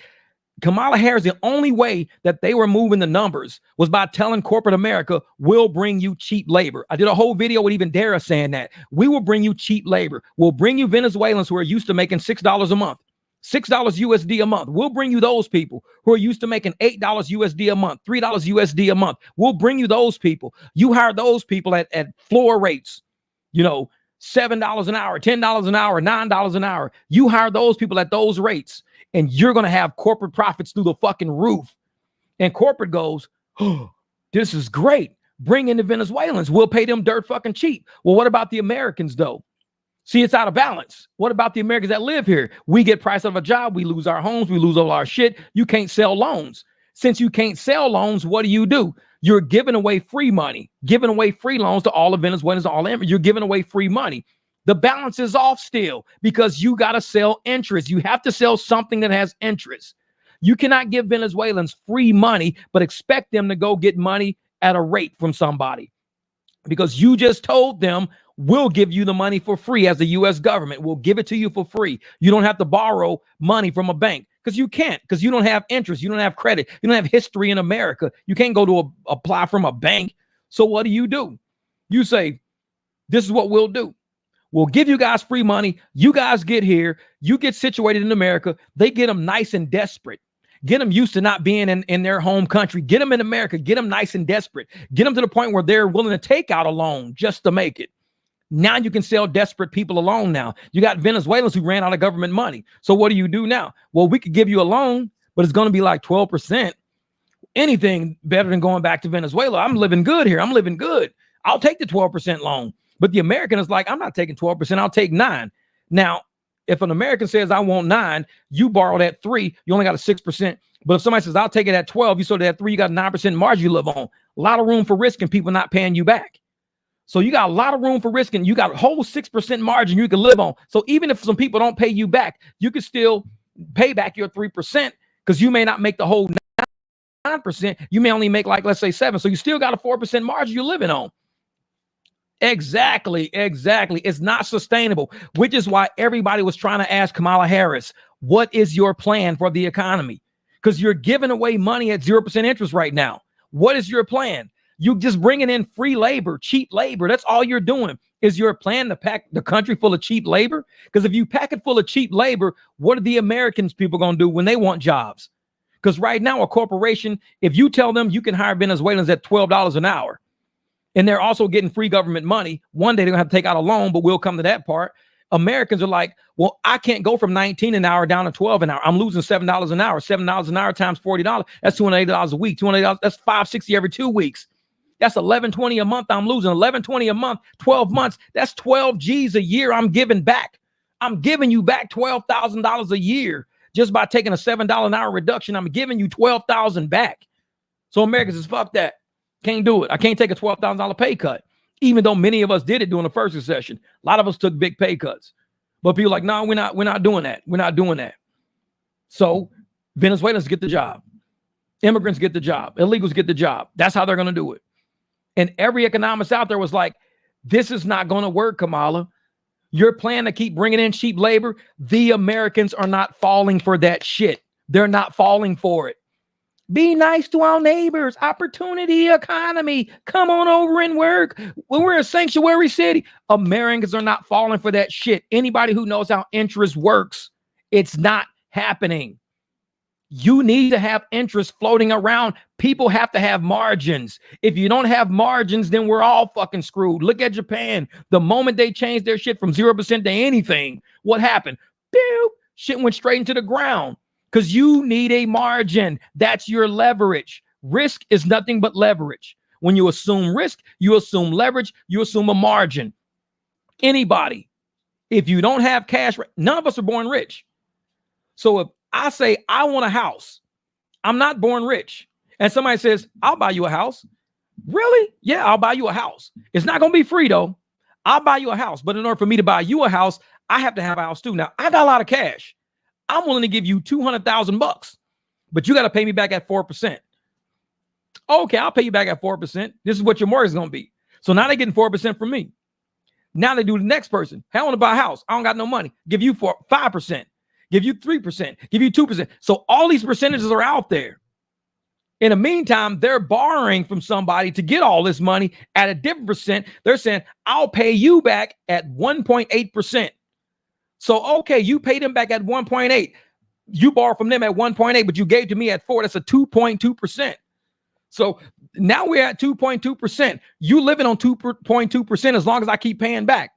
Kamala Harris, the only way that they were moving the numbers was by telling corporate America, we'll bring you cheap labor. I did a whole video with even Dara saying that. We will bring you cheap labor. We'll bring you Venezuelans who are used to making $6 a month. $6 USD a month. We'll bring you those people who are used to making $8 USD a month, $3 USD a month. We'll bring you those people. You hire those people at floor rates, you know, $7 an hour, $10 an hour, $9 an hour. You hire those people at those rates, and you're going to have corporate profits through the fucking roof. And corporate goes, oh, this is great. Bring in the Venezuelans. We'll pay them dirt fucking cheap. Well, what about the Americans though? See, it's out of balance. What about the Americans that live here? We get priced out of a job. We lose our homes. We lose all our shit. You can't sell loans. Since you can't sell loans, what do? You're giving away free money, giving away free loans to all the Venezuelans, you're giving away free money. The balance is off still because you got to sell interest. You have to sell something that has interest. You cannot give Venezuelans free money, but expect them to go get money at a rate from somebody, because you just told them, we'll give you the money for free as the U.S. government. We'll give it to you for free. You don't have to borrow money from a bank because you can't, because you don't have interest. You don't have credit. You don't have history in America. You can't go to apply from a bank. So what do? You say, this is what we'll do. We'll give you guys free money. You guys get here. You get situated in America. They get them nice and desperate. Get them used to not being in their home country. Get them in America. Get them nice and desperate. Get them to the point where they're willing to take out a loan just to make it. Now you can sell desperate people a loan now. You got Venezuelans who ran out of government money. So what do you do now? Well, we could give you a loan, but it's going to be like 12%. Anything better than going back to Venezuela. I'm living good here. I'm living good. I'll take the 12% loan. But the American is like, I'm not taking 12%. I'll take 9%. Now, if an American says, I want 9%, you borrowed at 3%, you only got a 6%. But if somebody says, I'll take it at 12%, you sold it at 3%, you got a 9% margin you live on. A lot of room for risk and people not paying you back. So you got a lot of room for risk, and you got a whole 6% margin you can live on. So even if some people don't pay you back, you can still pay back your 3% because you may not make the whole 9%. You may only make like, let's say 7%. So you still got a 4% margin you're living on. Exactly. It's not sustainable, which is why everybody was trying to ask Kamala Harris, what is your plan for the economy? Because you're giving away money at 0% interest right now. What is your plan? You just bringing in free labor, cheap labor. That's all you're doing. Is your plan to pack the country full of cheap labor? Because if you pack it full of cheap labor, what are the Americans people going to do when they want jobs? Because right now, a corporation, if you tell them you can hire Venezuelans at $12 an hour, And they're also getting free government money. One day they're gonna have to take out a loan, but we'll come to that part. Americans are like, well, I can't go from 19 an hour down to 12 an hour. I'm losing $7 an hour. $7 an hour times $40. That's $280 a week. $280. That's $560 every 2 weeks. That's $1120 a month. I'm losing $1120 a month, 12 months. That's 12 G's a year I'm giving back. I'm giving you back $12,000 a year just by taking a $7 an hour reduction. I'm giving you $12,000 back. So Americans is fuck that. Can't do it. I can't take a $12,000 pay cut, even though many of us did it during the first recession. A lot of us took big pay cuts, but people are like, no, we're not doing that. We're not doing that. So Venezuelans get the job. Immigrants get the job. Illegals get the job. That's how they're going to do it. And every economist out there was like, this is not going to work, Kamala. Your plan to keep bringing in cheap labor, the Americans are not falling for that shit. They're not falling for it. Be nice to our neighbors. Opportunity economy. Come on over and work. We're a sanctuary city. Americans are not falling for that shit. Anybody who knows how interest works, it's not happening. You need to have interest floating around. People have to have margins. If you don't have margins, then we're all fucking screwed. Look at Japan. The moment they changed their shit from 0% to anything, what happened? Boop, shit went straight into the ground. Because you need a margin. That's your leverage. Risk is nothing but leverage. When you assume risk, you assume leverage, you assume a margin. Anybody, if you don't have cash, none of us are born rich. So if I say, I want a house, I'm not born rich. And somebody says, I'll buy you a house. Really? Yeah, I'll buy you a house. It's not going to be free though. I'll buy you a house. But in order for me to buy you a house, I have to have a house too. Now, I got a lot of cash. I'm willing to give you $200,000, but you got to pay me back at 4%. Okay, I'll pay you back at 4%. This is what your mortgage is going to be. So now they're getting 4% from me. Now they do the next person. Hey, I want to buy a house. I don't got no money. Give you 5%. Give you 3%. Give you 2%. So all these percentages are out there. In the meantime, they're borrowing from somebody to get all this money at a different percent. They're saying, I'll pay you back at 1.8%. So, okay, you paid them back at 1.8. You borrowed from them at 1.8, but you gave to me at 4. That's a 2.2%. So now we're at 2.2%. You living on 2.2% as long as I keep paying back.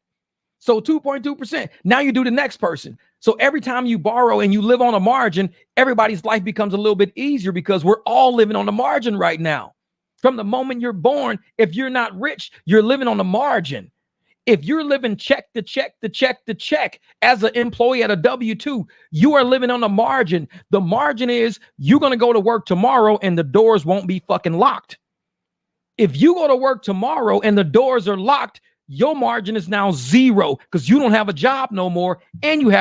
So 2.2%. Now you do the next person. So every time you borrow and you live on a margin, everybody's life becomes a little bit easier because we're all living on the margin right now. From the moment you're born, if you're not rich, you're living on the margin. If you're living check to check to check to check as an employee at a W-2, you are living on the margin. The margin is you're going to go to work tomorrow and the doors won't be fucking locked. If you go to work tomorrow and the doors are locked, your margin is now zero because you don't have a job no more and you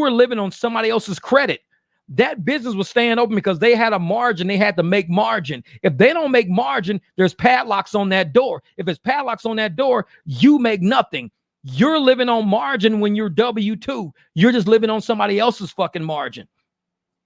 are living on somebody else's credit. That business was staying open because they had a margin. They had to make margin. If they don't make margin, there's padlocks on that door. If it's padlocks on that door, you make nothing. You're living on margin when you're W-2. You're just living on somebody else's fucking margin.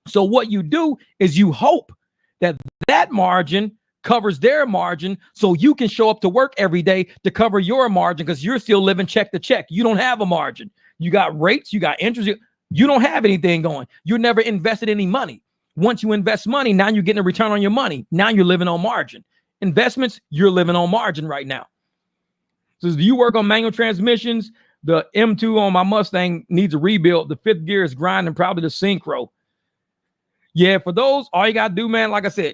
So what you do is you hope that that margin covers their margin so you can show up to work every day to cover your margin because you're still living check to check. You don't have a margin. You got rates, you got interest. You don't have anything going. You never invested any money. Once you invest money, now you're getting a return on your money. Now you're living on margin. Investments, you're living on margin right now. So do you work on manual transmissions? The M2 on my Mustang needs a rebuild. The 5th gear is grinding, probably the synchro. Yeah, for those, all you got to do, man, like I said,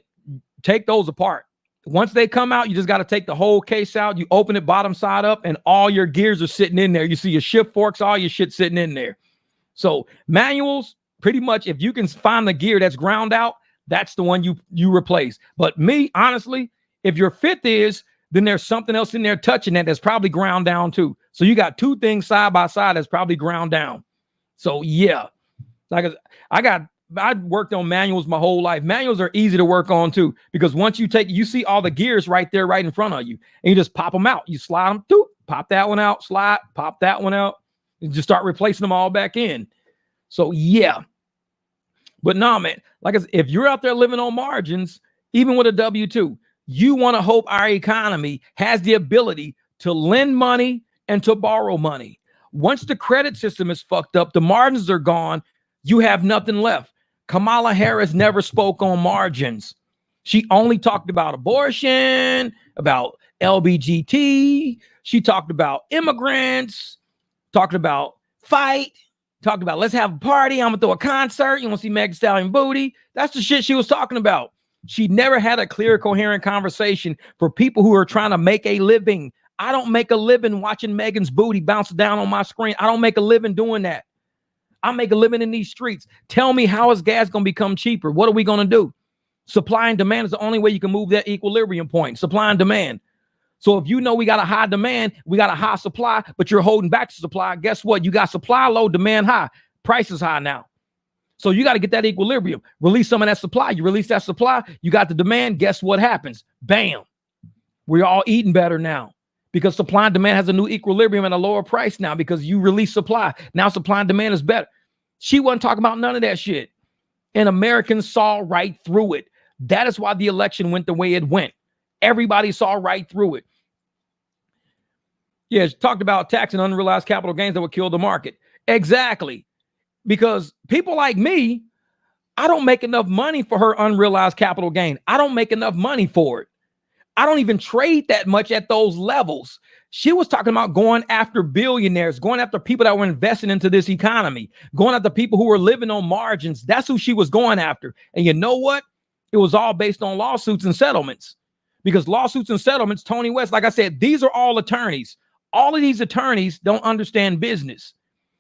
take those apart. Once they come out, you just got to take the whole case out. You open it bottom side up and all your gears are sitting in there. You see your shift forks, all your shit sitting in there. So manuals, pretty much, if you can find the gear that's ground out, that's the one you replace. But me, honestly, if your 5th is, then there's something else in there touching that's probably ground down too. So you got 2 things side by side that's probably ground down. So yeah, like I worked on manuals my whole life. Manuals are easy to work on too, because once you see all the gears right there, right in front of you, and you just pop them out. You slide them, doop, pop that one out, slide, pop that one out. And just start replacing them all back in. So yeah. But nah, man, like I said, if you're out there living on margins, even with a W-2, you want to hope our economy has the ability to lend money and to borrow money. Once the credit system is fucked up, the margins are gone, you have nothing left. Kamala Harris never spoke on margins. She only talked about abortion, about LBGT. She talked about immigrants, talked about fight, talked about let's have a party. I'm gonna throw a concert. You want to see Meg Thee Stallion booty? That's the shit she was talking about. She never had a clear, coherent conversation for people who are trying to make a living. I don't make a living watching Megan's booty bounce down on my screen. I don't make a living doing that. I make a living in these streets. Tell me, how is gas going to become cheaper? What are we going to do? Supply and demand is the only way you can move that equilibrium point. Supply and demand. So if you know we got a high demand, we got a high supply, but you're holding back the supply, guess what? You got supply low, demand high. Price is high now. So you got to get that equilibrium. Release some of that supply. You release that supply, you got the demand. Guess what happens? Bam. We're all eating better now because supply and demand has a new equilibrium at a lower price now because you release supply. Now supply and demand is better. She wasn't talking about none of that shit. And Americans saw right through it. That is why the election went the way it went. Everybody saw right through it. Yeah, she talked about taxing unrealized capital gains that would kill the market. Exactly. Because people like me, I don't make enough money for her unrealized capital gain. I don't make enough money for it. I don't even trade that much at those levels. She was talking about going after billionaires, going after people that were investing into this economy, going after people who were living on margins. That's who she was going after. And you know what? It was all based on lawsuits and settlements. Because lawsuits and settlements, Tony West, like I said, these are all attorneys. All of these attorneys don't understand business.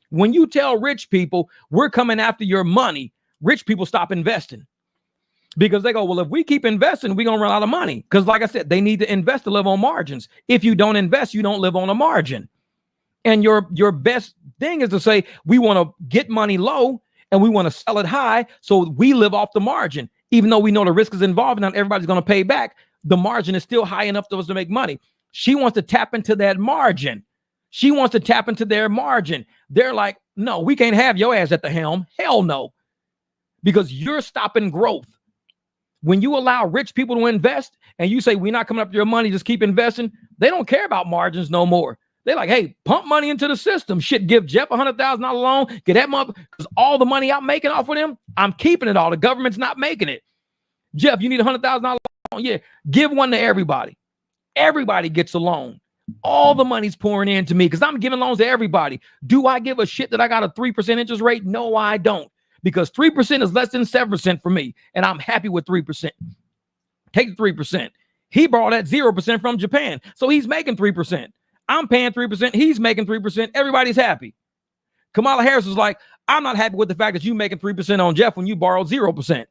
When you tell rich people, we're coming after your money, rich people stop investing. Because they go, well, if we keep investing, we're going to run out of money. Because like I said, they need to invest to live on margins. If you don't invest, you don't live on a margin. And your best thing is to say, we want to get money low and we want to sell it high so we live off the margin. Even though we know the risk is involved and not everybody's going to pay back, the margin is still high enough for us to make money. She wants to tap into that margin. She wants to tap into their margin. They're like, no, we can't have your ass at the helm. Hell no. Because you're stopping growth. When you allow rich people to invest and you say, we're not coming up to your money, just keep investing, they don't care about margins no more. They're like, hey, pump money into the system. Shit, give Jeff $100,000 loan, get that money, because all the money I'm making off of them, I'm keeping it all. The government's not making it. Jeff, you need $100,000 loan? Yeah, give one to everybody. Everybody gets a loan. All the money's pouring into me because I'm giving loans to everybody. Do I give a shit that I got a 3% interest rate? No, I don't. Because 3% is less than 7% for me. And I'm happy with 3%. Take the 3%. He brought that 0% from Japan. So he's making 3%. I'm paying 3%. He's making 3%. Everybody's happy. Kamala Harris was like, I'm not happy with the fact that you making 3% on Jeff when you borrowed 0%.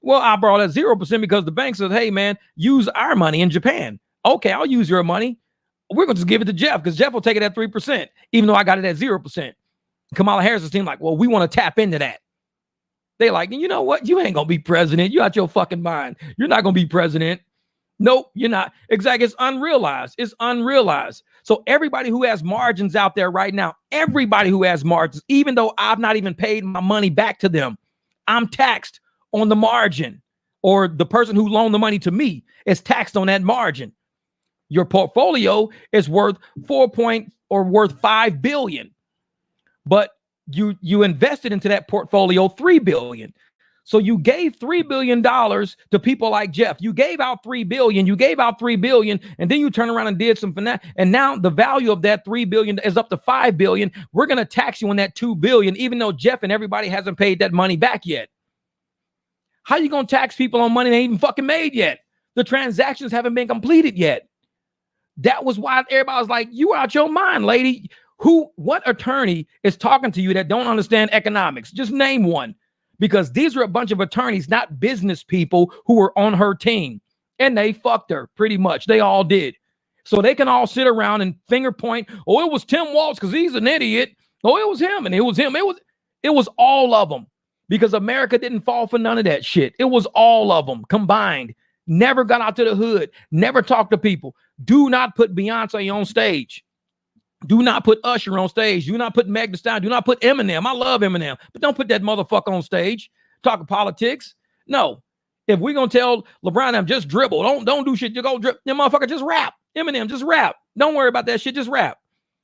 Well, I borrowed that 0% because the bank says, hey, man, use our money in Japan. Okay, I'll use your money. We're going to just give it to Jeff because Jeff will take it at 3%, even though I got it at 0%. Kamala Harris seemed like, well, we want to tap into that. They like, you know what? You ain't going to be president. You out your fucking mind. You're not going to be president. Nope, you're not. Exactly. It's unrealized. It's unrealized. So everybody who has margins out there right now, everybody who has margins, even though I've not even paid my money back to them, I'm taxed on the margin, or the person who loaned the money to me is taxed on that margin. Your portfolio is worth worth 5 billion, but you invested into that portfolio 3 billion. So you gave $3 billion to people like Jeff. You gave out 3 billion. You gave out 3 billion, and then you turn around and did something that, and now the value of that 3 billion is up to 5 billion. We're gonna tax you on that 2 billion, even though Jeff and everybody hasn't paid that money back yet. How you gonna tax people on money they ain't even fucking made yet? The transactions haven't been completed yet. That was why everybody was like, you out your mind, lady. What attorney is talking to you that don't understand economics? Just name one. Because these are a bunch of attorneys, not business people who were on her team. And they fucked her pretty much. They all did. So they can all sit around and finger point. Oh, it was Tim Walz because he's an idiot. Oh, it was him and it was him. It was all of them. Because America didn't fall for none of that shit. It was all of them combined. Never got out to the hood. Never talked to people. Do not put Beyonce on stage. Do not put Usher on stage. Do not put Meg Thee Stallion. Do not put Eminem. I love Eminem, but don't put that motherfucker on stage talking politics. No. If we're gonna tell LeBron, I'm just dribble. Don't do shit. You go dribble. That motherfucker just rap. Eminem, just rap. Don't worry about that shit. Just rap.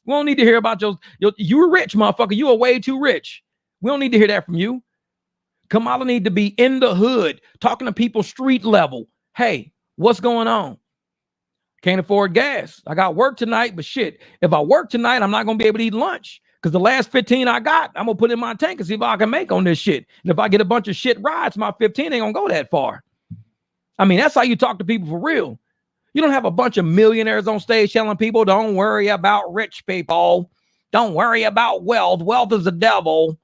We don't need to hear about you're rich, motherfucker. You are way too rich. We don't need to hear that from you. Kamala need to be in the hood, talking to people street level. Hey, what's going on? Can't afford gas. I got work tonight, but shit, if I work tonight, I'm not going to be able to eat lunch because the last 15 I got, I'm going to put in my tank and see if I can make on this shit. And if I get a bunch of shit rides, my 15 ain't going to go that far. I mean, that's how you talk to people for real. You don't have a bunch of millionaires on stage telling people, don't worry about rich people. Don't worry about wealth. Wealth is the devil.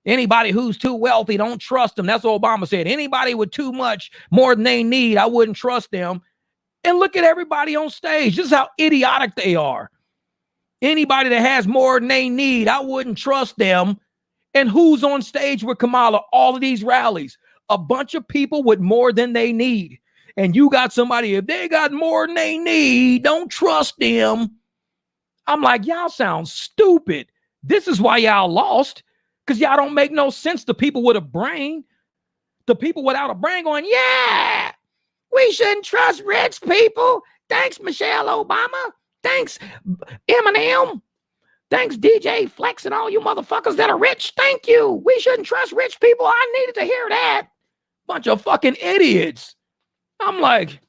Anybody who's too wealthy, don't trust them. That's what Obama said. Anybody with too much, more than they need, I wouldn't trust them. And look at everybody on stage. This is how idiotic they are. Anybody that has more than they need, I wouldn't trust them. And who's on stage with Kamala? All of these rallies. A bunch of people with more than they need. And you got somebody, if they got more than they need, don't trust them. I'm like, y'all sound stupid. This is why y'all lost. Because y'all don't make no sense to people with a brain. The people without a brain going, yeah, we shouldn't trust rich people. Thanks, Michelle Obama. Thanks, Eminem. Thanks, DJ Flex and all you motherfuckers that are rich. Thank you. We shouldn't trust rich people. I needed to hear that. Bunch of fucking idiots. I'm like,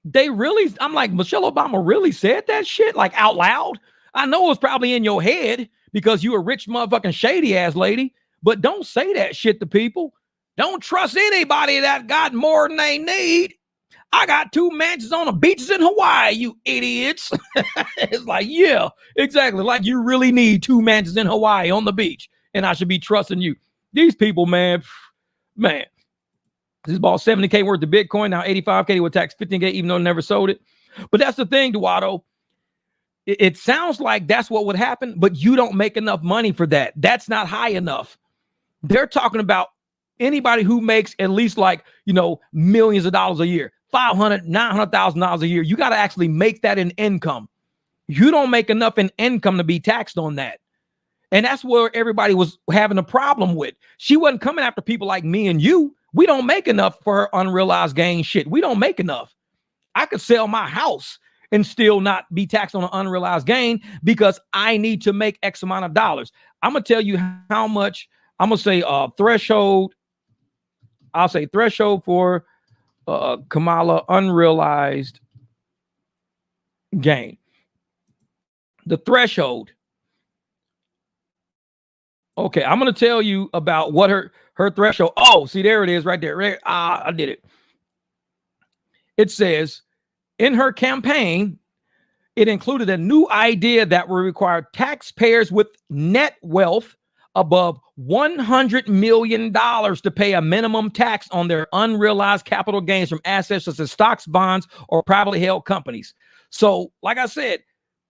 Michelle Obama really said that shit like out loud. I know it was probably in your head because you a rich motherfucking shady ass lady, but don't say that shit to people. Don't trust anybody that got more than they need. I got 2 mansions on the beaches in Hawaii, you idiots. It's like, yeah, exactly. Like you really need 2 mansions in Hawaii on the beach, and I should be trusting you. These people, man. This bought 70K worth of Bitcoin. Now 85K would tax 15K, even though they never sold it. But that's the thing, Duato. It sounds like that's what would happen, but you don't make enough money for that. That's not high enough. They're talking about anybody who makes at least millions of dollars a year, $500,000, $900,000 a year. You got to actually make that in income. You don't make enough in income to be taxed on that. And that's where everybody was having a problem with. She wasn't coming after people like me and you. We don't make enough for her unrealized gain shit. We don't make enough. I could sell my house and still not be taxed on an unrealized gain because I need to make X amount of dollars. I'm going to tell you how much. I'm going to say threshold. I'll say threshold for Kamala unrealized gain. The threshold. Okay, I'm going to tell you about what her threshold. Oh, see, there it is right there. I did it. It says, in her campaign, it included a new idea that will require taxpayers with net wealth above $100 million to pay a minimum tax on their unrealized capital gains from assets such as stocks, bonds, or privately held companies. So, like I said,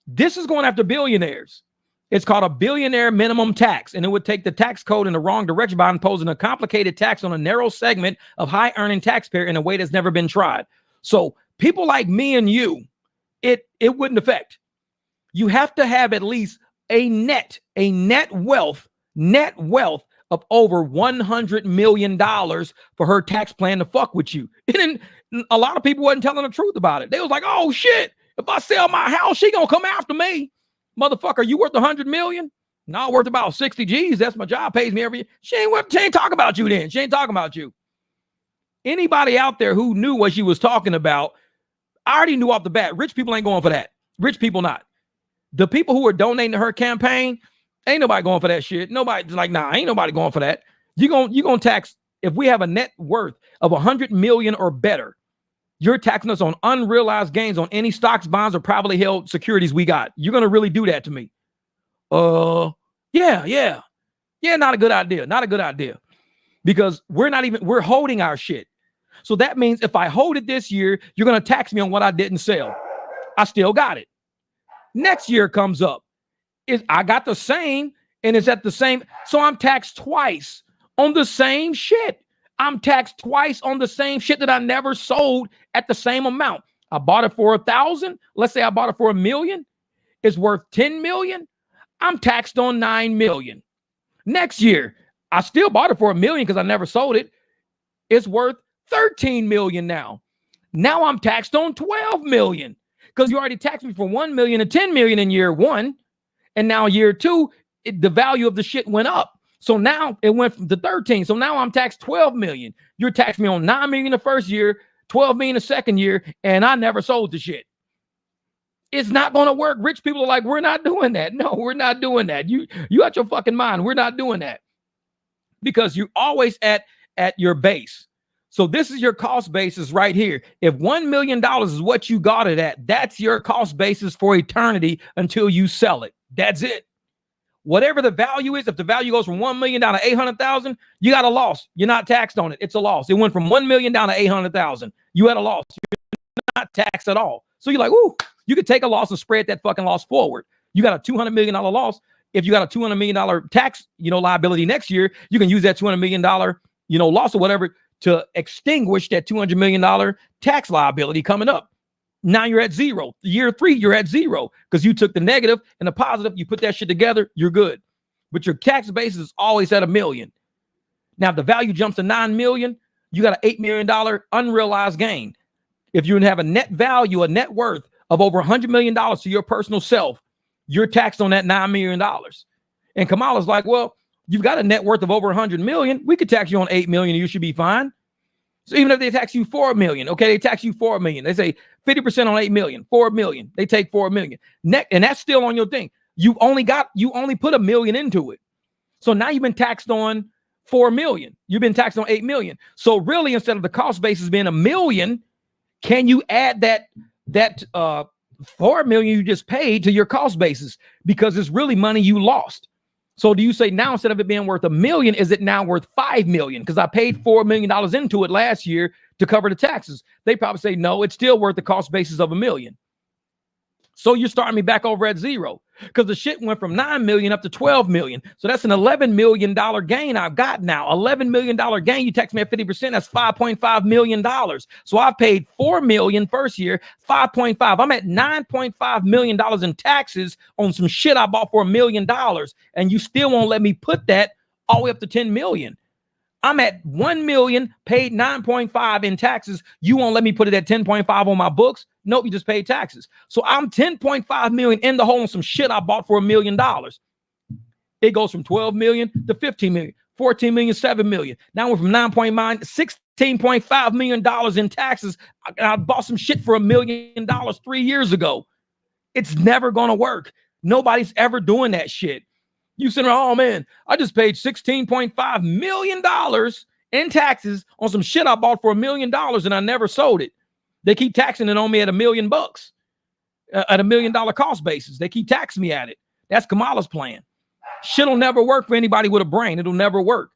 this is going after billionaires. It's called a billionaire minimum tax, and it would take the tax code in the wrong direction by imposing a complicated tax on a narrow segment of high-earning taxpayer in a way that's never been tried. So people like me and you, it wouldn't affect. You have to have at least a net wealth of over $100 million for her tax plan to fuck with you. And a lot of people wasn't telling the truth about it. They was like, oh shit, if I sell my house, she gonna come after me. Motherfucker, you worth 100 million? No, worth about 60 G's. That's my job, pays me every year. She ain't talking about you then. She ain't talking about you. Anybody out there who knew what she was talking about, I already knew off the bat, rich people ain't going for that. Rich people not. The people who are donating to her campaign, ain't nobody going for that shit. Nobody's like, nah, ain't nobody going for that. You gonna tax, if we have a net worth of 100 million or better, you're taxing us on unrealized gains on any stocks, bonds, or privately held securities we got. You're going to really do that to me? Yeah, not a good idea. Not a good idea. Because we're holding our shit. So that means if I hold it this year, you're going to tax me on what I didn't sell. I still got it. Next year comes up. I got the same, and it's at the same. So I'm taxed twice on the same shit. I'm taxed twice on the same shit that I never sold at the same amount. I bought it for 1,000. Let's say I bought it for $1 million. It's worth 10 million. I'm taxed on 9 million. Next year, I still bought it for $1 million because I never sold it. It's worth 13 million now. Now I'm taxed on 12 million because you already taxed me for 1 million and 10 million in year one. And now year two, the value of the shit went up. So now it went from the 13. So now I'm taxed 12 million. You're taxing me on 9 million the first year, $12 million the second year, and I never sold the shit. It's not going to work. Rich people are like, we're not doing that. No, we're not doing that. You out your fucking mind. We're not doing that, because you're always at your base. So this is your cost basis right here. If $1 million is what you got it at, that's your cost basis for eternity until you sell it. That's it. Whatever the value is, if the value goes from 1 million down to 800,000, you got a loss. You're not taxed on it. It's a loss. It went from 1 million down to 800,000. You had a loss. You're not taxed at all. So you're like, ooh, you could take a loss and spread that fucking loss forward. You got a $200 million loss. If you got a $200 million tax, liability next year, you can use that $200 million, loss or whatever to extinguish that $200 million tax liability coming up. Now you're at zero. Year 3, you're at zero because you took the negative and the positive. You put that shit together, you're good. But your tax base is always at $1 million. Now, if the value jumps to $9 million, you got an $8 million unrealized gain. If you have a net value, a net worth of over $100 million to your personal self, you're taxed on that $9 million. And Kamala's like, well, you've got a net worth of over 100 million. We could tax you on 8 million. You should be fine. So even if they tax you 4 million, okay, they tax you 4 million. They say 50% on 8 million, 4 million. They take 4 million. And that's still on your thing. You only put $1 million into it. So now you've been taxed on 4 million. You've been taxed on 8 million. So really, instead of the cost basis being $1 million, can you add that 4 million you just paid to your cost basis? Because it's really money you lost. So do you say now, instead of it being worth $1 million, is it now worth 5 million? Because I paid $4 million into it last year to cover the taxes. They probably say, no, it's still worth the cost basis of $1 million. So you're starting me back over at zero, because the shit went from 9 million up to 12 million. So that's an $11 million gain I've got now. $11 million gain. You tax me at 50%. That's $5.5 million. So I've paid 4 million first year, 5.5. I'm at $9.5 million in taxes on some shit I bought for $1 million. And you still won't let me put that all the way up to 10 million. I'm at 1 million, paid 9.5 in taxes. You won't let me put it at 10.5 on my books. Nope, you just paid taxes. So I'm 10.5 million in the hole on some shit I bought for $1 million. It goes from 12 million to 15 million, 14 million, 7 million. Now we're from 9.9, $16.5 million in taxes. I bought some shit for $1 million 3 years ago. It's never going to work. Nobody's ever doing that shit. You said, oh man, I just paid $16.5 million in taxes on some shit I bought for $1 million and I never sold it. They keep taxing it on me at $1 million at $1 million cost basis. They keep taxing me at it. That's Kamala's plan. Shit'll never work for anybody with a brain. It'll never work.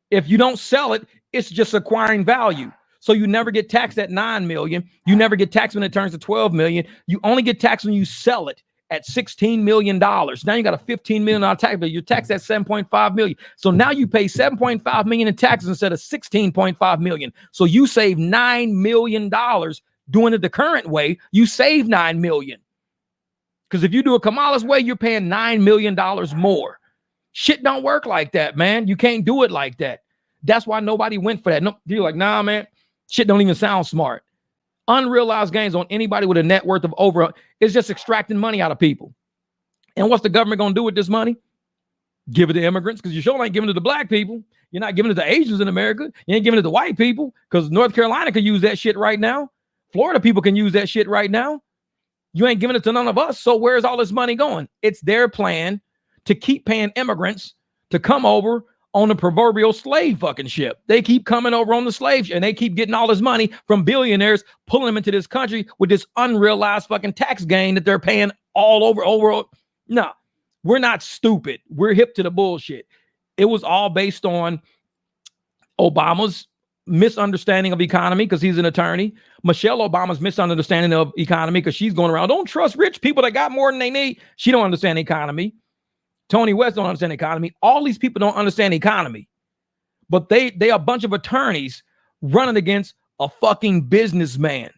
If you don't sell it, it's just acquiring value. So you never get taxed at 9 million. You never get taxed when it turns to 12 million. You only get taxed when you sell it at $16 million. Now you got a $15 million tax bill. You're taxed at 7.5 million. So now you pay 7.5 million in taxes instead of 16.5 million. So you save $9 million doing it the current way. You save $9 million. Because if you do it Kamala's way, you're paying $9 million more. Shit don't work like that, man. You can't do it like that. That's why nobody went for that. No, you're like, nah, man, shit don't even sound smart. Unrealized gains on anybody with a net worth of over, it's just extracting money out of people. And what's the government going to do with this money? Give it to immigrants, because you sure ain't giving it to black people. You're not giving it to Asians in America. You ain't giving it to white people, because North Carolina could use that shit right now. Florida people can use that shit right now. You ain't giving it to none of us. So where's all this money going? It's their plan to keep paying immigrants to come over on the proverbial slave fucking ship. They keep coming over on the slave ship, and they keep getting all this money from billionaires, pulling them into this country with this unrealized fucking tax gain that they're paying all over. No, we're not stupid. We're hip to the bullshit. It was all based on Obama's misunderstanding of economy, because he's an attorney. Michelle Obama's misunderstanding of economy, because she's going around, don't trust rich people that got more than they need. She don't understand economy. Tony West don't understand economy. All these people don't understand economy, but they are a bunch of attorneys running against a fucking businessman.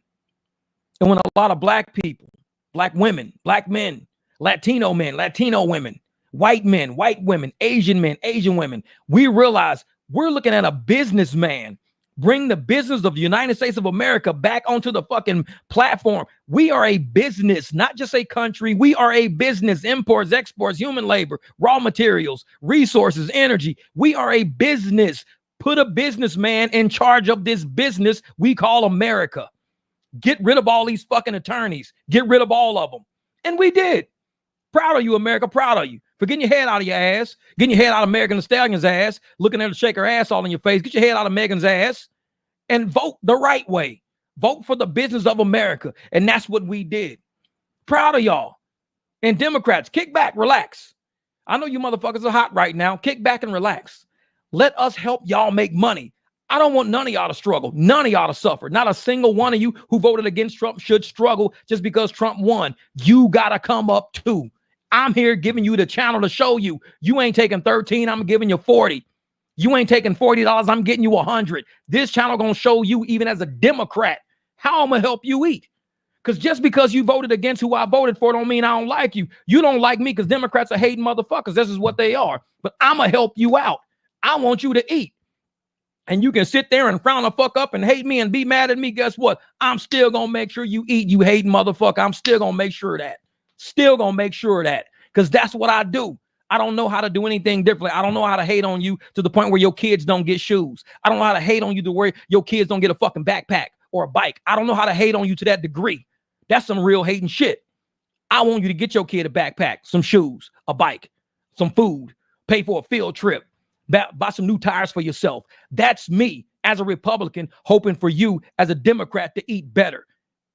And when a lot of black people, black women, black men, Latino men, Latino women, white men, white women, Asian men, Asian women, we realize we're looking at a businessman bring the business of the United States of America back onto the fucking platform. We are a business, not just a country. We are a business. Imports, exports, human labor, raw materials, resources, energy. We are a business. Put a businessman in charge of this business we call America. Get rid of all these fucking attorneys. Get rid of all of them. And we did. Proud of you, America. Proud of you. For getting your head out of your ass. Getting your head out of Megan Thee Stallion's ass. Looking at her shake her ass all in your face. Get your head out of Megan's ass. And vote the right way. Vote for the business of America. And that's what we did. Proud of y'all. And Democrats, kick back, relax. I know you motherfuckers are hot right now. Kick back and relax. Let us help y'all make money. I don't want none of y'all to struggle. None of y'all to suffer. Not a single one of you who voted against Trump should struggle just because Trump won. You got to come up too. I'm here giving you the channel to show you. You ain't taking 13. I'm giving you 40. You ain't taking $40. I'm getting you 100. This channel going to show you, even as a Democrat, how I'm going to help you eat. Because just because you voted against who I voted for don't mean I don't like you. You don't like me because Democrats are hating motherfuckers. This is what they are. But I'm going to help you out. I want you to eat. And you can sit there and frown the fuck up and hate me and be mad at me. Guess what? I'm still going to make sure you eat, you hating motherfucker. I'm still going to make sure of that. Still going to make sure of that. Because that's what I do. I don't know how to do anything differently. I don't know how to hate on you to the point where your kids don't get shoes. I don't know how to hate on you to where your kids don't get a fucking backpack or a bike. I don't know how to hate on you to that degree. That's some real hating shit. I want you to get your kid a backpack, some shoes, a bike, some food, pay for a field trip, buy some new tires for yourself. That's me as a Republican hoping for you as a Democrat to eat better.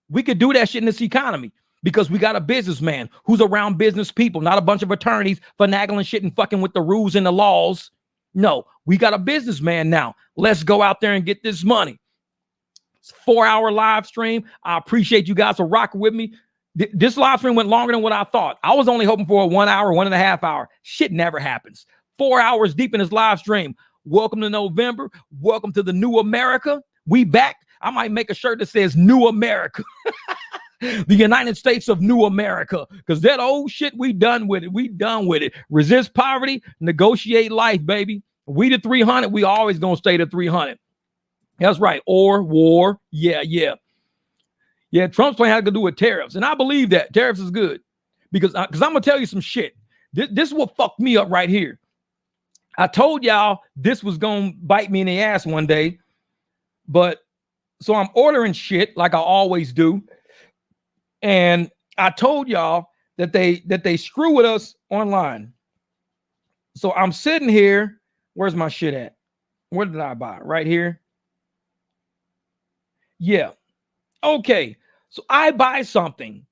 We could do that shit in this economy because we got a businessman who's around business people, not a bunch of attorneys finagling shit and fucking with the rules and the laws. No, we got a businessman now. Let's go out there and get this money. It's a 4-hour live stream. I appreciate you guys for rocking with me. This live stream went longer than what I thought. I was only hoping for a 1 hour, 1.5 hour. Shit never happens. 4 hours deep in this live stream. Welcome to November. Welcome to the new America. We back. I might make a shirt that says New America. The United States of New America. Because that old shit, we done with it. We done with it. Resist poverty, negotiate life, baby. We the 300. We always gonna stay the 300. That's right. Or war. Yeah. Yeah, Trump's plan had to do with tariffs. And I believe that. Tariffs is good. Because I'm going to tell you some shit. This is what fucked me up right here. I told y'all this was going to bite me in the ass one day. But so I'm ordering shit like I always do. And I told y'all that they screw with us online. So I'm sitting here. Where's my shit at? Where did I buy? Right here. Yeah. Okay. So I buy something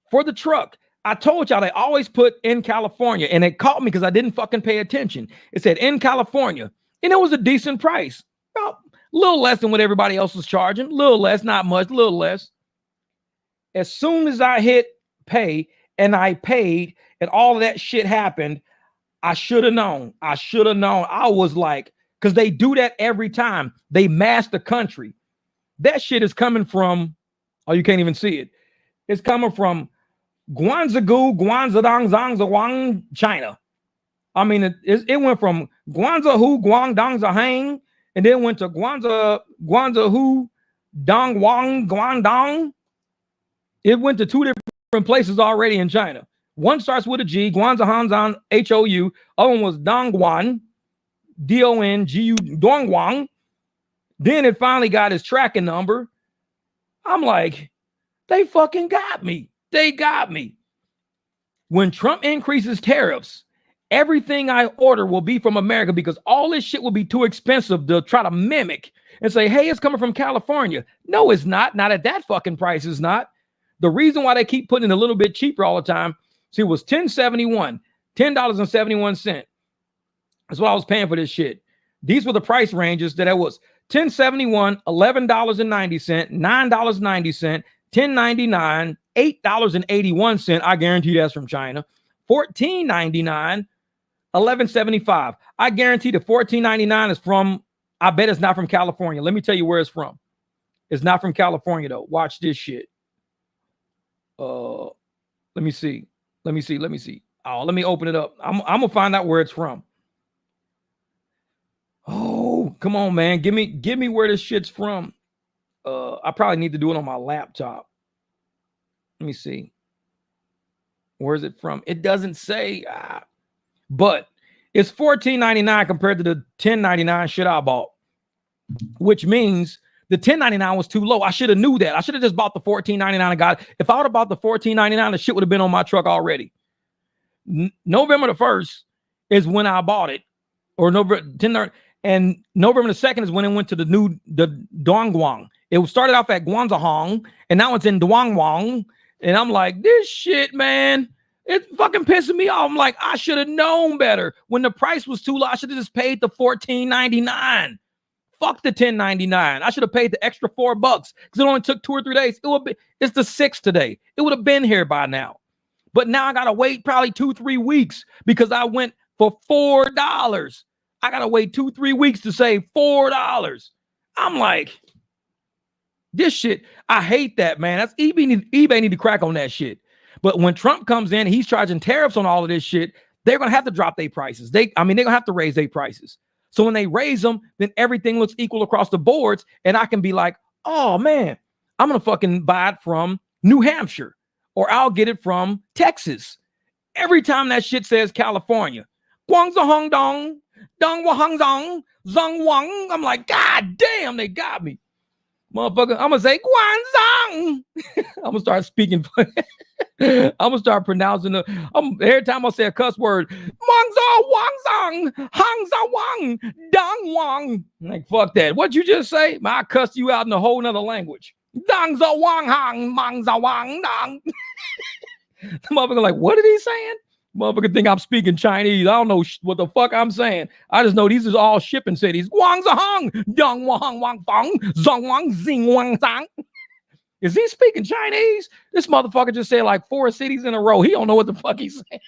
for the truck. I told y'all they always put in California, and it caught me because I didn't fucking pay attention. It said in California, and it was a decent price. About a little less than what everybody else was charging. A little less, not much, a little less. As soon as I hit pay and I paid and all of that shit happened, I should have known. I should have known. I was like, because they do that every time. They mask the country. That shit is coming from, oh, you can't even see it. It's coming from Guangzhou, Guangzhou, Zhangzhuang, China. I mean, it went from Guangzhou, Guangdong, Zhang, and then went to Guangzhou, Dongguang, Guangdong. It went to 2 different places already in China. One starts with a G, Guangzhou, Hanzan, H-O-U. Other one was Dongguan, D-O-N-G-U, Dongguang. Then it finally got his tracking number. I'm like, they fucking got me. They got me. When Trump increases tariffs, everything I order will be from America because all this shit will be too expensive to try to mimic and say, hey, it's coming from California. No, it's not. Not at that fucking price. It's not. The reason why they keep putting it a little bit cheaper all the time, see, it was $10.71. That's what I was paying for this shit. These were the price ranges that I was $10.71, $11.90, $9.90, $10.99, $8.81. I guarantee that's from China. $14.99, $11.75. I guarantee the $14.99 is from, I bet it's not from California. Let me tell you where it's from. It's not from California, though. Watch this shit. Let me see. Oh, let me open it up. I'm gonna find out where it's from. Oh, come on, man. Give me where this shit's from. I probably need to do it on my laptop. Let me see. Where is it from? It doesn't say, but it's $14.99 compared to the $10.99 shit I bought. which means the 1099 was too low. I should have knew that. I should have just bought the 1499 and got it. If I would have bought the 1499, the shit would have been on my truck already. November the 1st is when I bought it, or November 10th, and November the 2nd is when it went to the Dongguang. It started off at Guangzhou, and now it's in Dongguang. And I'm like, this shit, man, it's fucking pissing me off. I'm like, I should have known better. When the price was too low, I should have just paid the $14.99. Fuck the $10.99. I should have paid the extra $4 because it only took 2 or 3 days. It's the 6th today. It would have been here by now. But now I gotta wait probably 2-3 weeks because I went for $4. I gotta wait 2-3 weeks to save $4. I'm like, this shit, I hate that, man. That's eBay need to crack on that shit. But when Trump comes in, he's charging tariffs on all of this shit. They're gonna have to drop their prices. They're gonna have to raise their prices. So when they raise them, then everything looks equal across the boards, and I can be like, oh man, I'm gonna fucking buy it from New Hampshire, or I'll get it from Texas. Every time that shit says California, Guangzhou Hong Dong, Dongwa Hong Dong, Zhongwang. I'm like, God damn, they got me. Motherfucker, I'm gonna say Guangzhou. I'm gonna start speaking. I'm gonna start pronouncing every time I say a cuss word. Guangzhou, Wangzhong, Hangzhou Wang, Dongwang. Like, fuck that. What'd you just say? I cussed you out in a whole nother language. Dongzhou Wang Hang, Mangzhou Wang Dong. The motherfucker like, what are he saying? Motherfucker think I'm speaking Chinese. I don't know what the fuck I'm saying. I just know these are all shipping cities. Guangzhou, Dongwang, Wang Fong, Zhongwang, Xing Wang Zhang. Is he speaking Chinese? This motherfucker just said like 4 cities in a row. He don't know what the fuck he's saying.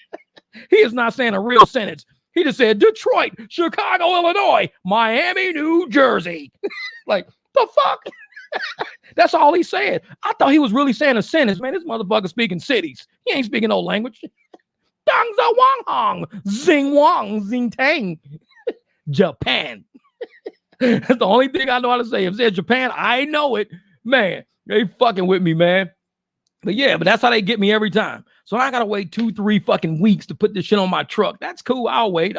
He is not saying a real sentence. He just said Detroit, Chicago, Illinois, Miami, New Jersey. Like, the fuck? That's all he said. I thought he was really saying a sentence. Man, this motherfucker speaking cities. He ain't speaking no language. Dangzhou Wang Hong, Xing Wang, Xing Tang, Japan. That's the only thing I know how to say. If it said Japan, I know it. Man, they fucking with me, man. But yeah, but that's how they get me every time. So I gotta wait 2-3 fucking weeks to put this shit on my truck. That's cool. I'll wait.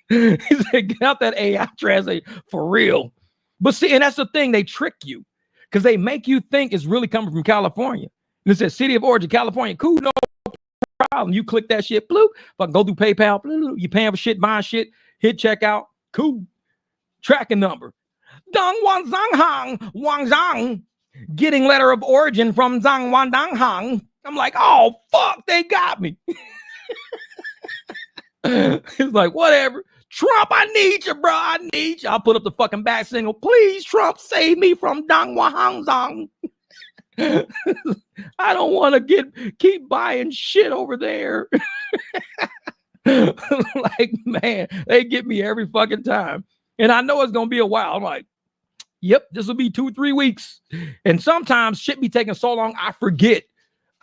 He said, get out that AI translate for real. But see, and that's the thing. They trick you because they make you think it's really coming from California. And it says city of origin, California. Cool, no problem. You click that shit, bloop. Fucking go through PayPal, bloop. You paying for shit, buying shit, hit checkout. Cool. Tracking number. Dong Wan Zhang Hang, Wang Zhang. Getting letter of origin from Zhang Wan Dang Hang. I'm like, oh, fuck, they got me. It's like, whatever. Trump, I need you, bro. I need you. I'll put up the fucking back single. Please, Trump, save me from Dongwa Hang Zhang. I don't want to keep buying shit over there. Like, man, they get me every fucking time. And I know it's going to be a while. I'm like, yep, this will be 2-3 weeks. And sometimes shit be taking so long, I forget.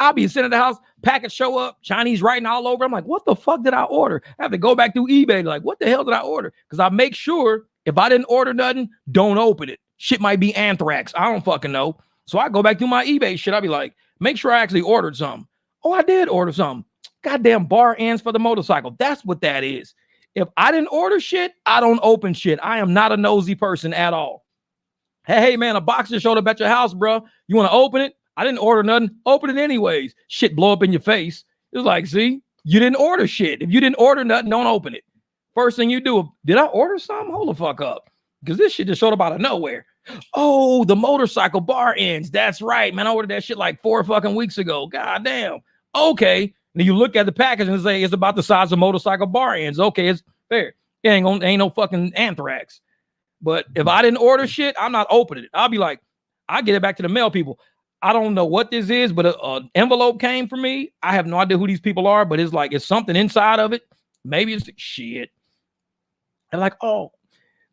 I'll be sitting at the house, package show up, Chinese writing all over. I'm like, what the fuck did I order? I have to go back through eBay. Like, what the hell did I order? Because I make sure if I didn't order nothing, don't open it. Shit might be anthrax. I don't fucking know. So I go back through my eBay shit. I'll be like, make sure I actually ordered something. Oh, I did order something. Goddamn bar ends for the motorcycle. That's what that is. If I didn't order shit, I don't open shit. I am not a nosy person at all. Hey, man, a box just showed up at your house, bro. You want to open it? I didn't order nothing. Open it anyways. Shit blow up in your face. It's like, see, you didn't order shit. If you didn't order nothing, don't open it. First thing you do, did I order something? Hold the fuck up. Because this shit just showed up out of nowhere. Oh, the motorcycle bar ends. That's right, man. I ordered that shit like 4 fucking weeks ago. God damn. Okay. Then you look at the package and say it's about the size of motorcycle bar ends. Okay, it's fair. It ain't no fucking anthrax. But if I didn't order shit, I'm not opening it. I'll be like, I get it back to the mail people. I don't know what this is, but an envelope came for me. I have no idea who these people are, but it's like, it's something inside of it. Maybe it's shit. And like, oh,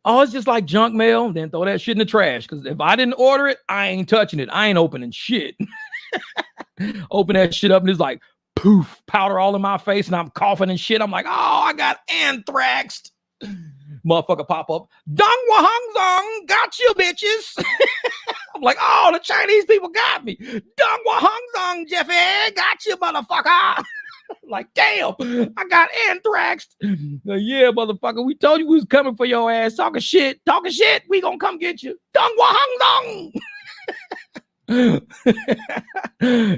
it's just like junk mail. Then throw that shit in the trash. Because if I didn't order it, I ain't touching it. I ain't opening shit. Open that shit up and it's like, poof, powder all in my face and I'm coughing and shit. I'm like, oh, I got anthraxed. Motherfucker pop up. Dongwa Hong Zong, got you, bitches. I'm like, oh, the Chinese people got me. Dongwa Hong Zong, Jeffy, got you, motherfucker. Like, damn, I got anthrax. Yeah, motherfucker, we told you we was coming for your ass. Talking shit. We gonna come get you. Dong wa hung dong.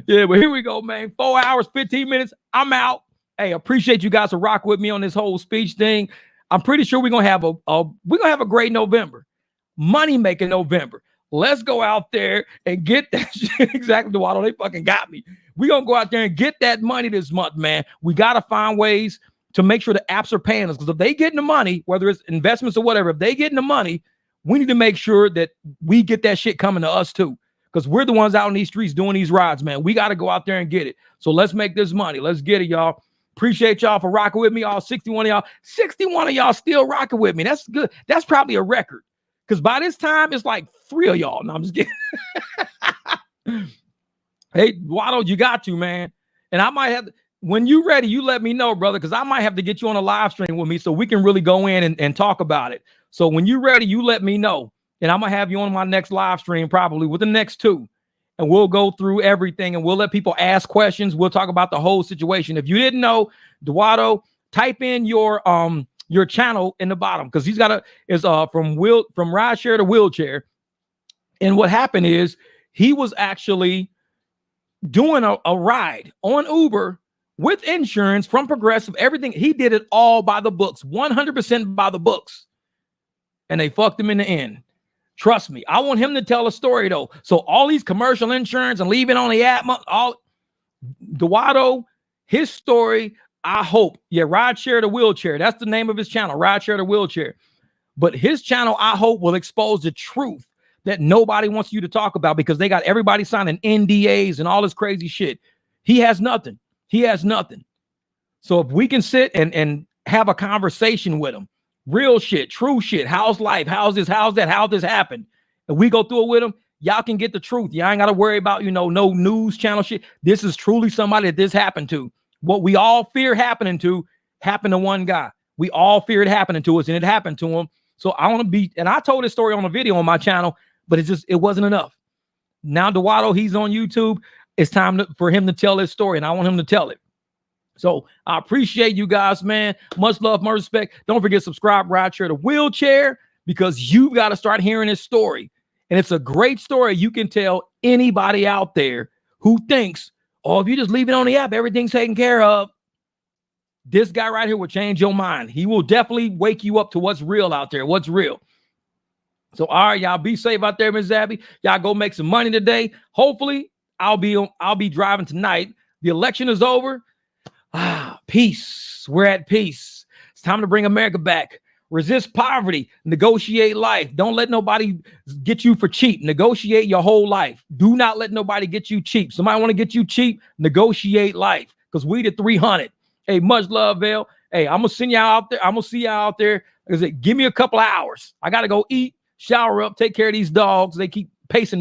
Yeah, but here we go, man. 4 hours, 15 minutes. I'm out. Hey, appreciate you guys for rocking with me on this whole speech thing. I'm pretty sure we're gonna have a great November, money making November. Let's go out there and get that shit. Exactly, Duwato. They fucking got me. We're gonna go out there and get that money this month, man. We gotta find ways to make sure the apps are paying us, because if they getting the money, whether it's investments or whatever, if they getting the money, we need to make sure that we get that shit coming to us too, because we're the ones out in these streets doing these rides, man. We got to go out there and get it. So let's make this money. Let's get it, y'all. Appreciate y'all for rocking with me. All 61 of y'all. 61 of y'all still rocking with me. That's good. That's probably a record, because by this time, it's like 3 of y'all. No, I'm just kidding. Hey, Waddle, you got to, man. And I might have, when you ready, you let me know, brother, because I might have to get you on a live stream with me so we can really go in and talk about it. So when you're ready, you let me know. And I'm going to have you on my next live stream, probably with the next 2. And we'll go through everything and we'll let people ask questions. We'll talk about the whole situation. If you didn't know, Duwato, type in your channel in the bottom, because he's got from rideshare to wheelchair. And what happened is he was actually doing a ride on Uber with insurance from Progressive, everything. He did it all by the books, 100% by the books. And they fucked him in the end. Trust me. I want him to tell a story, though. So all these commercial insurance and leaving on the app, all Duwato, his story, I hope. Yeah, Rideshare to Wheelchair. That's the name of his channel, Rideshare to Wheelchair. But his channel, I hope, will expose the truth that nobody wants you to talk about, because they got everybody signing NDAs and all this crazy shit. He has nothing. He has nothing. So if we can sit and have a conversation with him, real shit, true shit, how's life, how's this, how's that, how this happened, and we go through it with him, y'all can get the truth. Y'all ain't got to worry about, no news channel shit. This is truly somebody that this happened to. What we all fear happening to happened to one guy. We all fear it happening to us, and it happened to him. So I want to be, and I told this story on a video on my channel, but it wasn't enough. Now Duwato, he's on YouTube. It's time for him to tell his story, and I want him to tell it. So I appreciate you guys, man. Much love, much respect. Don't forget, subscribe, Rideshare to Wheelchair, because you've got to start hearing his story. And it's a great story you can tell anybody out there who thinks, oh, if you just leave it on the app, everything's taken care of. This guy right here will change your mind. He will definitely wake you up to what's real out there, what's real. So, all right, y'all, be safe out there, Miss Zabby. Y'all go make some money today. Hopefully, I'll be driving tonight. The election is over. Peace. We're at peace. It's time to bring America back. Resist poverty. Negotiate life. Don't let nobody get you for cheap. Negotiate your whole life. Do not let nobody get you cheap. Somebody want to get you cheap? Negotiate life, because we the 300. Hey, much love, Vale. Hey, I'm gonna send y'all out there. I'm gonna see y'all out there. Give me a couple of hours. I gotta go eat, shower up, take care of these dogs. They keep pacing